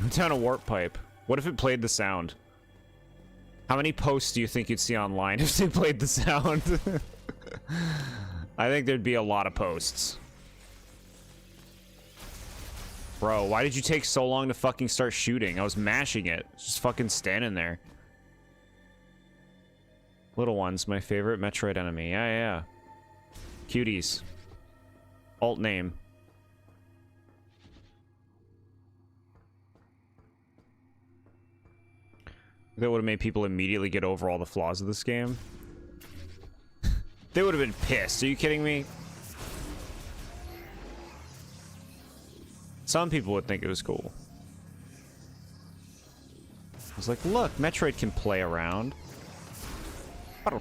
Speaker 1: I'm down a warp pipe. What if it played the sound? How many posts do you think you'd see online if they played the sound? I think there'd be a lot of posts. Bro, why did you take so long to fucking start shooting? I was mashing it. Just fucking standing there. Little ones, my favorite Metroid enemy. Yeah, yeah. Cuties. Alt name. That would have made people immediately get over all the flaws of this game. They would have been pissed. Are you kidding me? Some people would think it was cool. I was like, look, Metroid can play around. And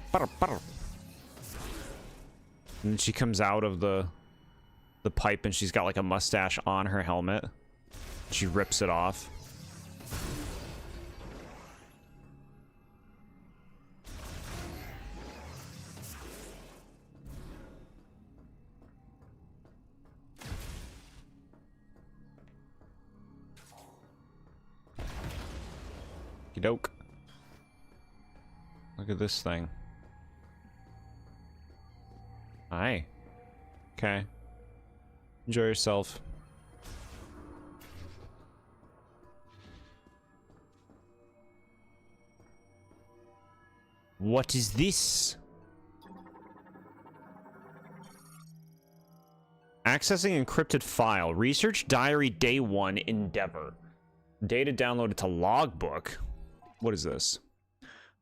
Speaker 1: then she comes out of the pipe and she's got like a mustache on her helmet. She rips it off. Okie doke. Look at this thing. Hi. Okay. Enjoy yourself. What is this? Accessing encrypted file. Research diary day 1 endeavor. Data downloaded to logbook. What is this?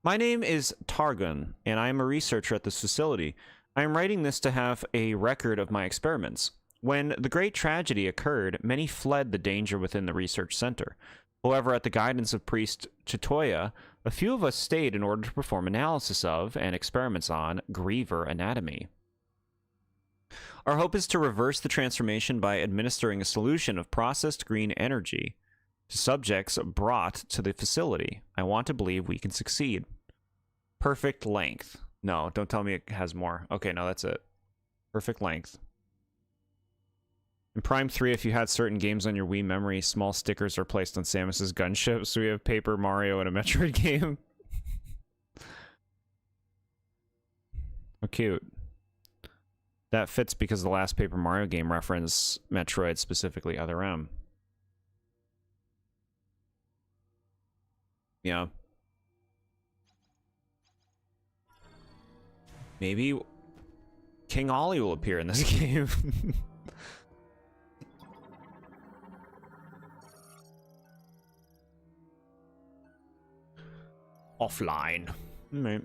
Speaker 1: My name is Targun, and I am a researcher at this facility. I am writing this to have a record of my experiments. When the great tragedy occurred, many fled the danger within the research center. However, at the guidance of Priest Chitoya, a few of us stayed in order to perform analysis of and experiments on Griever anatomy. Our hope is to reverse the transformation by administering a solution of processed green energy to subjects brought to the facility. I want to believe we can succeed. Perfect length. No, don't tell me it has more. Okay, no, that's it. Perfect length. In Prime 3, if you had certain games on your Wii memory, small stickers are placed on Samus's gunship, so we have Paper Mario and a Metroid game. Oh, cute. That fits because the last Paper Mario game referenced Metroid, specifically Other M. Yeah. Maybe King Ollie will appear in this game. Offline. Right.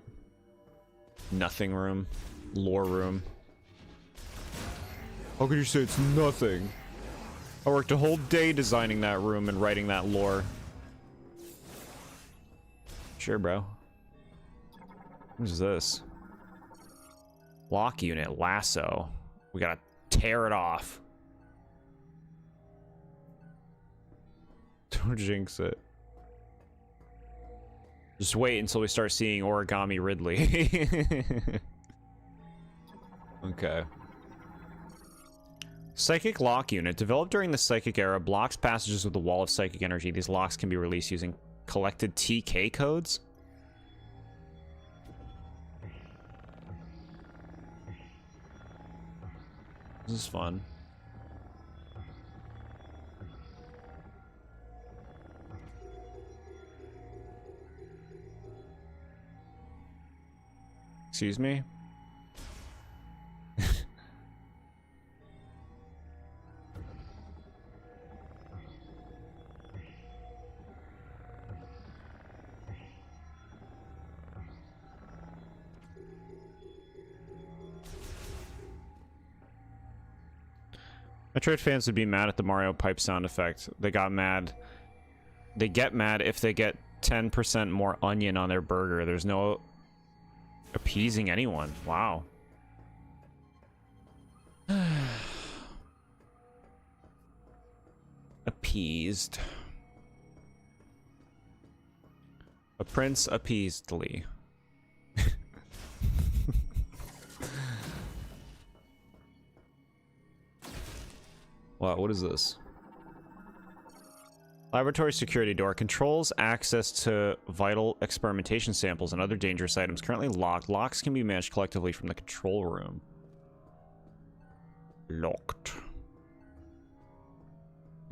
Speaker 1: Nothing room. Lore room. How could you say it's nothing? I worked a whole day designing that room and writing that lore. Sure, bro. What is this? Lock unit, lasso. We gotta tear it off. Don't jinx it. Just wait until we start seeing Origami Ridley. Okay. Psychic lock unit. Developed during the Psychic era, blocks passages with the wall of psychic energy. These locks can be released using collected TK codes. This is fun. Excuse me? Metroid fans would be mad at the Mario pipe sound effect. They got mad. They get mad if they get 10% more onion on their burger. There's no appeasing anyone. Wow. Appeased. A prince appeasedly. Wow, what is this? Laboratory security door controls access to vital experimentation samples and other dangerous items currently locked. Locks can be managed collectively from the control room. Locked.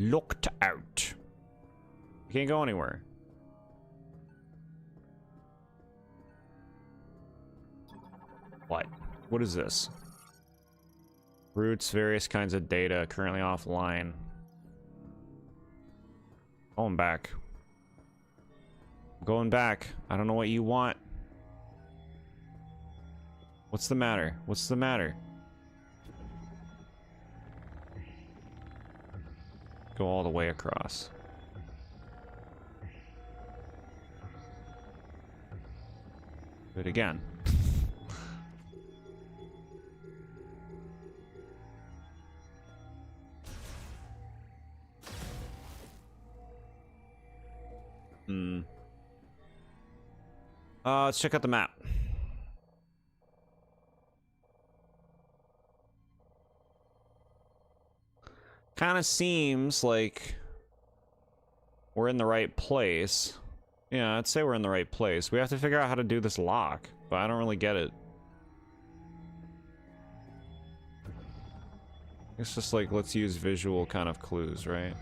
Speaker 1: Locked out. You can't go anywhere. What? What is this? Roots, various kinds of data currently offline. Going back. Going back. I don't know what you want. What's the matter? What's the matter? Go all the way across. Do it again. Let's check out the map. Kind of seems like we're in the right place. Yeah, I'd say we're in the right place. We have to figure out how to do this lock, but I don't really get it. It's just like, let's use visual kind of clues, right?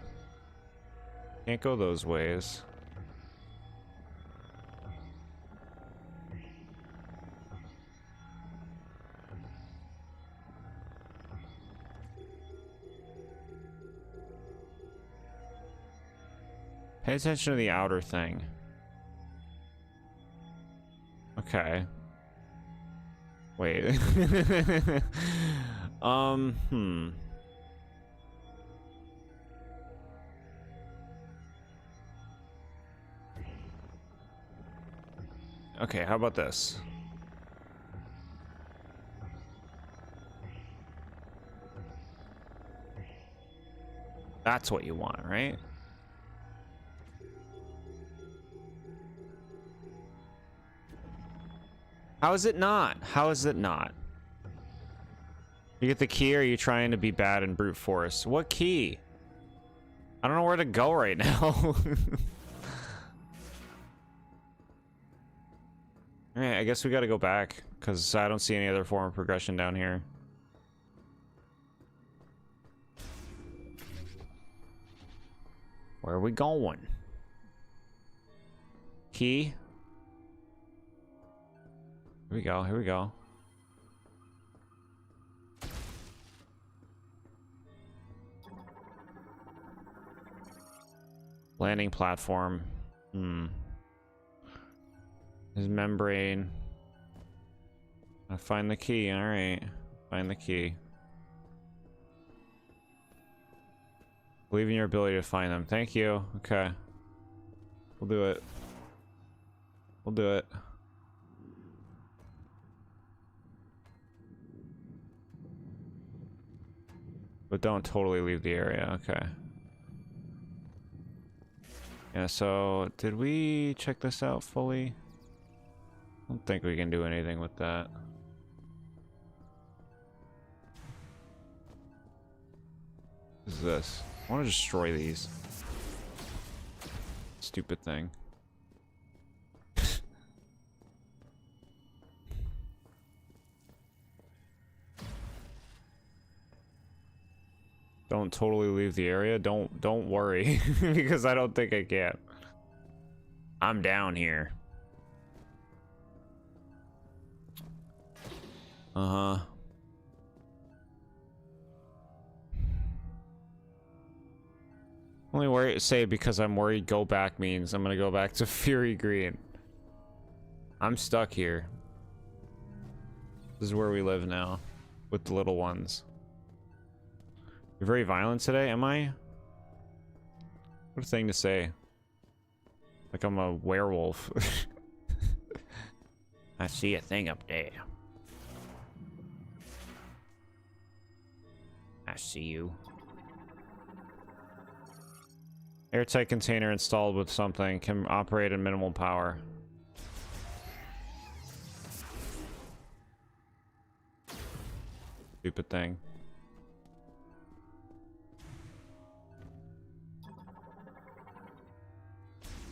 Speaker 1: Can't go those ways. Pay attention to the outer thing. Okay. Wait. Okay, how about this? That's what you want, right? How is it not? How is it not? You get the key, or are you trying to be bad in brute force? What key? I don't know where to go right now. Alright, I guess we gotta go back, because I don't see any other form of progression down here. Where are we going? Key? Here we go, here we go. Landing platform. His membrane. I find the key, alright. Find the key. Believe in your ability to find them. Thank you. Okay. We'll do it. We'll do it. But don't totally leave the area, okay. Yeah, so did we check this out fully? I don't think we can do anything with that. What is this? I want to destroy these. Stupid thing. Don't totally leave the area. Don't worry because I don't think I can. I'm down here. Uh-huh. Only worry say because I'm worried go back means I'm gonna go back to Fury Green. I'm stuck here. This is where we live now. With the little ones. You're very violent today, am I? What a thing to say. Like I'm a werewolf. I see a thing up there. I see you. Airtight container installed with something can operate at minimal power. Stupid thing.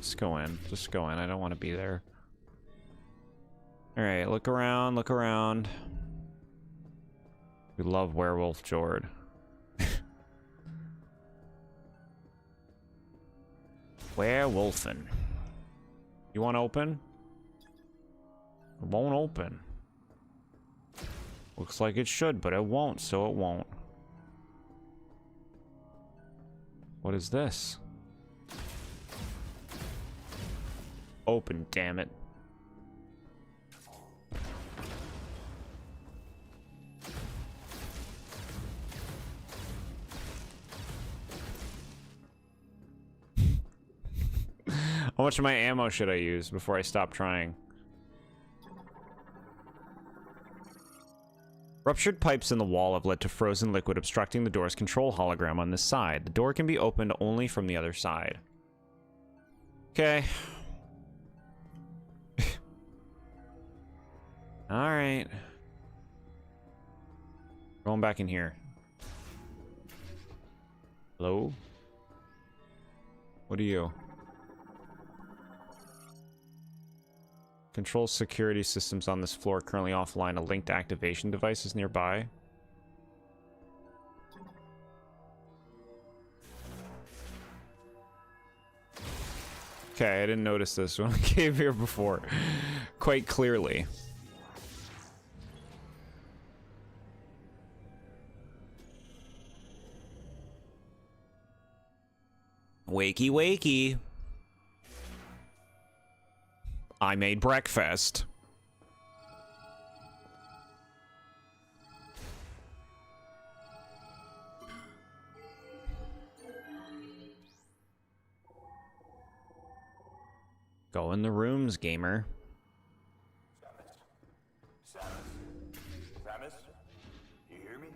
Speaker 1: Just go in. Just go in. I don't want to be there. Alright, look around, look around. We love TheBoredJord. Werewolfing. You want to open? It won't open. Looks like it should, but it won't, so it won't. What is this? Open, damn it. How much of my ammo should I use before I stop trying? Ruptured pipes in the wall have led to frozen liquid obstructing the door's control hologram on this side. The door can be opened only from the other side. Okay. Alright. Going back in here. Hello? What are you? Control security systems on this floor currently offline. A linked activation device is nearby. Okay, I didn't notice this when I came here before. Quite clearly. Wakey, wakey. I made breakfast. Go in the rooms, gamer.
Speaker 5: Samus, you hear me?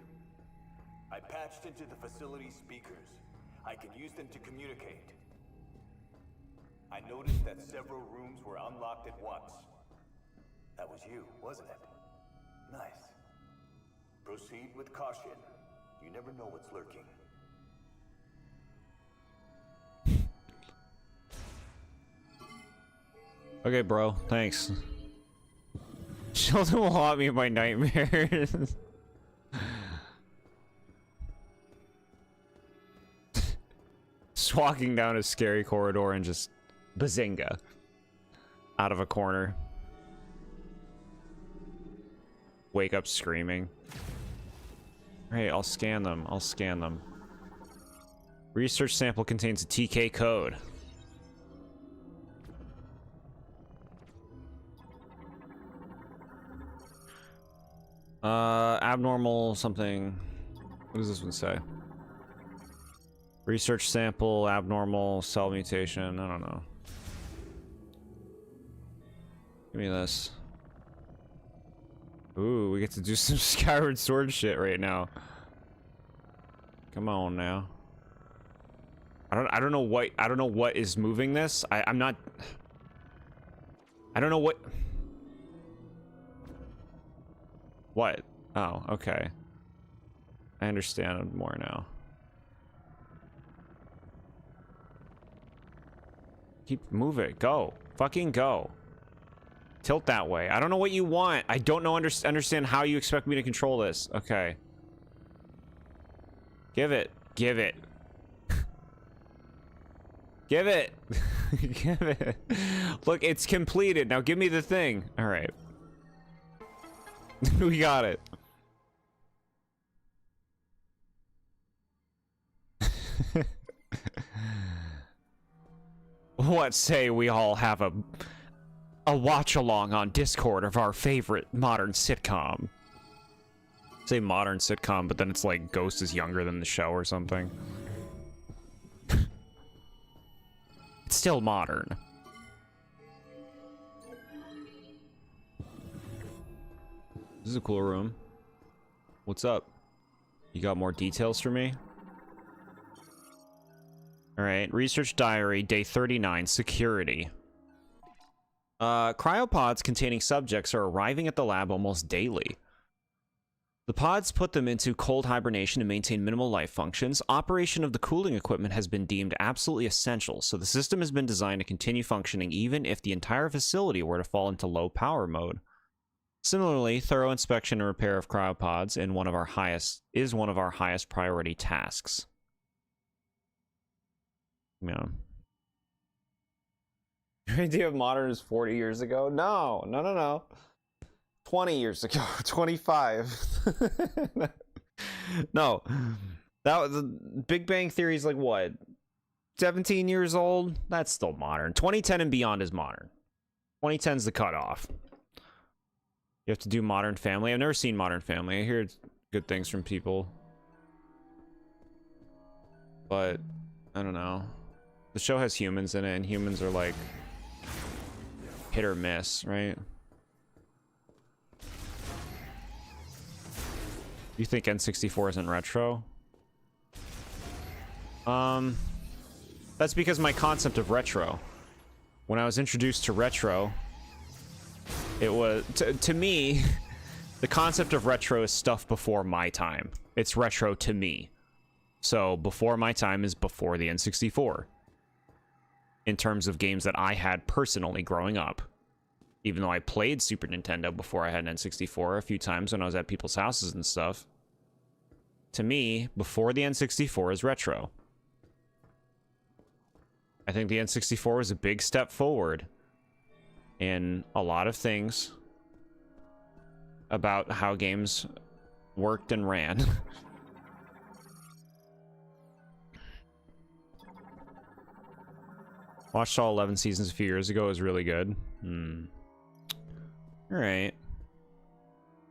Speaker 5: I patched into the facility speakers. I can use them to communicate. I noticed that several rooms were unlocked at once. That was you, wasn't it? Nice. Proceed with caution. You never know what's lurking.
Speaker 1: Okay, bro. Thanks. Children will haunt me in my nightmares. Just walking down a scary corridor and just bazinga out of a corner. Wake up screaming. Hey, I'll scan them. I'll scan them. Research sample contains a TK code. Abnormal something. What does this one say? Research sample, abnormal, cell mutation. I don't know. Give me this. Ooh, we get to do some Skyward Sword shit right now. Come on now. I don't know what is moving this. I'm not. I don't know what. What? Oh, okay. I understand more now. Keep move it. Go. Fucking go. Tilt that way. I don't know what you want. I don't know understand how you expect me to control this. Okay. Give it. Give it. Give it. Give it. Look, it's completed. Now give me the thing. All right. We got it. What say we all have a watch along on Discord of our favorite modern sitcom? Say modern sitcom, but then it's like Ghost is younger than the show or something. It's still modern. This is a cool room. What's up? You got more details for me? Alright, research diary, day 39, security. Cryopods containing subjects are arriving at the lab almost daily. The pods put them into cold hibernation to maintain minimal life functions. Operation of the cooling equipment has been deemed absolutely essential, so the system has been designed to continue functioning even if the entire facility were to fall into low power mode. Similarly, thorough inspection and repair of cryopods is one of our highest priority tasks. Yeah. Your idea of modern is 40 years ago? No, no, no, no. 20 years ago, 25. No, that was the Big Bang Theory is like what? 17 years old? That's still modern. 2010 and beyond is modern. 2010 is the cutoff. You have to do Modern Family. I've never seen Modern Family. I hear good things from people. But, I don't know. The show has humans in it, and humans are like hit or miss, right? You think N64 isn't retro? That's because my concept of retro. When I was introduced to retro, it was, to me, the concept of retro is stuff before my time. It's retro to me. So before my time is before the N64. In terms of games that I had personally growing up. Even though I played Super Nintendo before I had an N64 a few times when I was at people's houses and stuff. To me, before the N64 is retro. I think the N64 was a big step forward in a lot of things about how games worked and ran. Watched all 11 seasons a few years ago. It was really good. Alright.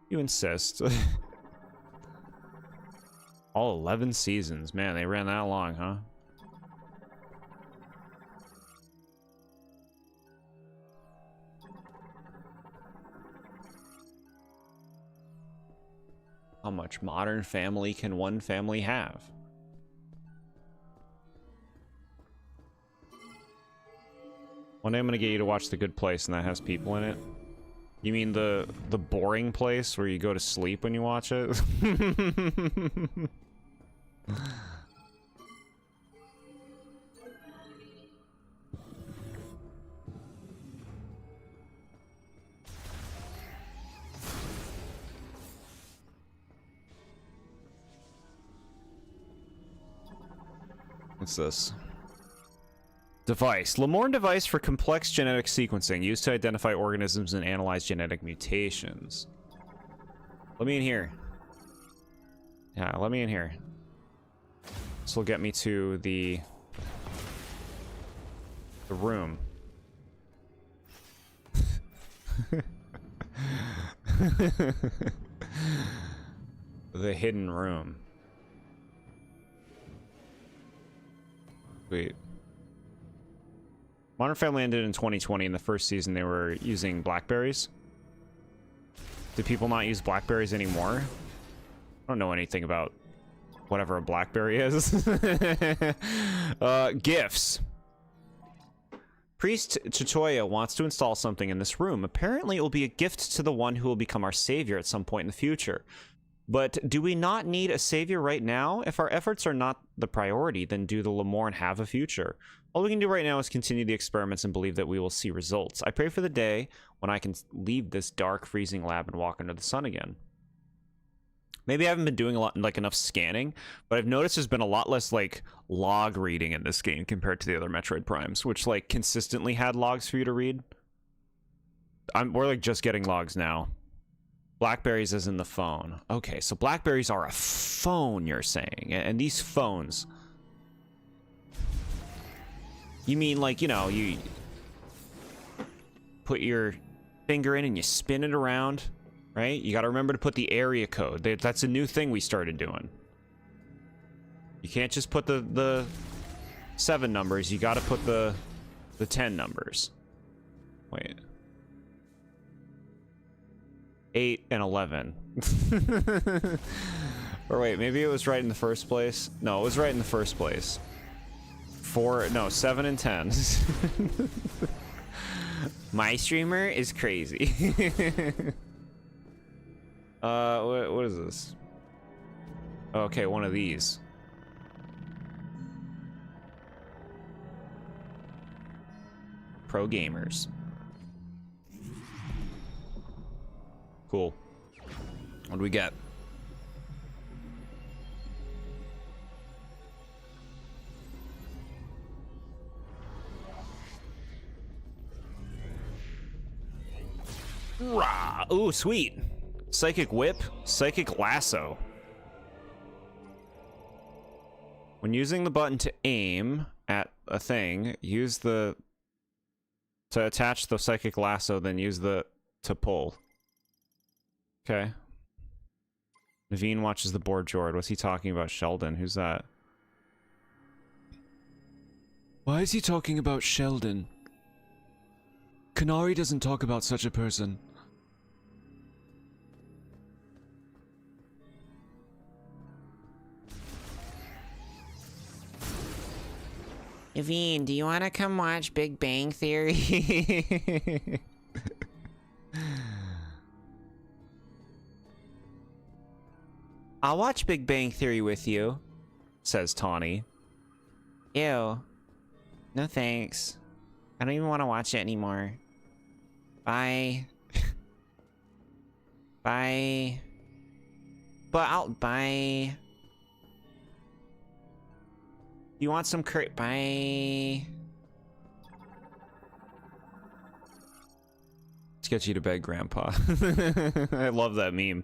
Speaker 1: You insist. All 11 seasons. Man, they ran that long, huh? How much Modern Family can one family have? One day I'm gonna get you to watch The Good Place, and that has people in it. You mean the boring place where you go to sleep when you watch it? What's this? Device. Lamorne device for complex genetic sequencing used to identify organisms and analyze genetic mutations. Let me in here. Yeah, let me in here. This will get me to the room. The hidden room. Wait. Modern Family ended in 2020. In the first season, they were using Blackberries. Do people not use Blackberries anymore? I don't know anything about whatever a Blackberry is. GIFs. Priest Chitoya wants to install something in this room. Apparently, it will be a gift to the one who will become our savior at some point in the future. But do we not need a savior right now? If our efforts are not the priority, then do the Lamorne have a future? All we can do right now is continue the experiments and believe that we will see results. I pray for the day when I can leave this dark, freezing lab and walk under the sun again. Maybe I haven't been doing a lot, like enough scanning, but I've noticed there's been a lot less like log reading in this game compared to the other Metroid Primes, which like consistently had logs for you to read. We're like just getting logs now. Blackberries is in the phone. Okay, so Blackberries are a phone, you're saying, and these phones. You mean like, you know, you put your finger in and you spin it around, right? You got to remember to put the area code. That's a new thing we started doing. You can't just put the 7 numbers. You got to put the 10 numbers. Wait. 8 and 11. Or wait, maybe it was right in the first place. No, it was right in the first place. 7 and 10. My streamer is crazy. What is this? Okay, one of these. Pro gamers. Cool. What do we get? Rah! Ooh, sweet. Psychic Whip, Psychic Lasso. When using the button to aim at a thing, use the... to attach the Psychic Lasso, then use the... to pull. Okay. Naveen watches TheBoredJord. What's he talking about? Sheldon? Who's that? Why is he talking about Sheldon? Kanari doesn't talk about such a person.
Speaker 2: Naveen, do you want to come watch Big Bang Theory?
Speaker 1: I'll watch Big Bang Theory with you, says Tawny.
Speaker 2: Ew. No thanks. I don't even want to watch it anymore. Bye. Bye. But I'll bye. You want some curry? Bye.
Speaker 1: Let's get you to bed, Grandpa. I love that meme.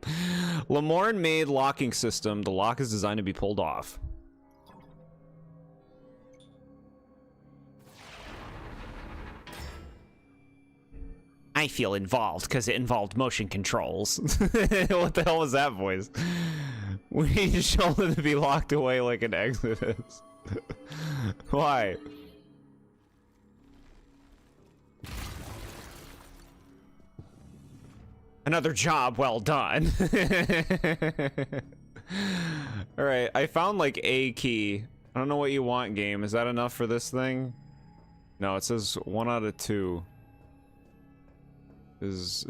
Speaker 1: Lamorne made locking system. The lock is designed to be pulled off.
Speaker 2: I feel involved because it involved motion controls.
Speaker 1: What the hell was that voice? We need Sheldon to be locked away like an Exodus. Why?
Speaker 2: Another job well done.
Speaker 1: Alright, I found like a key. I don't know what you want, game. Is that enough for this thing? No, it says 1 out of 2. Is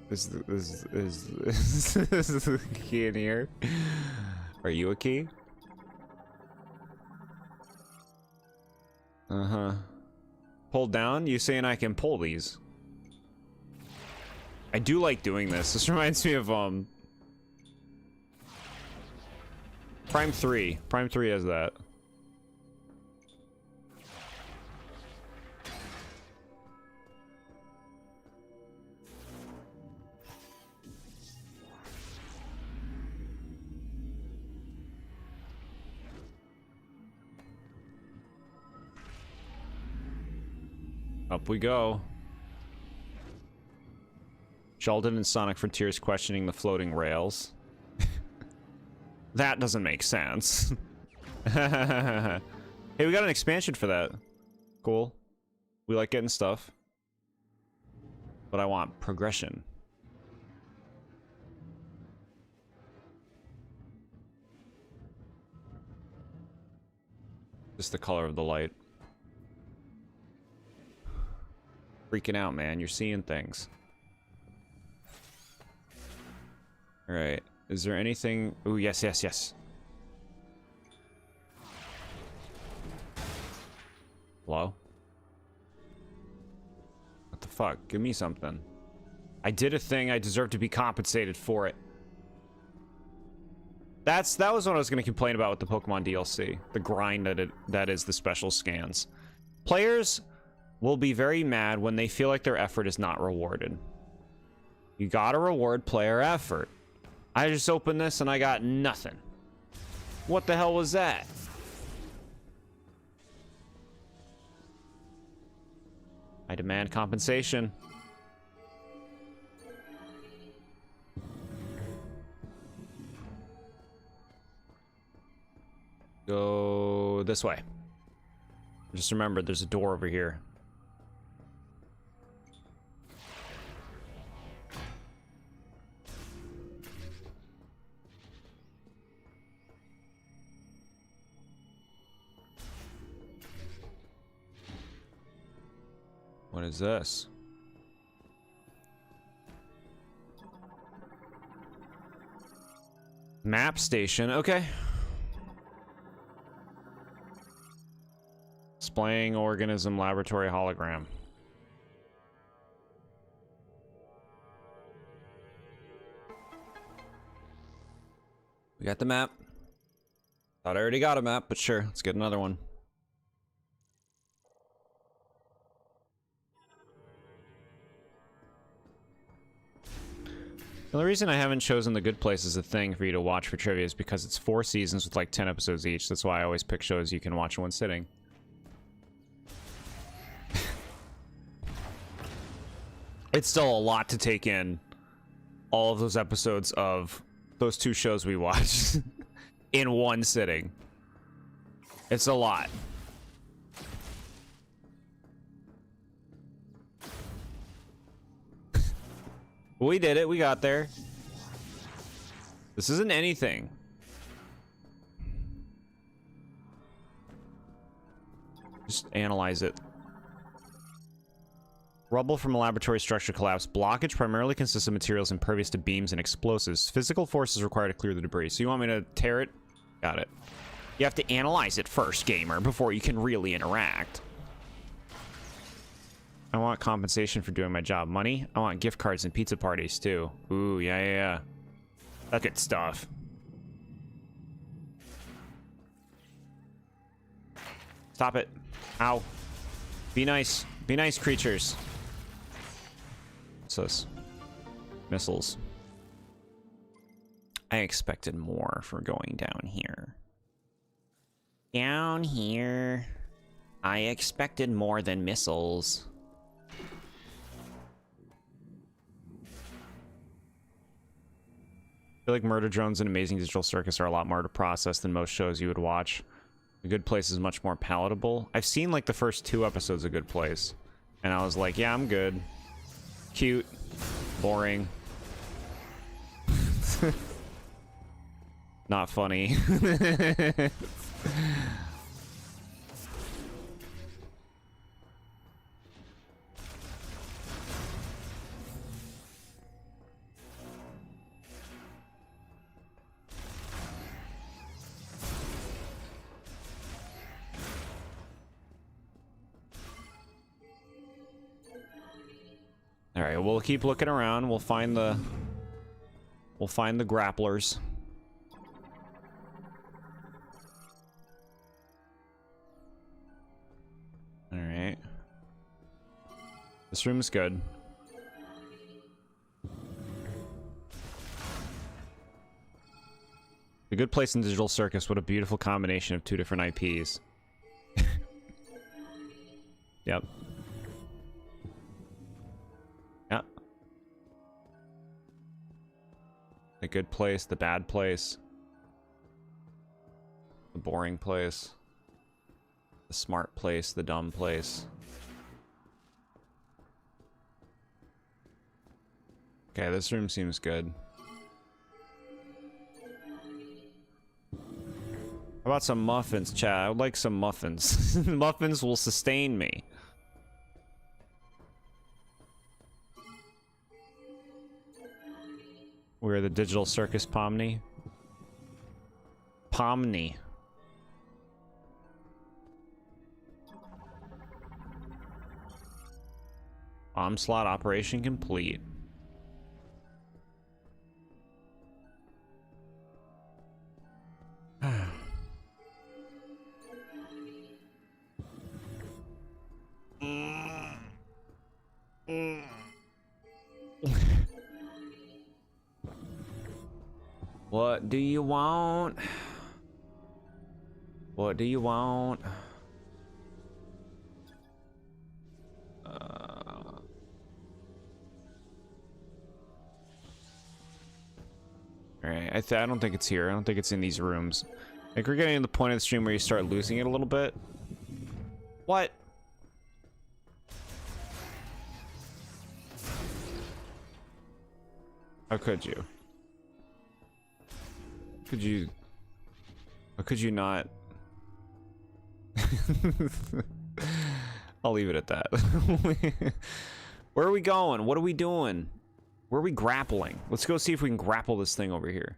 Speaker 1: the key in here? Are you a key? Uh-huh. Pull down? You saying I can pull these? I do like doing this. This reminds me of Prime 3. Prime 3 has that. Up we go. Sheldon and Sonic Frontiers questioning the floating rails. That doesn't make sense. Hey, we got an expansion for that. Cool. We like getting stuff. But I want progression. Just the color of the light. Freaking out, man. You're seeing things. Alright. Is there anything... Ooh, yes, yes, yes. Hello? What the fuck? Give me something. I did a thing. I deserve to be compensated for it. That was what I was going to complain about with the Pokemon DLC. The grind that is the special scans. Players will be very mad when they feel like their effort is not rewarded. You gotta reward player effort. I just opened this and I got nothing. What the hell was that? I demand compensation. Go this way. Just remember, there's a door over here. What is this? Map station, okay. Displaying organism laboratory hologram. We got the map. Thought I already got a map, but sure, let's get another one. The only reason I haven't chosen The Good Place as a thing for you to watch for trivia is because it's 4 seasons with like 10 episodes each. That's why I always pick shows you can watch in one sitting. It's still a lot to take in. All of those episodes of those 2 shows we watched in one sitting. It's a lot. We did it. We got there. This isn't anything. Just analyze it. Rubble from a laboratory structure collapse. Blockage primarily consists of materials impervious to beams and explosives. Physical force is required to clear the debris. So you want me to tear it? Got it. You have to analyze it first, gamer, before you can really interact. I want compensation for doing my job. Money? I want gift cards and pizza parties, too. Ooh, yeah, yeah, yeah. That's good stuff. Stop it. Ow. Be nice. Be nice, creatures. What's this? Missiles. I expected more for going down here. Down here. I expected more than missiles. I feel like Murder Drones and Amazing Digital Circus are a lot more to process than most shows you would watch. A Good Place is much more palatable. I've seen like the first 2 episodes of Good Place, and I was like, yeah, I'm good. Cute. Boring. Not funny. All right, we'll keep looking around. We'll find the grapplers. All right. This room's good. The Good Place and Digital Circus. What a beautiful combination of 2 different IPs. Yep. Yep. The Good Place, the Bad Place. The Boring Place. The Smart Place, the Dumb Place. Okay, this room seems good. How about some muffins, chat? I would like some muffins. Muffins will sustain me. We're the Digital Circus Pomni. Pomni. Onslaught operation complete. What do you want? What do you want? Alright, I don't think it's here. I don't think it's in these rooms. I think we're getting to the point of the stream where you start losing it a little bit. What? How could you? Could you... How could you not? I'll leave it at that. Where are we going? What are we doing? Where are we grappling? Let's go see if we can grapple this thing over here.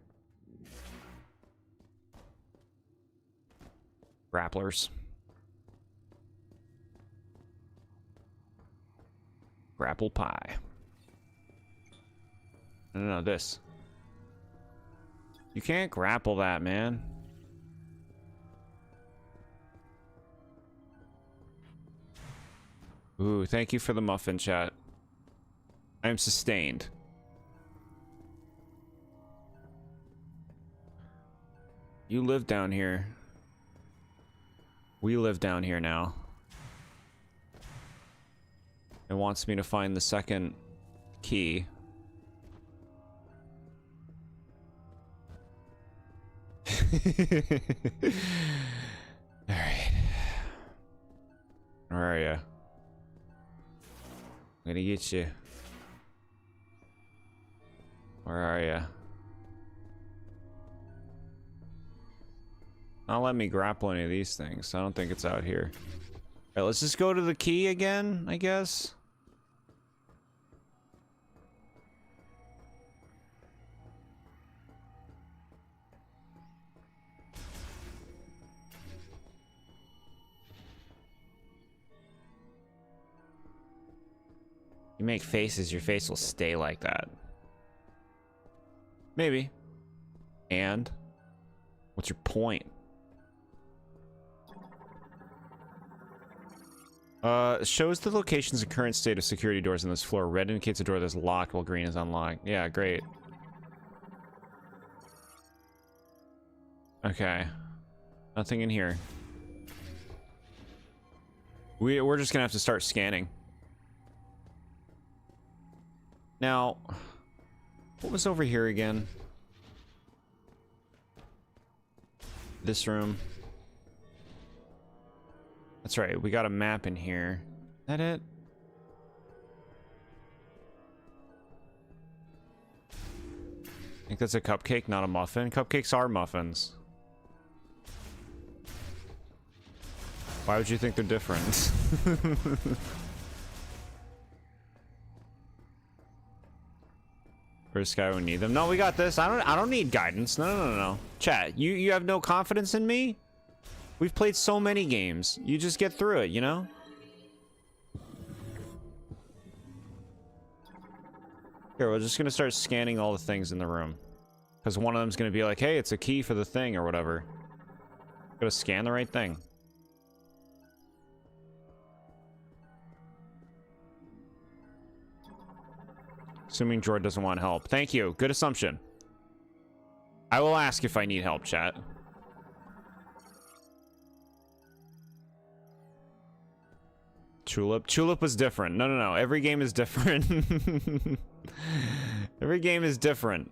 Speaker 1: Grapplers. Grapple pie. No, this. You can't grapple that, man. Ooh, thank you for the muffin, chat. I am sustained. You live down here. We live down here now. It wants me to find the second key. Alright. Where are ya? I'm gonna get you. Where are ya? Not let me grapple any of these things. I don't think it's out here. Alright, let's just go to the key again, I guess. make faces, your face will stay like that. Maybe. And? What's your point? Shows the locations and current state of security doors on this floor. Red indicates a door that's locked while green is unlocked. Yeah, great. Okay. Nothing in here. We're just gonna have to start scanning. Now, what was over here again? This room. That's right, we got a map in here. Is that it? I think that's a cupcake, not a muffin. Cupcakes are muffins. Why would you think they're different? First guy we need them. No, we got this. I don't need guidance. No. Chat, you have no confidence in me? We've played so many games. You just get through it, you know? Here, we're just gonna start scanning all the things in the room. Because one of them's gonna be like, hey, it's a key for the thing or whatever. Gotta scan the right thing. Assuming Jord doesn't want help. Thank you. Good assumption. I will ask if I need help, chat. Tulip. Tulip was different. No. Every game is different. Every game is different.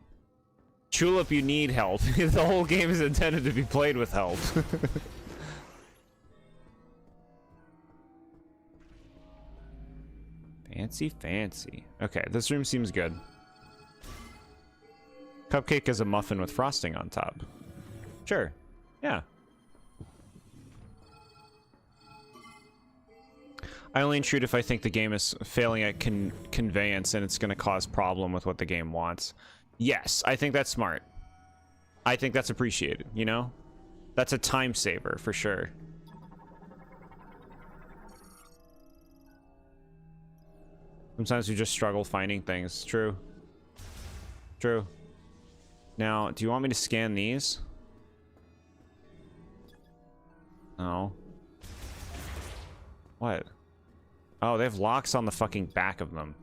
Speaker 1: Tulip, you need help. The whole game is intended to be played with help. Fancy. Okay, this room seems good. Cupcake is a muffin with frosting on top. Sure. Yeah. I only intrude if I think the game is failing at conveyance and it's going to cause problem with what the game wants. Yes, I think that's smart. I think that's appreciated, you know? That's a time saver, for sure. Sometimes we just struggle finding things. True. True. Now, do you want me to scan these? No. What? Oh, they have locks on the fucking back of them.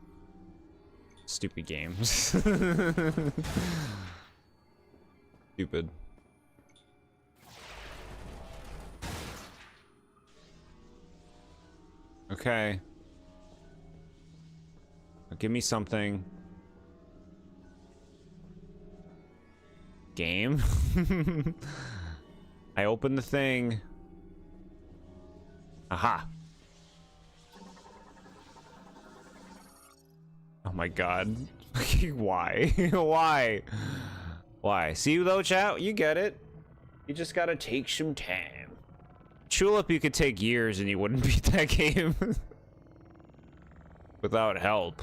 Speaker 1: Stupid games. Stupid. Okay. Give me something. Game? I opened the thing. Aha. Oh my god. Why? Why? See though, chat? You get it. You just gotta take some time. Tulip, you could take years and you wouldn't beat that game. Without help.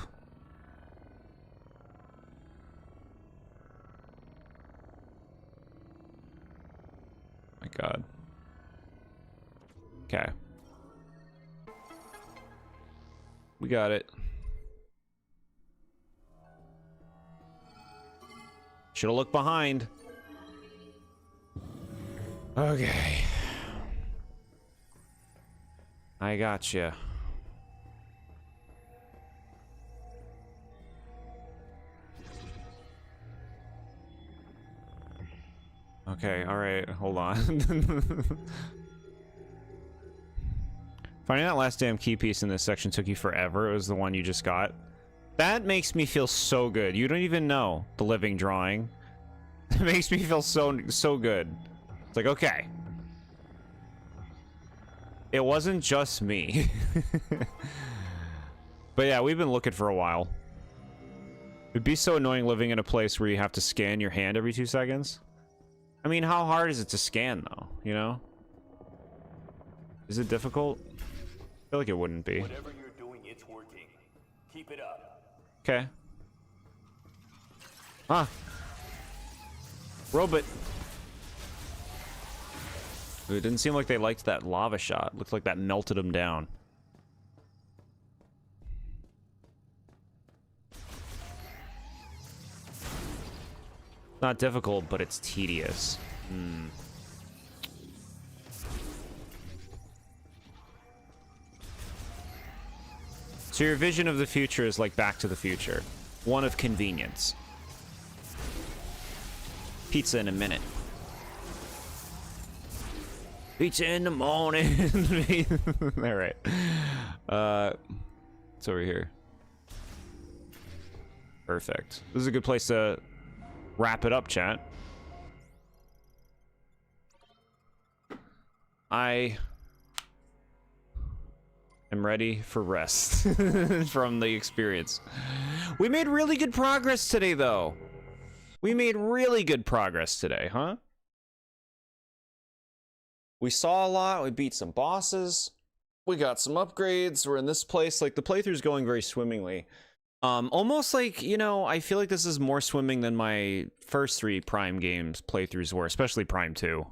Speaker 1: My god. Okay. We got it. Should've looked behind. Okay. I gotcha. Okay, alright, hold on. Finding that last damn key piece in this section took you forever. It was the one you just got. That makes me feel so good. You don't even know the living drawing. It makes me feel so good. It's like, okay. It wasn't just me. But yeah, we've been looking for a while. It'd be so annoying living in a place where you have to scan your hand every 2 seconds. I mean, how hard is it to scan, though? You know? Is it difficult? I feel like it wouldn't be.
Speaker 5: Whatever you're doing, it's working. Keep it up.
Speaker 1: Okay. Ah. Robot. Ooh, it didn't seem like they liked that lava shot. Looked like that melted them down. Not difficult, but it's tedious. So your vision of the future is like Back to the Future. One of convenience. Pizza in a minute. Pizza in the morning. All right. It's over here. Perfect. This is a good place to wrap it up, chat. I am ready for rest from the experience. We made really good progress today, though. We made really good progress today, huh? We saw a lot. We beat some bosses. We got some upgrades. We're in this place. Like, the playthrough's going very swimmingly. Almost like, you know, I feel like this is more swimming than my first 3 Prime games playthroughs were, especially Prime 2.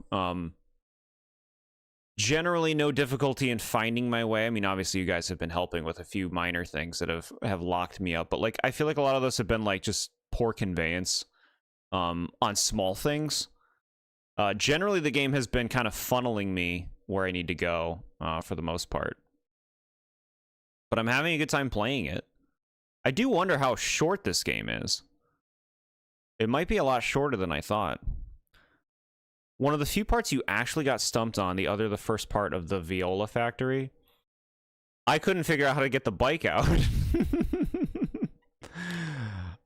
Speaker 1: Generally no difficulty in finding my way. I mean, obviously you guys have been helping with a few minor things that have locked me up, but like I feel like a lot of those have been like just poor conveyance on small things. Generally the game has been kind of funneling me where I need to go for the most part. But I'm having a good time playing it. I do wonder how short this game is. It might be a lot shorter than I thought. One of the few parts you actually got stumped on, the first part of the Viola factory. I couldn't figure out how to get the bike out.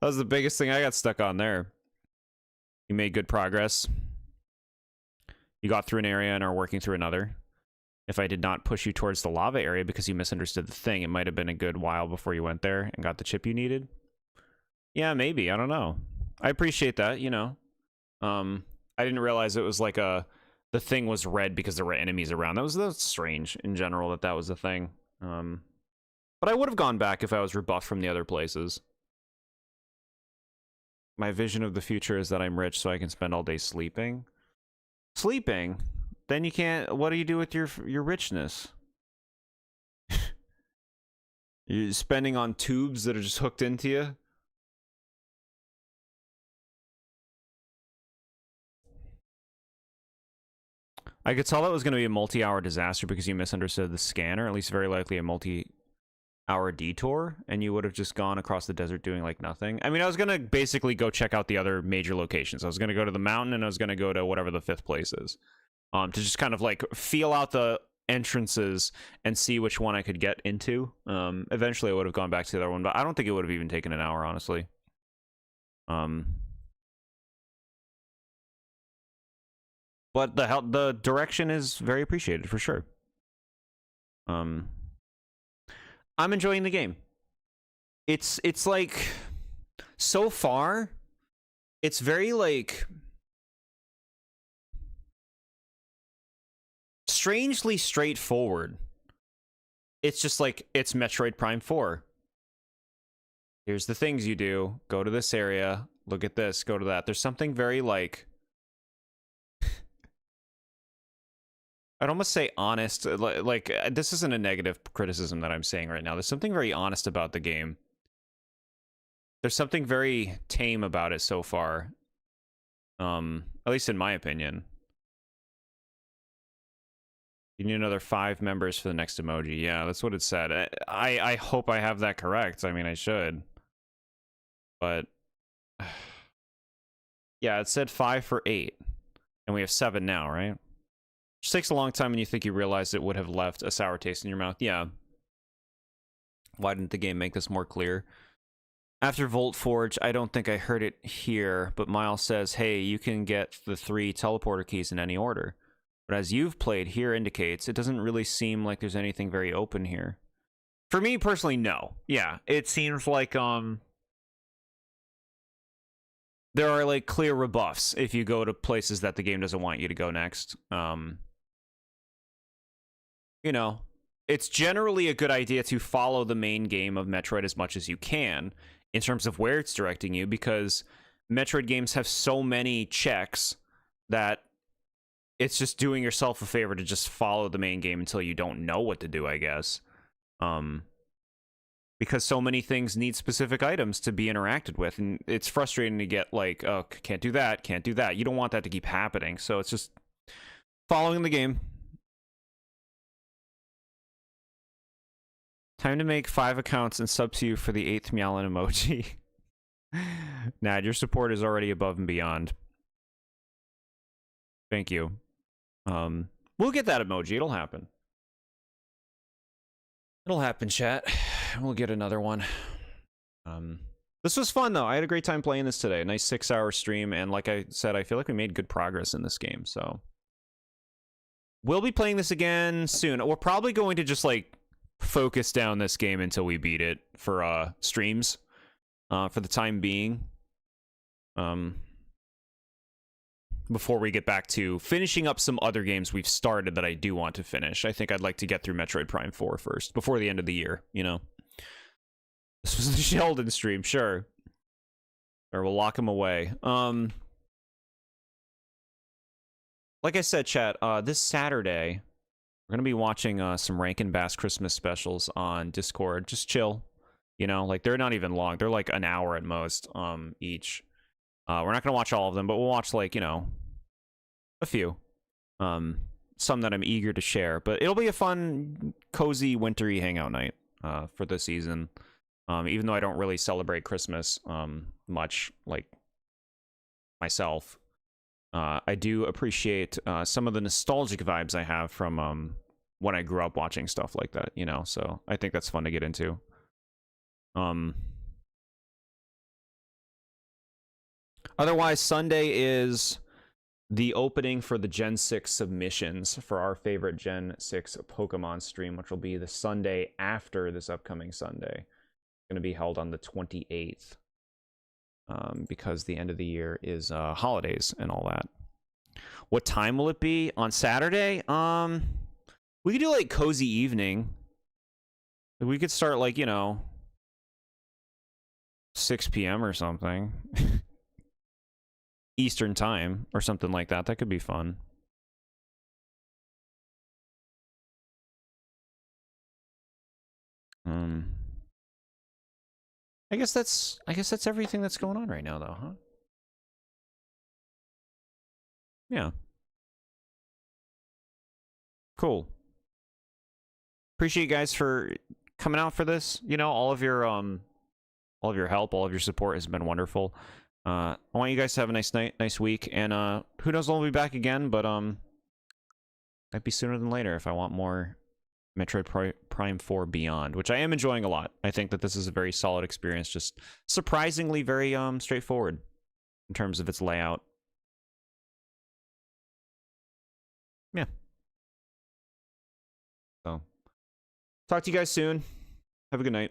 Speaker 1: That was the biggest thing I got stuck on there. You made good progress. You got through an area and are working through another. If I did not push you towards the lava area because you misunderstood the thing, it might have been a good while before you went there and got the chip you needed. Yeah, maybe. I don't know. I appreciate that, you know. I didn't realize it was like the thing was red because there were enemies around. That was strange in general that was a thing. But I would have gone back if I was rebuffed from the other places. My vision of the future is that I'm rich so I can spend all day sleeping. Sleeping? Then you can't... What do you do with your richness? You're spending on tubes that are just hooked into you? I could tell that was going to be a multi-hour disaster because you misunderstood the scanner, at least very likely a multi-hour detour, and you would have just gone across the desert doing like nothing. I mean, I was going to basically go check out the other major locations. I was going to go to the mountain, and I was going to go to whatever the 5th place is, to just kind of like feel out the entrances and see which one I could get into. Eventually I would have gone back to the other one, but I don't think it would have even taken an hour, honestly. But the direction is very appreciated for sure. I'm enjoying the game. It's like so far, it's very like strangely straightforward. It's just like it's Metroid Prime 4. Here's the things you do. Go to this area. Look at this. Go to that. There's something very like I'd almost say honest, like this isn't a negative criticism that I'm saying right now. There's something very honest about the game. There's something very tame about it so far. At least in my opinion. You need another 5 members for the next emoji. Yeah, that's what it said. I hope I have that correct. I mean, I should. But yeah, it said 5 for 8. And we have 7 now, right? Which takes a long time and you think you realize it would have left a sour taste in your mouth. Yeah. Why didn't the game make this more clear? After Volt Forge, I don't think I heard it here, but Miles says, hey, you can get the 3 teleporter keys in any order. But as you've played, here indicates, it doesn't really seem like there's anything very open here. For me personally, no. Yeah, it seems like, there are like clear rebuffs if you go to places that the game doesn't want you to go next. You know, it's generally a good idea to follow the main game of Metroid as much as you can in terms of where it's directing you, because Metroid games have so many checks that it's just doing yourself a favor to just follow the main game until you don't know what to do, I guess. because so many things need specific items to be interacted with, and it's frustrating to get like, oh, can't do that, can't do that. You don't want that to keep happening, so it's just following the game. Time to make 5 accounts and sub to you for the 8th Meowlin emoji. Nah, your support is already above and beyond. Thank you. We'll get that emoji. It'll happen. It'll happen, chat. We'll get another one. This was fun, though. I had a great time playing this today. A nice 6-hour stream, and like I said, I feel like we made good progress in this game, so... We'll be playing this again soon. We're probably going to just, like, focus down this game until we beat it for, streams. For the time being. Before we get back to finishing up some other games we've started that I do want to finish. I think I'd like to get through Metroid Prime 4 first, before the end of the year, you know? This was the Sheldon stream, sure. Or we'll lock him away. Like I said, chat, this Saturday, we're going to be watching some Rankin Bass Christmas specials on Discord. Just chill. You know, like, they're not even long. They're like an hour at most, each. We're not going to watch all of them, but we'll watch, like, you know, a few. Some that I'm eager to share. But it'll be a fun, cozy, wintry hangout night for the season. Even though I don't really celebrate Christmas much, like, myself. I do appreciate some of the nostalgic vibes I have from when I grew up watching stuff like that, you know? So I think that's fun to get into. Otherwise, Sunday is the opening for the Gen 6 submissions for our favorite Gen 6 Pokemon stream, which will be the Sunday after this upcoming Sunday. It's going to be held on the 28th, because the end of the year is holidays and all that. What time will it be on Saturday? We could do, like, cozy evening. We could start, like, you know, 6 p.m. or something. Eastern time or something like that. That could be fun. I guess that's everything that's going on right now, though, huh? Yeah. Cool. Appreciate you guys for coming out for this. You know, all of your help, all of your support has been wonderful. I want you guys to have a nice night, nice week, and who knows when we'll be back again, but might be sooner than later if I want more Metroid Prime 4 Beyond, which I am enjoying a lot. I think that this is a very solid experience, just surprisingly very straightforward in terms of its layout. Yeah. So, talk to you guys soon. Have a good night.